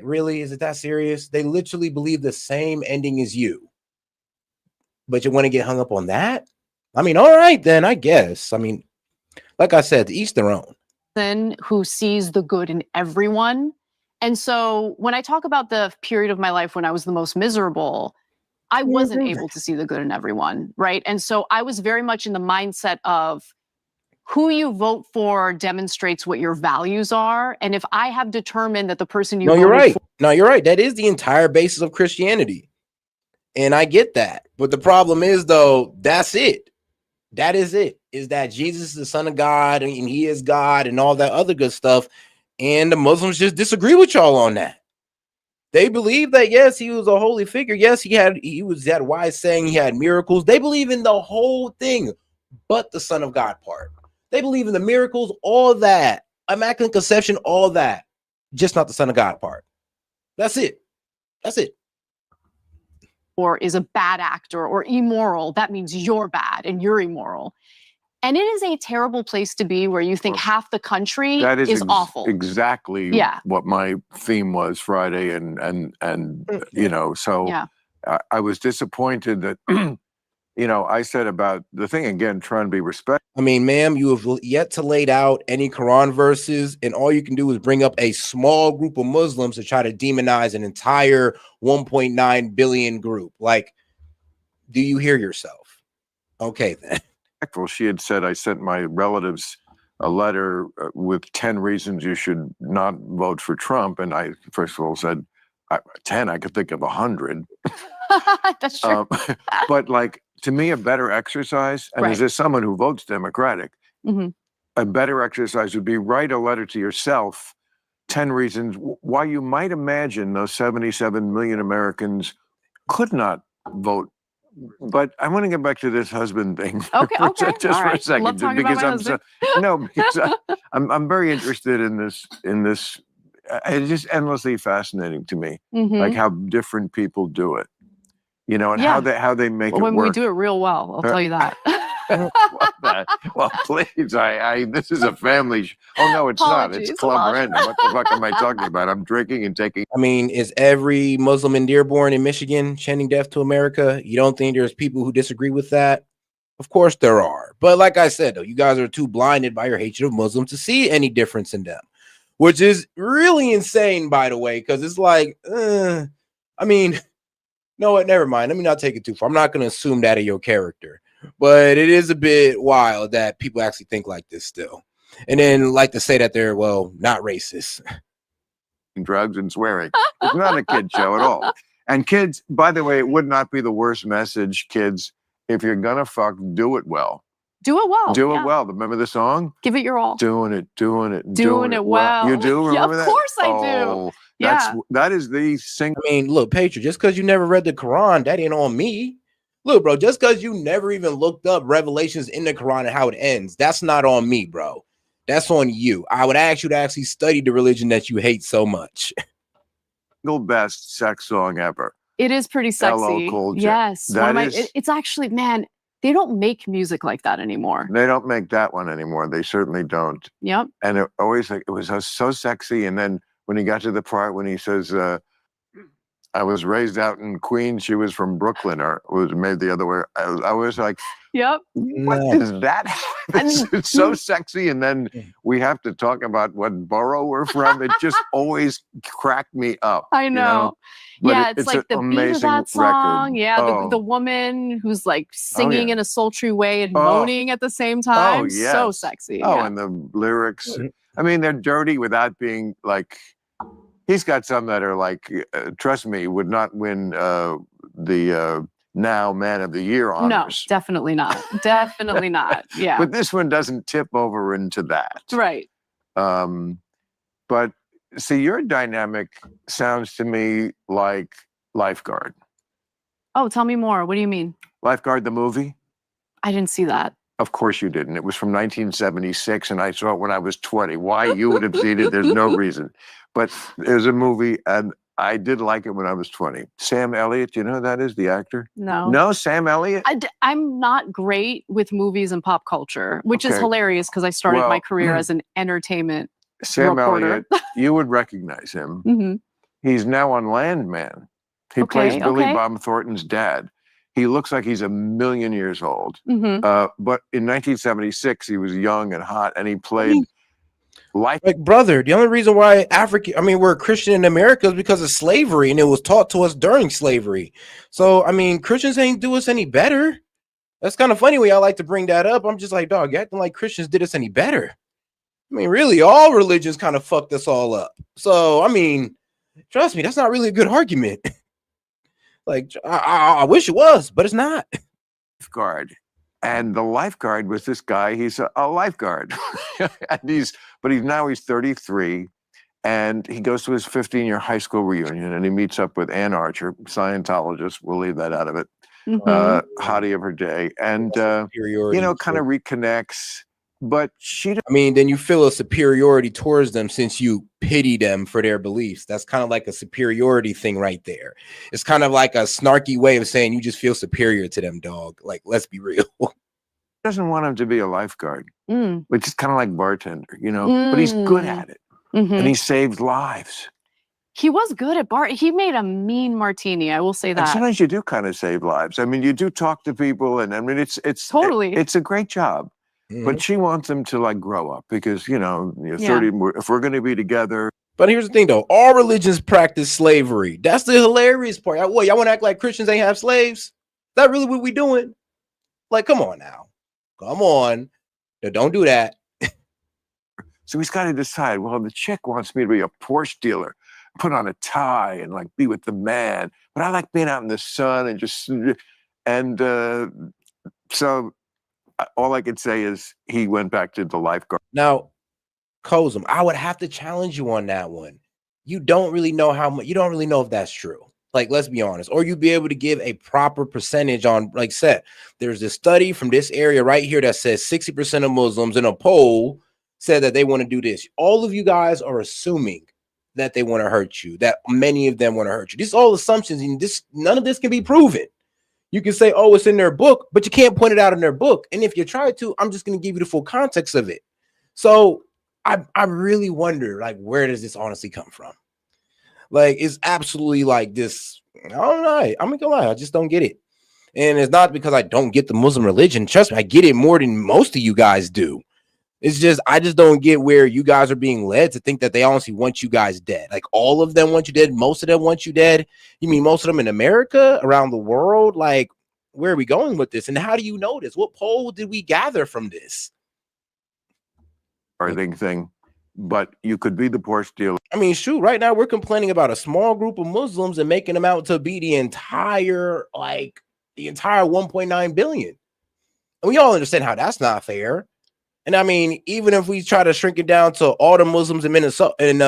really, is it that serious? They literally believe the same ending as you, but you want to get hung up on that? I mean, all right, then, I guess. I mean, like I said, to each their own. Who sees the good in everyone. And so when I talk about the period of my life when I was the most miserable, I wasn't able to see the good in everyone, right? And so I was very much in the mindset of who you vote for demonstrates what your values are. And if I have determined that the person you you're right. No, you're right. That is the entire basis of Christianity. And I get that. But the problem is, though, that's it. That is it. Is that Jesus is the Son of God and he is God and all that other good stuff. And the Muslims just disagree with y'all on that. They believe that, yes, he was a holy figure. Yes, he was that wise saying, he had miracles. They believe in the whole thing, but the Son of God part. They believe in the miracles, all that. Immaculate conception, all that. Just not the Son of God part. That's it. That's it. Or is a bad actor or immoral, that means you're bad and you're immoral. And it is a terrible place to be where you think half the country That is awful. Exactly what my theme was Friday. And you know, so I was disappointed that, you know, I said about the thing again, trying to be respectful. I mean, ma'am, you have yet to lay out any Quran verses, and all you can do is bring up a small group of Muslims to try to demonize an entire 1.9 billion group. Like, do you hear yourself? Okay, then. She had said, I sent my relatives a letter with 10 reasons you should not vote for Trump. And I, first of all, said, 10, I could think of 100. That's true. But like, to me, a better exercise, and as someone who votes Democratic, a better exercise would be write a letter to yourself, 10 reasons why you might imagine those 77 million Americans could not vote. But I want to get back to this husband thing. Okay, just for a second, because I'm very interested in this. It's just endlessly fascinating to me, like how different people do it, you know, and how they make it work. When we do it real well, I'll tell you that. Well, please, this is a family. Oh no, it's not. It's Club Random. What the fuck am I talking about? I'm drinking and taking. I mean, is every Muslim in Dearborn in Michigan chanting death to America? You don't think there's people who disagree with that? Of course there are. But like I said, though, you guys are too blinded by your hatred of Muslims to see any difference in them, which is really insane, by the way, because it's like, I mean, no, what? Never mind. Let me not take it too far. I'm not going to assume that of your character. But it is a bit wild that people actually think like this still. And then like to say that they're, well, not racist. Drugs and swearing. It's not a kid show at all. And kids, by the way, it would not be the worst message, kids, if you're going to fuck, do it well. Do it well. Do it well. Remember the song? Give it your all. Doing it well. You do? Remember that? Of course I do. That is the single. I mean, look, Patriot, just because you never read the Quran, that ain't on me. Look, bro, just because you never even looked up Revelations in the Quran and how it ends, that's not on me, bro. That's on you. I would ask you to actually study the religion that you hate so much. Single best sex song ever. It is pretty sexy. Yes. It's actually, man, they don't make music like that anymore. They don't make that one anymore. They certainly don't. Yep. And it always, like, it was so sexy. And then when he got to the part when he says, I was raised out in Queens, she was from Brooklyn, or it was made the other way. I was like, yep. What is that? It's so sexy. And then we have to talk about what borough we're from. It just always cracked me up. I know. But yeah, it's like the beat of that song. Record. Yeah, the woman who's like singing in a sultry way and moaning at the same time. Yes. So sexy. And the lyrics. I mean, they're dirty without being like. He's got some that are like, trust me, would not win the now Man of the Year honors. No, definitely not. Definitely not. Yeah. But this one doesn't tip over into that. Right. But see, your dynamic sounds to me like Lifeguard. Oh, tell me more. What do you mean? Lifeguard, the movie? I didn't see that. Of course you didn't. It was from 1976, and I saw it when I was 20. Why you would have seen it, there's no reason. But there's a movie, and I did like it when I was 20. Sam Elliott, do you know who that is, the actor? No. No, Sam Elliott? I'm not great with movies and pop culture, which is hilarious because I started my career as an entertainment reporter. Elliott, you would recognize him. He's now on Landman. He plays Billy Bob Thornton's dad. He looks like he's 1,000,000 years old. But in 1976, he was young and hot, and he played like brother. The only reason why we're Christian in America is because of slavery, and it was taught to us during slavery. So, I mean, Christians ain't do us any better. That's kind of funny when y'all like to bring that up. I'm just like, dog, you acting like Christians did us any better. I mean, really, all religions kind of fucked us all up. So, I mean, trust me, that's not really a good argument. Like, I wish it was, but it's not. Lifeguard. And the lifeguard was this guy. He's a lifeguard. And he's 33. And he goes to his 15-year high school reunion, and he meets up with Ann Archer, Scientologist. We'll leave that out of it. Hottie of her day. And, kind of reconnects. But then you feel a superiority towards them since you pity them for their beliefs. That's kind of like a superiority thing right there. It's kind of like a snarky way of saying you just feel superior to them, dog. Like, let's be real. doesn't want him to be a lifeguard, which is kind of like bartender, but he's good at it. And he saved lives. He was good at bar. He made a mean martini. I will say that. And sometimes you do kind of save lives. I mean, you do talk to people, and I mean, it's totally. It's a great job. But she wants them to like grow up because you're 30. If we're going to be together. But here's the thing, though: all religions practice slavery. That's the hilarious part. What, y'all want to act like Christians ain't have slaves? Is that really what we doing? Like, come on now, come on, no, don't do that. So he's got to decide. Well, the chick wants me to be a Porsche dealer, put on a tie and like be with the man, but I like being out in the sun and just so all I could say is he went back to the lifeguard. Now, Kozum, I would have to challenge you on that one. You don't really know how much. You don't really know if that's true. Like, let's be honest, or you'd be able to give a proper percentage on, like, said, there's this study from this area right here that says 60% of Muslims in a poll said that they want to do this. All of you guys are assuming that they want to hurt you, that many of them want to hurt you. These are all assumptions, and none of this can be proven. You can say, oh, it's in their book, but you can't point it out in their book. And if you try to, I'm just going to give you the full context of it. So I really wonder, like, where does this honestly come from? Like, it's absolutely like this. I don't know. I'm not gonna lie. I just don't get it. And it's not because I don't get the Muslim religion. Trust me, I get it more than most of you guys do. It's just, I just don't get where you guys are being led to think that they honestly want you guys dead. Like, all of them want you dead. Most of them want you dead. You mean most of them in America, around the world? Like, where are we going with this? And how do you know this? What poll did we gather from this? Thing, but you could be the Porsche dealer. I mean, shoot, right now we're complaining about a small group of Muslims and making them out to be the entire 1.9 billion. And we all understand how that's not fair. And I mean, even if we try to shrink it down to all the Muslims in Minnesota, in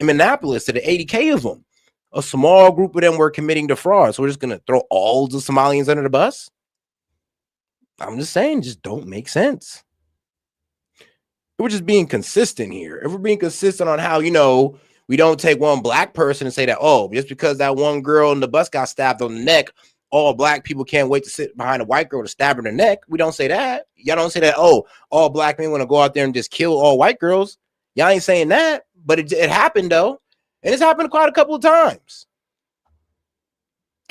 Minneapolis, to the 80K of them, a small group of them were committing to fraud. So we're just gonna throw all the Somalians under the bus. I'm just saying, just don't make sense. We're just being consistent here. If we're being consistent on how, we don't take one black person and say that, oh, just because that one girl in the bus got stabbed on the neck, all black people can't wait to sit behind a white girl to stab her in the neck. We don't say that. Y'all don't say that, oh, all black men want to go out there and just kill all white girls. Y'all ain't saying that, but it happened, though. And it's happened quite a couple of times.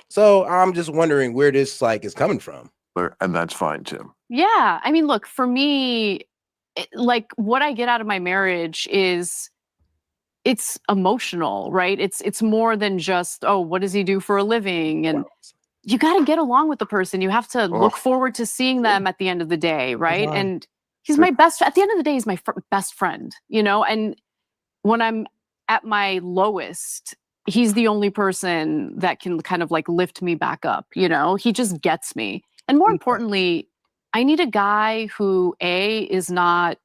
So I'm just wondering where this is coming from. And that's fine, Tim. Yeah. I mean, look, for me, what I get out of my marriage is it's emotional, right? It's more than just, oh, what does he do for a living? And you got to get along with the person. You have to look forward to seeing them at the end of the day, right? And he's my best, at the end of the day, he's my best friend, and when I'm at my lowest, he's the only person that can kind of lift me back up, he just gets me. And more importantly, I need a guy who is not,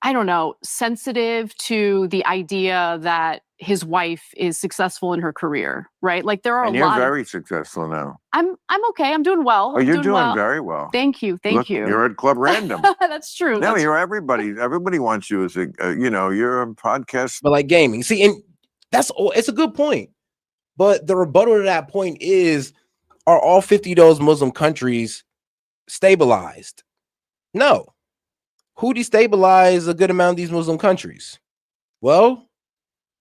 I don't know, sensitive to the idea that his wife is successful in her career, right? Like there are and a you're lot. Very successful now. I'm okay. I'm doing well. Oh, you're doing well. Very well. Thank you. Thank you. You're at Club Random. That's true. No, you're everybody. Everybody wants you as you're a podcast. But like gaming, see, and it's a good point. But the rebuttal to that point is, are all 50 of those Muslim countries stabilized? No. Who destabilized a good amount of these Muslim countries? Well,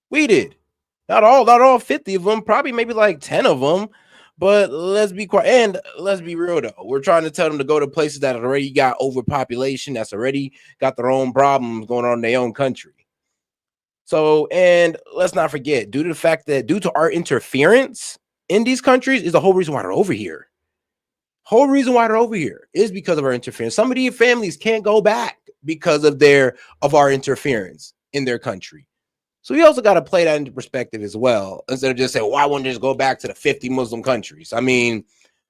we did. Not all 50 of them, probably maybe like 10 of them. But let's be quiet and let's be real though. We're trying to tell them to go to places that already got overpopulation, that's already got their own problems going on in their own country. So, and let's not forget, due to our interference in these countries is the whole reason why they're over here. Whole reason why they're over here is because of our interference. Some of these families can't go back because of our interference in their country. So we also got to play that into perspective as well, instead of just saying, why wouldn't they just go back to the 50 Muslim countries? I mean,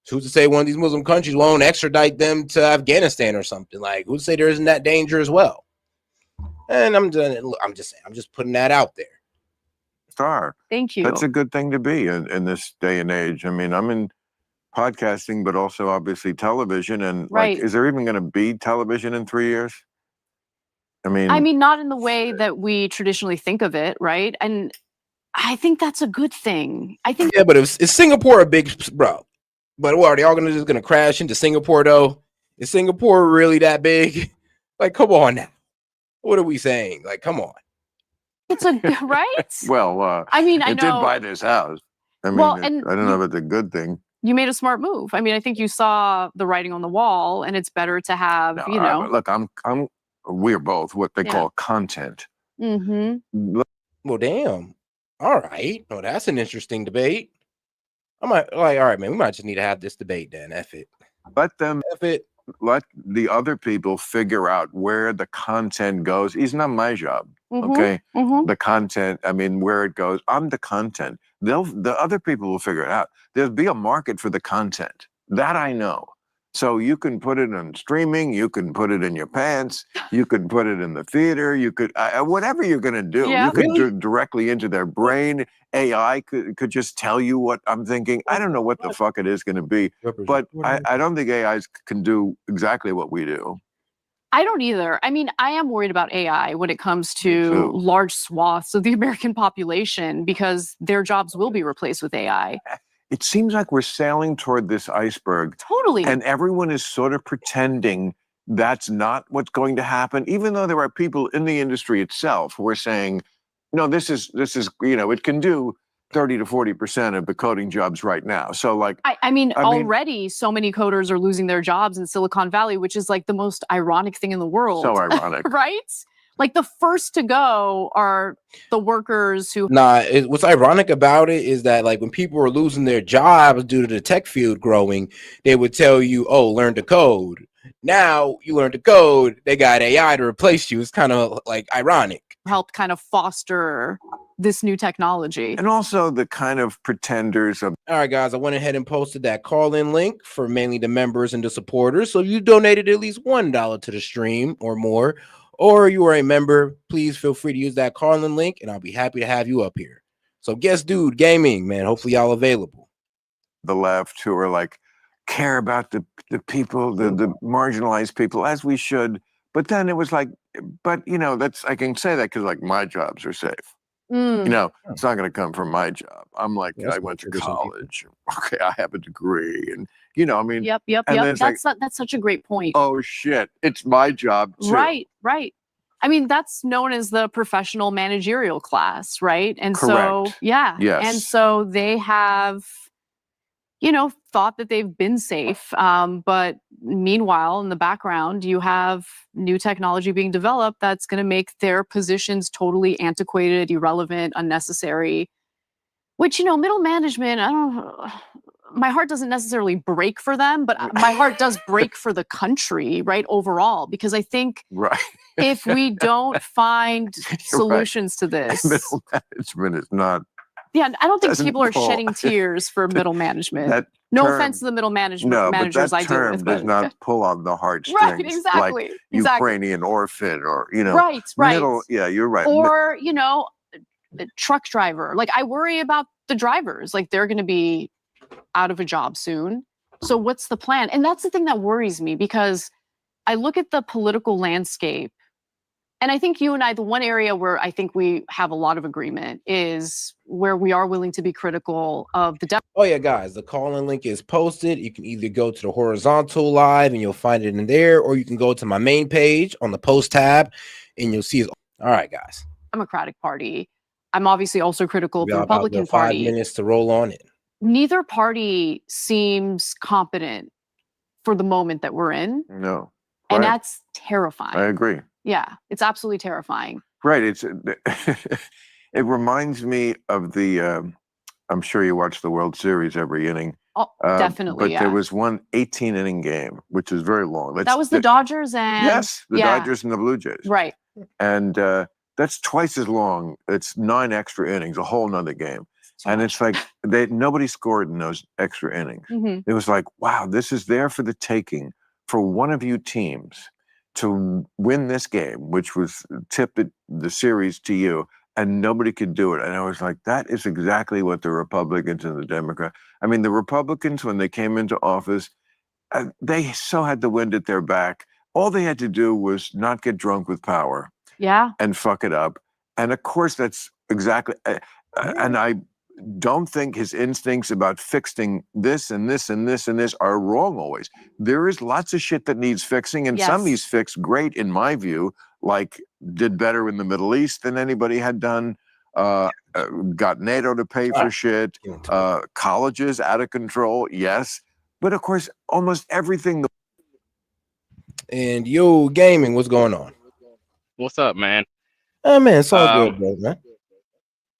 who's to say one of these Muslim countries won't extradite them to Afghanistan or something? Like, who's to say there isn't that danger as well? And I'm just putting that out there. Star. Thank you. That's a good thing to be in this day and age. I mean, I'm in podcasting, but also obviously television. And is there even going to be television in 3 years? I mean, not in the way that we traditionally think of it, right? And I think that's a good thing. I think. Yeah, but is Singapore a big bro? But what, are they all just going to crash into Singapore though? Is Singapore really that big? Like, come on now. What are we saying? Like, come on. It's a right. Well, I mean, I it did know. buy this house. I mean, Well, I and don't know if it's a good thing. You made a smart move. I mean, I think you saw the writing on the wall, and it's better to have, No, look, we're both what they call content. Mm-hmm. Well, damn. All right. Well, that's an interesting debate. I might all right, man. We might just need to have this debate then. F it. Let the other people figure out where the content goes. It's not my job. Okay. The content, I mean, where it goes. I'm the content. The other people will figure it out. There'll be a market for the content. That I know. So you can put it on streaming, you can put it in your pants, you can put it in the theater, you could whatever you're going to do. Yeah. You could do directly into their brain. AI could just tell you what I'm thinking. I don't know what the fuck it is going to be, but I don't think AIs can do exactly what we do. I don't either. I mean, I am worried about AI when it comes to large swaths of the American population because their jobs will be replaced with AI. It seems like we're sailing toward this iceberg. Totally. And everyone is sort of pretending that's not what's going to happen, even though there are people in the industry itself who are saying, no, this is, it can do 30 to 40% of the coding jobs right now. So like, I mean, already so many coders are losing their jobs in Silicon Valley, which is like the most ironic thing in the world. So ironic. Right? Like the first to go are the workers who. What's ironic about it is that like when people were losing their jobs due to the tech field growing, they would tell you, oh, learn to code. Now you learn to code, they got AI to replace you. It's kind of like ironic. Helped kind of foster this new technology. And also the kind of pretenders of. All right, guys, I went ahead and posted that call-in link for mainly the members and the supporters. So if you donated at least $1 to the stream or more, or you are a member, please feel free to use that call-in link, and I'll be happy to have you up here. So Guest Dude Gaming, man, hopefully y'all available. The left who are like, care about the people, the marginalized people, as we should. But then it was like, but I can say that because like my jobs are safe. It's not going to come from my job. I'm like, I went to college. Okay, I have a degree, and I mean, Yep. That's such a great point. Oh shit, it's my job too. Right. I mean, that's known as the professional managerial class, right? And so, yeah. Yes. And so they have, thought that they've been safe. But meanwhile, in the background, you have new technology being developed that's going to make their positions totally antiquated, irrelevant, unnecessary, which, middle management, my heart doesn't necessarily break for them, but my heart does break for the country, right? Overall, because I think if we don't find solutions to this. Middle management is not. Yeah, I don't think people are shedding tears for middle management. No offense to the middle managers I deal with. But does not pull on the heartstrings. Right, exactly. Like Ukrainian orphan or, Right. Middle, yeah, you're right. Or, the truck driver. Like, I worry about the drivers. Like, they're going to be out of a job soon. So what's the plan? And that's the thing that worries me because I look at the political landscape. And I think you and I, the one area where I think we have a lot of agreement is where we are willing to be critical of the. Oh yeah, guys, the call-in link is posted. You can either go to the horizontal live and you'll find it in there, or you can go to my main page on the post tab and you'll see it. All right, guys. Democratic Party. I'm obviously also critical of the Republican Party. 5 minutes to roll on it. Neither party seems competent for the moment that we're in. No. And that's terrifying. I agree. Yeah, it's absolutely terrifying. Right. It reminds me of the, I'm sure you watch the World Series every inning. Oh, definitely, But there was one 18-inning game, which is very long. That was the Dodgers and... Yes, the Dodgers and the Blue Jays. Right. And that's twice as long. It's 9 extra innings, a whole nother game. And it's like nobody scored in those extra innings. It was like, wow, this is there for the taking for one of you teams to win this game, which was tipped the series to you, and nobody could do it. And I was like, that is exactly what the Republicans and the Democrats. I mean, the Republicans, when they came into office, they so had the wind at their back. All they had to do was not get drunk with power. Yeah. And fuck it up. And of course, that's exactly. And I don't think his instincts about fixing this and this and this and this are wrong always. There is lots of shit that needs fixing, and some he's fixed great, in my view, like did better in the Middle East than anybody had done, got NATO to pay for shit, colleges out of control, yes. But of course, almost everything. And yo, gaming, what's going on? What's up, man? Man, it's all good, bro, man.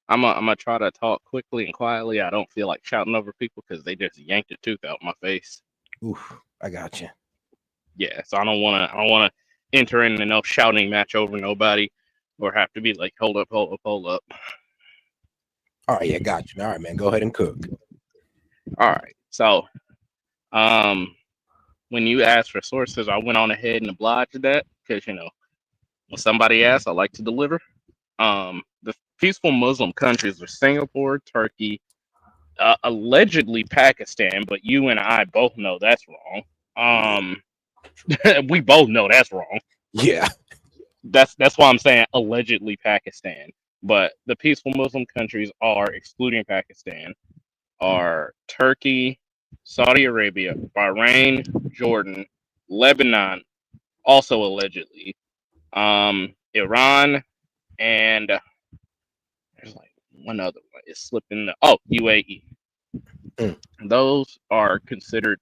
I'm gonna try to talk quickly and quietly. I don't feel like shouting over people because they just yanked a tooth out my face. Oof, I got you. Yeah, so I don't wanna enter into no shouting match over nobody, or have to be like, hold up. All right, yeah, got you. All right, man, go ahead and cook. All right, so when you asked for sources, I went on ahead and obliged that because when somebody asks, I like to deliver. The peaceful Muslim countries are Singapore, Turkey, allegedly Pakistan, but you and I both know that's wrong. We both know that's wrong. Yeah, that's why I'm saying allegedly Pakistan. But the peaceful Muslim countries are, excluding Pakistan, are Turkey, Saudi Arabia, Bahrain, Jordan, Lebanon, also allegedly, Iran, and there's like one other one. It's slipping. UAE. Those are considered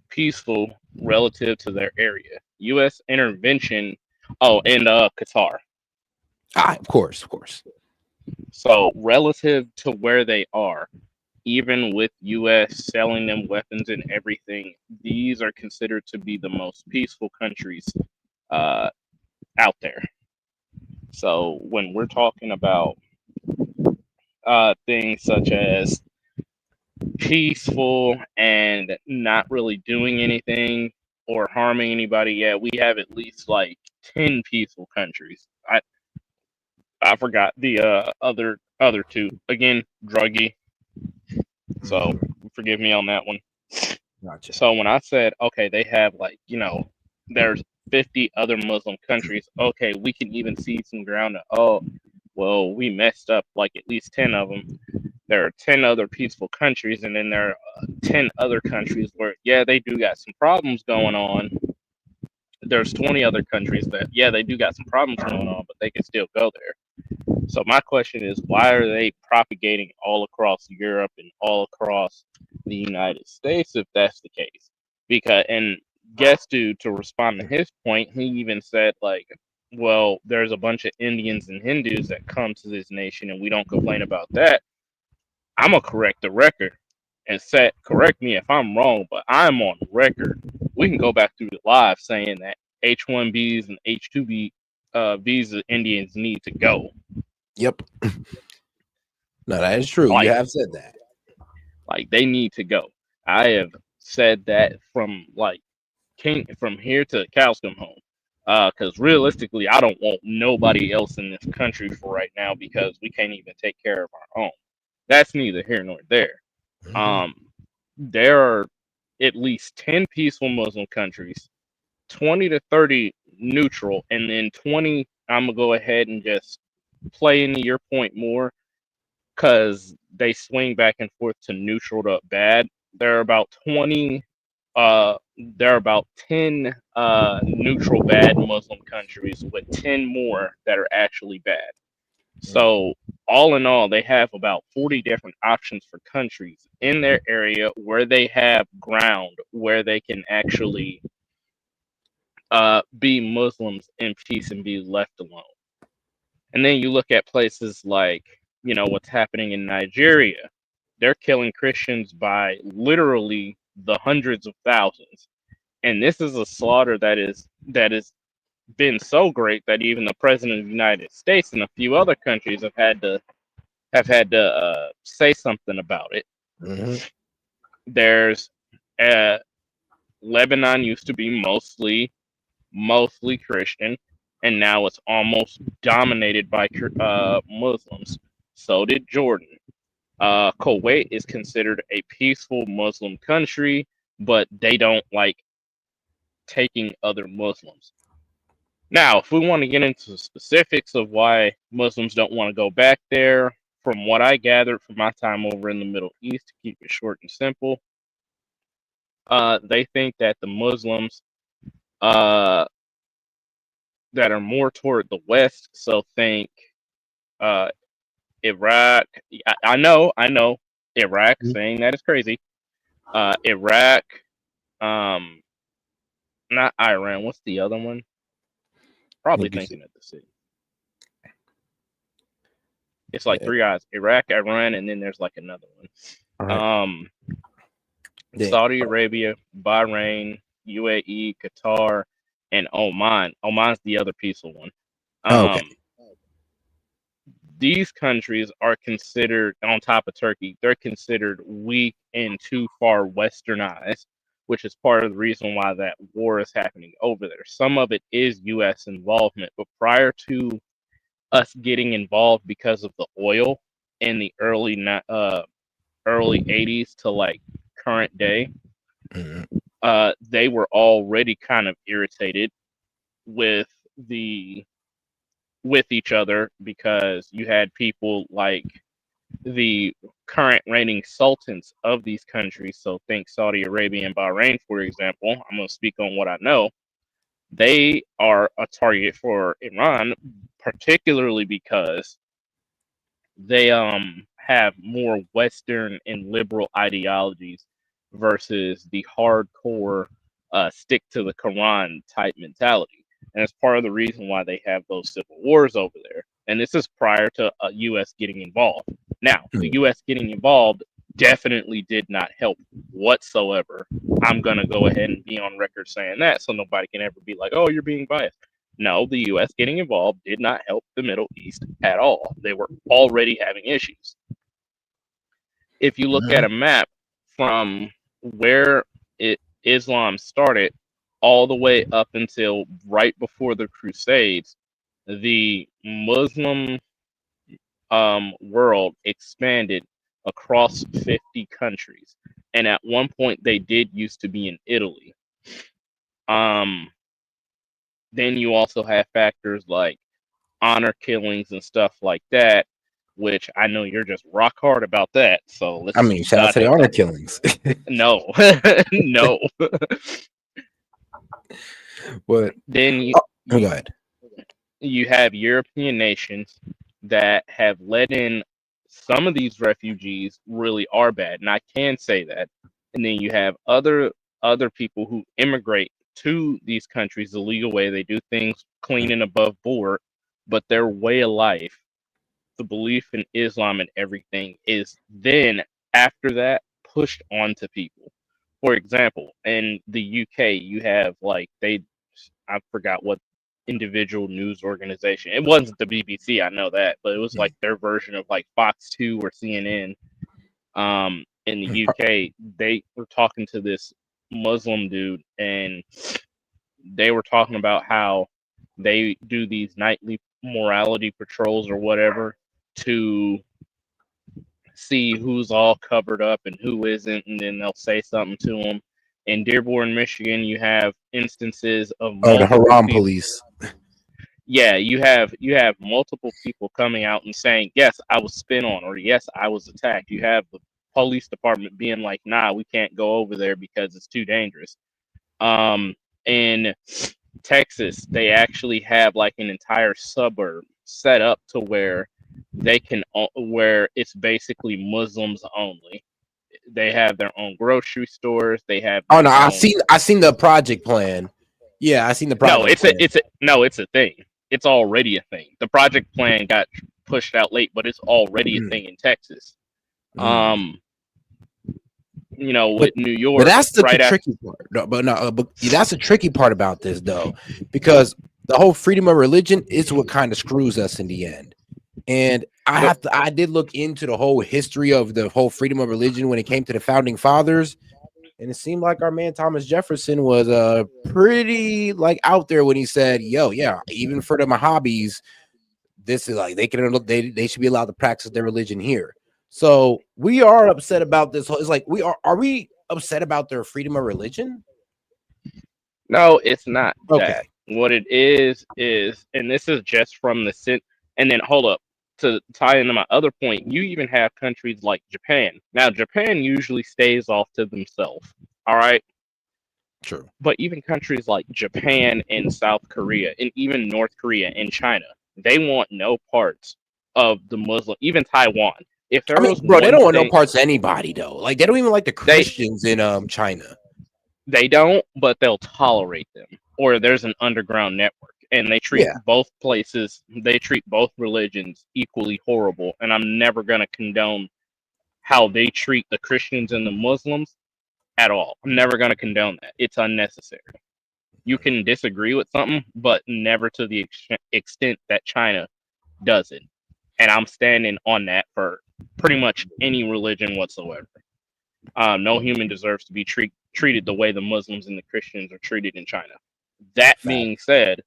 peaceful relative to their area. U.S. intervention. And Qatar. Of course. So relative to where they are, even with U.S. selling them weapons and everything, these are considered to be the most peaceful countries out there. So when we're talking about things such as peaceful and not really doing anything or harming anybody, yeah, we have at least like 10 peaceful countries. I forgot the other two. Again, druggy. So forgive me on that one. Gotcha. So when I said, okay, they have like, there's 50 other Muslim countries. Okay, we can even see some ground. Well, we messed up like at least 10 of them. There are 10 other peaceful countries, and then there are 10 other countries where, yeah, they do got some problems going on. There's 20 other countries that, yeah, they do got some problems going on, but they can still go there. So my question is, why are they propagating all across Europe and all across the United States if that's the case? Because, and Guest Dude, to respond to his point, he even said, like, well, there's a bunch of Indians and Hindus that come to this nation and we don't complain about that. I'm going to correct the record and correct me if I'm wrong, but I'm on record. We can go back through the live saying that H-1Bs and H-2B visa Indians need to go. Yep. No, that is true. You have said that. Like, they need to go. I have said that from here to cows come home. Because realistically, I don't want nobody else in this country for right now because we can't even take care of our own. That's neither here nor there. There are at least 10 peaceful Muslim countries, 20 to 30 neutral, and then 20, I'm going to go ahead and just play into your point more because they swing back and forth to neutral to bad. There are about 10 neutral bad Muslim countries with 10 more that are actually bad. So all in all, they have about 40 different options for countries in their area where they have ground where they can actually be Muslims in peace and be left alone. And then you look at places like, what's happening in Nigeria. They're killing Christians by literally the hundreds of thousands. And this is a slaughter that is been so great that even the president of the United States and a few other countries have had to say something about it. There's Lebanon used to be mostly Christian, and now it's almost dominated by Muslims. So did Jordan. Kuwait is considered a peaceful Muslim country, but they don't like taking other Muslims. Now, if we want to get into the specifics of why Muslims don't want to go back there, from what I gathered from my time over in the Middle East, to keep it short and simple, they think that the Muslims that are more toward the West, so think Iraq. I know, Iraq, saying that is crazy. Iraq, not Iran. What's the other one? Probably thinking of the city. It's like three guys: Iraq, Iran, and then there's like another one. Right. Saudi Arabia, Bahrain, UAE, Qatar, and Oman. Oman's the other peaceful one. Okay. These countries are considered, on top of Turkey, they're considered weak and too far westernized, which is part of the reason why that war is happening over there. Some of it is U.S. involvement, but prior to us getting involved because of the oil in the early 80s to like current day, they were already kind of irritated with each other, because you had people like the current reigning sultans of these countries. So think Saudi Arabia and Bahrain, for example. I'm going to speak on what I know. They are a target for Iran, particularly because they have more Western and liberal ideologies versus the hardcore stick to the Quran type mentality. And it's part of the reason why they have those civil wars over there. And this is prior to U.S. getting involved. Now, the U.S. getting involved definitely did not help whatsoever. I'm going to go ahead and be on record saying that, so nobody can ever be like, oh, you're being biased. No, the U.S. getting involved did not help the Middle East at all. They were already having issues. If you look at a map from where Islam started all the way up until right before the Crusades, the Muslim world expanded across 50 countries. And at one point, they did used to be in Italy. Then you also have factors like honor killings and stuff like that, which I know you're just rock hard about that. So let's. I mean, shout out to the honor killings. No, no. But then go ahead. You have European nations that have let in some of these refugees really are bad, and I can say that. And then you have other people who immigrate to these countries the legal way. They do things clean and above board, but their way of life, the belief in Islam and everything, is then after that pushed onto people. For example, in the UK, you have like I forgot what individual news organization. It wasn't the BBC, I know that, but it was like their version of like Fox 2 or CNN. In the UK, they were talking to this Muslim dude, and they were talking about how they do these nightly morality patrols or whatever to see who's all covered up and who isn't, and then they'll say something to them. In Dearborn, Michigan, you have instances of the Haram police. Yeah, you have multiple people coming out and saying, yes, I was spit on, or yes, I was attacked. You have the police department being like, nah, we can't go over there because it's too dangerous. In Texas, they actually have like an entire suburb set up to where they can, where it's basically Muslims only. They have their own grocery stores. They have. Oh no, I seen the project plan. Yeah, I seen the project. No, it's a thing. It's already a thing. The project plan got pushed out late, but it's already a thing in Texas. You know, with New York. But that's the tricky part. No, but that's the tricky part about this, though, because the whole freedom of religion is what kind of screws us in the end. And I did look into the whole history of the whole freedom of religion when it came to the founding fathers, and it seemed like our man Thomas Jefferson was pretty like out there when he said, "Yo, yeah, even for the Mojabes, this is like they should be allowed to practice their religion here." So we are upset about this. It's like are we upset about their freedom of religion? No, it's not. Okay. That. What it is, and this is just from the and then hold up. to tie into my other point, you even have countries like Japan. Now, Japan usually stays off to themselves. All right. True. But even countries like Japan and South Korea, and even North Korea and China, they want no parts of the Muslim, even Taiwan. If there was bro, they one don't want no thing, parts of anybody though. Like they don't even like the Christians in China. they don't, but they'll tolerate them. Or there's an underground network, and they treat Yeah. both places, they treat both religions equally horrible. And I'm never going to condone how they treat the Christians and the Muslims at all. I'm never going to condone that. It's unnecessary. You can disagree with something, but never to the extent that China does it. And I'm standing on that for pretty much any religion whatsoever. No human deserves to be treated the way the Muslims and the Christians are treated in China. That being said,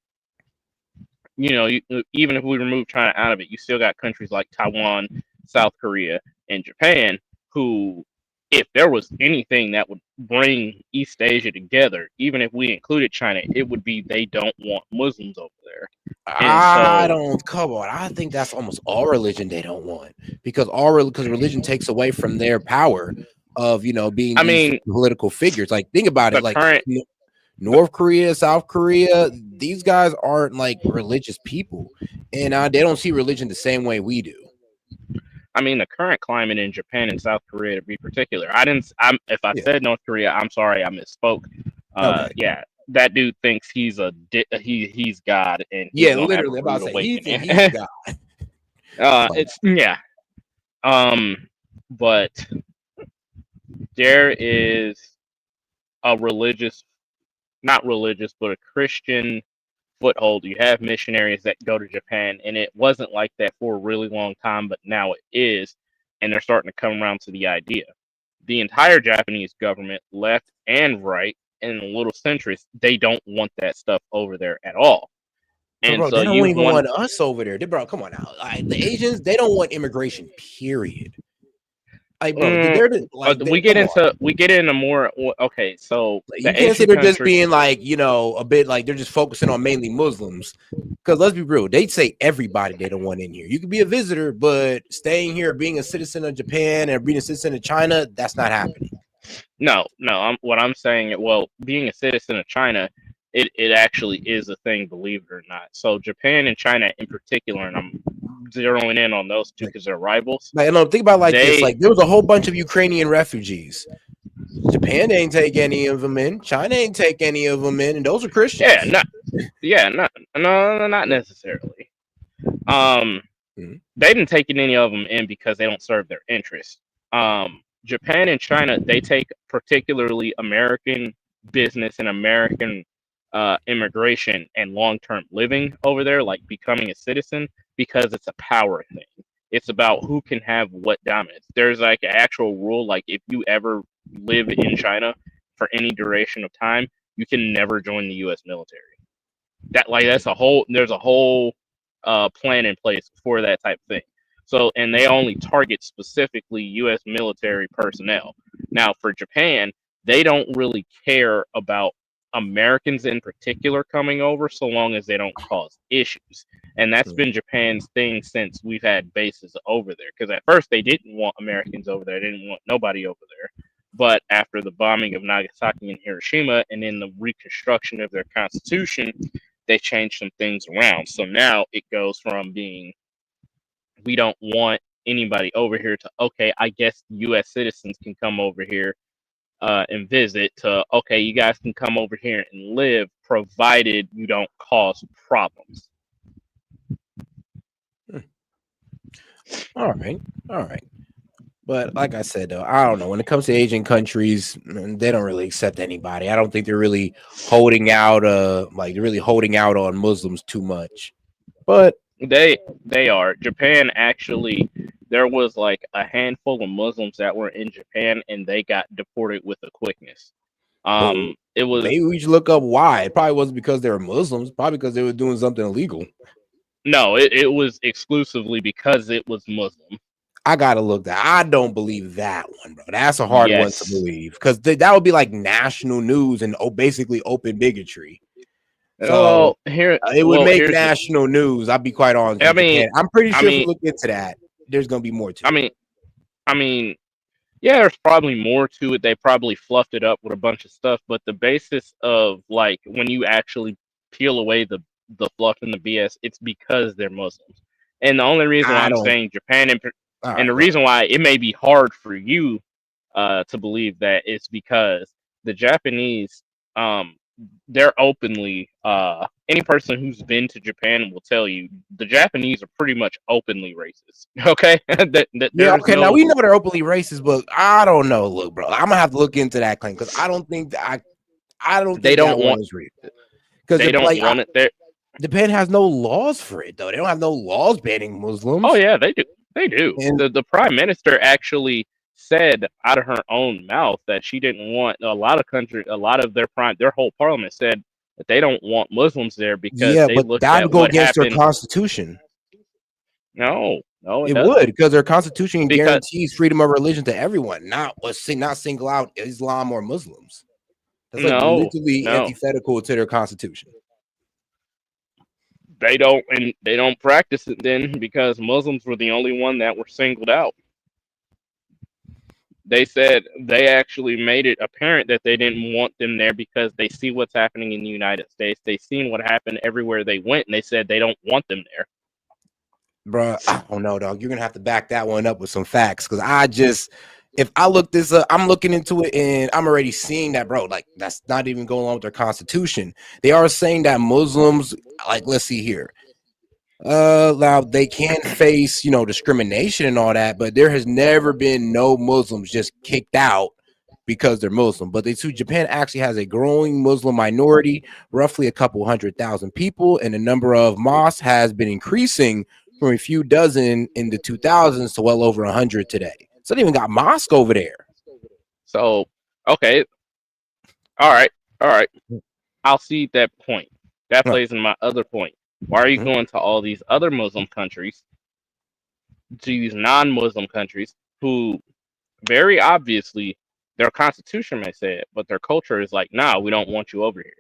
even if we remove China out of it, you still got countries like Taiwan, South Korea, and Japan who, if there was anything that would bring East Asia together, even if we included China, it would be they don't want Muslims over there. I don't come on. I think that's almost all religion they don't want, because religion takes away from their power of being these political figures. Like think about it, like North Korea, South Korea, these guys aren't like religious people, and they don't see religion the same way we do. I mean, the current climate in Japan and South Korea, to be particular, if I said North Korea, I'm sorry, I misspoke. Okay. Yeah, that dude thinks he's he's God, and he's literally about to say he's God. But there is a not a Christian foothold. You have missionaries that go to Japan, and it wasn't like that for a really long time, but now it is, and they're starting to come around to the idea. The entire Japanese government, left and right, and the little centrists, they don't want that stuff over there at all. And bro, so they don't even want us over there. Bro, come on now. The Asians, they don't want immigration, period. Like, bro, we get into more. Okay, so you can't say they're just being like a bit like they're just focusing on mainly Muslims. Because let's be real, they say everybody they don't want in here. You could be a visitor, but staying here, being a citizen of Japan and being a citizen of China, that's not happening. No. What I'm saying, being a citizen of China, it actually is a thing, believe it or not. So Japan and China in particular, and I'm zeroing in on those two because they're rivals. Like, think about this. Like, there was a whole bunch of Ukrainian refugees. Japan ain't take any of them in. China ain't take any of them in, and those are Christians. Not necessarily. They didn't take any of them in because they don't serve their interests. Japan and China, they take particularly American business and American immigration and long-term living over there, like becoming a citizen, because it's a power thing. It's about who can have what dominance. There's like an actual rule, like if you ever live in China for any duration of time, you can never join the U.S. military. There's a whole plan in place for that type of thing. So, and they only target specifically U.S. military personnel. Now, for Japan, they don't really care about Americans in particular coming over, so long as they don't cause issues. And that's been Japan's thing since we've had bases over there. Because at first they didn't want Americans over there, they didn't want nobody over there. But after the bombing of Nagasaki and Hiroshima, and in the reconstruction of their constitution, they changed some things around. So now it goes from being, we don't want anybody over here, to, okay, I guess U.S. citizens can come over here and visit, to, okay, you guys can come over here and live, provided you don't cause problems. All right. But like I said, though, I don't know. When it comes to Asian countries, they don't really accept anybody. I don't think they're really holding out. They're really holding out on Muslims too much. But they are. Japan, actually, there was like a handful of Muslims that were in Japan, and they got deported with a quickness. It was, maybe we should look up why. It probably wasn't because they were Muslims. Probably because they were doing something illegal. No, it was exclusively because it was Muslim. I gotta look that. I don't believe that one, bro. That's a hard one to believe, because that would be like national news and basically open bigotry. So here it would make here's national news. I'll be quite honest with Japan. I'm pretty sure if you look into that, there's gonna be more to it. I mean, yeah, there's probably more to it. They probably fluffed it up with a bunch of stuff, but the basis of like when you actually peel away the fluff and the BS, it's because they're Muslims. And the only reason why I'm saying Japan and the reason why it may be hard for you to believe that is because the Japanese, they're openly any person who's been to Japan will tell you the Japanese are pretty much openly racist. Okay, Now we know they're openly racist, but I don't know. Look, bro, I'm gonna have to look into that claim because I don't think that I don't think they don't that want one is real. Because they don't want it there. Japan has no laws for it though. They don't have no laws banning Muslims. Oh yeah, they do. They do. And the prime minister actually said out of her own mouth that she didn't want a lot of their whole parliament said that they don't want Muslims there because they but looked that at would go what against their happened. constitution. No, It doesn't. would, because their constitution Because- guarantees freedom of religion to everyone, not single out Islam or Muslims. That's like literally antithetical to their constitution. They don't practice it then because Muslims were the only one that were singled out. They said they actually made it apparent that they didn't want them there because they see what's happening in the United States. They seen what happened everywhere they went, and they said they don't want them there. Bruh, I don't know, dog. You're gonna have to back that one up with some facts, because if I look this up, I'm looking into it and I'm already seeing that, bro. Like, that's not even going along with their constitution. They are saying that Muslims, like, let's see here. Now they can face, discrimination and all that, but there has never been no Muslims just kicked out because they're Muslim. But Japan actually has a growing Muslim minority, roughly a couple 100,000 people, and the number of mosques has been increasing from a few dozen in the 2000s to well over 100 today. So they even got mosque over there. So, okay. All right. I'll see that point. That plays in my other point. Why are you going to all these other Muslim countries, to these non-Muslim countries, who very obviously their constitution may say it, but their culture is like, nah, we don't want you over here.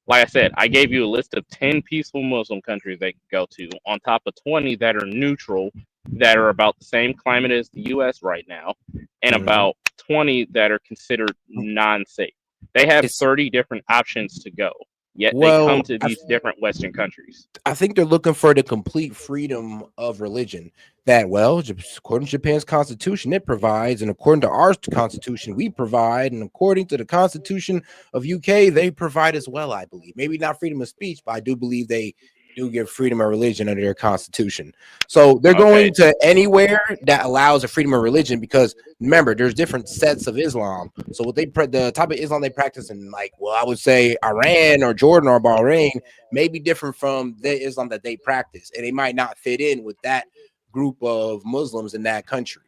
Like I said, I gave you a list of 10 peaceful Muslim countries they could go to, on top of 20 that are neutral, that are about the same climate as the U.S. right now, and about 20 that are considered non-safe. They have 30 different options to go, yet they come to these different Western countries. I think they're looking for the complete freedom of religion that, well, according to Japan's constitution, it provides, and according to our constitution, we provide, and according to the constitution of UK, they provide as well, I believe. Maybe not freedom of speech, but I do believe they do give freedom of religion under their constitution. So they're going to anywhere that allows a freedom of religion, because remember, there's different sets of Islam. So what the type of Islam they practice in, like, well, I would say Iran or Jordan or Bahrain may be different from the Islam that they practice, and they might not fit in with that group of Muslims in that country.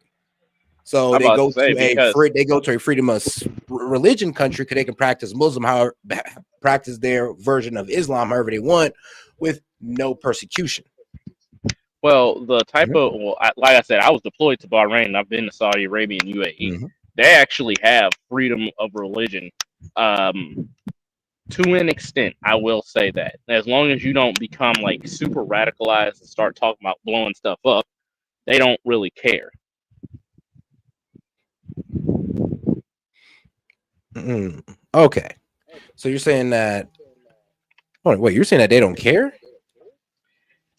So they go to a freedom of religion country because they can practice practice their version of Islam however they want, with no persecution. Well, the type of, like I said, I was deployed to Bahrain. I've been to Saudi Arabia and UAE. They actually have freedom of religion, to an extent. I will say that, as long as you don't become like super radicalized and start talking about blowing stuff up, they don't really care. Okay, so you're saying that? Oh, wait, you're saying that they don't care?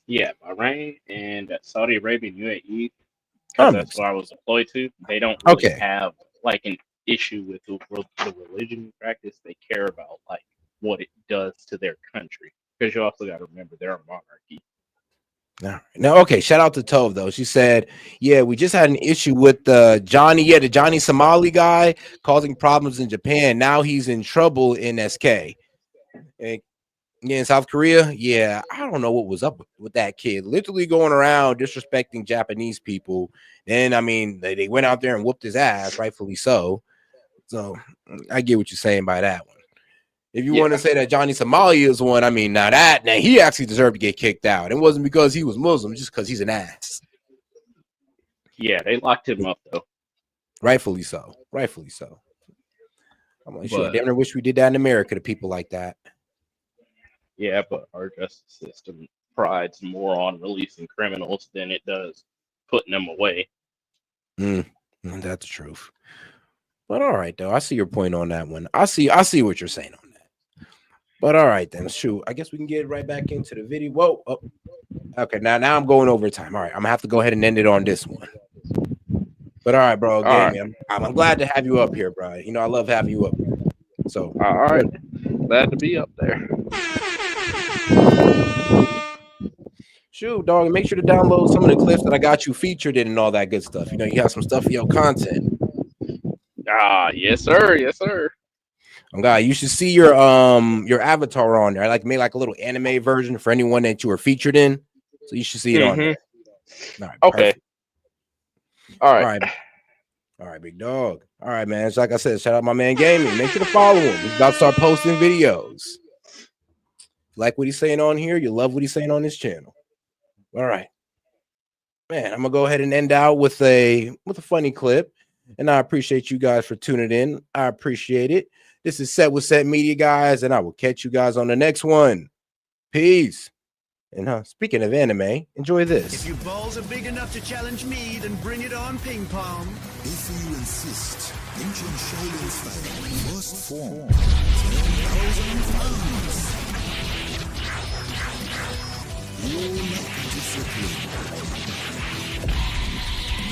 Yeah, Bahrain and Saudi Arabia and UAE, because that's where I was deployed to. They don't really have like an issue with the religion practice. They care about like what it does to their country, because you also got to remember they're a monarchy. No, okay. Shout out to Tove though. She said, "Yeah, we just had an issue with the Johnny Somali guy causing problems in Japan. Now he's in trouble in SK." And in South Korea, yeah, I don't know what was up with that kid. Literally going around disrespecting Japanese people. And I mean, they went out there and whooped his ass, rightfully so. So I get what you're saying by that one. If you want to say that Johnny Somali is one, I mean, now he actually deserved to get kicked out. It wasn't because he was Muslim, just because he's an ass. Yeah, they locked him up though. Rightfully so. I'm like, shit, I damn near wish we did that in America to people like that. Yeah, but our justice system prides more on releasing criminals than it does putting them away. That's the truth. But all right, though, I see your point on that one. I see what you're saying on that. But all right, then, shoot, I guess we can get right back into the video. Whoa, oh. Okay, now I'm going over time. All right, I'm gonna have to go ahead and end it on this one. But all right, bro, again, man, I'm glad to have you up here, bro. You know, I love having you up here. So all right, glad to be up there. Shoot, dog, make sure to download some of the clips that I got you featured in and all that good stuff. You know, you have some stuff for your content. Yes, sir. Yes, sir. Oh God, you should see your avatar on there. I made like a little anime version for anyone that you were featured in. So you should see it on there. All right, okay. Perfect. All right, big dog. All right, man. So like I said, shout out my man Gaming. Make sure to follow him. He's about to start posting videos. Like what he's saying on here, you love what he's saying on his channel. All right, man. I'm gonna go ahead and end out with a funny clip, and I appreciate you guys for tuning in. I appreciate it. This is Set with Set Media, guys, and I will catch you guys on the next one. Peace. And speaking of anime, enjoy this. If your balls are big enough to challenge me, then bring it on, ping pong. If you insist, ancient Shaolin style must form 10,000 pounds. You'll not discipline.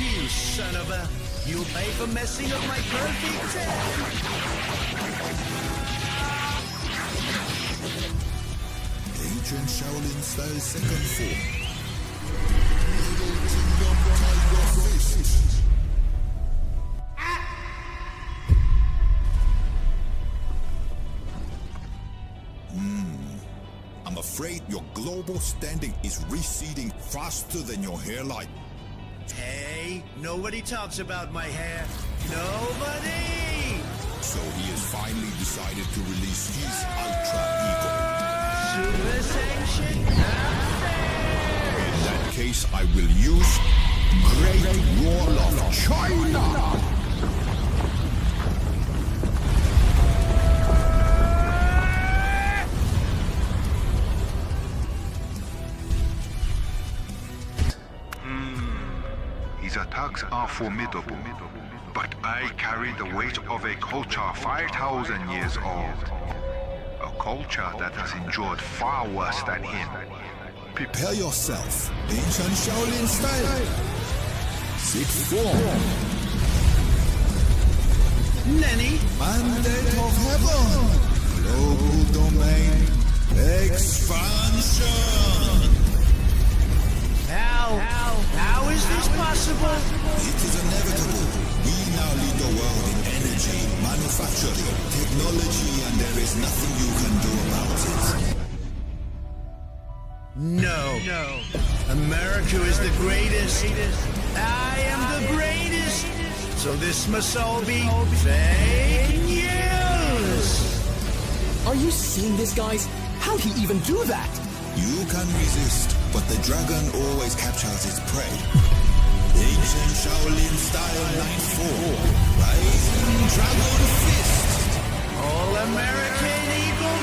You son of a... You'll pay for messing up my perfect 10. Ancient Shaolin style second form. I'm afraid your global standing is receding faster than your hairline. Hey, nobody talks about my hair. Nobody! So he has finally decided to release his Ultra Ego. Super sanction. In that case, I will use Great Wall of China. His attacks are formidable, but I carry the weight of a culture 5,000 years old. A culture that has endured far worse than him. Prepare yourself, ancient Shaolin style. Sixth form. Nanny? Mandate of heaven. Global domain. Expansion. How is this possible? It is inevitable. We now lead the world in energy, manufacturing, technology, and there is nothing you can do about it. No. America is the greatest. I am the greatest. So this must all be fake news. Are you seeing this, guys? How'd he even do that? You can resist, but the dragon always captures its prey. Ancient Shaolin style 9-4. Rising Dragon Fist. All American Eagle